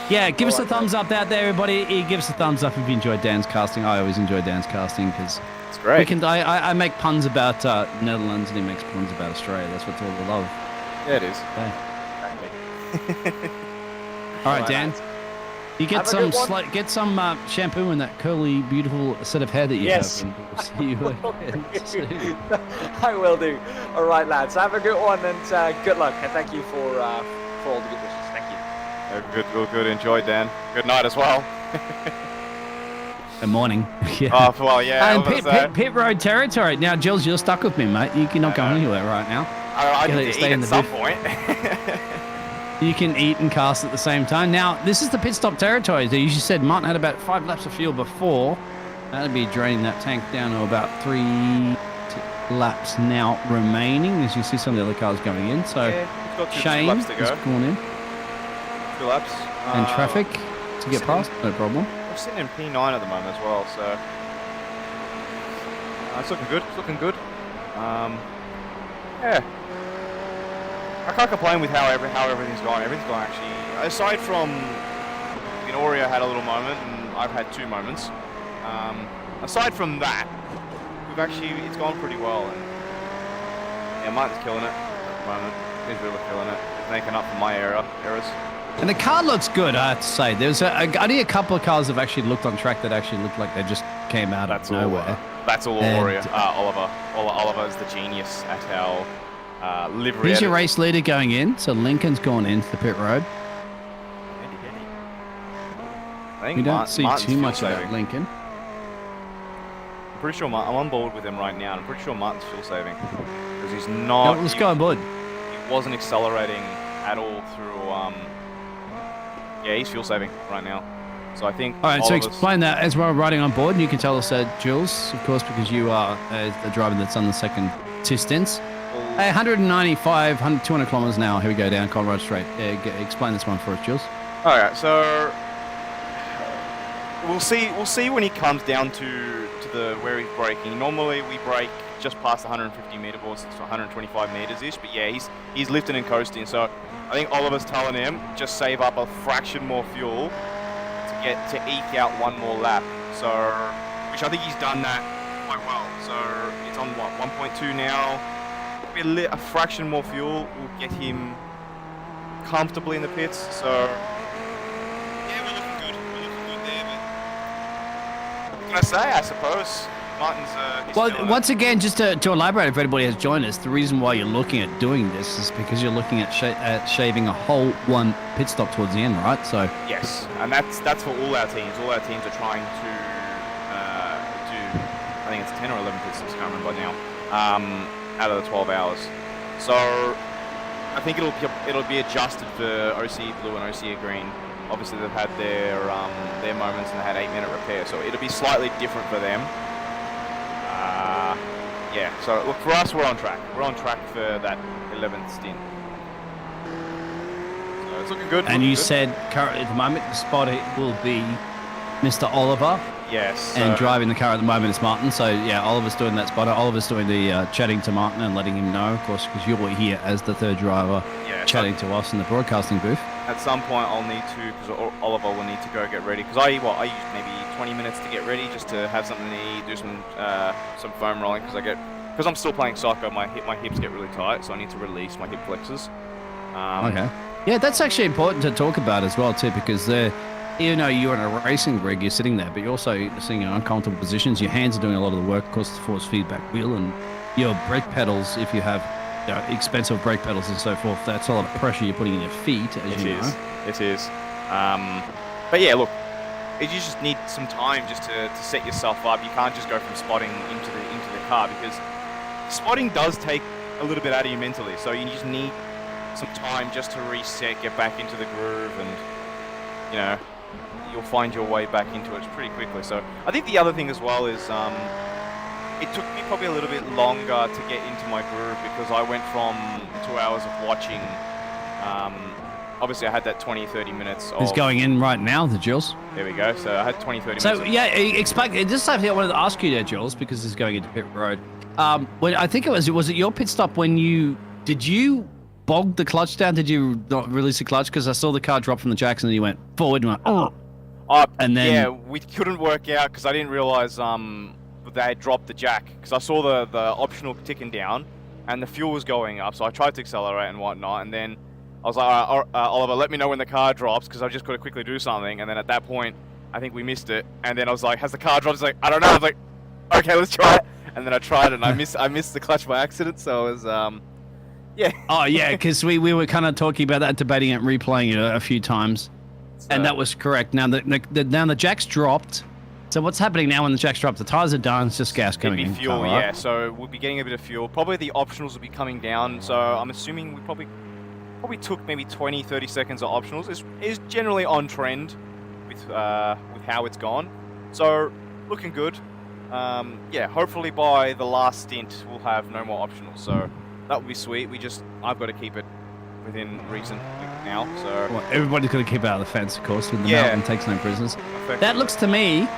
S5: Yeah, give us a thumbs up out there, everybody. Give us a thumbs up if you enjoyed Dan's casting. I always enjoy Dan's casting because
S2: it's great.
S5: I make puns about Netherlands and he makes puns about Australia. That's what's all the love.
S2: Yeah, it is.
S5: Yeah. All right, Dan. You get some shampoo in that curly, beautiful set of hair that you have. And we'll see you
S11: I will do. All right, lads. Have a good one and good luck. And thank you for all the good wishes. Thank you.
S2: Good. Enjoy, Dan. Good night as well.
S5: Good morning.
S2: Yeah. Oh, well, yeah.
S5: And pit road territory. Now, Jules, you're stuck with me, mate. You cannot go anywhere right now.
S2: I need to eat at some point.
S5: You can eat and cast at the same time. Now, this is the pit stop territory. You said Martin had about 5 laps of fuel before. That'd be draining that tank down to about 3 laps now remaining. As you see some of the other cars going in. So, Shane is going in.
S2: 2 laps.
S5: And traffic to get past, no problem.
S2: We're sitting in P9 at the moment as well, so it's looking good. Yeah. I can't complain with how everything's going. Everything's going actually. Aside from, Oreo had a little moment, and I've had 2 moments. Aside from that, it's gone pretty well. And yeah, Martin's killing it at the moment. He's really killing it, making up for my errors.
S5: And the car looks good, I have to say. There's only a couple of cars that have actually looked on track that actually looked like they just came out of nowhere.
S2: That's all Oliver. Oliver is the genius at our livery.
S5: Here's your race leader going in. So Lincoln's gone into the pit road. We don't see too much about Lincoln.
S2: I'm pretty sure I'm on board with him right now. I'm pretty sure Martin's fuel saving because he's not.
S5: No, let's go on board.
S2: He wasn't accelerating at all through. Yeah, he's fuel saving right now. So I think.
S5: All right, so explain that as we're riding on board, and you can tell us, Jules, of course, because you are the driver that's on the second 2 stints. 195, 200 kilometers an hour. Here we go down Colorado Straight. Explain this one for us, Jules.
S2: All right, so we'll see when he comes down to where he's braking. Normally we brake just past 150 meter boards, so 125 meters ish. But yeah, he's lifting and coasting. So I think Oliver's telling him just save up a fraction more fuel to eke out 1 more lap. So, which I think he's done that quite well. So it's on what 1.2 now. Maybe a fraction more fuel will get him comfortably in the pits. So yeah, we're looking good. We're looking good there. But what can I say? I suppose Martin's.
S5: Well, once again, just to elaborate, if anybody has joined us, the reason why you're looking at doing this is because you're looking at shaving a whole 1 pit stop towards the end, right? So
S2: yes, and that's for all our teams. All our teams are trying to do. I think it's 10 or 11 pit stops. I can't remember by now. Out of the 12 hours. So I think it'll be adjusted for OCE Blue and OCE Green. Obviously they've had their moments and they had 8-minute repair, so it'll be slightly different for them. Yeah, so look, for us, we're on track. We're on track for that 11th stint. So it's looking good.
S5: And you said currently at the moment the spotter will be Mr. Oliver.
S2: Yes.
S5: And driving the car at the moment is Martin. So yeah, Oliver's doing that spotter. Oliver's doing the chatting to Martin and letting him know, of course, because you're here as the 3rd driver, chatting to us in the broadcasting booth.
S2: at some point I'll need to, because Oliver will need to go get ready. Because I use maybe 20 minutes to get ready just to have something to eat, do some foam rolling. Because I'm still playing soccer, my hips get really tight, so I need to release my hip flexors.
S5: Okay. Yeah, that's actually important to talk about as well too, because you're in a racing rig, you're sitting there, but you're also sitting in uncomfortable positions. Your hands are doing a lot of the work, of course, the force feedback wheel, and your brake pedals, if you have expensive brake pedals and so forth, that's a lot of pressure you're putting in your feet, as you know.
S2: It is. But yeah, look, you just need some time just to set yourself up. You can't just go from spotting into the car, because spotting does take a little bit out of you mentally. So you just need some time just to reset, get back into the groove, and you'll find your way back into it pretty quickly. So I think the other thing as well is it took me probably a little bit longer to get into my groove, because I went from 2 hours of watching. Obviously, I had that 20-30 minutes of...
S5: Who's going in right now, the Jules?
S2: There we go. So I had 20-30 minutes.
S5: So, just something I wanted to ask you there, Jules, because this is going into pit road. When I think was it your pit stop when did you bog the clutch down? Did you not release the clutch? Because I saw the car drop from the jacks and then you went forward and went, oh. And then...
S2: Yeah, we couldn't work out because I didn't realize they had dropped the jack. Because I saw the optional ticking down and the fuel was going up. So I tried to accelerate and whatnot. And then I was like, all right, Oliver, let me know when the car drops, because I've just got to quickly do something. And then at that point, I think we missed it. And then I was like, has the car dropped? He's like, I don't know. I was like, okay, let's try it. And then I tried it and I missed the clutch by accident. So it was... Yeah.
S5: Oh, yeah, because we were kind of talking about that, debating it, replaying it a few times. So, and that was correct. Now the jack's dropped. So what's happening now when the jack's dropped? The tyres are done, it's just gas coming in.
S2: Fuel, yeah. So we'll be getting a bit of fuel. Probably the optionals will be coming down. So I'm assuming we probably took maybe 20-30 seconds of optionals. It's generally on trend with how it's gone. So looking good. Yeah, hopefully by the last stint we'll have no more optionals. So that would be sweet. I've got to keep it within reason now. So
S5: well, everybody's got to keep out of the fence, of course, with the mountain takes no prisoners. That looks to me,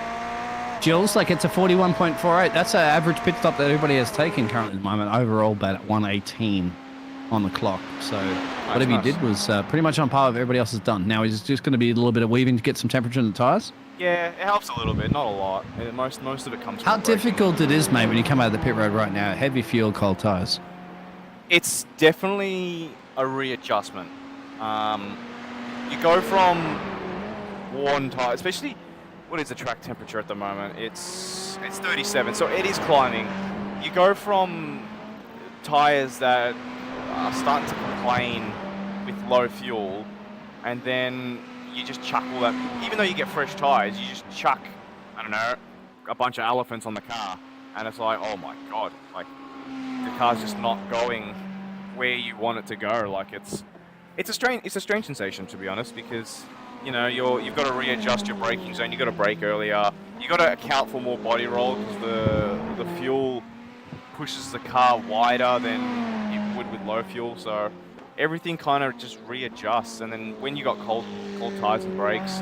S5: Jules, like it's a 41.48. That's an average pit stop that everybody has taken currently at the moment. Overall, about at 118 on the clock. So whatever you did was pretty much on par with everybody else has done. Now it's just going to be a little bit of weaving to get some temperature in the tyres.
S2: Yeah, it helps a little bit, not a lot. Most of it comes from
S5: How difficult it is, mate, when you come out of the pit road right now, heavy fuel, cold tyres?
S2: It's definitely a readjustment. You go from worn tyres, especially, what is the track temperature at the moment? It's 37, so it is climbing. You go from tyres that are starting to complain with low fuel, and then you just chuck all that, even though you get fresh tyres, you just chuck, I don't know, a bunch of elephants on the car, and it's like, oh my god, like, the car's just not going where you want it to go. Like it's a strange sensation, to be honest, because you've got to readjust your braking zone. You've got to brake earlier. You got to account for more body roll, because the fuel pushes the car wider than it would with low fuel. So everything kind of just readjusts. And then when you got cold tires and brakes,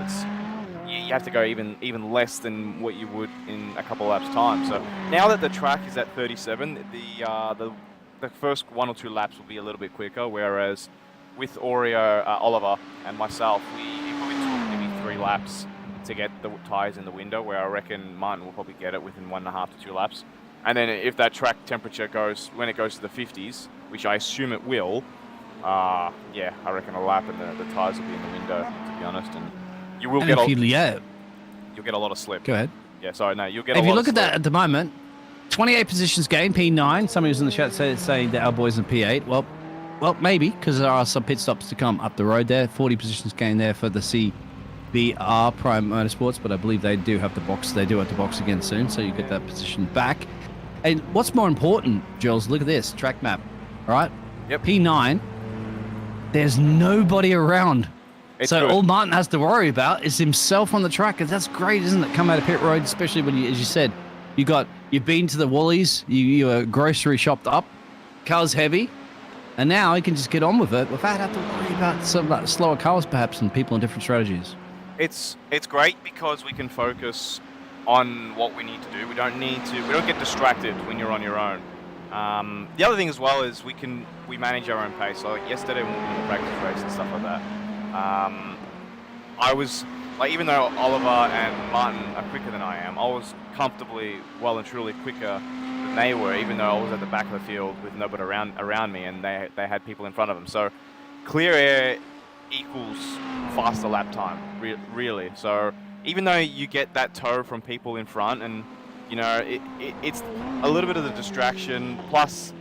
S2: you have to go even less than what you would in a couple of laps time. So now that the track is at 37, the first 1 or 2 laps will be a little bit quicker, whereas with Oreo, Oliver, and myself, it probably took maybe 3 laps to get the tyres in the window, where I reckon Martin will probably get it within 1.5 to 2 laps. And then if that track temperature when it goes to the 50s, which I assume it will, yeah, I reckon a lap and the tyres will be in the window, to be honest, and you will get you'll get a lot of slip.
S5: Go ahead.
S2: Yeah, sorry, no, you'll get
S5: if
S2: a lot of slip. If
S5: you look at that at the moment, 28 positions gained, P9. Somebody was in the chat saying that our boys in P8. Well, maybe, because there are some pit stops to come up the road there. 40 positions gained there for the CBR Prime Motorsports, but I believe they do have the box. They do have the box again soon, so you get that position back. And what's more important, Jules, look at this track map. All right?
S2: Yep.
S5: P9, there's nobody around.
S2: It's
S5: so
S2: good.
S5: All Martin has to worry about is himself on the track. And that's great, isn't it? Come out of pit road, especially when as you said, you've been to the Woolies, you were grocery shopped up, car's heavy, and now you can just get on with it without having to worry about some slower cars perhaps and people on different strategies.
S2: It's great because we can focus on what we need to do. We don't get distracted when you're on your own. The other thing as well is we manage our own pace. So like yesterday when we were in the practice race and stuff like that, I was, like, even though Oliver and Martin are quicker than I am, I was comfortably, well and truly quicker than they were, even though I was at the back of the field with nobody around me, and they had people in front of them. So clear air equals faster lap time, really. So even though you get that tow from people in front, and you know, it's a little bit of the distraction, plus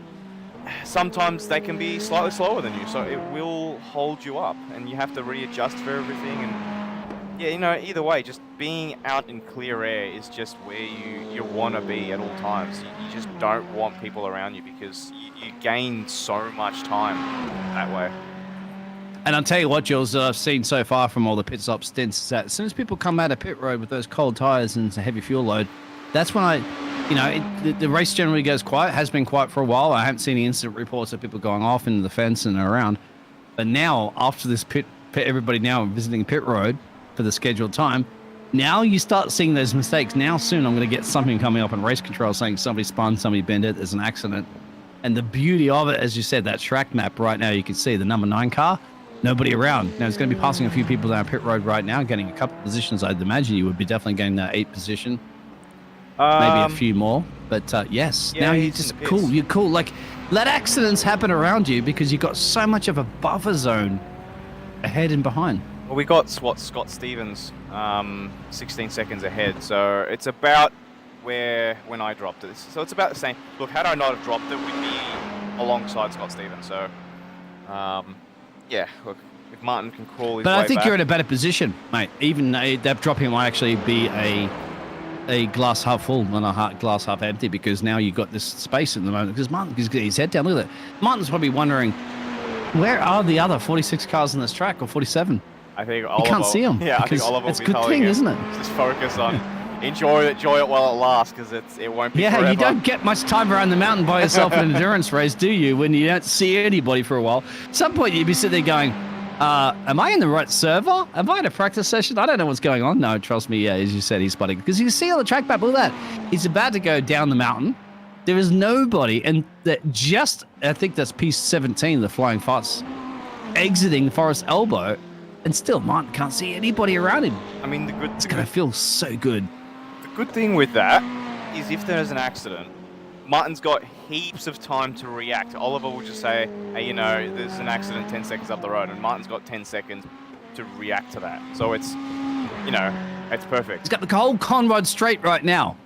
S2: sometimes they can be slightly slower than you, so it will hold you up, and you have to readjust for everything. And yeah, you know, either way, just being out in clear air is just where you want to be at all times. You just don't want people around you, because you gain so much time that way.
S5: And I'll tell you what, Jules, I've seen so far from all the pit stop stints is that as soon as people come out of pit road with those cold tyres and a heavy fuel load, that's when the race generally goes quiet. Has been quiet for a while. I haven't seen any incident reports of people going off into the fence and around. But now, after this pit everybody now visiting pit road for the scheduled time, now you start seeing those mistakes. Now soon I'm going to get something coming up on race control saying somebody spun, somebody bent it, there's an accident. And the beauty of it, as you said, that track map right now, you can see the number 9 car, nobody around. Now it's going to be passing a few people down pit road right now, getting a couple of positions. I'd imagine you would be definitely getting that 8th position. Maybe a few more, but yes.
S2: Yeah,
S5: now you're just cool. You're cool. Like, let accidents happen around you because you've got so much of a buffer zone ahead and behind.
S2: Well, we got Scott Stevens 16 seconds ahead, so it's about when I dropped it. So it's about the same. Look, had I not have dropped it, we'd be alongside Scott Stevens. So, yeah, look, if Martin can crawl his way
S5: But I think
S2: back,
S5: you're in a better position, mate. Even that dropping might actually be a glass half full and a glass half empty, because now you've got this space at the moment. Because Martin's got his head down. Look at that. Martin's probably wondering, where are the other 46 cars on this track, or 47?
S2: I think
S5: You can't see them.
S2: Yeah, I think Oliver will
S5: it's
S2: be
S5: a good
S2: telling
S5: thing,
S2: him,
S5: isn't it?
S2: just focus on enjoy it while it lasts, because it won't be
S5: Yeah,
S2: forever.
S5: you don't get much time around the mountain by yourself in an endurance race, do you? When you don't see anybody for a while. At some point, you'd be sitting there going, am I in the right server? Am I in a practice session? I don't know what's going on. No, trust me. Yeah, as you said, he's spotting. Because you see on the track map, look at that. He's about to go down the mountain. There is nobody. And I think that's piece 17, the Flying Farts, exiting Forest Elbow. And still, Martin can't see anybody around him.
S2: I mean,
S5: it's going to feel so good.
S2: The good thing with that is if there's an accident, Martin's got heaps of time to react. Oliver will just say, hey, you know, there's an accident 10 seconds up the road, and Martin's got 10 seconds to react to that. So it's, you know, it's perfect.
S5: He's got the whole Conrod straight right now.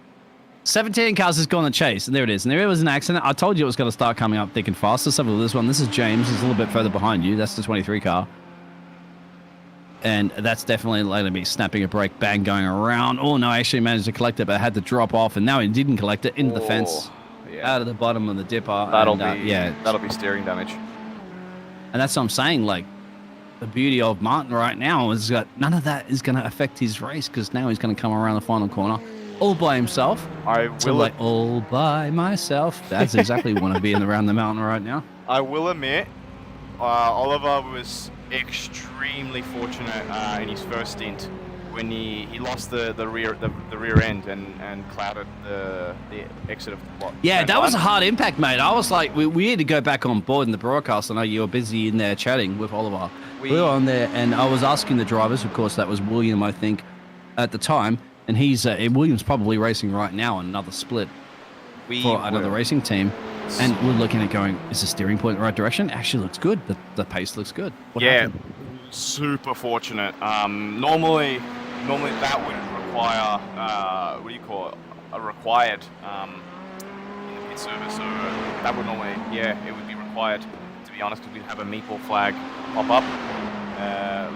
S5: 17 cars has gone to chase, and there it is. And there was an accident. I told you it was going to start coming up thick and fast. Let's have a look at this one. This is James. He's a little bit further behind you. That's the 23 car. And that's definitely going to be snapping a brake, bang, going around. Oh, no, I actually managed to collect it, but I had to drop off, and now he didn't collect it into the fence.
S2: Yeah.
S5: Out of the bottom of the dipper.
S2: That'll be steering damage.
S5: And that's what I'm saying. Like, the beauty of Martin right now is that none of that is going to affect his race, because now he's going to come around the final corner all by himself. All by myself. That's exactly want to be around the mountain right now.
S2: I will admit, Oliver was extremely fortunate in his first stint when he lost the rear end and clouded the exit of the plot.
S5: Yeah, that was a hard impact, mate. I was like, we had to go back on board in the broadcast. I know you were busy in there chatting with Oliver. We were on there, and I was asking the drivers. Of course, that was William, I think, at the time, and he's William's probably racing right now on another split for another racing team. And we're looking at going, is the steering point in the right direction? Actually looks good. The pace looks good. What happened?
S2: Super fortunate. Normally that would require, what do you call it? A required in the pit service. So that would normally, it would be required, to be honest, because we'd have a meatball flag pop up.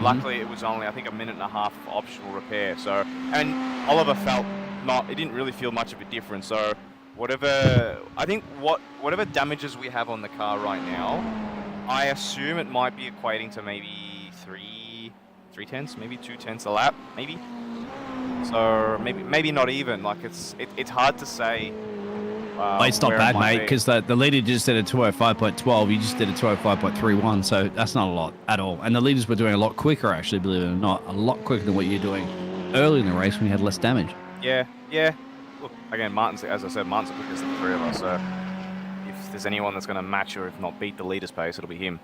S2: Luckily, it was only, I think, a minute and a half of optional repair. So, and Oliver it didn't really feel much of a difference. So, whatever damages we have on the car right now, I assume it might be equating to maybe 3/10, maybe 2/10 a lap, maybe. So maybe not even. Like it's hard to say.
S5: It's not bad, mate, because the leader just did a 205.12. You just did a 205.31, so that's not a lot at all. And the leaders were doing a lot quicker, actually, believe it or not, a lot quicker than what you're doing early in the race when you had less damage.
S2: Yeah. Look, again, as I said, Martin's the quickest of the three of us, so if there's anyone that's going to match or if not beat the leader's pace, it'll be him.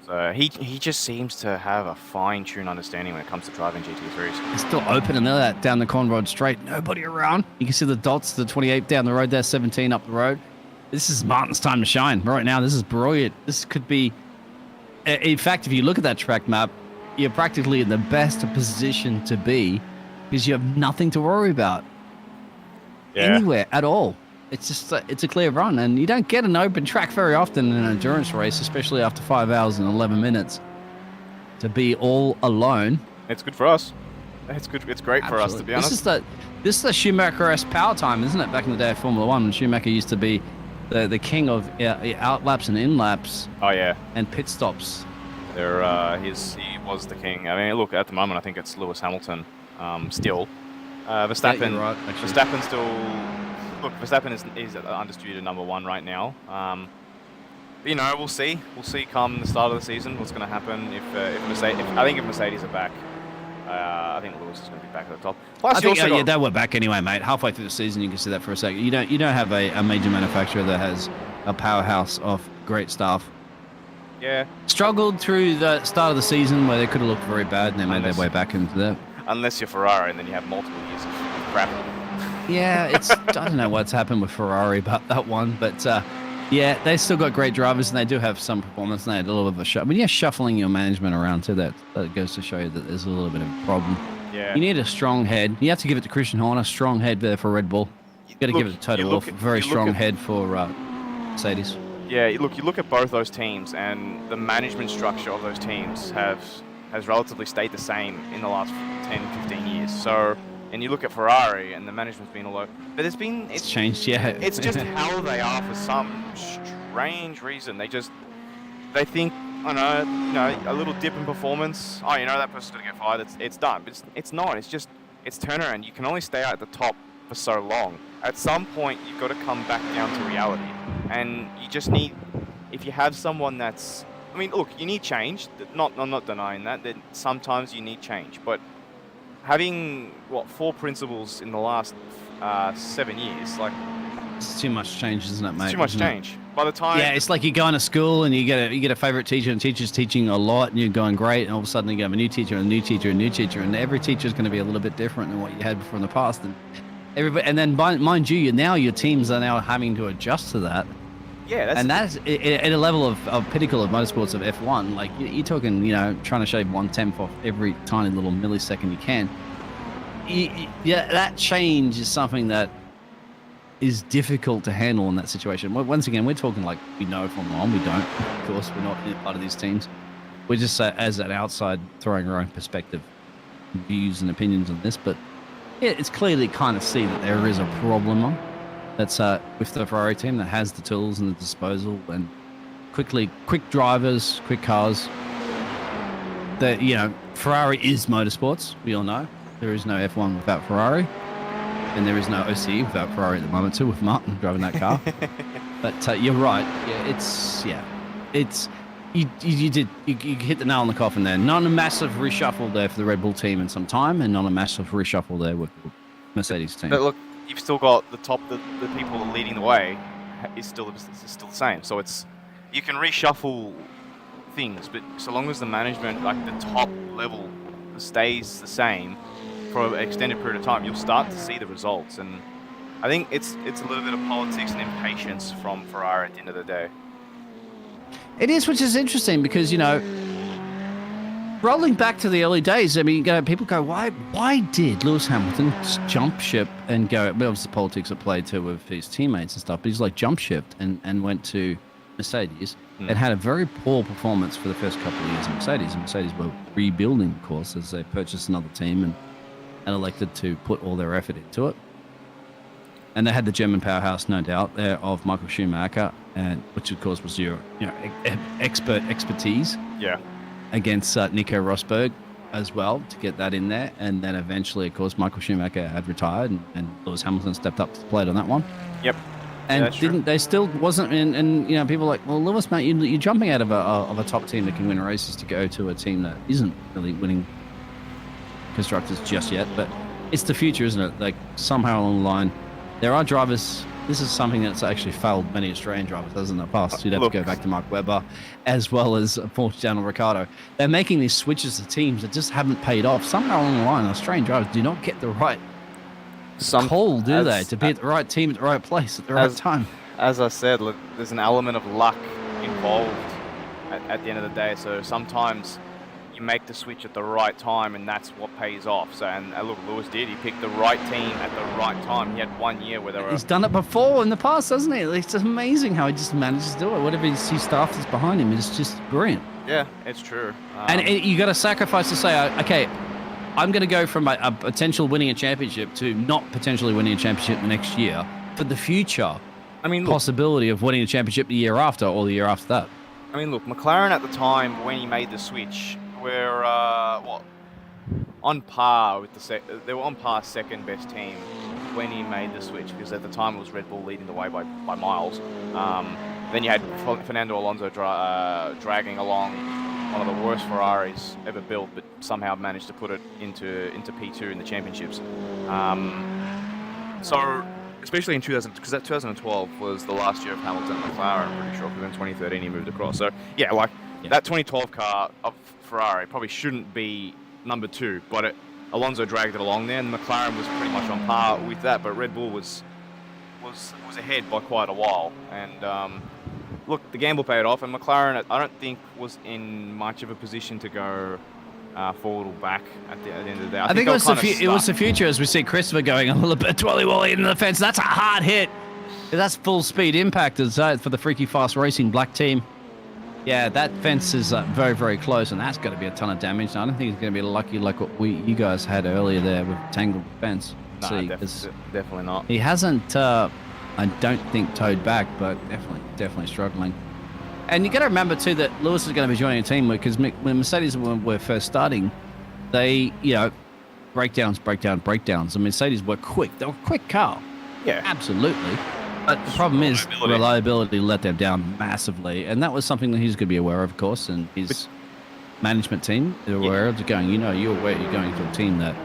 S2: So he just seems to have a fine-tuned understanding when it comes to driving GT3s.
S5: It's still open and they're that down the Conrod Straight. Nobody around. You can see the dots, the 28 down the road there, 17 up the road. This is Martin's time to shine right now. This is brilliant. This could be... In fact, if you look at that track map, you're practically in the best position to be because you have nothing to worry about anywhere at all. It's just it's a clear run, and you don't get an open track very often in an endurance race, especially after 5 hours and 11 minutes, to be all alone.
S2: It's good for us. It's good. It's great for us, to be honest.
S5: This is the Schumacher-esque power time, isn't it? Back in the day of Formula One, when Schumacher used to be the king of out laps and in laps.
S2: Oh yeah.
S5: And pit stops.
S2: He was the king. I mean, look, at the moment, I think it's Lewis Hamilton. Still, Verstappen.
S5: Yeah, you're right, actually.
S2: Verstappen still. Look, Verstappen is undisputed #1 right now. But, you know, we'll see. We'll see come the start of the season what's going to happen if Mercedes are back. I think Lewis is going to be back at the top. Plus,
S5: I think they were back anyway, mate. Halfway through the season, you can see that for a second. You don't have a major manufacturer that has a powerhouse of great staff.
S2: Yeah.
S5: Struggled through the start of the season where they could have looked very bad, and they made their way back into that.
S2: Unless you're Ferrari, and then you have multiple years of crap.
S5: Yeah, I don't know what's happened with Ferrari about that one, but yeah, they still got great drivers, and they do have some performance, and they had a little bit of a shuffle. When you're shuffling your management around too, that goes to show you that there's a little bit of a problem.
S2: Yeah.
S5: You need a strong head. You have to give it to Christian Horner, strong head there for Red Bull. You got to give it to Toto Wolff, very strong head for Mercedes.
S2: Yeah, you look at both those teams, and the management structure of those teams has relatively stayed the same in the last 10, 15 years. So, and you look at Ferrari, and the management's been all over. But it's
S5: changed, yeah.
S2: It's just how they are for some strange reason. They think, I don't know, a little dip in performance. Oh, you know, that person's gonna get fired. It's done. But it's not. It's turnaround. You can only stay out at the top for so long. At some point, you've got to come back down to reality. And you just need, if you have someone that's, I mean, look, you need change. I'm not denying that sometimes you need change. But having, 4 principals in the last 7 years, like...
S5: It's too much change, isn't it, mate?
S2: It's too much change. By the time...
S5: Yeah, it's like you go into school and you get a favorite teacher, and the teacher's teaching a lot, and you're going great, and all of a sudden you have a new teacher, and a new teacher, and a new teacher, and every teacher's going to be a little bit different than what you had before in the past. And then, mind you, your teams are now having to adjust to that.
S2: Yeah,
S5: that's at a level of pinnacle of motorsports of F1. Like you're talking, trying to shave 1/10 off every tiny little millisecond you can. Yeah, that change is something that is difficult to handle in that situation. Once again, we're talking like we know Formula One. We don't, of course, we're not part of these teams. We're just as an outside throwing our own perspective, views and opinions on this. But yeah, it's clearly kind of see that there is a problem that's with the Ferrari team that has the tools and the disposal and quick drivers, quick cars. That Ferrari is motorsports. We all know there is no F1 without Ferrari, and there is no OCE without Ferrari at the moment too, with Martin driving that car. But you're right. Yeah, it's you hit the nail on the coffin there. Not a massive reshuffle there for the Red Bull team in some time, and not a massive reshuffle there with the Mercedes team.
S2: But look, you've still got the people leading the way is still the same. So you can reshuffle things, but so long as the management, like the top level, stays the same for an extended period of time, you'll start to see the results. And I think it's a little bit of politics and impatience from Ferrari at the end of the day.
S5: It is, which is interesting because, rolling back to the early days, I mean, people go, why did Lewis Hamilton jump ship and go, well, obviously politics at play too with his teammates and stuff, but he's like jump shipped and went to Mercedes and had a very poor performance for the first couple of years of Mercedes. And Mercedes were rebuilding, of course, as they purchased another team and elected to put all their effort into it. And they had the German powerhouse, no doubt, there of Michael Schumacher, and which of course was your expertise.
S2: Yeah.
S5: Against Nico Rosberg as well to get that in there, and then eventually, of course, Michael Schumacher had retired, and Lewis Hamilton stepped up to the plate on that one.
S2: Yep.
S5: And they still wasn't in, and people are like, well, Lewis, mate, you're jumping out of a top team that can win races to go to a team that isn't really winning constructors just yet, but it's the future, isn't it? Like somehow along the line, there are drivers this is something that's actually failed many Australian drivers, hasn't it, in the past? You'd have to go back to Mark Webber, as well as Daniel Ricciardo. They're making these switches to teams that just haven't paid off. Somewhere along the line, Australian drivers do not get the right call, do they? To be at the right team at the right place at the right time.
S2: As I said, look, there's an element of luck involved at the end of the day. So sometimes you make the switch at the right time, and that's what pays off. So, and look, Lewis did. He picked the right team at the right time. He had 1 year where they were.
S5: He's done it before in the past, hasn't he? It's amazing how he just manages to do it. Whatever his staff is behind him is just brilliant.
S2: Yeah, it's true.
S5: And you got to sacrifice to say, okay, I'm going to go from a potential winning a championship to not potentially winning a championship the next year for the future. I mean, possibility of winning a championship the year after or the year after that.
S2: I mean, look, McLaren at the time when he made the switch were on par with they were on par second best team when he made the switch, because at the time it was Red Bull leading the way by miles. Then you had Fernando Alonso dragging along one of the worst Ferraris ever built, but somehow managed to put it into P2 in the championships. So, especially in because that 2012 was the last year of Hamilton and McLaren, I'm pretty sure, because in 2013 he moved across. So, yeah, that 2012 car of Ferrari probably shouldn't be number 2, but Alonso dragged it along there, and McLaren was pretty much on par with that, but Red Bull was ahead by quite a while. And look, the gamble paid off, and McLaren, I don't think, was in much of a position to go forward or back at the end of the day. I think it
S5: was the future, as we see Christopher going a little bit twirly-wally into the fence. That's a hard hit. That's full speed impact for the Freaky Fast Racing black team. Yeah, that fence is very, very close, and that's going to be a ton of damage. I don't think it's going to be lucky like what you guys had earlier there with tangled fence.
S2: No, definitely not.
S5: He hasn't, I don't think, towed back, but definitely struggling. And you got to remember too that Lewis is going to be joining a team because when Mercedes were first starting, they, breakdowns. And Mercedes were quick. They were a quick car.
S2: Yeah,
S5: absolutely. But the problem is reliability let them down massively, and that was something that he's going to be aware of course, and his management team are aware of. Going, you're aware you're going to a team that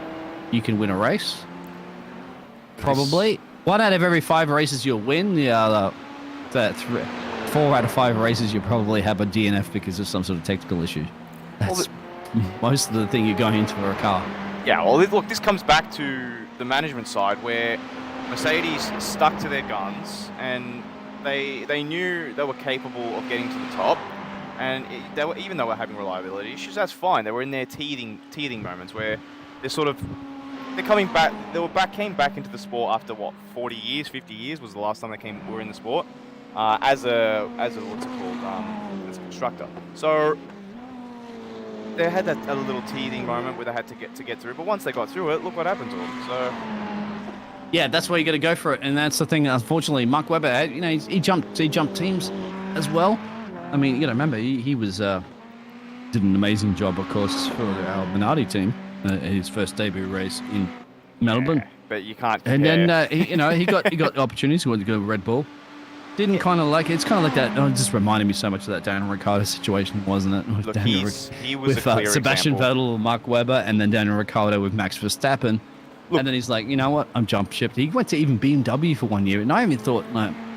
S5: you can win a race. Probably 1 out of every 5 races you'll win. The other 4 out of 5 races you probably have a DNF because of some sort of technical issue. That's most of the thing you're going into for a car.
S2: Yeah, well, look, this comes back to the management side where Mercedes stuck to their guns, and they knew they were capable of getting to the top, and even though they were having reliability issues, that's fine. They were in their teething moments where they're coming back. Came back into the sport after 40 years, 50 years was the last time they were in the sport as a what's it called, as a constructor. So they had a little teething moment where they had to get through, but once they got through it, look what happened to them. So.
S5: Yeah, that's where you got to go for it, and that's the thing. Unfortunately, Mark Webber, he jumped teams as well. I mean, remember he was did an amazing job, of course, for our Minardi team, his first debut race in Melbourne.
S2: Yeah, but you can't compare.
S5: And then he got opportunities. He wanted to go to Red Bull. Didn't kind of like it. It's kind of like that. Oh, it just reminded me so much of that Daniel Ricciardo situation, wasn't it?
S2: Look, he was
S5: with
S2: a clear
S5: Sebastian
S2: example.
S5: Vettel, Mark Webber, and then Daniel Ricciardo with Max Verstappen. Look, and then he's like, you know what? I'm jump shipped. He went to even BMW for 1 year, and I even thought,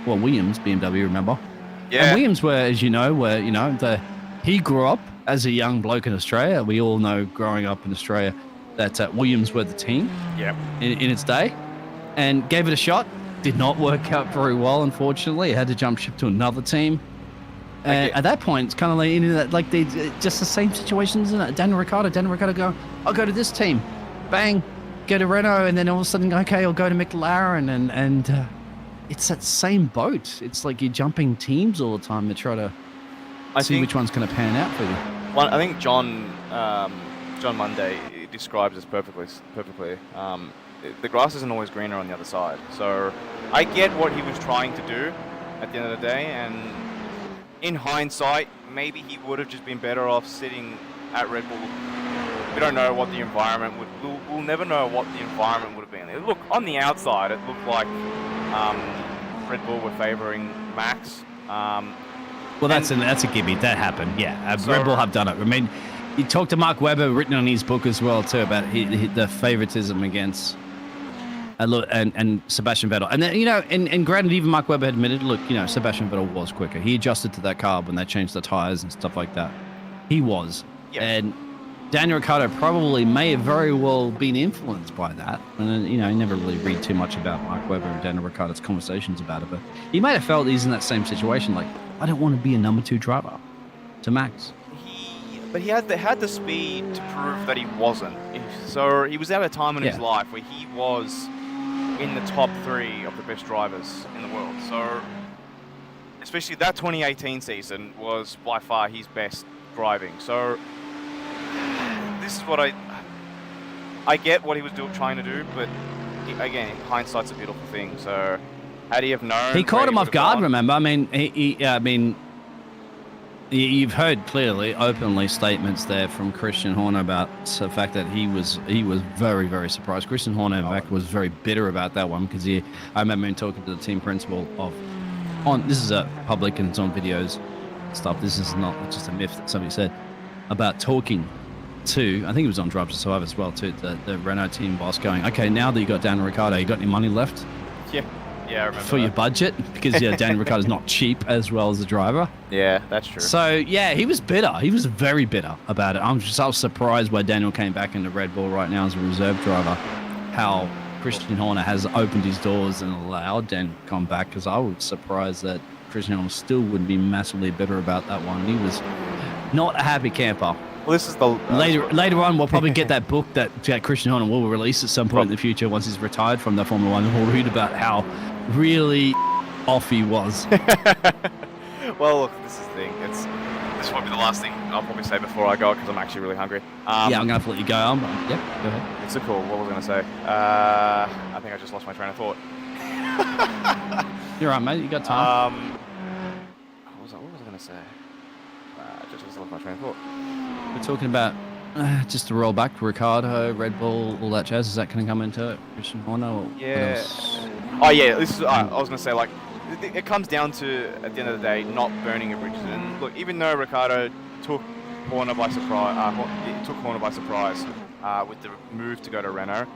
S5: Williams, BMW, remember?
S2: Yeah.
S5: And Williams he grew up as a young bloke in Australia. We all know, growing up in Australia, that Williams were the team.
S2: Yeah.
S5: In its day, and gave it a shot. Did not work out very well, unfortunately. He had to jump ship to another team. And at that point, it's kind of like they just the same situations. Isn't it? Daniel Ricciardo go, I'll go to this team, bang. Go to Renault, and then all of a sudden, okay, I'll go to McLaren, and it's that same boat. It's like you're jumping teams all the time to try to see which one's going to pan out for you.
S2: I think John Monday describes this perfectly. The grass isn't always greener on the other side. So I get what he was trying to do at the end of the day, and in hindsight, maybe he would have just been better off sitting at Red Bull. We don't know what the environment we'll never know what the environment would have been. Look, on the outside, it looked like Red Bull were favouring Max.
S5: Well, that's a gimme. That happened, yeah. Red Bull have done it. I mean, you talked to Mark Webber, written on his book as well, too, about the favouritism against and Sebastian Vettel. And then, you know, and granted, even Mark Webber had admitted, look, you know, Sebastian Vettel was quicker. He adjusted to that car when they changed the tires and stuff like that. He was.
S2: Yes.
S5: And Daniel Ricciardo probably may have very well been influenced by that. And, you know, you never really read too much about Mark Webber and Daniel Ricciardo's conversations about it, but he might have felt he's in that same situation. Like, I don't want to be a number 2 driver to Max.
S2: But he had the speed to prove that he wasn't. So he was at a time in his life where he was in the top 3 of the best drivers in the world. So, especially that 2018 season was by far his best driving. So, this is what I get what he was trying to do, but again, hindsight's a beautiful thing. So, had he have known?
S5: He caught him off guard. Remember, I mean, you've heard clearly, openly statements there from Christian Horner about the fact that he was very, very surprised. Christian Horner, in fact, was very bitter about that one because I remember him talking to the team principal this is a public and it's on videos and stuff. This is not just a myth that somebody said about talking to, I think it was on Drive to Survive as well, to the Renault team boss going, okay, now that you got Daniel Ricciardo, you got any money left?
S2: Yeah, I remember
S5: for your budget, because Daniel Ricciardo's not cheap as well as the driver.
S2: Yeah, that's true.
S5: So yeah, he was bitter. He was very bitter about it. I was surprised why Daniel came back into Red Bull right now as a reserve driver. How Christian Horner has opened his doors and allowed Dan to come back. Because I was surprised that Christian Horner still wouldn't be massively bitter about that one. He was not a happy camper.
S2: Well, this is the
S5: later on. We'll probably get that book that Christian Horner will release at some point in the future once he's retired from the Formula One. We'll read about how really off he was.
S2: Well, look, this is the thing. This might be the last thing I'll probably say before I go because I'm actually really hungry.
S5: Yeah, I'm going to have to let you go. Yep, go ahead.
S2: It's a cool. What was I going to say? I think I just lost my train of thought.
S5: You're right, mate. You got time.
S2: What was I going to say? I just lost my train of thought.
S5: We're talking about just to roll back, Ricciardo, Red Bull, all that jazz. Is that going to come into it? Christian Horner? Or
S2: yeah. Oh yeah. This is. I was going to say, like, it comes down to, at the end of the day, not burning your bridges. And look, even though Ricciardo took Horner by surprise, with the move to go to Renault,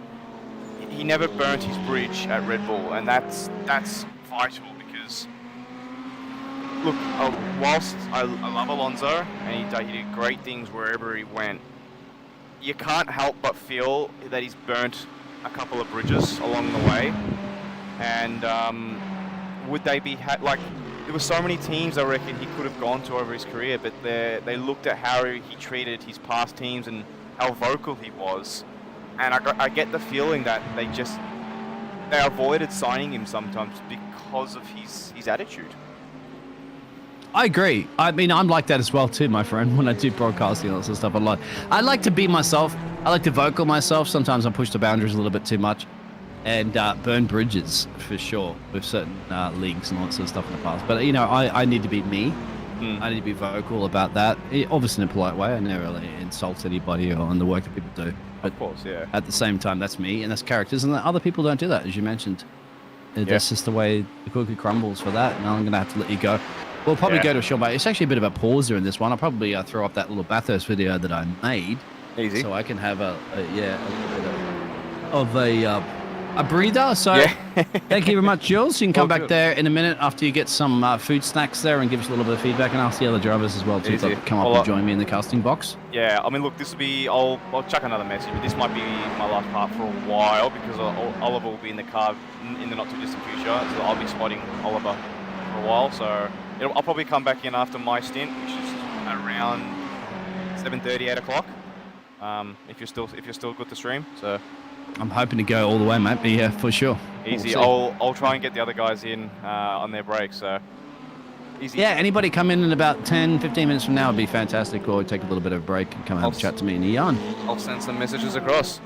S2: he never burnt his bridge at Red Bull, and that's vital because. Look, whilst I love Alonso, and he did great things wherever he went, you can't help but feel that he's burnt a couple of bridges along the way. And would they be like? There were so many teams I reckon he could have gone to over his career, but they looked at how he treated his past teams and how vocal he was, and I get the feeling that they avoided signing him sometimes because of his attitude.
S5: I agree. I mean, I'm like that as well too, my friend. When I do broadcasting and all that sort of stuff, I like to be myself. I like to vocal myself. Sometimes I push the boundaries a little bit too much, and burn bridges for sure with certain leagues and all that sort of stuff in the past. But you know, I need to be me. I need to be vocal about that. Obviously in a polite way. I never really insult anybody on the work that people do. But
S2: of course, yeah.
S5: At the same time, that's me and that's characters, and other people don't do that, as you mentioned. That's just the way the cookie crumbles for that. And I'm going to have to let you go. We'll probably go to a short break. It's actually a bit of a pauser in this one. I'll probably throw up that little Bathurst video that I made.
S2: Easy.
S5: So I can have a bit of a breather. So thank you very much, Jules. You can come back there in a minute after you get some food snacks there and give us a little bit of feedback. And ask the other drivers as well too to come up and join me in the casting box.
S2: Yeah, I mean, look, this will be. I'll chuck another message, but this might be my last part for a while because Oliver will be in the car in the not too distant future. So I'll be spotting Oliver for a while. So I'll probably come back in after my stint, which is around 7:30, 8 o'clock. If you're still good to stream, so.
S5: I'm hoping to go all the way, mate. But yeah, for sure.
S2: Easy. I'll try and get the other guys in on their break. So. Easy.
S5: Yeah. Anybody come in about 10, 15 minutes from now would be fantastic. Or take a little bit of a break and come and have a chat to me and Ian.
S2: I'll send some messages across.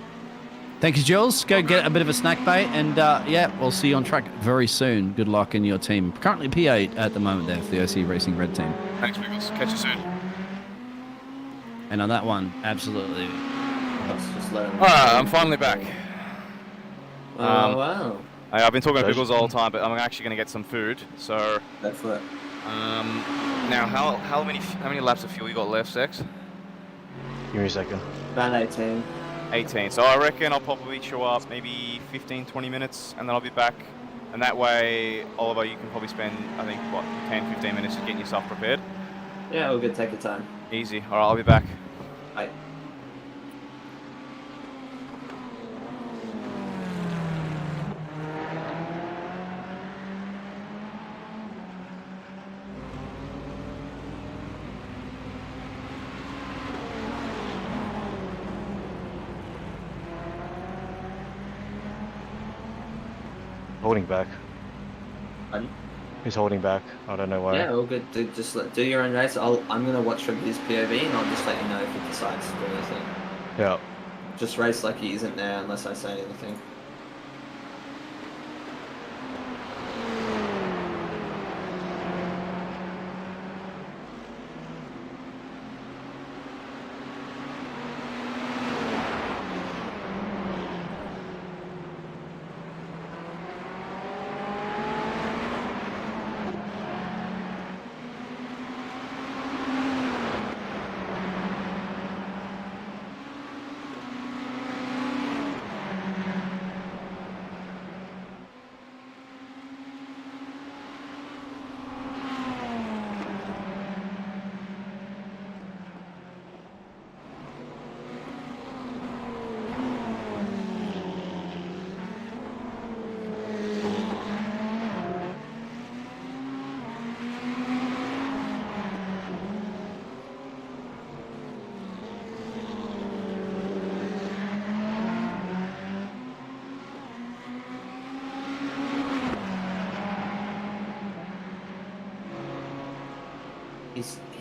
S5: Thank you, Jules. Go get a bit of a snack bait, and yeah, we'll see you on track very soon. Good luck in your team. Currently P8 at the moment there for the OCE Racing Red team.
S2: Thanks, Wiggles. Catch you soon.
S5: And on that one, absolutely.
S2: Alright, I'm finally back.
S3: Wow.
S2: I've been talking to Wiggles all the time, but I'm actually going to get some food. So.
S3: That's it.
S2: Now, how many laps of fuel you got left, Sex?
S8: Give me a second.
S3: About 18.
S2: 18. So I reckon I'll probably show up maybe 15, 20 minutes, and then I'll be back. And that way, Oliver, you can probably spend, I think, what, 10, 15 minutes just getting yourself prepared.
S3: Yeah, all good. Take your time.
S2: Easy. All right, I'll be back.
S3: Bye.
S8: Holding back.
S3: Pardon?
S8: He's holding back. I don't know why.
S3: Yeah, all good. Just do your own race. I'm gonna watch from his POV, and I'll just let you know if he decides to do anything.
S8: Yeah.
S3: Just race like he isn't there unless I say anything.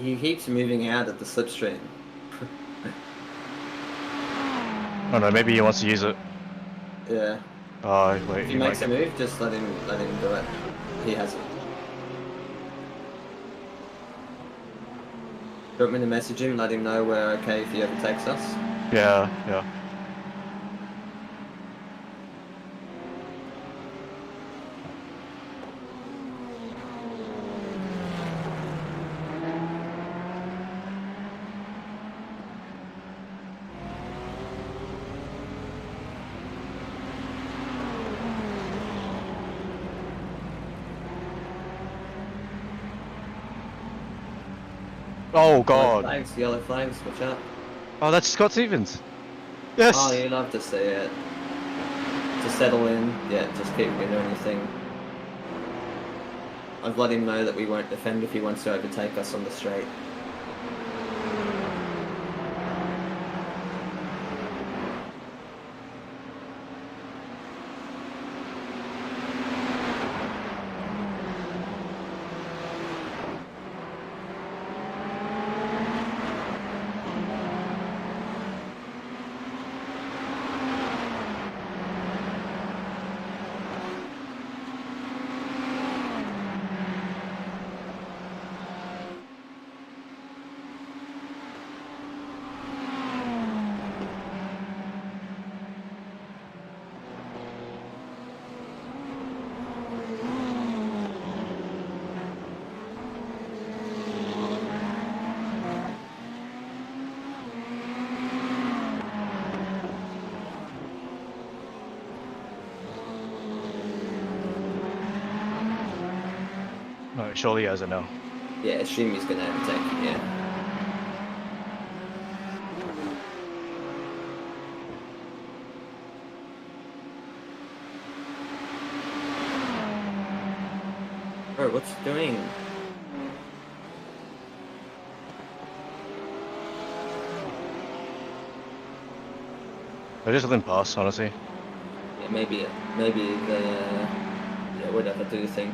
S3: He keeps moving out at the slipstream.
S8: Oh no, maybe he wants to use it.
S3: Yeah.
S8: Oh wait.
S3: If he makes a move, just let him do it. He has it. Do you want me to message him, let him know we're okay if he overtakes us?
S8: Yeah, yeah. Oh god.
S3: Yellow flags, watch out.
S8: Oh, that's Scott Stevens. Yes.
S3: Oh, you love to see it. To settle in, yeah, just keep doing anything. I've let him know that we won't defend if he wants to overtake us on the straight.
S8: No, surely he has it now.
S3: Yeah, assume he's gonna overtake you, yeah. Bro, what's he doing?
S8: I just let him pass, honestly.
S3: Yeah, maybe the yeah, whatever, do the thing.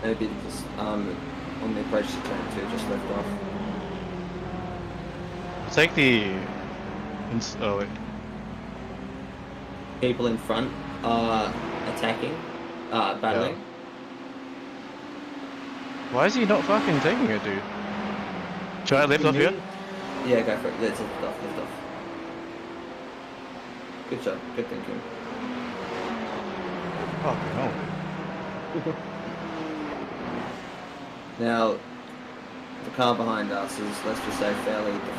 S3: Maybe just on the approach to turn 2 just left off.
S8: Take the. Oh wait.
S3: People in front are attacking, battling.
S8: Yeah. Why is he not fucking taking it, dude? Should I lift off here?
S3: Yeah, go for it. Let's lift off, lift off. Good job. Good thinking.
S8: Fucking hell.
S3: Now, the car behind us is, let's just say, the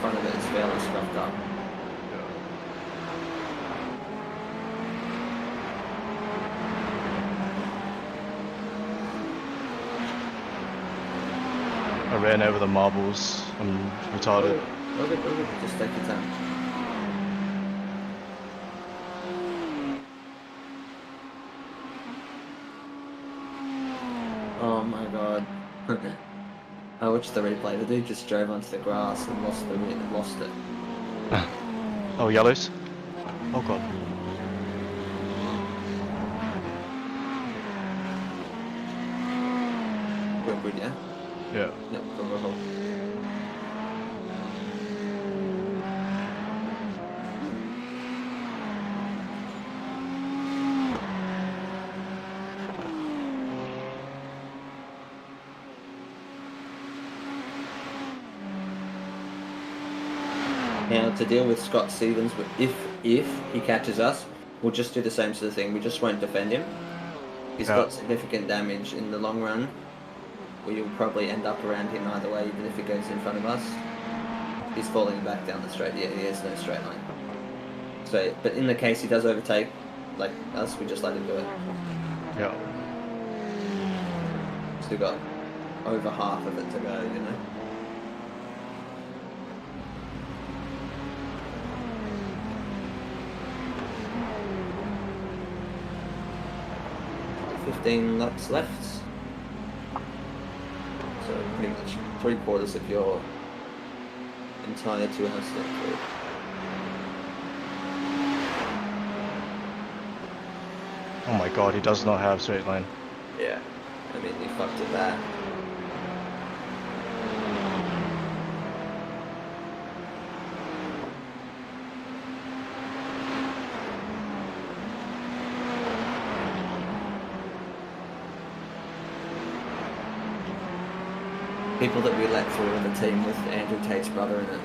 S3: front of it is fairly scuffed up.
S8: I ran over the marbles. I'm retarded.
S3: Okay. Just take your time. Oh my god. I watched the replay. The dude just drove onto the grass and lost it.
S8: Oh, yellows? Oh god.
S3: We're good, yeah?
S8: Yeah.
S3: Yep, go. Now, to deal with Scott Stevens, if he catches us, we'll just do the same sort of thing. We just won't defend him. He's got significant damage in the long run. We'll probably end up around him either way, even if he goes in front of us. He's falling back down the straight. Yeah, he has no straight line. So, but in the case he does overtake, like us, we just let him do it.
S8: Yeah.
S3: Still got over half of it to go, you know. $15 laps left. So pretty much 3/4 of your entire 2-hour stint through.
S8: Oh my god, he does not have straight line.
S3: Yeah. I mean, you fucked at that. People that we let through in the team with Andrew Tate's brother in it.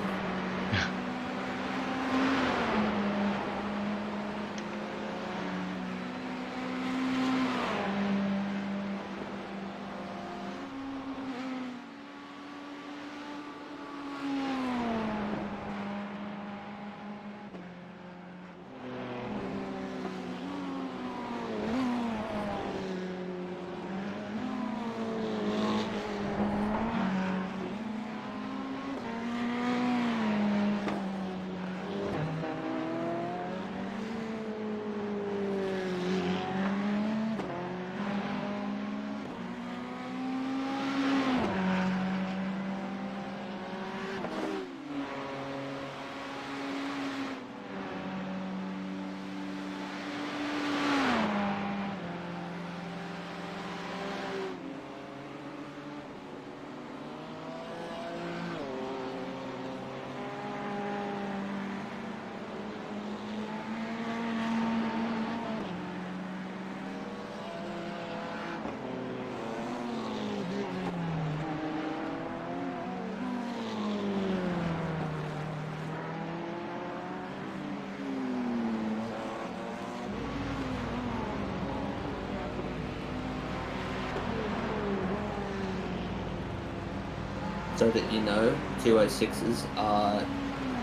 S3: So that you know, 206s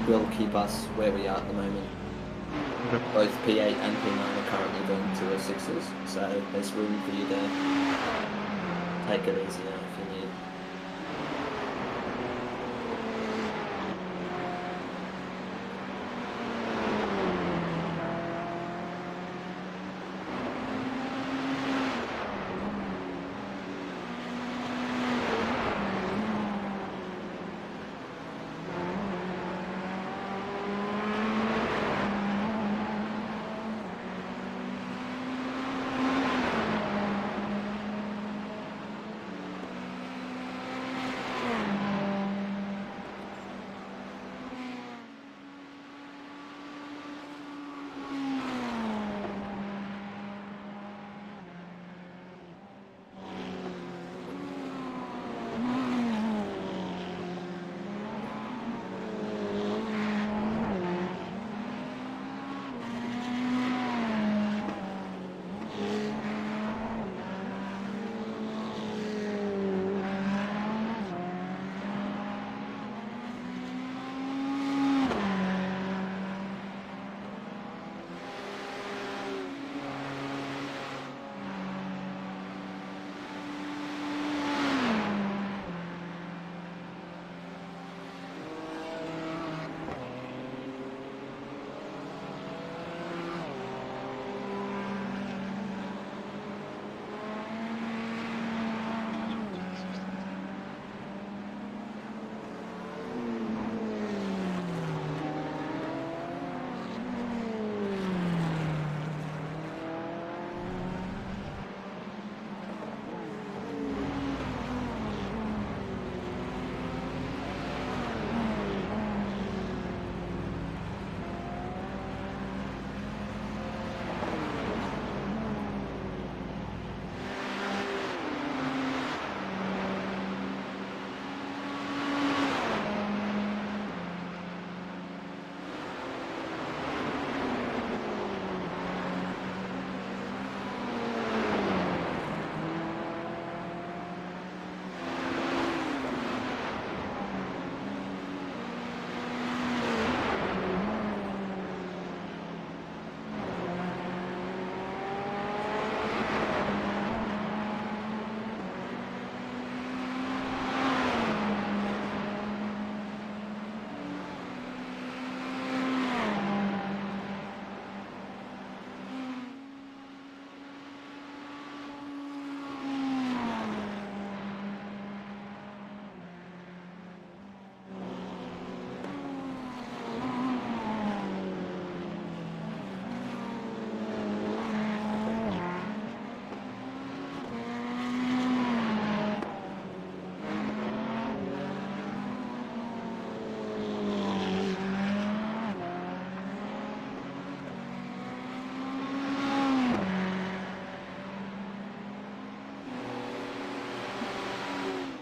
S3: will keep us where we are at the moment. Both P8 and P9 are currently doing 206s, so there's room for you to take it easy now if you need.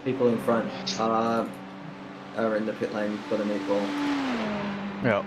S3: People in front are in the pit lane, got a meatball.
S8: Yeah.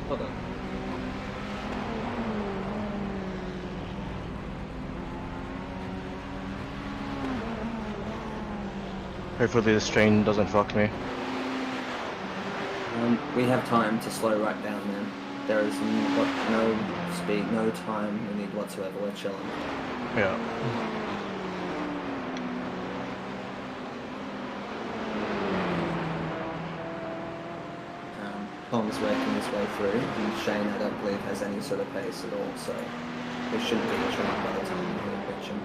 S3: Hold on.
S8: Hopefully this train doesn't fuck me.
S3: We have time to slow right down, man. There is no speed, no time we need whatsoever. We're chilling.
S8: Yeah.
S3: Tom's working his way through, and Shane, I don't believe, has any sort of pace at all, so we shouldn't be a train by the time we reach him.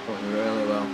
S3: Going really well.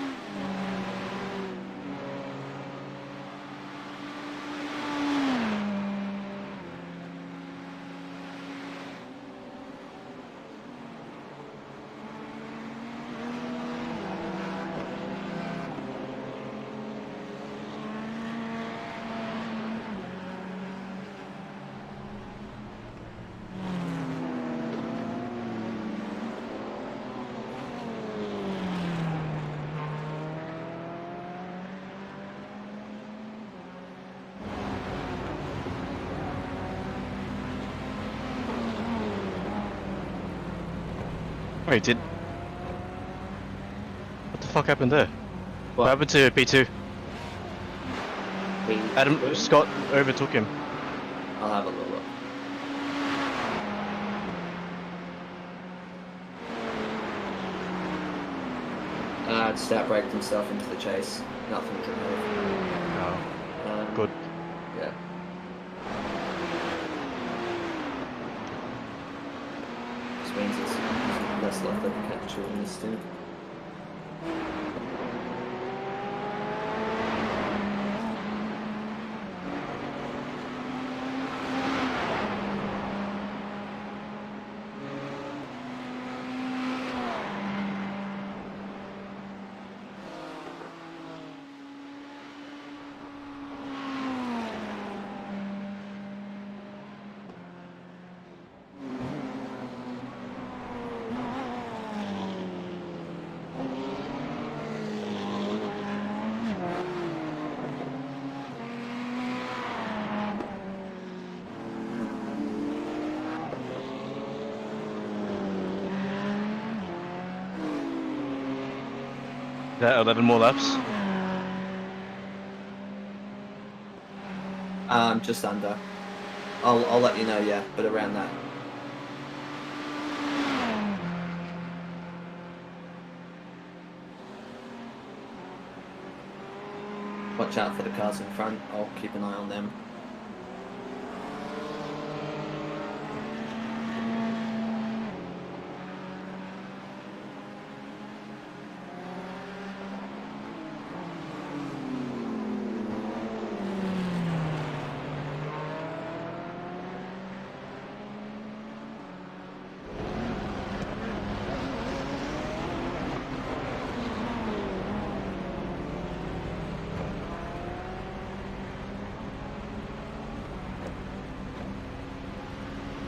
S8: Wait, what the fuck happened there? What happened to B2? Adam Scott overtook him.
S3: I'll have a little look. Stat braked himself into the chase. Nothing dramatic.
S8: Oh. Good.
S3: Yeah. Which means it's less likely to catch you in this stint.
S8: That 11 more laps?
S3: Just under. I'll let you know, yeah, but around that. Watch out for the cars in front. I'll keep an eye on them.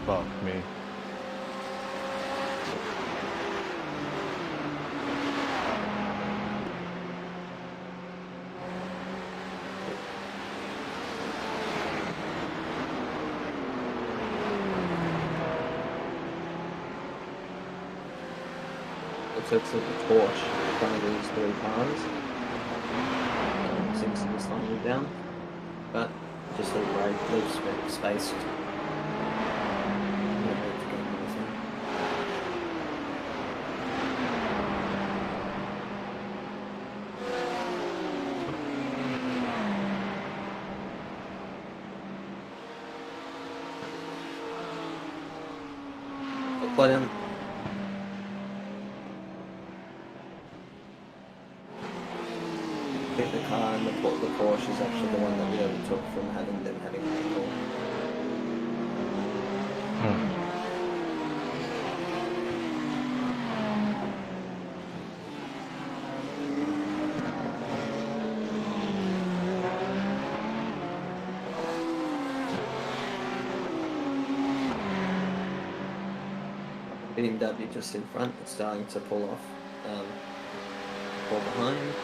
S8: Fuck me.
S3: So it's like a torch in front of these 3 cars. Seems to be slowing it down. But just leave space. Not really to gain anything. Play them. I think the car and the Porsche is actually the one that we overtook from having them having angle. BMW just in front, it's starting to pull off, pull behind.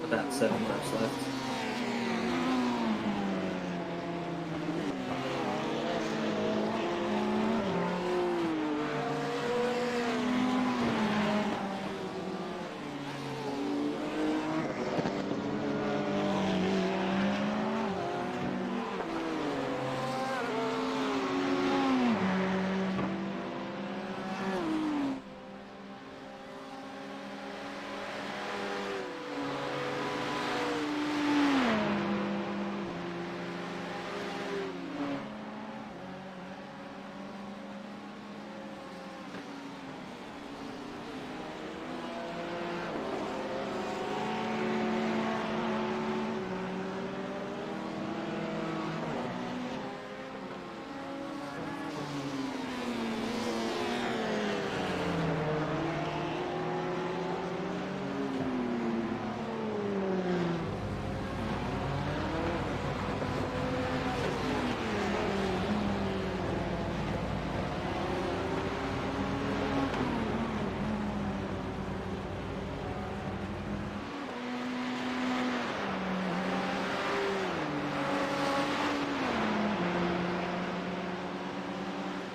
S3: About 7 laps left.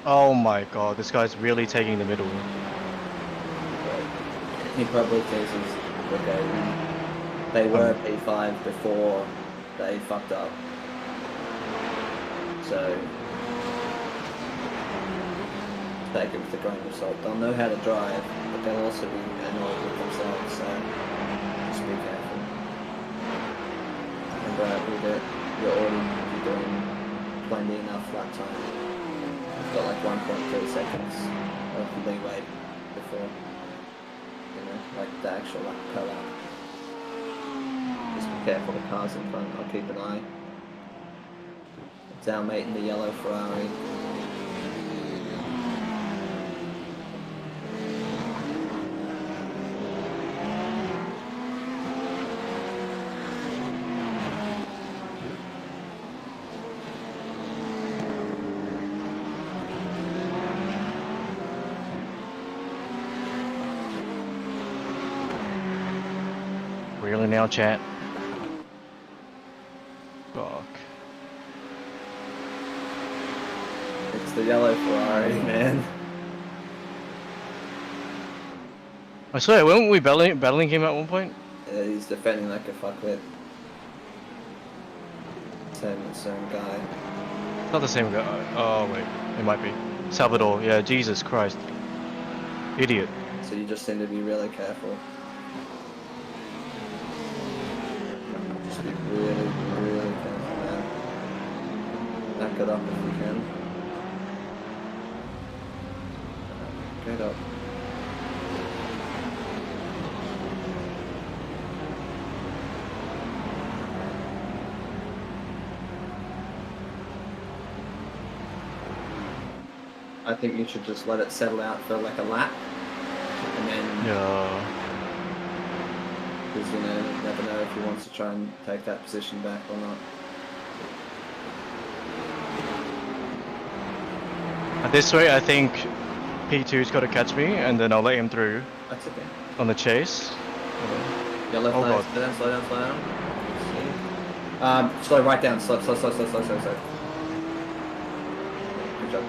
S8: Oh my god, this guy's really taking the middle.
S3: He probably thinks he's okay. They were P5 before they fucked up. So take it with a grain of salt. They'll know how to drive, but they'll also be annoyed with themselves, so just be careful. Remember with it, you're already doing plenty enough lap time. You've got like 1.3 seconds of leeway before, you know, like the actual lap per lap. Just be careful, the cars in front, I'll keep an eye. It's our mate in the yellow Ferrari.
S8: Really now, chat? Fuck.
S3: It's the yellow Ferrari, man.
S8: I swear, weren't we battling him at one point?
S3: Yeah, he's defending like a fuckwit. Same guy.
S8: It's not the same guy. Oh wait, it might be. Salvador, yeah, Jesus Christ. Idiot.
S3: So you just need to be really careful. Just be really, really careful, man. Back it up if you can. Get up. I think you should just let it settle out for like a lap, and then
S8: Yeah.
S3: because you know you never know if he wants to try and take that position back or not.
S8: At this rate, I think P2's got to catch me, and then I'll let him through
S3: That's okay.
S8: on the chase.
S3: Yellow
S8: Oh,
S3: flag,
S8: God.
S3: slow down, slow down, slow down. Slow right down, slow. Good job.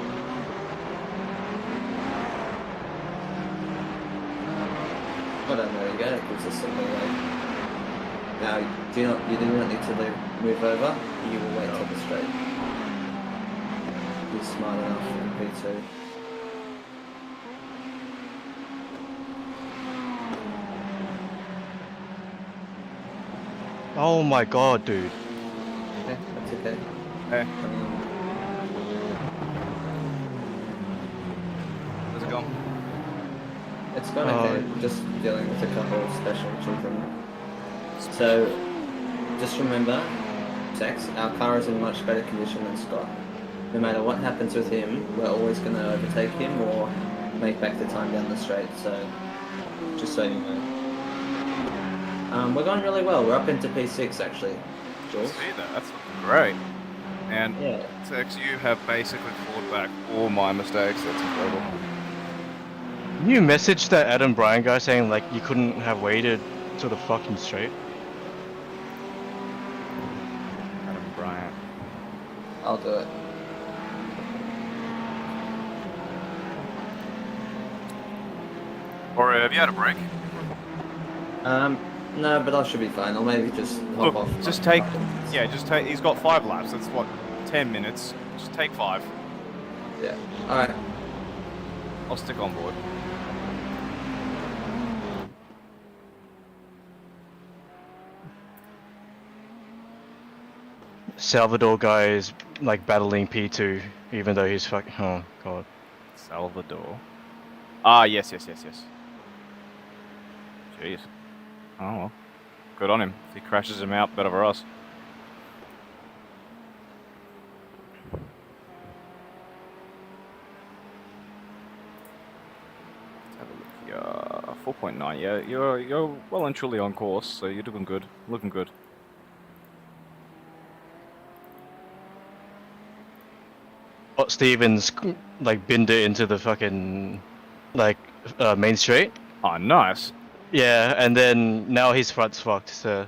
S3: Well done, there you go, it gives us some leeway. Now, you do not need to move over, you will wait till the straight. Be smart enough in P2.
S8: Oh my god, dude.
S3: Yeah, that's okay.
S2: Hey, how's it going?
S3: It's gone okay, just dealing with a couple of special children. So, just remember, Tex, our car is in much better condition than Scott. No matter what happens with him, we're always going to overtake him or make back the time down the straight, so just so you know. We're going really well, we're up into P6 actually, Jules.
S2: See that? That's great. And
S3: Yeah.
S2: Tex, you have basically fought back all my mistakes. That's incredible.
S8: You messaged that Adam Bryan guy saying like you couldn't have waited till the fucking straight.
S2: Adam Bryant.
S3: I'll do it.
S2: Or have you had a break?
S3: No, but I should be fine. I'll maybe just hop
S2: Look,
S3: off.
S2: just take. Yeah, just take. He's got 5 laps. That's what, 10 minutes. Just take 5.
S3: Yeah. Alright.
S2: I'll stick on board.
S8: Salvador guy is like battling P2, even though he's fucking. Oh god.
S2: Salvador. Ah, yes. Jeez. Oh well. Good on him. If he crashes him out, better for us. Let's have a look here. 4.9. Yeah, you're well and truly on course, so you're doing good. Looking good.
S8: Scott Stevens like binned it into the fucking like main straight.
S2: Oh, nice.
S8: Yeah, and then now his front's fucked. So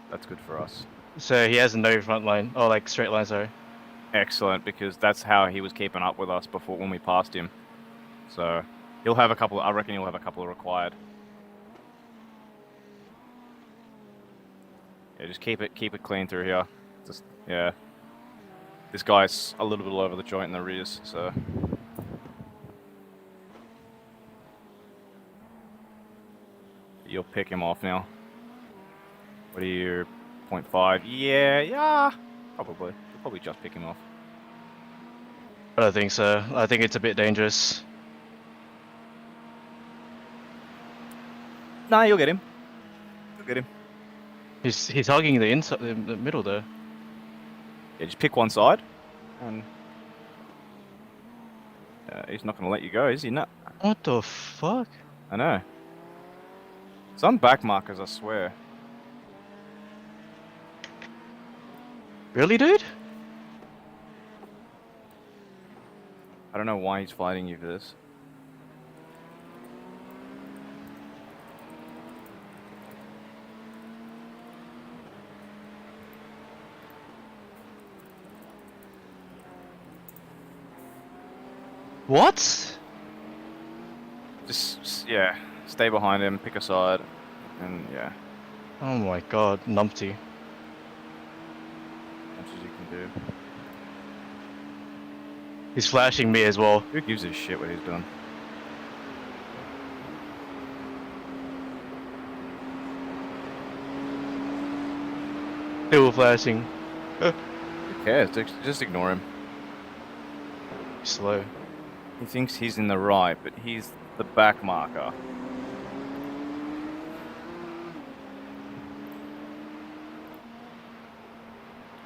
S2: That's good for us.
S8: he has no front line. Oh, like straight line. Sorry.
S2: excellent, because that's how he was keeping up with us before when we passed him. So he'll have a couple. I reckon he'll have a couple required. Yeah, just keep it clean through here. Just yeah. This guy's a little bit all over the joint in the rears, so. You'll pick him off now. What are you, 0.5? Yeah, probably. You'll probably just pick him off.
S8: I don't think so. I think it's a bit dangerous.
S2: Nah, you'll get him. You'll get him.
S8: He's hugging the inside, the middle there.
S2: Yeah, just pick one side, and he's not gonna let you go, is he? No.
S8: What the fuck?
S2: I know. Some back markers, I swear.
S8: Really, dude?
S2: I don't know why he's fighting you for this.
S8: What?
S2: Just yeah, stay behind him, pick a side, and yeah.
S8: Oh my god, numpty.
S2: Much as you can do.
S8: He's flashing me as well.
S2: Who gives a shit what he's doing?
S8: Still flashing.
S2: Who cares? Just ignore him.
S8: Slow.
S2: He thinks he's in the right, but he's the back marker.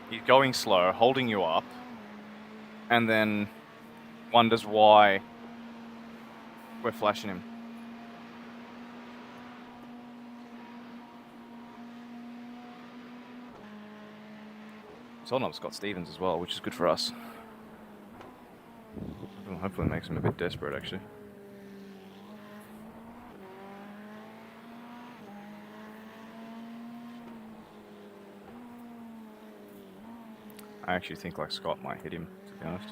S2: He's going slow, holding you up, and then wonders why we're flashing him. He's holding up Scott Stevens as well, which is good for us. Hopefully it makes him a bit desperate, actually. I actually think like Scott might hit him, to be honest.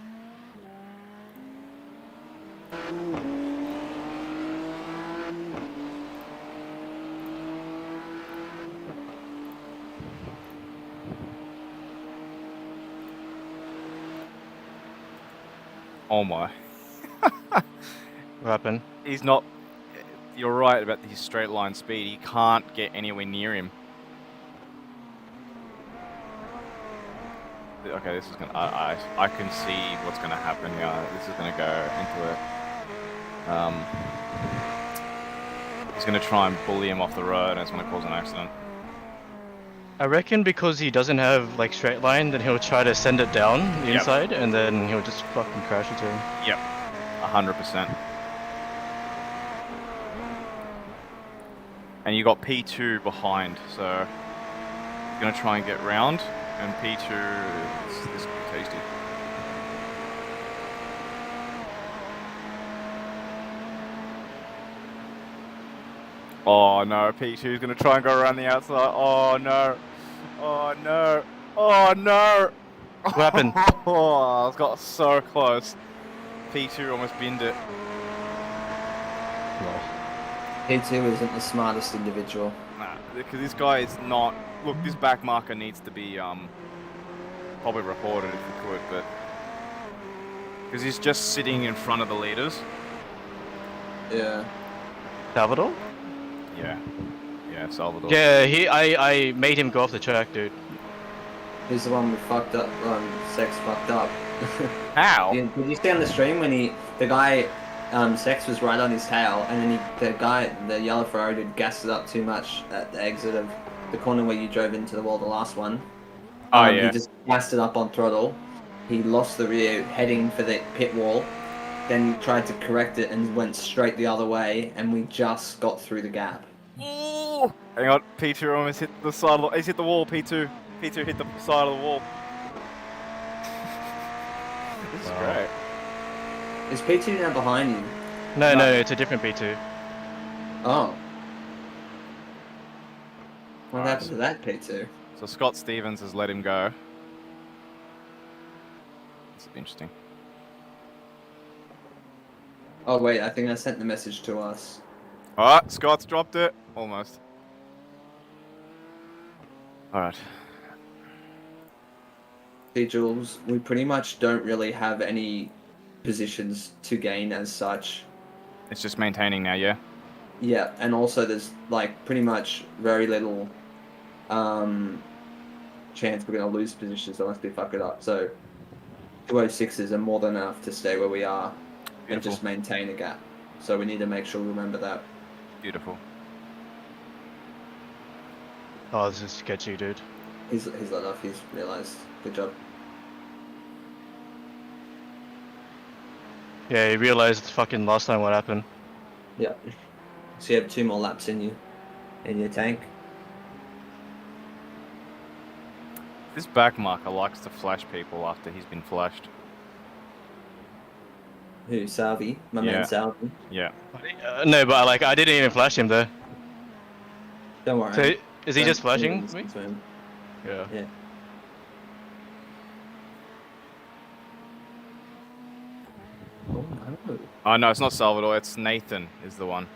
S2: Oh my.
S8: What happened?
S2: He's not... You're right about his straight line speed. He can't get anywhere near him. Okay, this is gonna... I can see what's gonna happen here. This is gonna go into a... he's gonna try and bully him off the road, and it's gonna cause an accident.
S8: I reckon because he doesn't have like straight line, then he'll try to send it down the inside, and then he'll just fucking crash into him.
S2: Yep, 100%. And you got P2 behind, so he's gonna try and get round, and P2 is gonna be tasty. Oh no, P2 is gonna try and go around the outside. Oh no. Oh no! Oh no!
S8: What happened?
S2: Oh, I got so close. P2 almost binned it.
S3: P2 isn't the smartest individual.
S2: Nah, because this guy is not... Look, this back marker needs to be probably reported if we could, but... Because he's just sitting in front of the leaders.
S3: Yeah.
S8: Salvador?
S2: Yeah. Yeah, Salvador.
S8: Yeah, I made him go off the track, dude.
S3: He's the one who fucked up, Sex fucked up.
S2: How?
S3: Did you see on the stream when the guy, Sex was right on his tail, and then the yellow Ferrari dude gassed it up too much at the exit of the corner where you drove into the wall, the last one.
S2: Oh yeah.
S3: He just gassed it up on throttle. He lost the rear heading for the pit wall, then tried to correct it and went straight the other way, and we just got through the gap.
S2: Oh! Hang on, P2 almost hit the side of the... He's hit the wall, P2. P2 hit the side of the wall. This is great.
S3: Is P2 now behind you?
S8: No, it's a different P2.
S3: Oh. What happened to that P2?
S2: So Scott Stevens has let him go. This is interesting.
S3: Oh wait, I think I sent the message to us.
S2: Alright, Scott's dropped it. Almost. Alright.
S3: See, Jules, we pretty much don't really have any positions to gain as such.
S2: It's just maintaining now, yeah?
S3: Yeah, and also there's like pretty much very little chance we're going to lose positions unless we fuck it up. So 206s are more than enough to stay where we are and just maintain a gap. So we need to make sure we remember that.
S2: Beautiful.
S8: Oh, this is sketchy, dude.
S3: He's let off. He's realised. Good job.
S8: Yeah, he realized fucking last time what happened.
S3: Yeah. So you have 2 more laps in your tank.
S2: This back marker likes to flash people after he's been flashed.
S3: Who? Salvi? My man Salvi?
S2: Yeah.
S8: No, but like I didn't even flash him though.
S3: Don't worry.
S8: So is he just flashing me?
S3: Yeah. Yeah. Oh no.
S2: Oh no, it's not Salvador, it's Nathan is the one.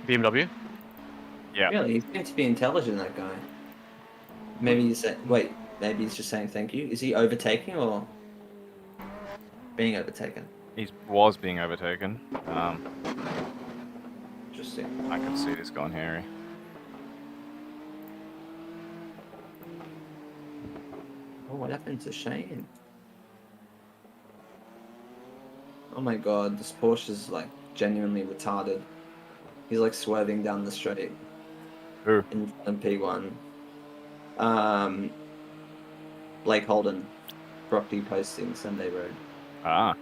S8: BMW?
S2: Yeah.
S3: Really? He seems to be intelligent, that guy. Maybe he's wait, maybe he's just saying thank you. Is he overtaking or being overtaken?
S2: He was being overtaken.
S3: Interesting.
S2: I can see this going hairy.
S3: Oh, what happened to Shane? Oh my god, this Porsche is like genuinely retarded. He's like swerving down the straight.
S2: Who?
S3: In P1. Blake Holden. Property posting Sunday Road.
S2: Ah.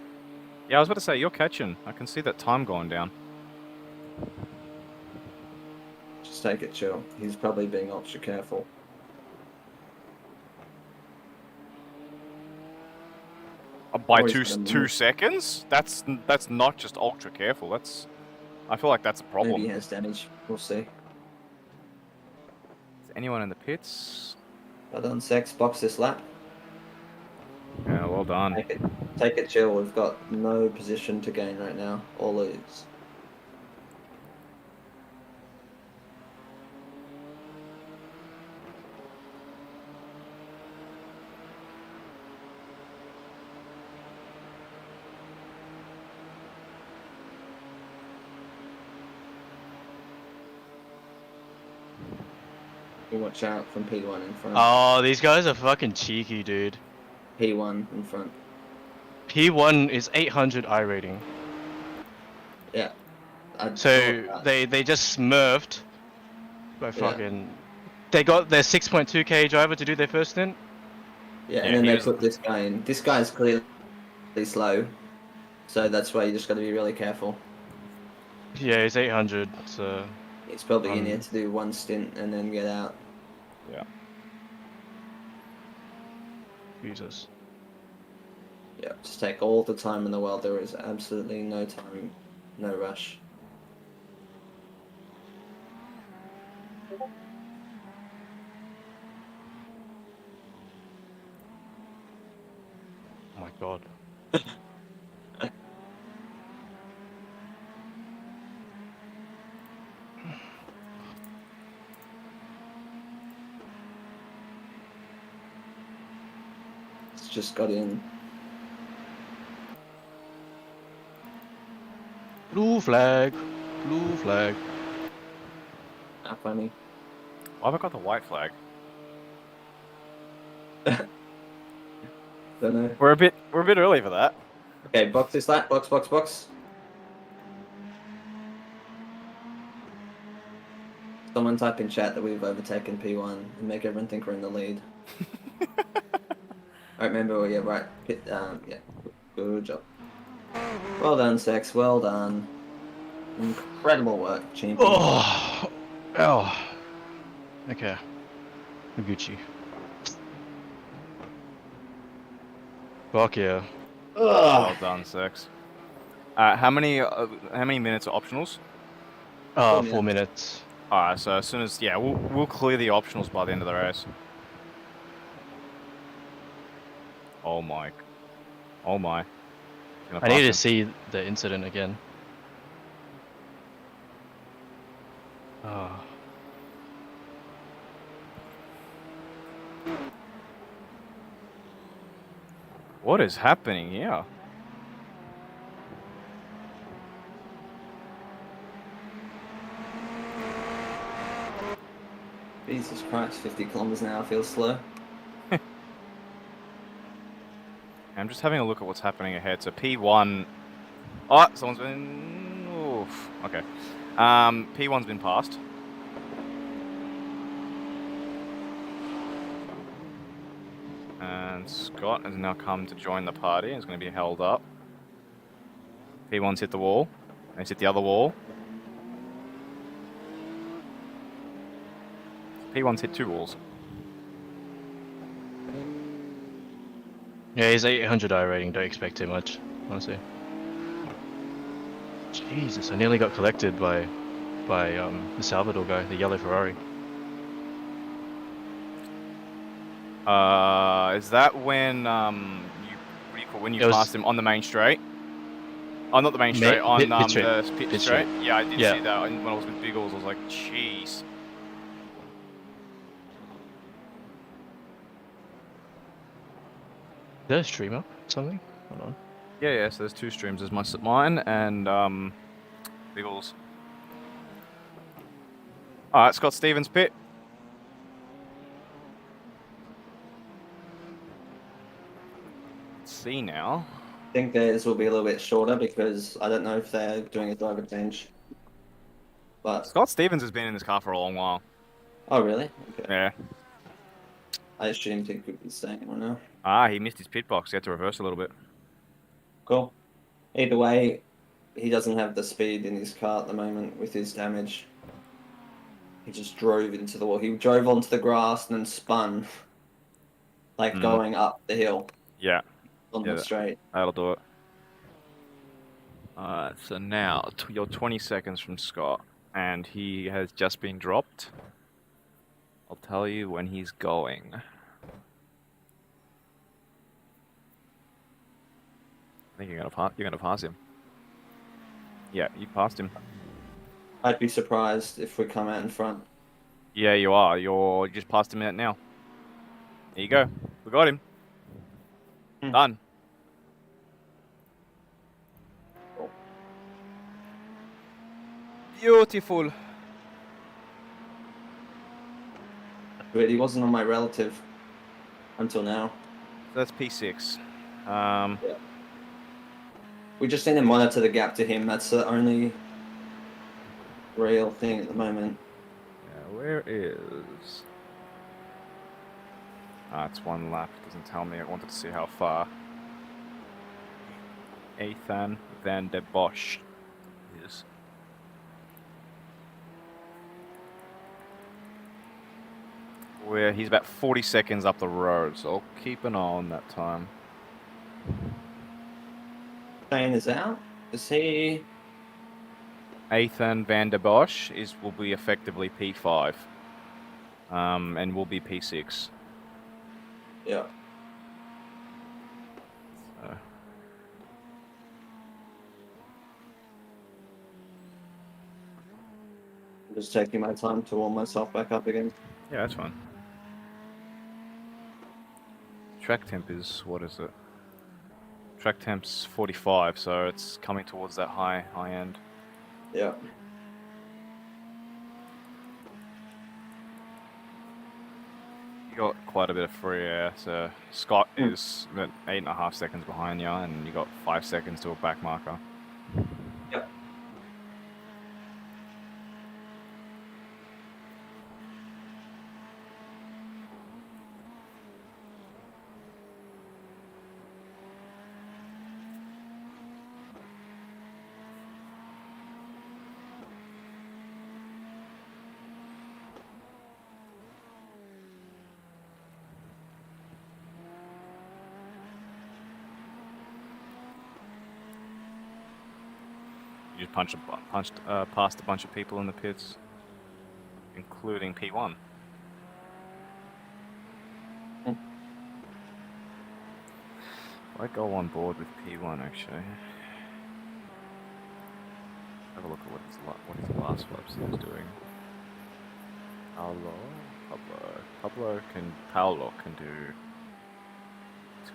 S2: Yeah, I was about to say, you're catching. I can see that time going down.
S3: Just take it chill. He's probably being ultra careful.
S2: By two seconds? That's not just ultra careful. That's, I feel like that's a problem.
S3: Maybe he has damage. We'll see.
S2: Is anyone in the pits?
S3: Well done, Sex. Box this lap.
S2: Yeah, well done.
S3: Take it chill. We've got no position to gain right now, or lose. Watch out from P1 in front.
S8: Oh, these guys are fucking cheeky, dude.
S3: P1 in front.
S8: P1 is 800 I rating.
S3: Yeah.
S8: So they just smurfed by fucking. They got their 6.2k driver to do their first stint.
S3: Yeah, and then they put this guy in. This guy's clearly slow, so that's why you just got to be really careful.
S8: Yeah, he's 800, so.
S3: He's probably in here to do one stint and then get out.
S2: Yeah.
S8: Jesus.
S3: Yeah, just take all the time in the world. There is absolutely no time, no rush.
S8: Oh my god.
S3: It's just got in.
S8: Blue flag. Blue flag.
S3: Ah, funny.
S2: Why have I got the white flag?
S3: Don't know.
S2: We're a bit early for that.
S3: Okay, box this lap. Box, box, box. Someone type in chat that we've overtaken P1 and make everyone think we're in the lead. I remember, yeah, right. Yeah, good job. Well done, Sex. Well done. Incredible work, champion.
S8: Oh. Okay. Gucci. Fuck yeah.
S2: Well done, Sex. How many minutes are optionals?
S8: 4 minutes.
S2: Alright, so as soon as we'll clear the optionals by the end of the race. Oh my. Oh my.
S8: I need to see the incident again. Oh.
S2: What is happening here?
S3: Jesus Christ, 50 kilometers an hour feels slow.
S2: I'm just having a look at what's happening ahead. So P1. Oh, someone's been. Oof. Okay. P1's been passed. And Scott has now come to join the party. He's going to be held up. P1's hit the wall. And he's hit the other wall. P1's hit 2 walls.
S8: Yeah, he's 800 iRating. Don't expect too much, honestly. Jesus, I nearly got collected by the Salvador guy, the yellow Ferrari.
S2: Is that when you passed him on the main straight? Oh, not the main straight, on
S8: pit
S2: the pit straight. Yeah, I did
S8: Yeah.
S2: see that. And when I was with Biggles, I was like, jeez.
S8: Is there a stream up? Something? Hold on.
S2: Yeah. So there's 2 streams. There's mine and Biggles. All right, Scott Stevens pit. Let's see now.
S3: I think theirs will be a little bit shorter because I don't know if they're doing a driver change. But
S2: Scott Stevens has been in this car for a long while.
S3: oh really? Okay.
S2: Yeah.
S3: I assumed he could be staying right now.
S2: Ah, he missed his pit box. He had to reverse a little bit.
S3: Cool. Either way, he doesn't have the speed in his car at the moment with his damage. He just drove into the wall. He drove onto the grass and then spun, like going up the hill.
S2: Yeah.
S3: On the straight.
S2: That'll do it. Alright, so now you're 20 seconds from Scott, and he has just been dropped. I'll tell you when he's going. I think you're gonna pass him. Yeah, you passed him.
S3: I'd be surprised if we come out in front.
S2: Yeah, you are. You just passed him out now. There you go. We got him. Done. Beautiful.
S3: But he wasn't on my relative until now.
S2: That's P6.
S3: Yeah. We just need to monitor the gap to him. That's the only real thing at the moment.
S2: Yeah, where is... Ah, it's 1 lap. It doesn't tell me. I wanted to see how far. Ethan van der Bosch is. Where he's about 40 seconds up the road, so I'll keep an eye on that time.
S3: Shane is out. Is he?
S2: Ethan van der Bosch will be effectively P5, and will be P6.
S3: Yeah. I'm just taking my time to warm myself back up again.
S2: Yeah, that's fine. Track temp is, what is it? Track temp's 45, so it's coming towards that high end.
S3: Yeah.
S2: You got quite a bit of free air, so Scott is about 8.5 seconds behind you, and you got 5 seconds to a back marker.
S3: Yep.
S2: You just passed a bunch of people in the pits, including P1. I go on board with P1 actually. Have a look at what his last laps he was doing. Paolo can do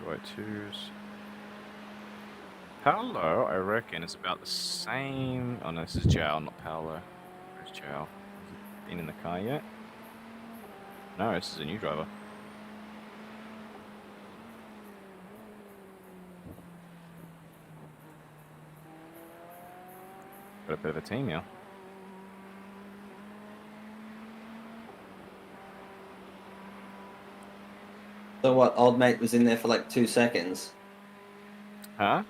S2: 202s. Paolo, I reckon, is about the same. Oh no, this is Joao, not Paolo. Where's Joao? Has he been in the car yet? No, this is a new driver. Got a bit of a team now.
S3: So what? Old mate was in there for like 2 seconds.
S2: Huh?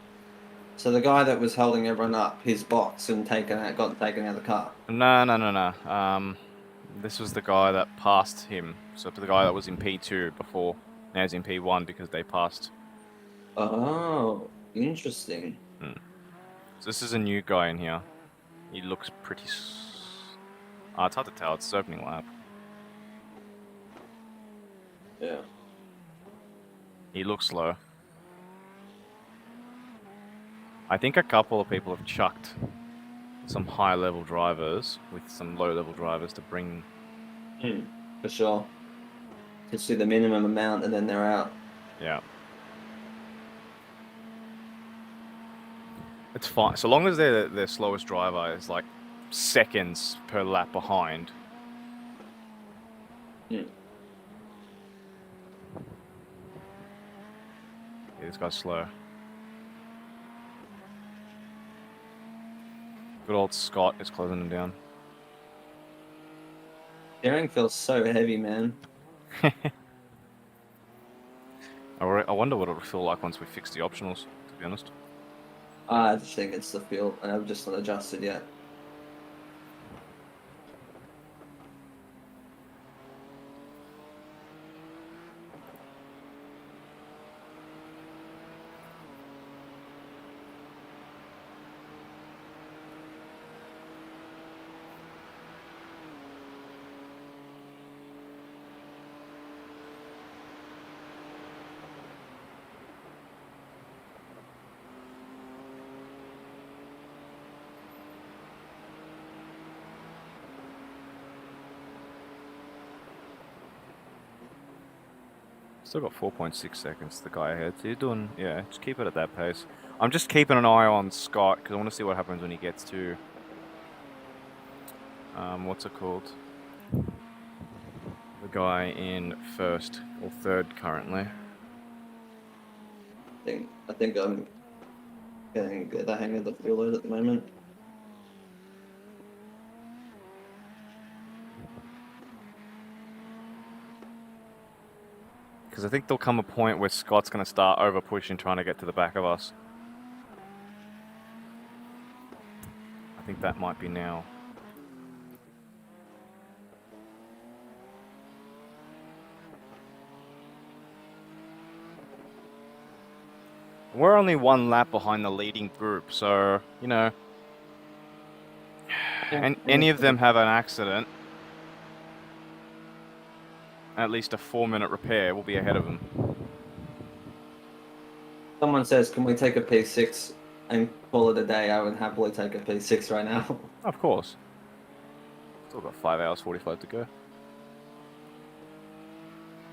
S3: So the guy that was holding everyone up, his box, and got taken out of the car.
S2: No. This was the guy that passed him. So the guy that was in P2 before, now he's in P1 because they passed.
S3: Oh, interesting.
S2: So this is a new guy in here. He looks pretty. It's hard to tell. It's his opening lap.
S3: Yeah.
S2: He looks slow. I think a couple of people have chucked some high-level drivers with some low-level drivers to bring.
S3: For sure. Just do the minimum amount and then they're out.
S2: Yeah. It's fine. So long as their slowest driver is like seconds per lap behind.
S3: Yeah,
S2: This guy's slow. Good old Scott is closing him down.
S3: Steering feels so heavy, man.
S2: I wonder what it'll feel like once we fix the optionals, to be honest.
S3: I just think it's the fuel, and I've just not adjusted yet.
S2: Still got 4.6 seconds, the guy ahead. So you're doing, yeah, just keep it at that pace. I'm just keeping an eye on Scott, because I want to see what happens when he gets to, what's it called? The guy in first, or third currently.
S3: I think I'm getting the hang of the fuel load at the moment.
S2: Because I think there'll come a point where Scott's going to start over pushing, trying to get to the back of us. I think that might be now. We're only one lap behind the leading group, so, you know, and any of them have an accident, at least a 4-minute repair will be ahead of them.
S3: Someone says, can we take a P6 and call it a day? I would happily take a P6 right now.
S2: Of course. Still got 5 hours 45 to go.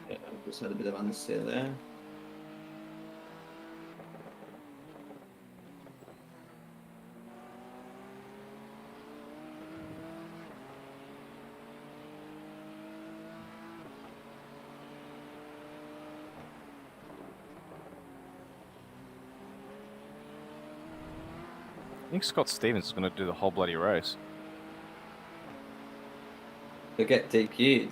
S3: Yeah, just had a bit of understeer there.
S2: I think Scott Stevens is going to do the whole bloody race.
S3: He'll get DQ'd.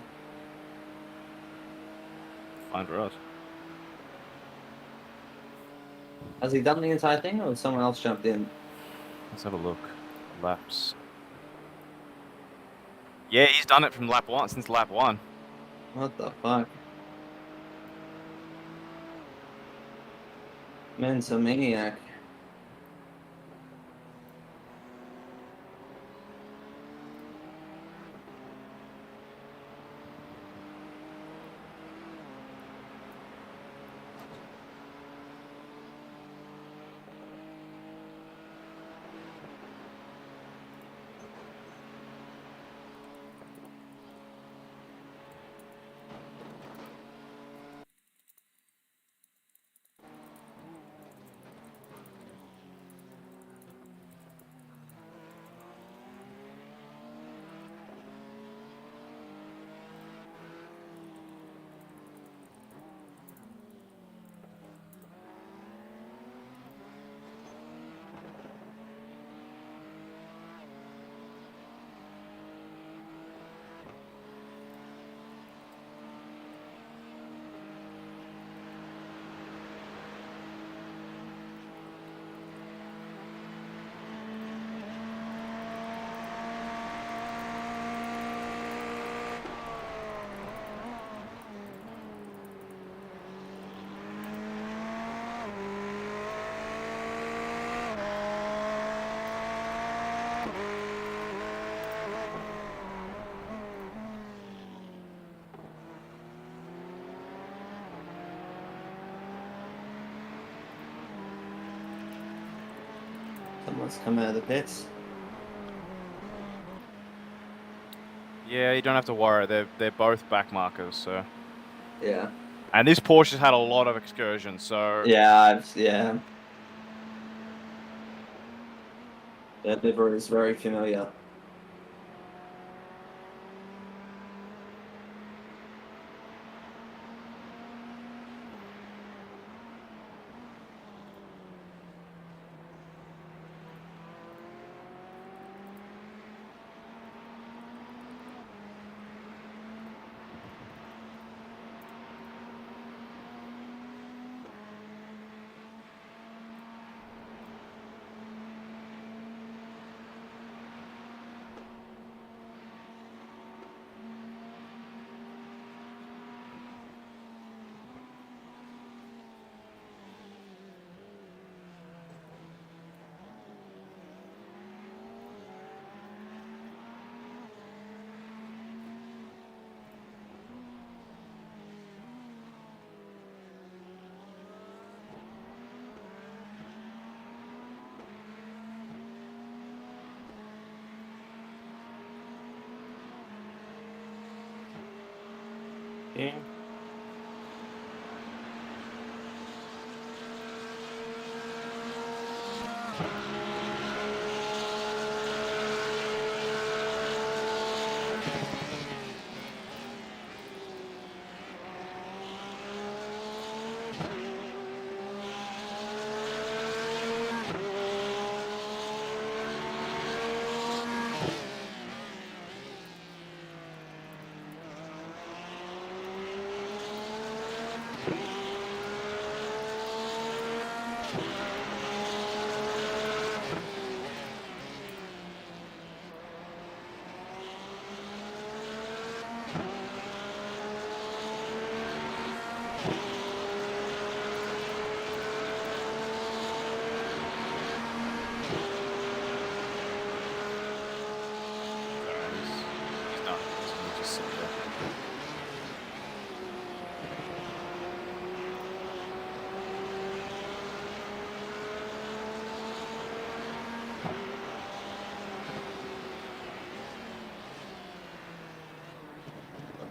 S2: Fine for us.
S3: Has he done the entire thing, or has someone else jumped in?
S2: Let's have a look. Laps. Yeah, he's done it from lap 1, since lap 1.
S3: What the fuck? Man's a maniac. cars come out of the pits.
S2: Yeah, you don't have to worry. They're both back markers, so.
S3: Yeah.
S2: And this Porsche's had a lot of excursions, so.
S3: Yeah, yeah. That livery is very familiar.
S4: Yeah.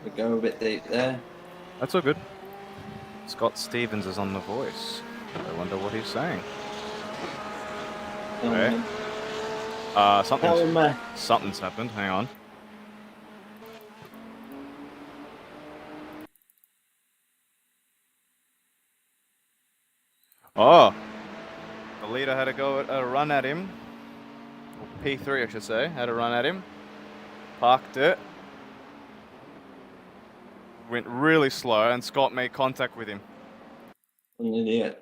S3: We go a bit deep there.
S2: That's all good. Scott Stevens is on the voice. I wonder what he's saying. Okay. Something's happened. Hang on. Oh, the leader had a run at him. P3, I should say, had a run at him. Parked it. Went really slow, and Scott made contact with him.
S3: An idiot.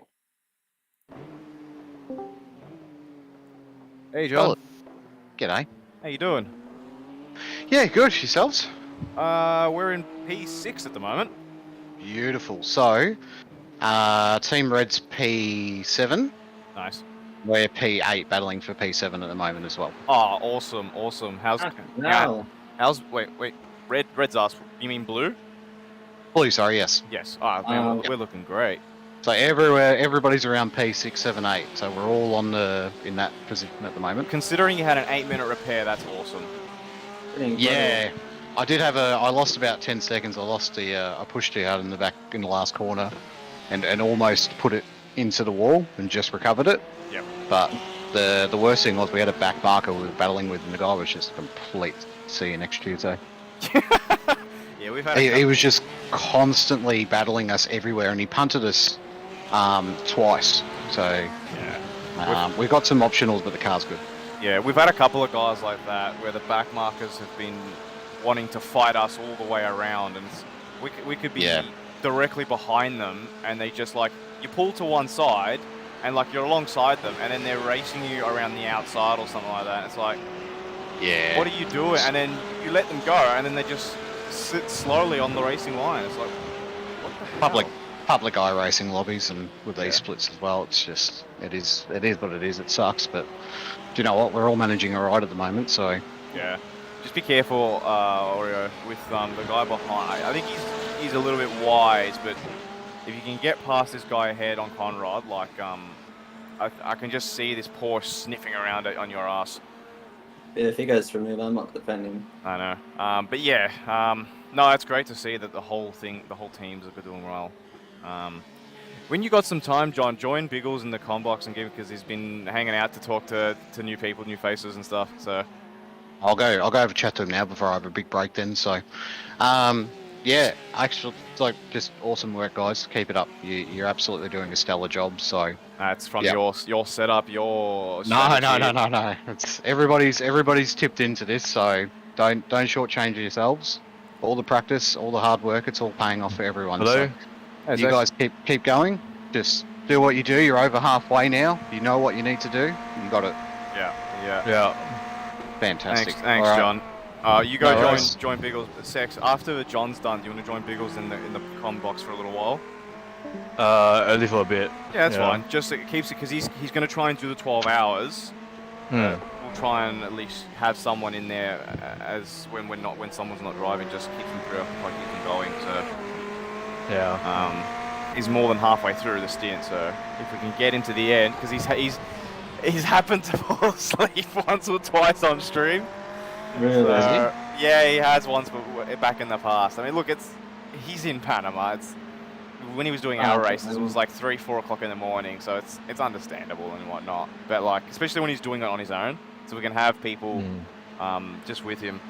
S2: Hey, John.
S7: G'day.
S2: How you doing?
S7: Yeah, good. Yourselves?
S2: We're in P6 at the moment.
S7: Beautiful. So, Team Red's P7.
S2: Nice.
S7: We're P8, battling for P7 at the moment as well.
S2: Oh, awesome, awesome. How's wait, Red's asked. You mean blue?
S7: Blue, sorry, yes.
S2: Yes. Ah, man, we're looking great.
S7: So everybody's around P6, 7, 8. So we're all in that position at the moment.
S2: Considering you had an 8-minute repair, that's awesome.
S7: Yeah, I lost about 10 seconds. I pushed it out in the back in the last corner, and almost put it into the wall and just recovered it.
S2: Yep.
S7: But the worst thing was we had a back marker we were battling with, and the guy was just a complete see you next Tuesday.
S2: Yeah, we've had.
S7: He was just constantly battling us everywhere, and he punted us twice. So yeah, we've got some optionals, but the car's good.
S2: Yeah, we've had a couple of guys like that where the back markers have been wanting to fight us all the way around, and we could be directly behind them, and they just like you pull to one side, and like you're alongside them, and then they're racing you around the outside or something like that. It's like,
S7: yeah,
S2: what are you doing? And then you let them go, and then they just sit slowly on the racing line. It's like, what the hell?
S7: Public iRacing lobbies, and with these splits as well, it's just it is what it is. It sucks, but do you know what? We're all managing alright at the moment, so
S2: yeah. Just be careful, Oreo, with the guy behind. I think he's a little bit wise, but if you can get past this guy ahead on Conrad, like I can just see this Porsche sniffing around it on your ass.
S3: Yeah, if he goes for a move, I'm not defending.
S2: I know. But yeah, no, it's great to see that the whole teams are doing well. When you got some time, John, join Biggles in the combox and give, because he's been hanging out to talk to new people, new faces and stuff. So
S7: I'll go have a chat to him now before I have a big break then. So, yeah, actually, like, just awesome work, guys. Keep it up. You're absolutely doing a stellar job. So
S2: that's from your setup, your
S7: no.
S2: strategy.
S7: It's everybody's tipped into this. So don't shortchange yourselves. All the practice, all the hard work, it's all paying off for everyone.
S8: Hello?
S7: So you guys keep going. Just do what you do. You're over halfway now. You know what you need to do. You got it.
S2: Yeah.
S7: Fantastic.
S2: Thanks,
S7: All right.
S2: John. You go
S7: No
S2: join Biggles. Sex. After John's done, do you want to join Biggles in the com box for a little while?
S8: Only for a bit.
S2: Yeah, that's fine. Just it keeps it, because he's going to try and do the 12 hours. We'll try and at least have someone in there as when someone's not driving, just keep them through, like keep them going. So
S8: yeah.
S2: He's more than halfway through the stint. So if we can get into the end, because he's happened to fall asleep once or twice on stream.
S3: Really?
S2: Yeah, he has once, but back in the past. I mean, look, he's in Panama. When he was doing our races, it was like 3-4 o'clock in the morning, so it's understandable and whatnot. But like, especially when he's doing it on his own, so we can have people just with him.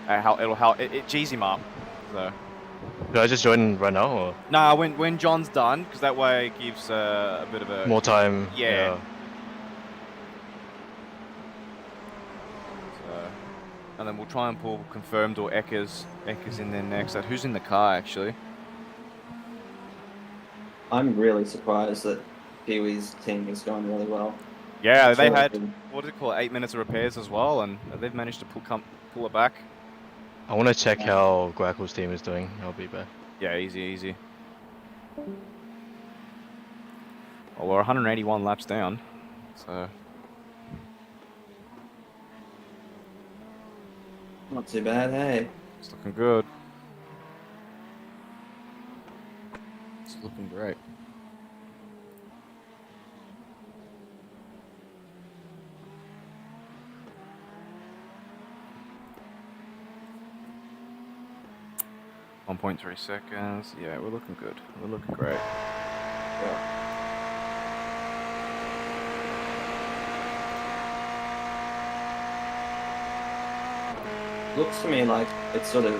S2: It'll help. It G's him up. So.
S8: Do I just join right now, or?
S2: Nah, when John's done, because that way it gives a bit of a
S8: more time.
S2: Yeah. And then we'll try and pull confirmed or Eckers in there next. Who's in the car, actually?
S3: I'm really surprised that Kiwi's team is going really well.
S2: Yeah, they had, what do you call it, 8 minutes of repairs as well, and they've managed to pull it back.
S8: I want to check how Guackle's team is doing. I'll be back.
S2: Yeah, easy. Well, we're 181 laps down, so...
S3: Not too bad, hey.
S2: It's looking good. It's looking great. .3 seconds. Yeah, we're looking good. We're looking great.
S3: Yeah. Looks to me like it's sort of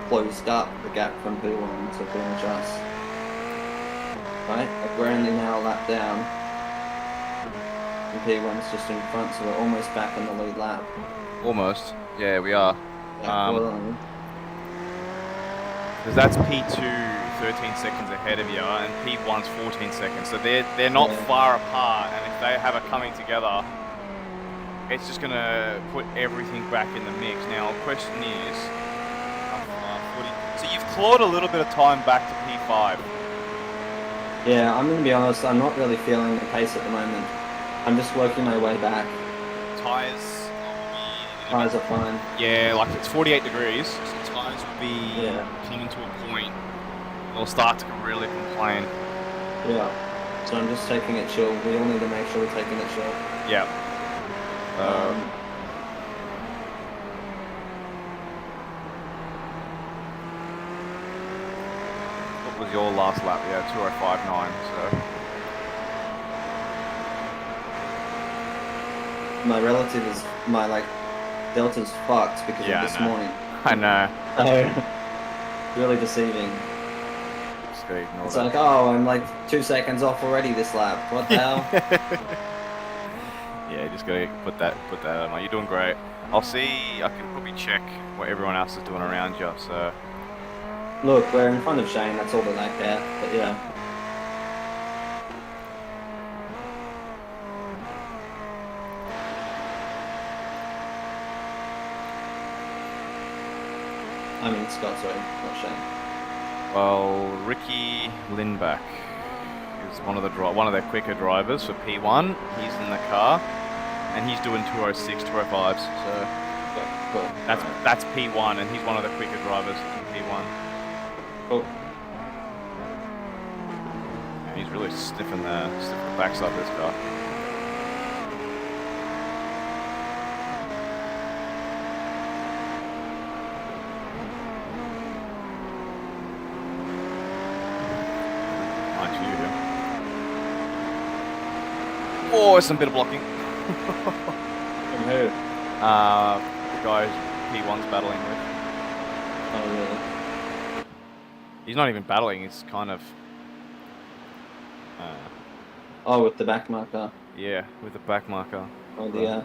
S3: closed up, the gap from P1 to pretty much us. Right? Like we're only now a lap down. And P1's just in front, so we're almost back on the lead lap.
S2: Almost. Yeah, we are.
S3: Yeah,
S2: because that's P2 13 seconds ahead of you, and P1's 14 seconds, so they're not far apart, and if they have it coming together, it's just going to put everything back in the mix. Now, the question is, so you've clawed a little bit of time back to P5.
S3: Yeah, I'm going to be honest, I'm not really feeling the pace at the moment. I'm just working my way back. Tyres are fine.
S2: Yeah, like it's 48 degrees, so tyres will be coming to a point. They'll start to really complain.
S3: Yeah. So I'm just taking it chill. We all need to make sure we're taking it chill.
S2: Yeah. What was your last lap? Yeah, 2:05.9. So.
S3: My relative is Delta's fucked because of this morning.
S2: I know.
S3: Really deceiving. It's like, oh, I'm like 2 seconds off already this lap. What the hell?
S2: Yeah, just gotta put that on. You're doing great. I'll see. I can probably check what everyone else is doing around you. So.
S3: Look, we're in front of Shane. That's all that I care. But yeah. I mean Scott, sorry, not Shane.
S2: Well, Ricky Lindback is one of their quicker drivers for P1. He's in the car, and he's doing 206, 205s. So
S3: cool.
S2: That's P1, and he's one of the quicker drivers in P1.
S3: Cool.
S2: He's really stiffing the backside of this car. Oh, some bit of blocking.
S3: From who?
S2: The guy P1's battling with.
S3: Oh, really?
S2: He's not even battling, he's kind of...
S3: Oh, with the back marker.
S2: yeah, with the back marker.
S3: Oh, the...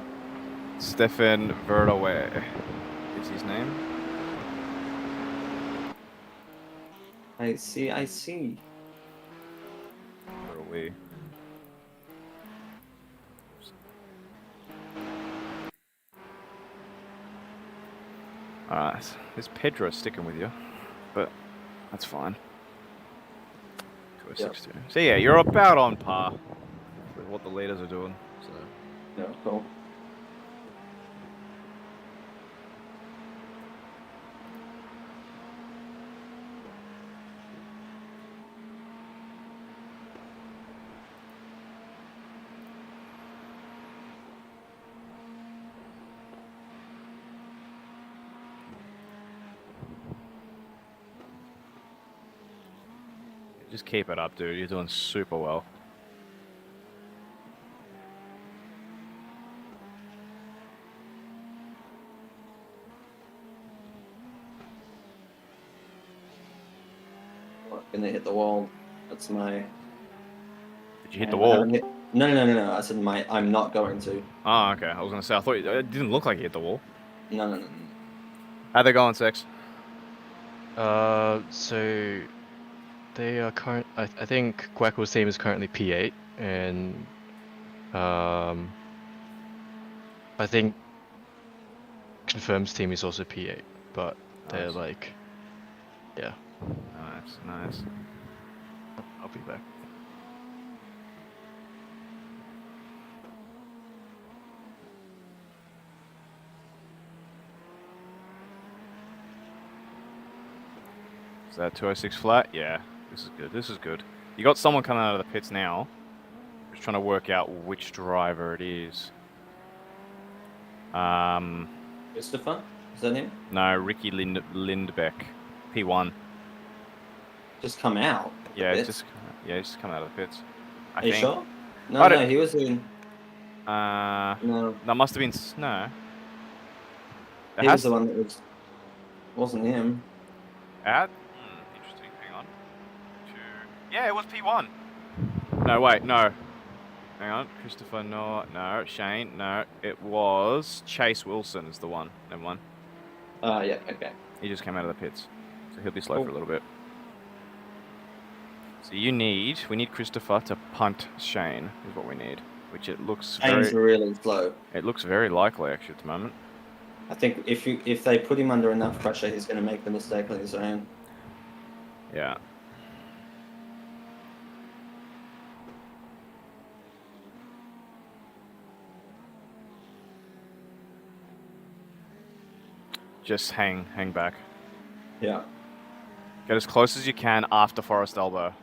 S2: Stefan Verdaway is his name.
S3: I see.
S2: Verdaway. Alright, this Pedro sticking with you, but that's fine. 262. Yep. So yeah, you're about on par with what the leaders are doing. So
S3: yeah, cool.
S2: just keep it up, dude. You're doing super well.
S3: I'm gonna hit the wall. That's my...
S2: Did you hit the wall?
S3: No. I said I'm not going to.
S2: Oh, okay. I was gonna say, I thought it didn't look like you hit the wall.
S3: No.
S2: How they going, Sex?
S8: So they are I think Quacko's team is currently P8, and I think Confirmed's team is also P8, but they're like, yeah.
S2: Nice.
S8: I'll be back.
S2: Is that 206 flat? Yeah, this is good. You got someone coming out of the pits now. Just trying to work out which driver it is.
S3: Christopher? Is that him?
S2: No, Ricky Lindbeck, P1.
S3: Just come out?
S2: Yeah, just come out of the pits.
S3: Are you sure? No, he was in... no.
S2: That must have been... No.
S3: He was the one that was... wasn't him.
S2: Interesting, hang on. Yeah, it was P1. No, wait, no. Hang on, Christopher, no, Shane, no. It was Chase Wilson is the one. Never mind.
S3: Yeah, okay.
S2: He just came out of the pits. So he'll be slow for a little bit. So we need Christopher to punt Shane, is what we need. Which it looks
S3: Shane's really slow.
S2: It looks very likely, actually, at the moment.
S3: I think if they put him under enough pressure, he's going to make the mistake on his own.
S2: Yeah. Just hang back.
S3: Yeah.
S2: Get as close as you can after Forest Elbow.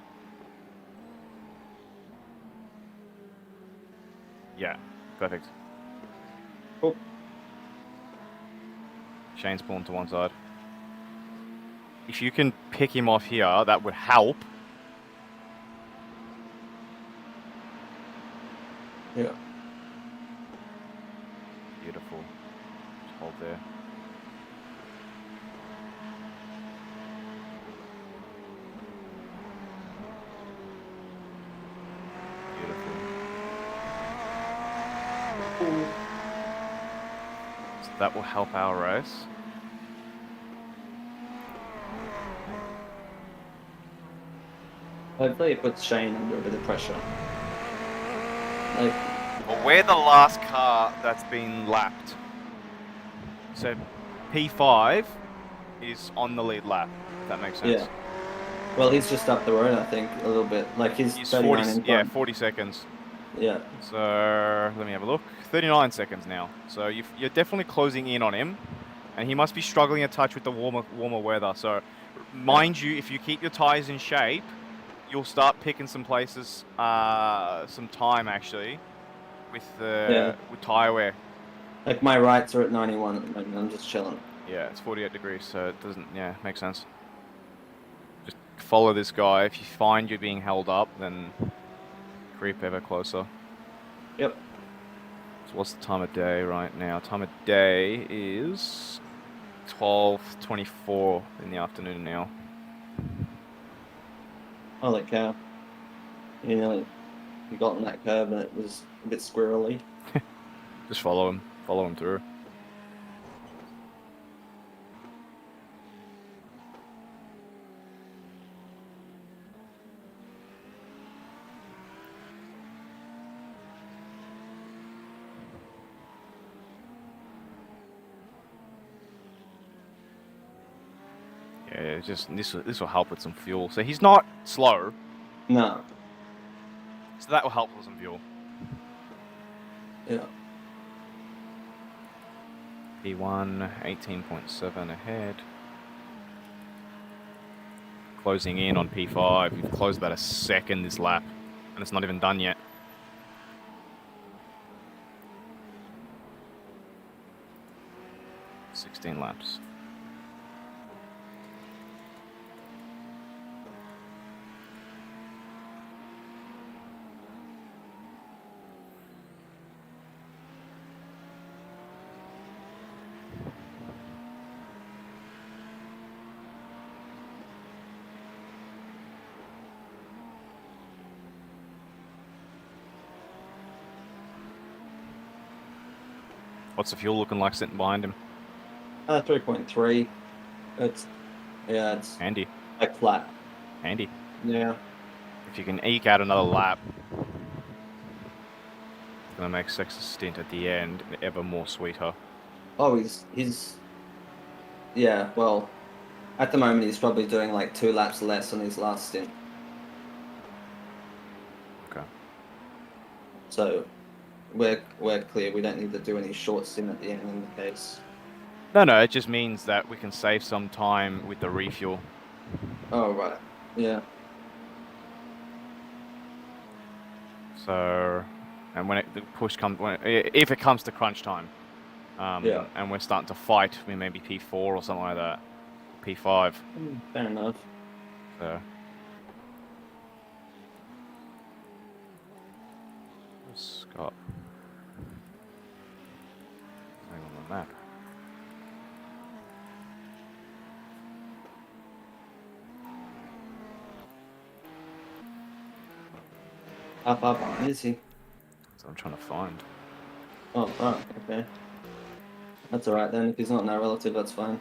S2: Yeah, perfect.
S3: Cool.
S2: Shane's pulling to one side. If you can pick him off here, that would help.
S3: Yeah.
S2: Beautiful. Just hold there. Beautiful. So that will help our race.
S3: Hopefully it puts Shane under a bit of pressure. Like,
S2: well, we're the last car that's been lapped. So P5 is on the lead lap, if that makes sense.
S3: yeah. Well, he's just up the road, I think, a little bit. Like, he's 39 in front.
S2: Yeah, 40 seconds.
S3: Yeah.
S2: So, let me have a look. 39 seconds now. So, you're definitely closing in on him. And he must be struggling a touch with the warmer weather. So, mind you, if you keep your tyres in shape, you'll start picking some places, some time actually, with with tire wear.
S3: Like my rights are at 91 at the moment. I'm just chilling.
S2: Yeah, it's 48 degrees, so it doesn't. Yeah, makes sense. Just follow this guy. If you find you're being held up, then creep ever closer.
S3: Yep.
S2: So what's the time of day right now? Time of day is 12:24 in the afternoon now.
S3: Holy cow. You know, you got on that curb and it was a bit squirrely.
S2: Just follow him. Follow him through. Yeah, just this will help with some fuel. So he's not slow.
S3: No.
S2: So that will help with some fuel.
S3: Yeah.
S2: P1 18.7 ahead. Closing in on P5. We've closed about a second this lap, and it's not even done yet. $16 laps. What's the fuel looking like sitting behind him?
S3: 3.3. It's
S2: handy.
S3: Like flat.
S2: Handy.
S3: Yeah.
S2: If you can eke out another lap, it's gonna make Sex's stint at the end ever more sweeter.
S3: Oh, he's yeah. Well, at the moment he's probably doing like 2 laps less on his last stint.
S2: Okay.
S3: So we're clear. We don't need to do any short stint at the end in the case.
S2: No, it just means that we can save some time with the refuel.
S3: Oh, right. Yeah.
S2: So, and when the push comes, if it comes to crunch time,
S3: Yeah.
S2: and we're starting to fight, we maybe P4 or something like that, P5.
S3: Fair enough.
S2: So, Scott, hang on the map.
S3: How far behind is he?
S2: That's what I'm trying to find.
S3: Oh, right, okay. That's alright then. If he's not no relative, that's fine.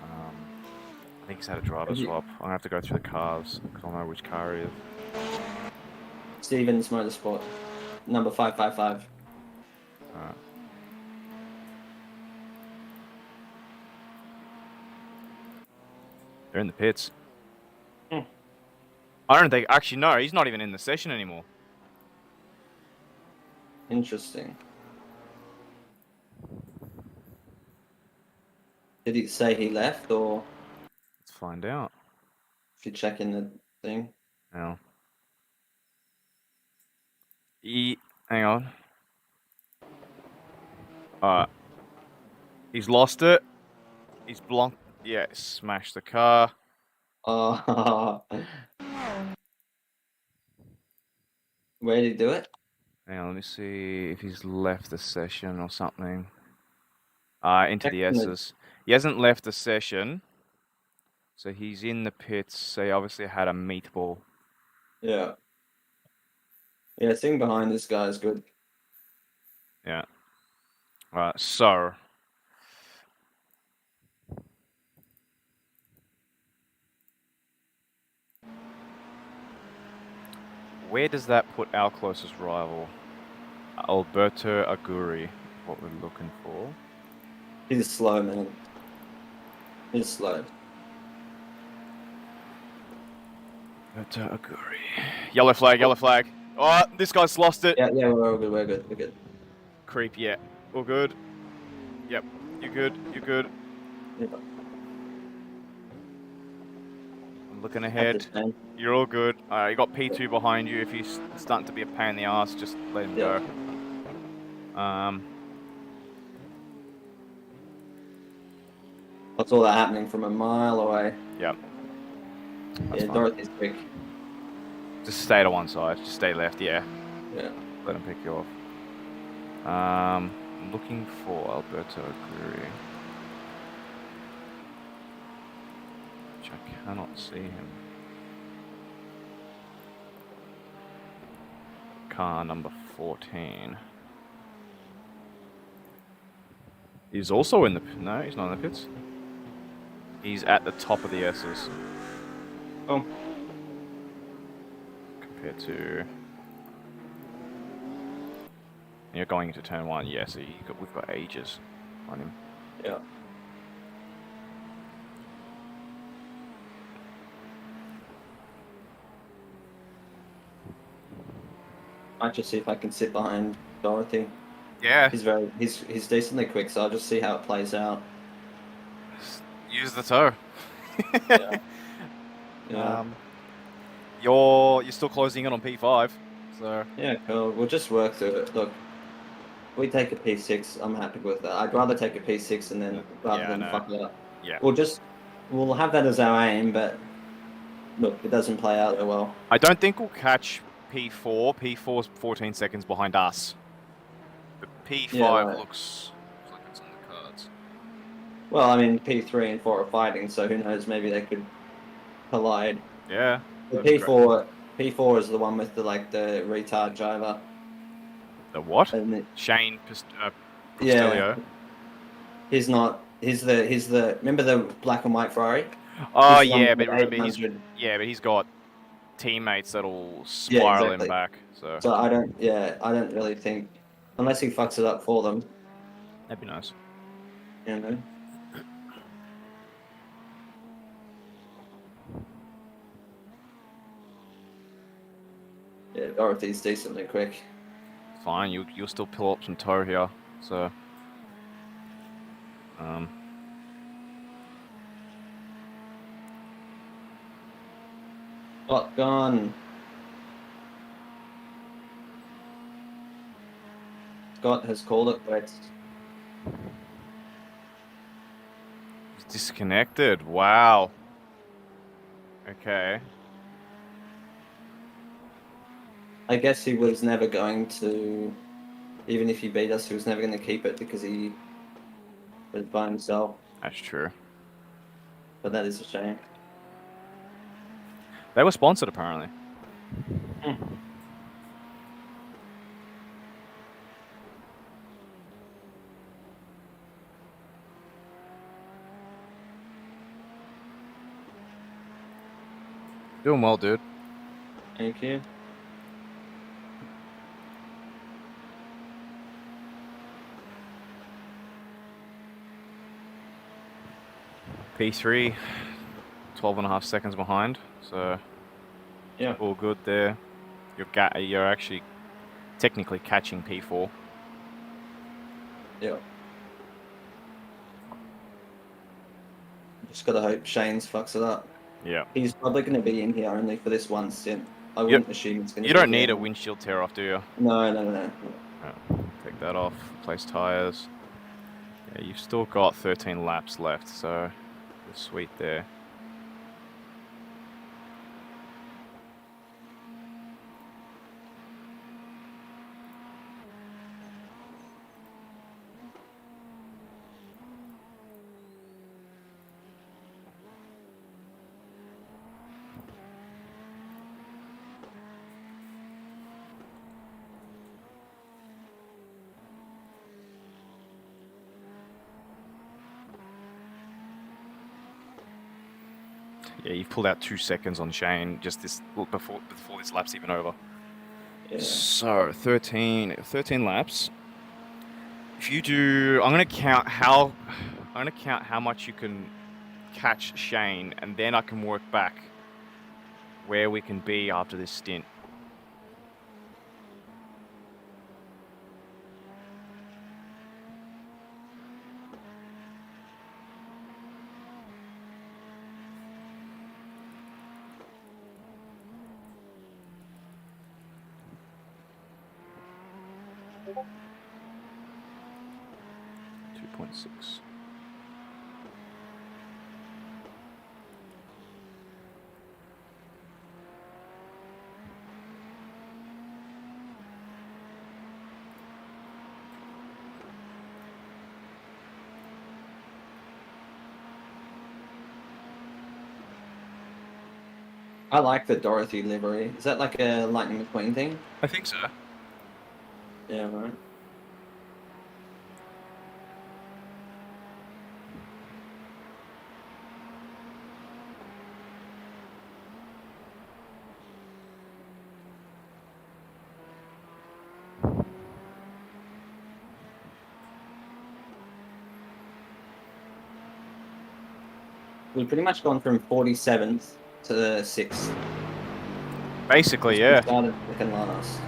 S2: I think he's had a driver swap. I'm gonna have to go through the cars because I'll know which car he is.
S3: Stevens Motorsport, number 555.
S2: Alright. They're in the pits. I don't think. Actually, no. He's not even in the session anymore.
S3: Interesting. Did he say he left, or
S2: Let's find out.
S3: if you check in the thing?
S2: No. Hang on. Alright. He's lost it. He's blocked. Yeah, smashed the car.
S3: Oh. Where did he do it?
S2: Hang on, let me see if he's left the session or something. Into the S's. He hasn't left the session. So he's in the pits. So he obviously had a meatball.
S3: Yeah. Yeah, sitting behind this guy is good.
S2: Yeah. Alright, so. Where does that put our closest rival? Alberto Aguri, what we're looking for.
S3: He's slow, man. He's slow.
S2: Alberto Aguri. Yellow flag, yellow flag. Oh, this guy's lost it.
S3: Yeah, we're good, we're good, we're good.
S2: Creep, yeah. All good. Yep, you're good, you're good.
S3: Yeah.
S2: I'm Looking ahead. You're all good. You got P2 behind you. If he's starting to be a pain in the ass, just let him go.
S3: What's all that happening from a mile away?
S2: Yep. That's fine.
S3: Dorothy's quick.
S2: Just stay to one side. Just stay left. Yeah.
S3: Yeah.
S2: Let him pick you off. Looking for Alberto Aguirre. Which I cannot see him. Car number 14. He's also in the... No, he's not in the pits. He's at the top of the S's.
S3: Oh.
S2: Compared to... You're going into turn 1, yeah, so we've got ages on him.
S3: Yeah. Might just see if I can sit behind Dorothy.
S2: Yeah.
S3: He's decently quick, so I'll just see how it plays out.
S2: Use the toe.
S3: Yeah. Yeah.
S2: You're still closing in on P5, so
S3: Yeah, cool. We'll just work through it. Look, if we take a P6, I'm happy with that. I'd rather take a P6 and then rather than fuck it up.
S2: Yeah.
S3: We'll have that as our aim, but look, it doesn't play out that well.
S2: I don't think we'll catch P4. P4's 14 seconds behind us. But P5 looks like it's on the cards.
S3: Well, I mean, P3 and 4 are fighting, so who knows? Maybe they could collide.
S2: Yeah.
S3: The P4 is the one with the retard driver.
S2: The what? Shane Postelio.
S3: He's not. He's the. Remember the black and white Ferrari?
S2: Oh yeah, but remember he's got teammates that'll spiral him back. So
S3: I don't really think, unless he fucks it up for them.
S2: That'd be nice.
S3: You know. Yeah, Dorothy's decently quick.
S2: Fine, you'll still pull up some toe here, so.
S3: Spot gone. Scott has called it quits.
S2: He's disconnected. Wow. Okay.
S3: I guess he was never going to, even if he beat us, he was never going to keep it because he was by himself.
S2: That's true.
S3: But that is a shame.
S2: They were sponsored, apparently. Doing well, dude.
S3: Thank you.
S2: P3, 12.5 seconds behind, so
S3: yeah,
S2: all good there. You're actually technically catching P4.
S3: Yeah. Just gotta hope Shane's fucks it up.
S2: Yeah.
S3: He's probably gonna be in here only for this one stint. I wouldn't assume he's gonna.
S2: You don't need a windshield tear off, do you?
S3: No.
S2: Oh, take that off. Replace tires. Yeah, you've still got 13 laps left, so. Sweet there. Yeah, you've pulled out 2 seconds on Shane just before this lap's even over. Yeah. So 13 laps. If you do, I'm gonna count how much you can catch Shane, and then I can work back where we can be after this stint. 2.6.
S3: I like the Dorothy livery. Is that like a Lightning McQueen thing?
S2: I think so.
S3: Yeah, right. We've pretty much gone from 47th to 6th.
S2: Basically, yeah.
S3: Started second last.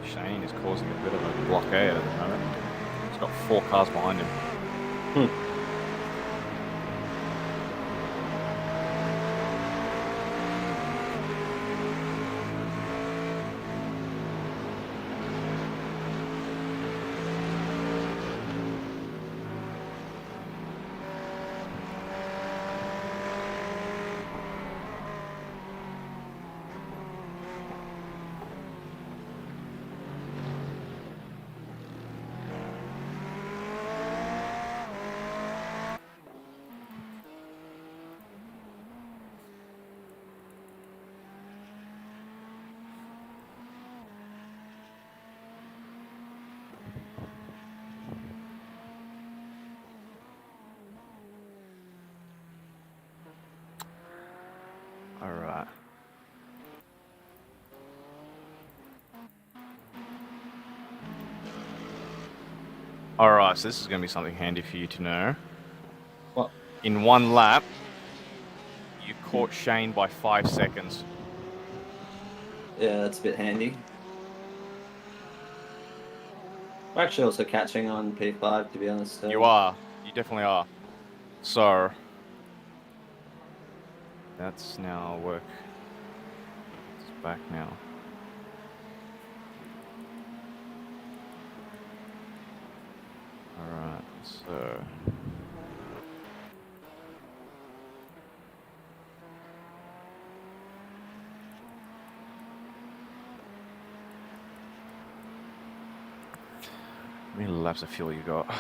S2: Shane is causing a bit of a blockade at the moment. He's got 4 cars behind him. Alright. Alright, so this is going to be something handy for you to know.
S3: What?
S2: In one lap, you caught Shane by 5 seconds.
S3: Yeah, that's a bit handy. We're actually also catching on P5, to be honest.
S2: You are. You definitely are. So, that's now work. It's back now. Alright, so... How many laps of fuel you got?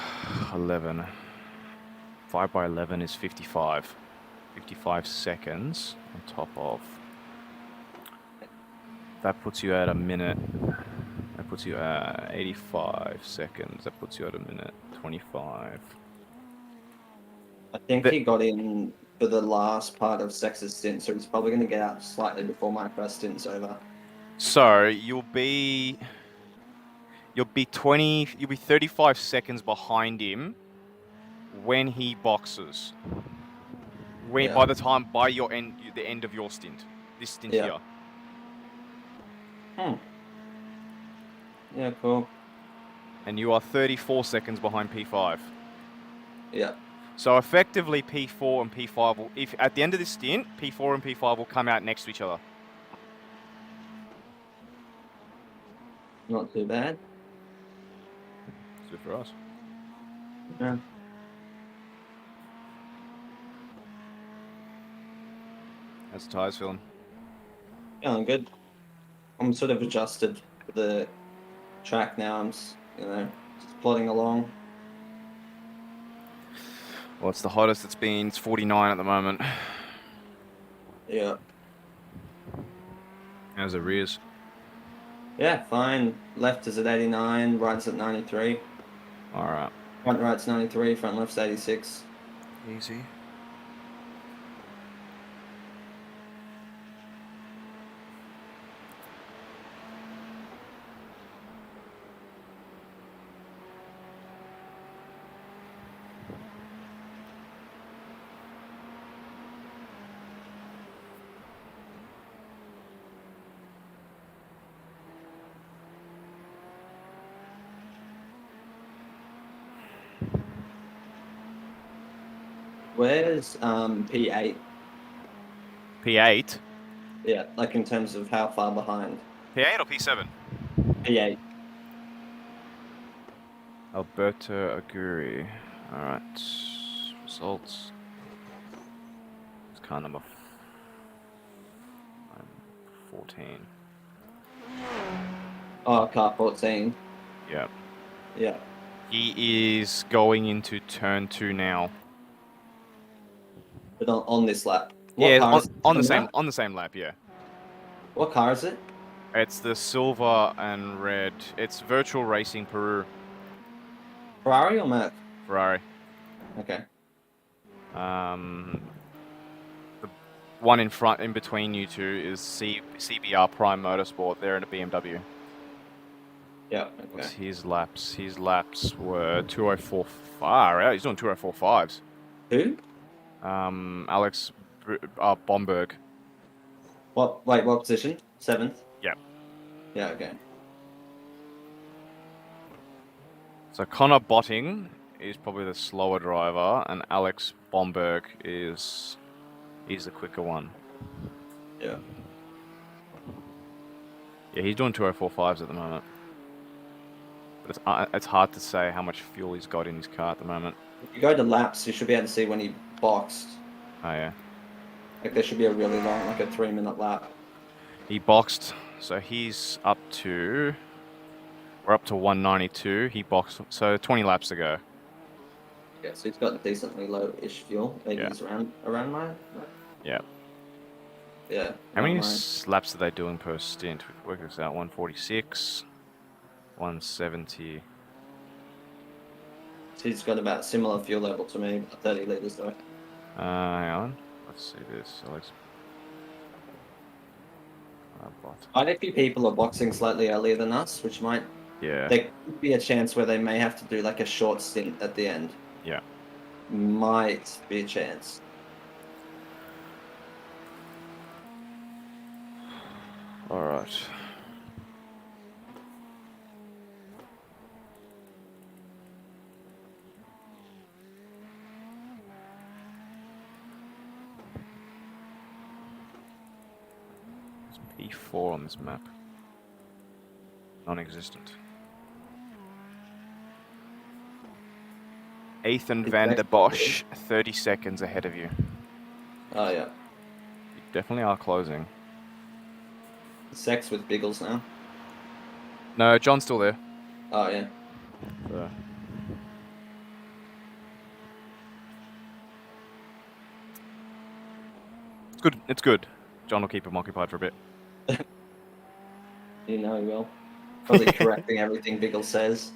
S2: 11. 5 by 11 is 55. 55 seconds on top of. That puts you at a minute. That puts you at 85 seconds. That puts you at a minute 25.
S3: I think he got in for the last part of Sex's stint, so he's probably going to get out slightly before my first stint's over.
S2: So you'll be 35 seconds behind him when he boxes. By the end of your stint, this stint here.
S3: Yeah, cool.
S2: And you are 34 seconds behind P5.
S3: Yeah.
S2: So effectively, P4 and P5 will, if at the end of this stint, P4 and P5 will come out next to each other.
S3: Not too bad.
S2: It's good for us.
S3: Yeah.
S2: How's the tyres feeling?
S3: Feeling good. I'm sort of adjusted to the track now. I'm just plodding along.
S2: Well, it's the hottest it's been. It's 49 at the moment.
S3: Yeah.
S2: How's the rears?
S3: Yeah, fine. Left is at 89, right's at 93.
S2: Alright.
S3: Front right's 93, front left's 86.
S2: Easy.
S3: Where's P8?
S2: P8?
S3: Yeah, like in terms of how far behind.
S2: P8 or P7?
S3: P8.
S2: Alberto Aguirre. Alright. Results. It's car number 14.
S3: Oh, car 14.
S2: Yeah.
S3: Yeah.
S2: He is going into turn 2 now.
S3: But on this lap. What
S2: Yeah,
S3: car is
S2: on
S3: that?
S2: the same lap, yeah.
S3: What car is it?
S2: It's the silver and red. It's Virtual Racing Peru.
S3: Ferrari or Merc?
S2: Ferrari.
S3: Okay.
S2: The one in between you two is CBR Prime Motorsport. They're in a BMW.
S3: Yeah.
S2: What's
S3: Okay.
S2: his laps? His laps were 204 far out. He's doing 204.5s.
S3: Who?
S2: Alex Bomberg.
S3: What? Wait, what position? 7th.
S2: Yeah.
S3: Yeah. Okay.
S2: So Connor Botting is probably the slower driver, and Alex Bomberg is the quicker one.
S3: Yeah.
S2: Yeah, he's doing 204.5s at the moment. But it's hard to say how much fuel he's got in his car at the moment.
S3: If you go to laps, you should be able to see when he boxed.
S2: Oh yeah.
S3: Like there should be a really long, like a 3-minute lap.
S2: He boxed, so he's up to... We're up to 192. He boxed, so 20 laps ago.
S3: Yeah, so he's got decently low-ish fuel. Maybe
S2: Yeah.
S3: he's around mine.
S2: Yeah.
S3: Yeah.
S2: How many
S3: mine.
S2: laps are they doing per stint? We work this out. 146, 170.
S3: He's got about similar fuel level to me, about 30 liters though.
S2: Hang on. Let's see this. Alex.
S3: Quite a few people are boxing slightly earlier than us, which might...
S2: Yeah.
S3: There could be a chance where they may have to do like a short stint at the end.
S2: Yeah.
S3: Might be a chance.
S2: All right. There's P4 on this map. Non-existent. Ethan van der Bosch, 30 seconds ahead of you.
S3: Oh yeah.
S2: You definitely are closing.
S3: Sex with Biggles now.
S2: No, John's still there.
S3: Oh yeah.
S2: It's good. It's good. John will keep him occupied for a bit.
S3: You know he will. Probably correcting everything Biggles says.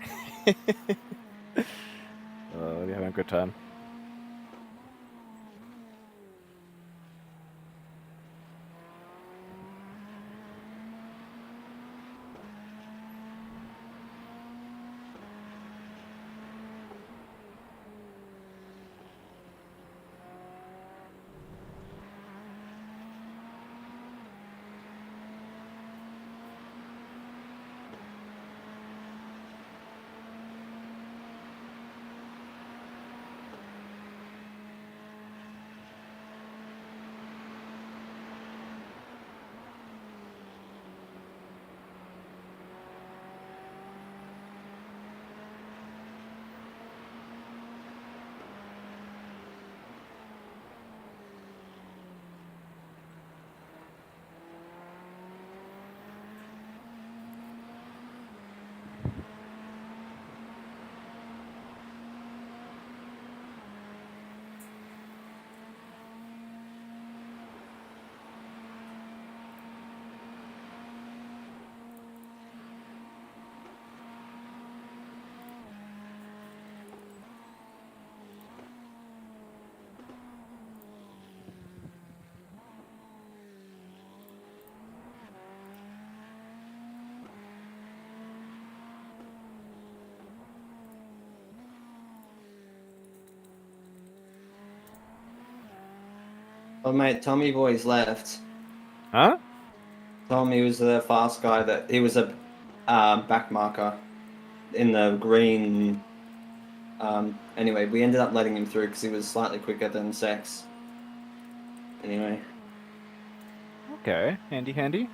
S2: You're having a good time.
S3: Oh mate, Tommy Boy's left.
S2: Huh?
S3: Tommy was the fast guy that he was a back marker in the green Anyway, we ended up letting him through because he was slightly quicker than Sex. Anyway.
S2: Okay, handy, handy.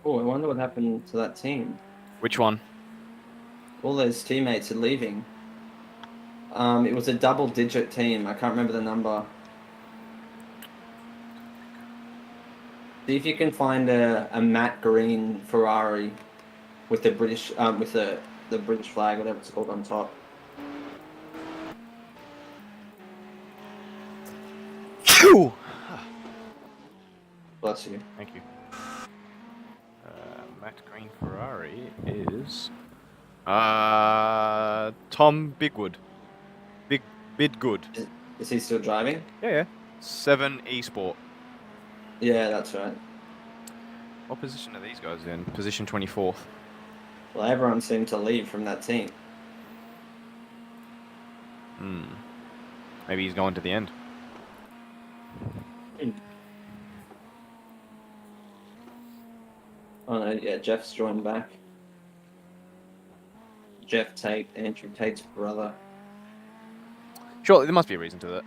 S3: Oh, I wonder what happened to that team.
S2: Which one?
S3: All those teammates are leaving. It was a double-digit team. I can't remember the number. See if you can find a matte green Ferrari with the British with the British flag, whatever it's called, on top.
S2: Phew!
S3: Bless you.
S2: Thank you. Matt Green Ferrari is Tom Bigwood. Bidgood.
S3: Is he still driving?
S2: Yeah. 7 Esport.
S3: Yeah, that's right.
S2: What position are these guys in? Position 24th.
S3: Well, everyone seemed to leave from that team.
S2: Maybe he's going to the end.
S3: Oh no, yeah, Jeff's joined back. Jeff Tate, Andrew Tate's brother.
S2: Surely there must be a reason to that.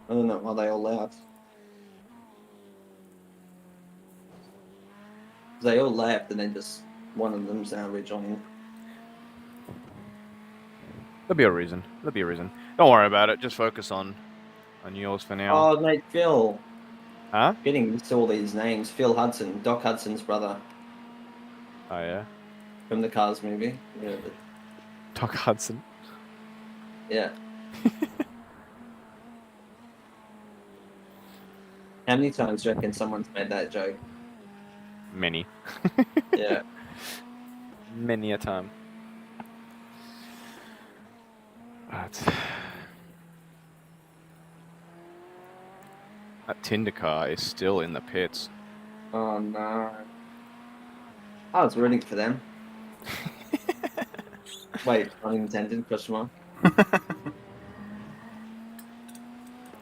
S3: I don't know why they all left. They all left and then just one of them's now rejoining.
S2: There'll be a reason. Don't worry about it. Just focus on yours for now.
S3: Oh, mate, Phil.
S2: Huh?
S3: Getting used to all these names. Phil Hudson, Doc Hudson's brother.
S2: Oh, yeah?
S3: From the Cars movie. Yeah.
S2: Doc Hudson.
S3: Yeah. How many times do you reckon someone's made that joke?
S2: Many.
S3: Yeah.
S2: Many a time. That Tinder car is still in the pits.
S3: Oh no. I was rooting for them. Wait, unintended question mark.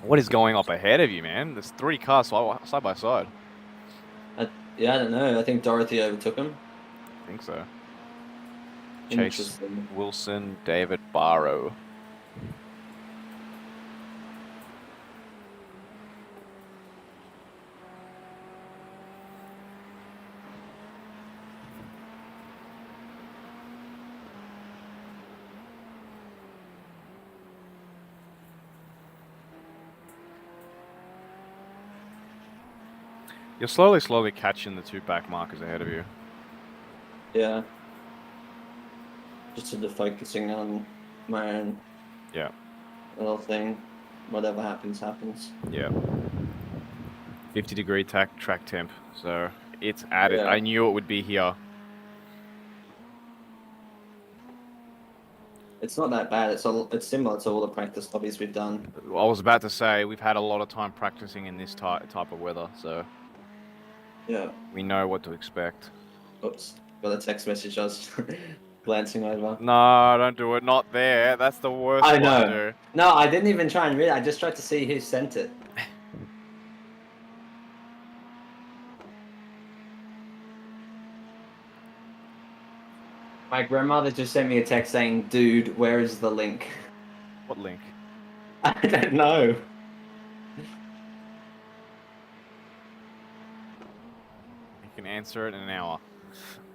S2: What is going up ahead of you, man? There's 3 cars side by side.
S3: Yeah, I don't know. I think Dorothy overtook him.
S2: I think so. Chase Wilson, David Barrow. You're slowly catching the 2 back markers ahead of you.
S3: Yeah. Just sort of focusing on my own little thing. Whatever happens, happens.
S2: Yeah. 50-degree track temp, so it's added.
S3: Yeah.
S2: I knew it would be here.
S3: It's not that bad. It's similar to all the practice hobbies we've done.
S2: I was about to say, we've had a lot of time practicing in this type of weather, so
S3: yeah,
S2: we know what to expect.
S3: Oops, got a text message I was glancing over.
S2: No, don't do it. Not there. That's the worst
S3: I
S2: one
S3: know.
S2: to do.
S3: No, I didn't even try and read it. I just tried to see who sent it. My grandmother just sent me a text saying, "Dude, where is the link?"
S2: What link?
S3: I don't know.
S2: You can answer it in an hour.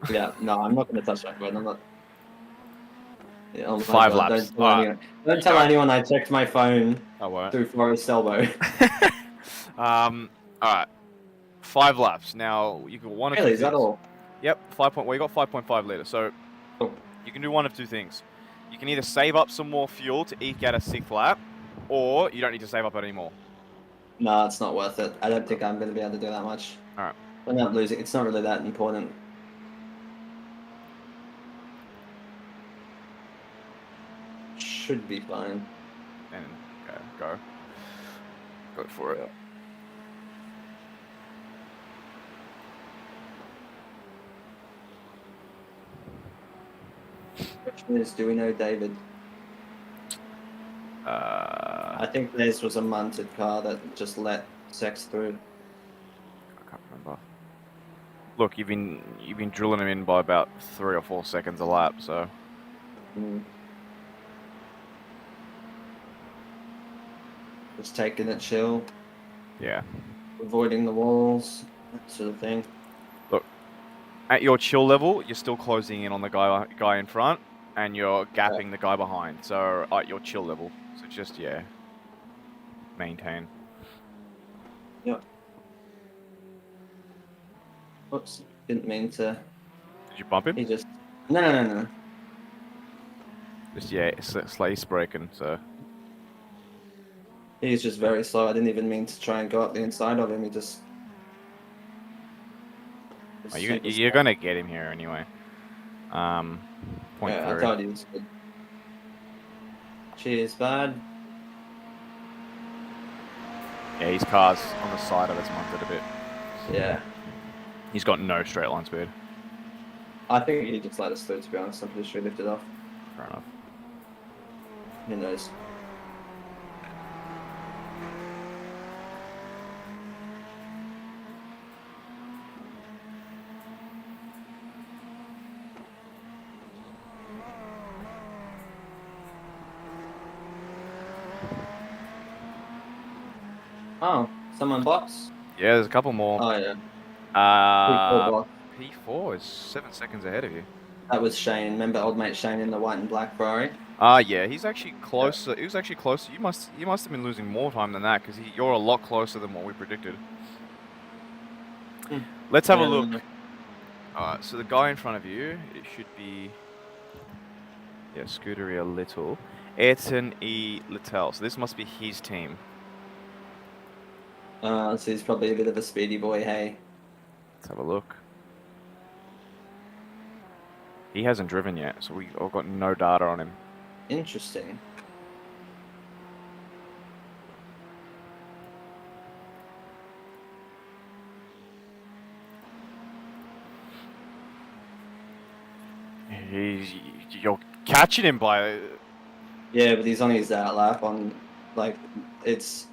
S3: Yeah, no, I'm not going to touch that phone. I'm not. Yeah, oh my
S2: 5
S3: God,
S2: laps.
S3: Don't tell anyone I checked my phone
S2: I won't.
S3: through Forest Elbow.
S2: Alright. 5 laps. Now, you can one of
S3: Really,
S2: two
S3: is that
S2: things.
S3: all?
S2: Yep, well, you got 5.5 litres, so
S3: Cool.
S2: you can do one of 2 things. You can either save up some more fuel to eke out a 6th lap, or you don't need to save up anymore.
S3: No, it's not worth it. I don't think I'm going to be able to do that much.
S2: Alright.
S3: I'm not losing. It's not really that important. should be fine.
S2: And go for it.
S3: Question is, do we know David? I think this was a mounted car that just let Sex through.
S2: I can't remember. Look, you've been drilling him in by about 3 or 4 seconds a lap, so.
S3: Just taking it chill.
S2: Yeah.
S3: Avoiding the walls, that sort of thing.
S2: Look, at your chill level, you're still closing in on the guy in front, and you're gapping the guy behind. So at your chill level, so just maintain.
S3: Yep. Oops, didn't mean to.
S2: Did you bump him?
S3: He just no.
S2: Just slightly braking. So
S3: he's just very slow. I didn't even mean to try and go up the inside of him. He just.
S2: Oh, you're gonna get him here anyway. Point 3.
S3: I thought he was good. Cheers, bud.
S2: Yeah, his car's on the side of it's munted a bit.
S3: Yeah.
S2: He's got no straight line speed.
S3: I think he just let us through, to be honest. I'm pretty sure he lifted off.
S2: Fair enough.
S3: Who knows? Oh, someone box?
S2: Yeah, there's a couple more.
S3: Oh, yeah.
S2: P4 is 7 seconds ahead of you.
S3: That was Shane. Remember old mate Shane in the white and black Ferrari?
S2: Yeah, he's actually closer. Yeah. He was actually closer. You must have been losing more time than that because you're a lot closer than what we predicted. Let's have a look. Alright, so the guy in front of you, it should be Scuderia Little. Ayrton E. Littell. So this must be his team.
S3: So he's probably a bit of a speedy boy, hey?
S2: Let's have a look. He hasn't driven yet, so I've got no data on him.
S3: Interesting.
S2: You're catching him by...
S3: Yeah, but he's on his outlap on, like, it's...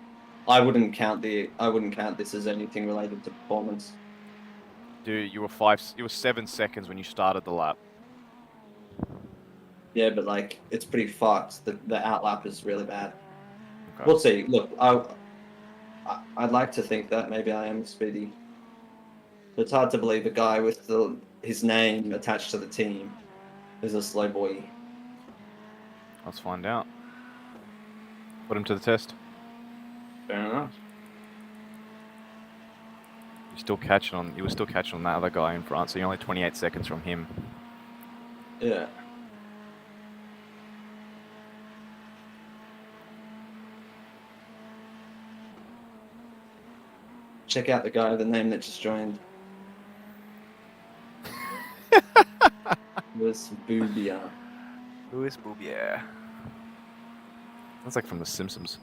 S3: I wouldn't count this as anything related to performance.
S2: Dude, you were 7 seconds when you started the lap.
S3: Yeah, but like it's pretty fucked. The outlap is really bad.
S2: Okay.
S3: We'll see. Look, I'd like to think that maybe I am speedy. But it's hard to believe a guy with his name attached to the team is a slow boy.
S2: Let's find out. Put him to the test.
S3: Fair enough.
S2: You were still catching on that other guy in front, so you're only 28 seconds from him.
S3: Yeah. Check out the guy with the name that just joined. Louis Boubier.
S2: Louis Boubier. That's like from The Simpsons.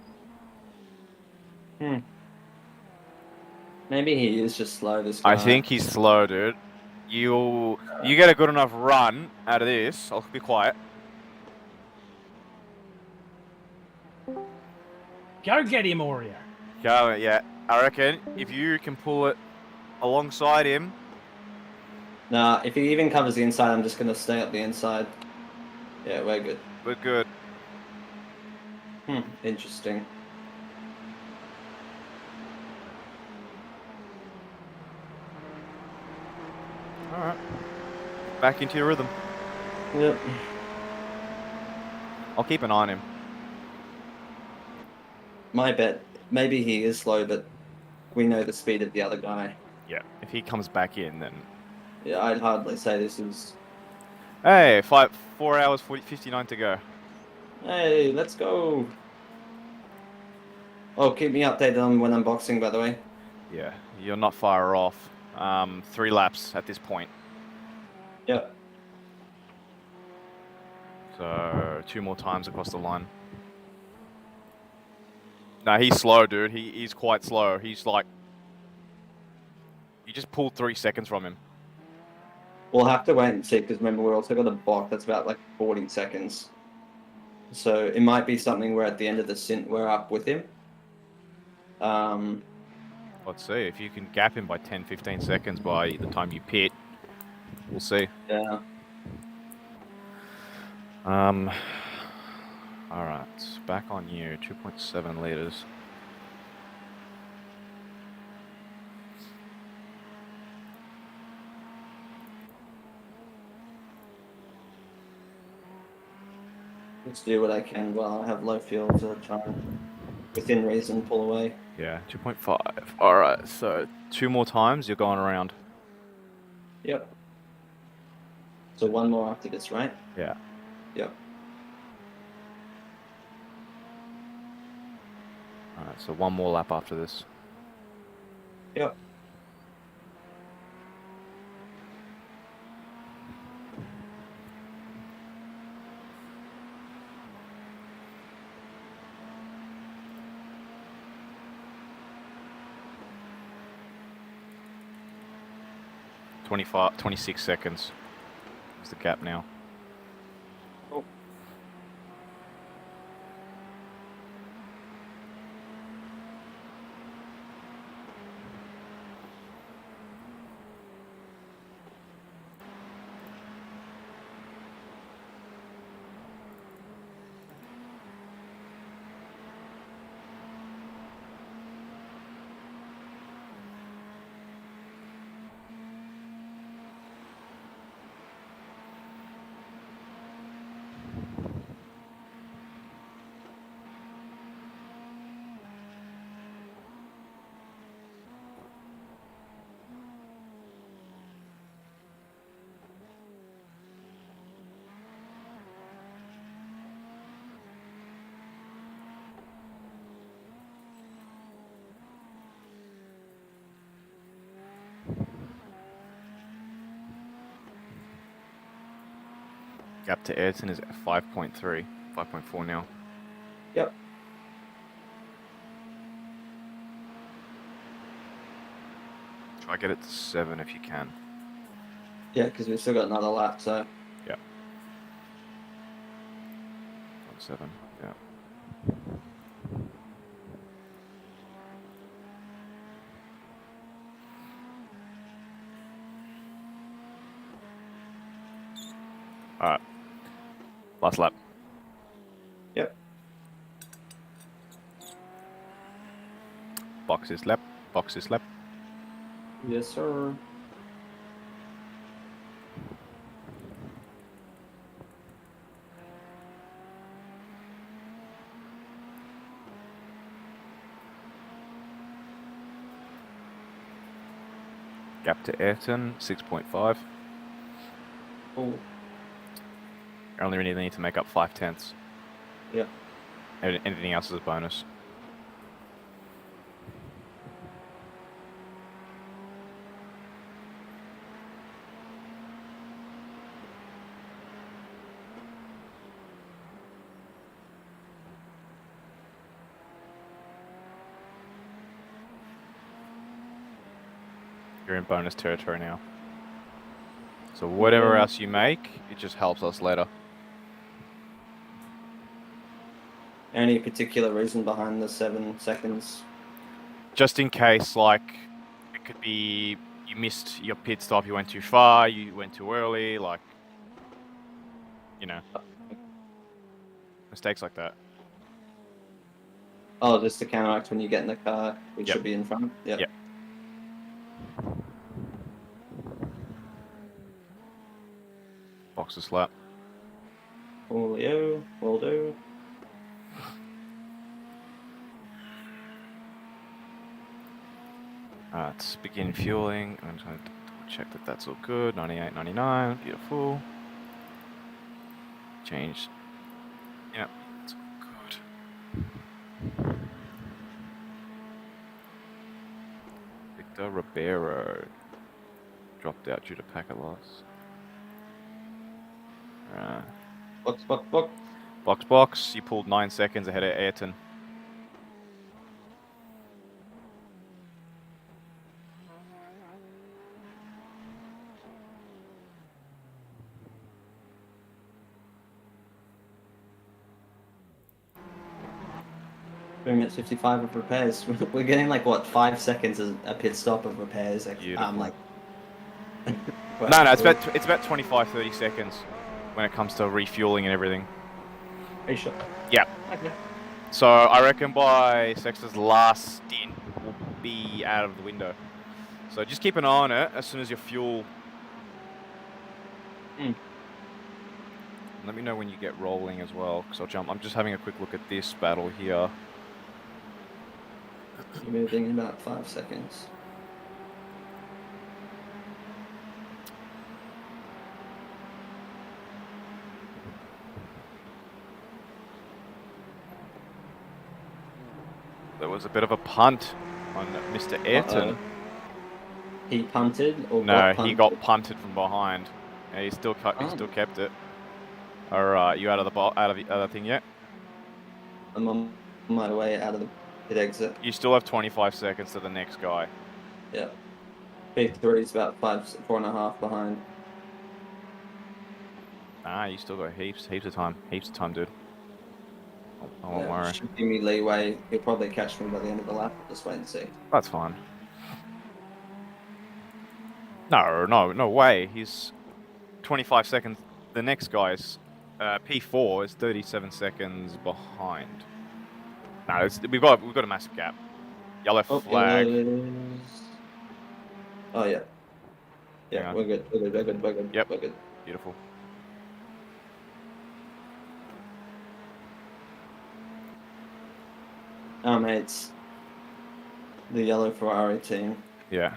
S3: Maybe he is just slow, this guy.
S2: I think he's slow, dude. You get a good enough run out of this. I'll be quiet.
S12: Go get him, Oreo.
S2: Go, yeah. I reckon if you can pull it alongside him.
S3: Nah, if he even covers the inside, I'm just going to stay up the inside. Yeah, we're good.
S2: We're good.
S3: Interesting.
S2: Alright. Back into your rhythm.
S3: Yep.
S2: I'll keep an eye on him.
S3: My bet, maybe he is slow, but we know the speed of the other guy.
S2: Yeah. If he comes back in, then...
S3: Yeah, I'd hardly say this is...
S2: Hey, 4 hours 59 to go.
S3: Hey, let's go. Oh, keep me updated on when I'm boxing, by the way.
S2: Yeah, you're not far off. 3 laps at this point.
S3: Yep.
S2: So 2 more times across the line. No, he's slow, dude. He's quite slow. He's like... You just pulled 3 seconds from him.
S3: We'll have to wait and see, because remember, we've also got a block that's about like 40 seconds. So it might be something where at the end of the stint, we're up with him.
S2: Let's see. If you can gap him by 10, 15 seconds by the time you pit, we'll see.
S3: Yeah.
S2: Alright. Back on you. 2.7 litres.
S3: Let's do what I can while I have low fuel to try and, within reason, pull away.
S2: Yeah, 2.5. Alright, so 2 more times, you're going around.
S3: Yep. So 1 more after this, right?
S2: Yeah.
S3: Yep.
S2: Alright, so 1 more lap after this.
S3: Yep.
S2: – 26 seconds is the gap now.
S3: Oh.
S2: Gap to Ayrton is at 5.3, 5.4 now.
S3: Yep.
S2: Try get it to 7 if you can.
S3: Yeah, because we've still got another lap, so...
S2: Yeah. 7, yeah. Alright. Last lap.
S3: Yep.
S2: Box is lap. Box is lap.
S3: Yes, sir.
S2: Gap to Ayrton, 6.5.
S3: Oh.
S2: You only really need to make up 5/10.
S3: Yeah.
S2: Anything else is a bonus. You're in bonus territory now. So whatever else you make, it just helps us later.
S3: Any particular reason behind the 7 seconds?
S2: Just in case, like, it could be you missed your pit stop, you went too far, you went too early, like, you know, mistakes like that.
S3: Oh, just to counteract when you get in the car, which
S2: Yep.
S3: should be in front? Yep.
S2: Yep. Box is lap.
S3: Coolio, will do.
S2: Let's begin fueling. I'm trying to check that that's all good. 98, 99, beautiful. Change. Yep, it's all good. Victor Ribeiro dropped out due to packet loss.
S3: Box, box, box.
S2: Box, box. You pulled 9 seconds ahead of Ayrton.
S3: Minutes 55 of repairs. We're getting like what 5 seconds as a pit stop of repairs. Like.
S2: No, it's about 25, 30 seconds when it comes to refueling and everything.
S3: Are you sure?
S2: Yeah.
S3: Okay.
S2: So I reckon by Sexta's last stint will be out of the window. So just keep an eye on it as soon as your fuel. Let me know when you get rolling as well, because I'll jump. I'm just having a quick look at this battle here.
S3: You're moving in about 5 seconds.
S2: There was a bit of a punt on Mr. Ayrton.
S3: He punted or
S2: No,
S3: got
S2: he got punted from behind. Yeah, he still kept it. Alright, you out of the other thing yet?
S3: I'm on my way out of the pit exit.
S2: You still have 25 seconds to the next guy.
S3: Yeah. P3 is about 4.5 behind.
S2: Ah, you still got heaps of time. Heaps of time, dude. I won't worry.
S3: Should give me leeway. He'll probably catch me by the end of the lap. Just wait and see.
S2: That's fine. No way. He's 25 seconds. The next guy's P4 is 37 seconds behind. No, we've got a massive gap. Yellow flag.
S3: Oh yeah. Yeah, we're good. We're good.
S2: Yep.
S3: We're good.
S2: Beautiful.
S3: It's the yellow Ferrari team.
S2: Yeah.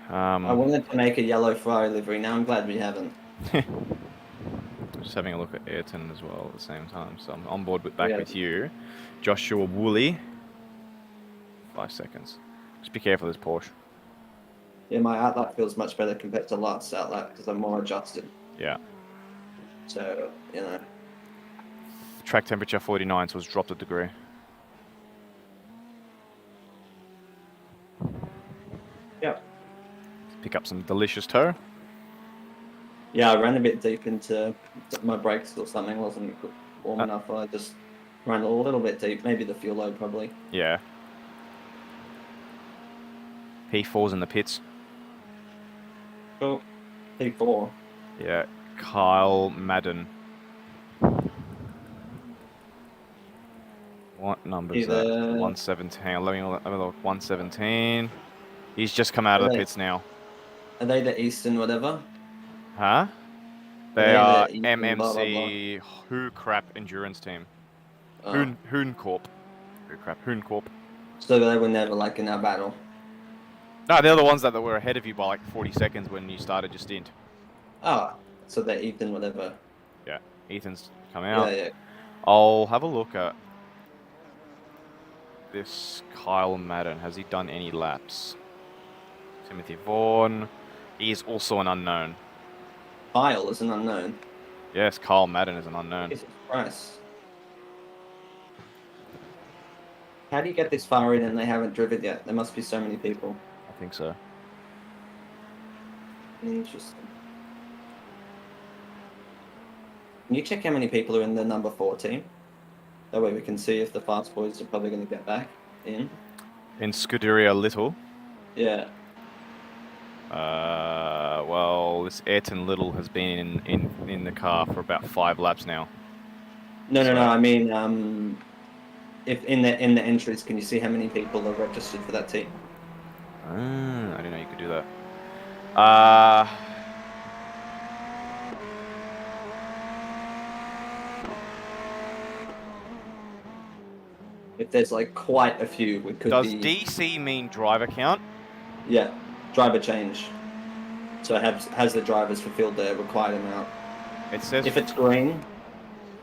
S3: I wanted to make a yellow Ferrari livery. Now I'm glad we haven't.
S2: Just having a look at Ayrton as well at the same time. So I'm on board back with you. Joshua Woolley. 5 seconds. Just be careful of this Porsche.
S3: Yeah, my outlap feels much better compared to last outlap because I'm more adjusted.
S2: Yeah.
S3: So, you know.
S2: Track temperature 49, so it's dropped a degree.
S3: Yep.
S2: Pick up some delicious tow.
S3: Yeah, I ran a bit deep into my brakes or something. Wasn't warm enough. I just ran a little bit deep. Maybe the fuel load, probably.
S2: Yeah. P4's in the pits.
S3: Cool. P4.
S2: Yeah. Kyle Madden. What number is that? 117. Let me look. 117. He's just come out of the pits now.
S3: Are they the Eastern whatever?
S2: Huh? They are MMC Who Crap Endurance Team. Hoon Corp. Who Crap Hoon Corp.
S3: So they were never like in our battle.
S2: No, they're the ones that were ahead of you by like 40 seconds when you started your stint.
S3: Oh, so they're Ethan whatever.
S2: Yeah, Ethan's come out.
S3: Yeah.
S2: I'll have a look at this Kyle Madden. Has he done any laps? Timothy Vaughan. He is also an unknown.
S3: Kyle is an unknown.
S2: Yes, Kyle Madden is an unknown.
S3: Jesus Christ. How do you get this far in and they haven't driven yet? There must be so many people.
S2: I think so.
S3: Interesting. Can you check how many people are in the number 4 team? That way we can see if the fast boys are probably going to get back in.
S2: In Scuderia Little?
S3: Yeah.
S2: Well, this Ayrton Little has been in the car for about 5 laps now.
S3: No. I mean, if in the entries, can you see how many people are registered for that team?
S2: I didn't know you could do that.
S3: If there's like quite a few, we could
S2: Does
S3: be...
S2: DC mean driver count?
S3: Yeah, driver change. So has the drivers fulfilled their required amount?
S2: It says
S3: if it's green.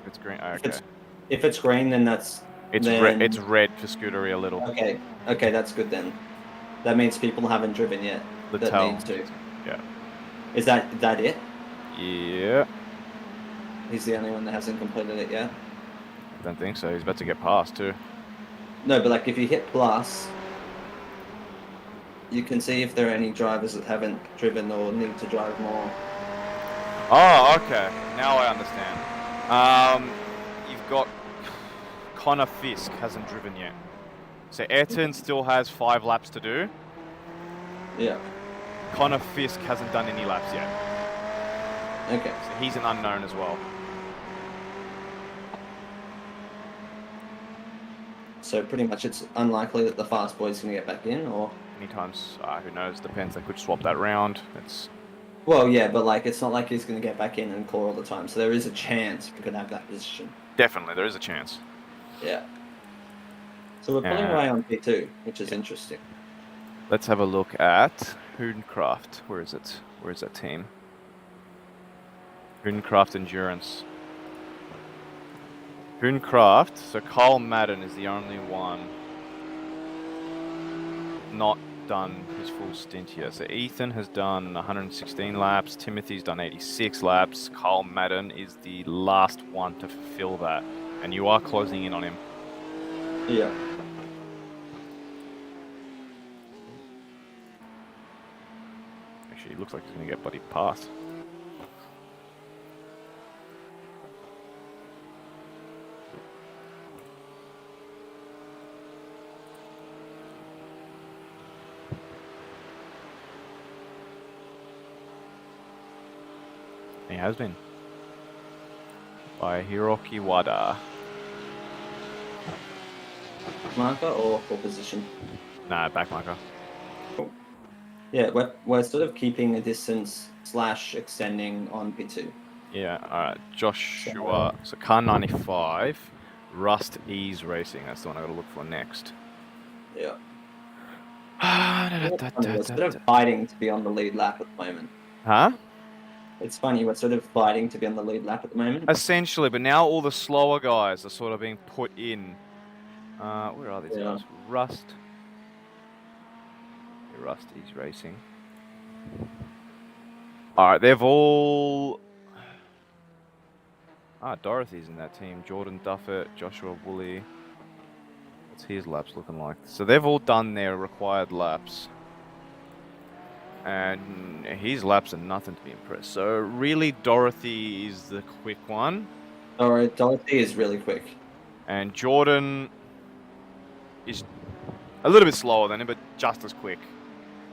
S2: It's green. Oh, okay.
S3: If it's green, then that's.
S2: It's red. It's red for Scuderia Little.
S3: Okay, that's good then. That means people haven't driven yet. That need to.
S2: Yeah.
S3: Is that it?
S2: Yeah.
S3: He's the only one that hasn't completed it yet.
S2: I don't think so. He's about to get past too.
S3: No, but like if you hit plus, you can see if there are any drivers that haven't driven or need to drive more.
S2: Oh, okay. Now I understand. You've got Connor Fisk hasn't driven yet. So Ayrton still has 5 laps to do.
S3: Yeah.
S2: Connor Fisk hasn't done any laps yet.
S3: Okay.
S2: So he's an unknown as well.
S3: So pretty much it's unlikely that the fast boy's going to get back in, or?
S2: Many times, who knows, depends. They could swap that round. It's...
S3: Well, yeah, but like it's not like he's going to get back in and call all the time. So there is a chance we could have that position.
S2: Definitely, there is a chance.
S3: Yeah. So we're pulling away on P2, which is interesting.
S2: Let's have a look at Hooncraft. Where is it? Where is that team? Hooncraft Endurance. Hooncraft, so Carl Madden is the only one not done his full stint here. So Ethan has done 116 laps, Timothy's done 86 laps, Carl Madden is the last one to fulfill that. And you are closing in on him.
S3: Yeah.
S2: Actually, he looks like he's going to get bloody past. He has been. By Hiroki Wada.
S3: Marker or pole position?
S2: Nah, back marker.
S3: Cool. Yeah, we're sort of keeping a distance / extending on P2.
S2: Yeah, alright. Joshua. So car 95. Rust Ease Racing. That's the one I gotta look for next.
S3: Yeah. We're sort of fighting to be on the lead lap at the moment.
S2: Huh?
S3: It's funny, we're sort of fighting to be on the lead lap at the moment.
S2: Essentially, but now all the slower guys are sort of being put in. Where are these guys? Rust. Yeah, Rust Ease Racing. Alright, they've all... Dorothy's in that team. Jordan Duffett, Joshua Woolley. What's his laps looking like? So they've all done their required laps. And his laps are nothing to be impressed. So really, Dorothy is the quick one.
S3: Alright, Dorothy is really quick.
S2: And Jordan is a little bit slower than him, but just as quick.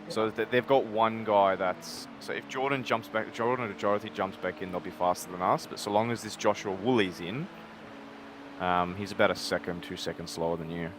S2: So they've got one guy that's... So if Jordan or Dorothy jumps back in, they'll be faster than us. But so long as this Joshua Woolley's in, he's about 2 seconds slower than you.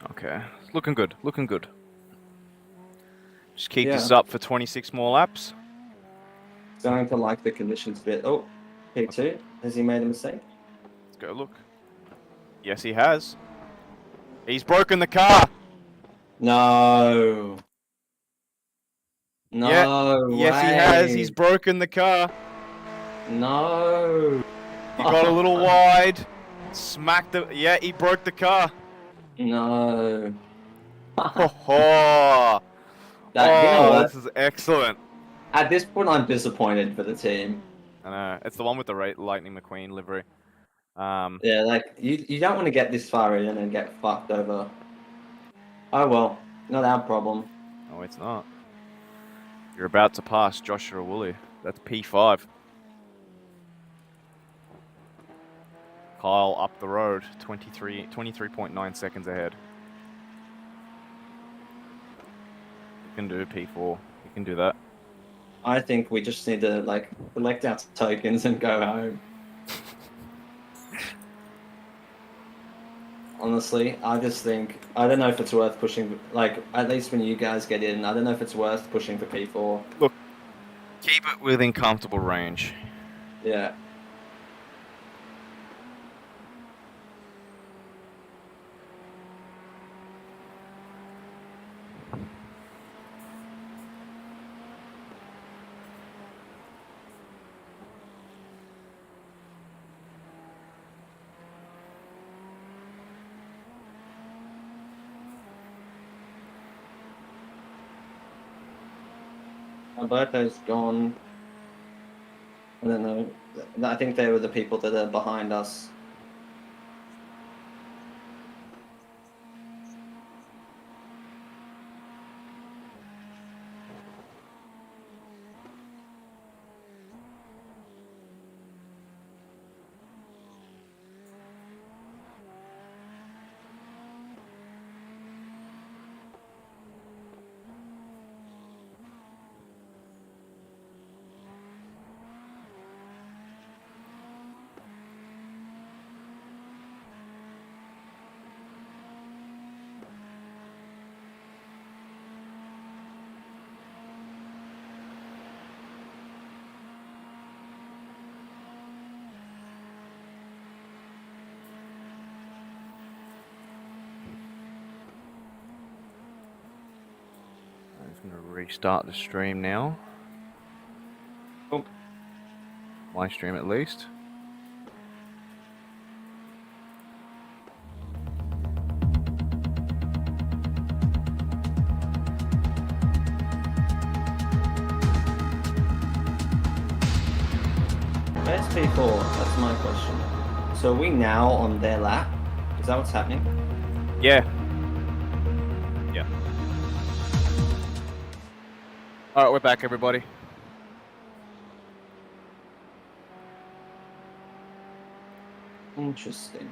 S2: Okay, looking good, looking good. Just keep this up for 26 more laps.
S3: Going to like the conditions a bit. Oh, P2, has he made a mistake?
S2: Let's go look. Yes, he has. He's broken the car.
S3: No. No way.
S2: Yes, he has. He's broken the car.
S3: No.
S2: He got a little wide. Smacked the... Yeah, he broke the car.
S3: No.
S2: Oh,
S3: You know what?
S2: This is excellent.
S3: At this point, I'm disappointed for the team.
S2: I know. It's the one with the Lightning McQueen livery.
S3: Yeah, like, you don't want to get this far in and get fucked over. Oh well, not our problem.
S2: No, it's not. You're about to pass Joshua Woolley. That's P5. Kyle up the road, 23.9 seconds ahead. You can do P4. You can do that.
S3: I think we just need to, like, collect our tokens and go home. honestly. I just think, I don't know if it's worth pushing, like, at least when you guys get in, I don't know if it's worth pushing for P4.
S2: Look, keep it within comfortable range.
S3: Yeah. Alberto's gone. I don't know. I think they were the people that are behind us.
S2: I'm just going to restart the stream now.
S3: Oh.
S2: My stream at least.
S3: Where's P4? That's my question. So are we now on their lap? Is that what's happening?
S2: Yeah. Yeah. Alright, we're back, everybody.
S3: Interesting.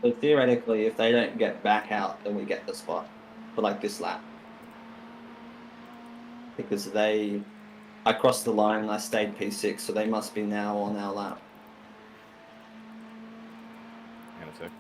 S3: So theoretically, if they don't get back out, then we get the spot for like this lap. Because I crossed the line and I stayed P6, so they must be now on our lap.
S2: Hang on a sec.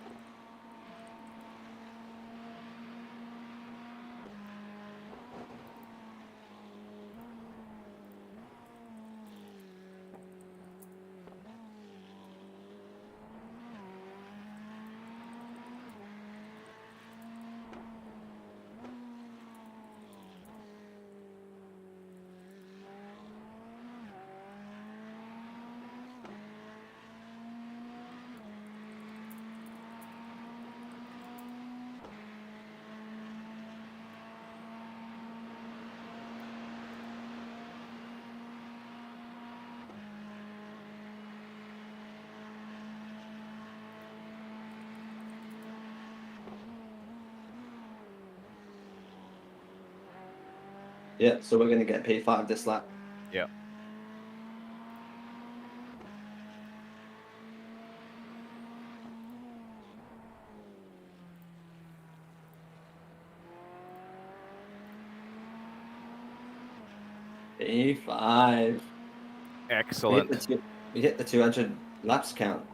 S3: Yeah, so we're going to get P5 this lap.
S2: Yeah.
S3: P5.
S2: Excellent.
S3: We hit the 200 laps count.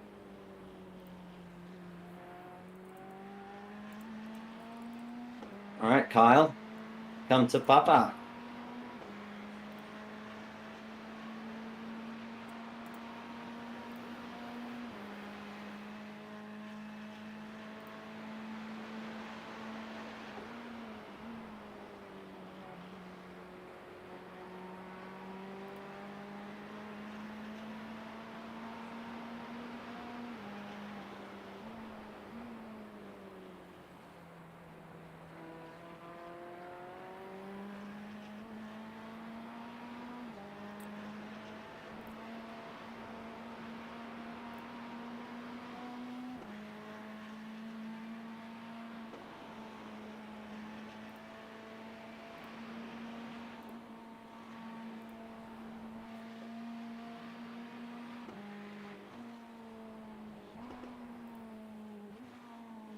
S3: All right, Kyle, come to Papa.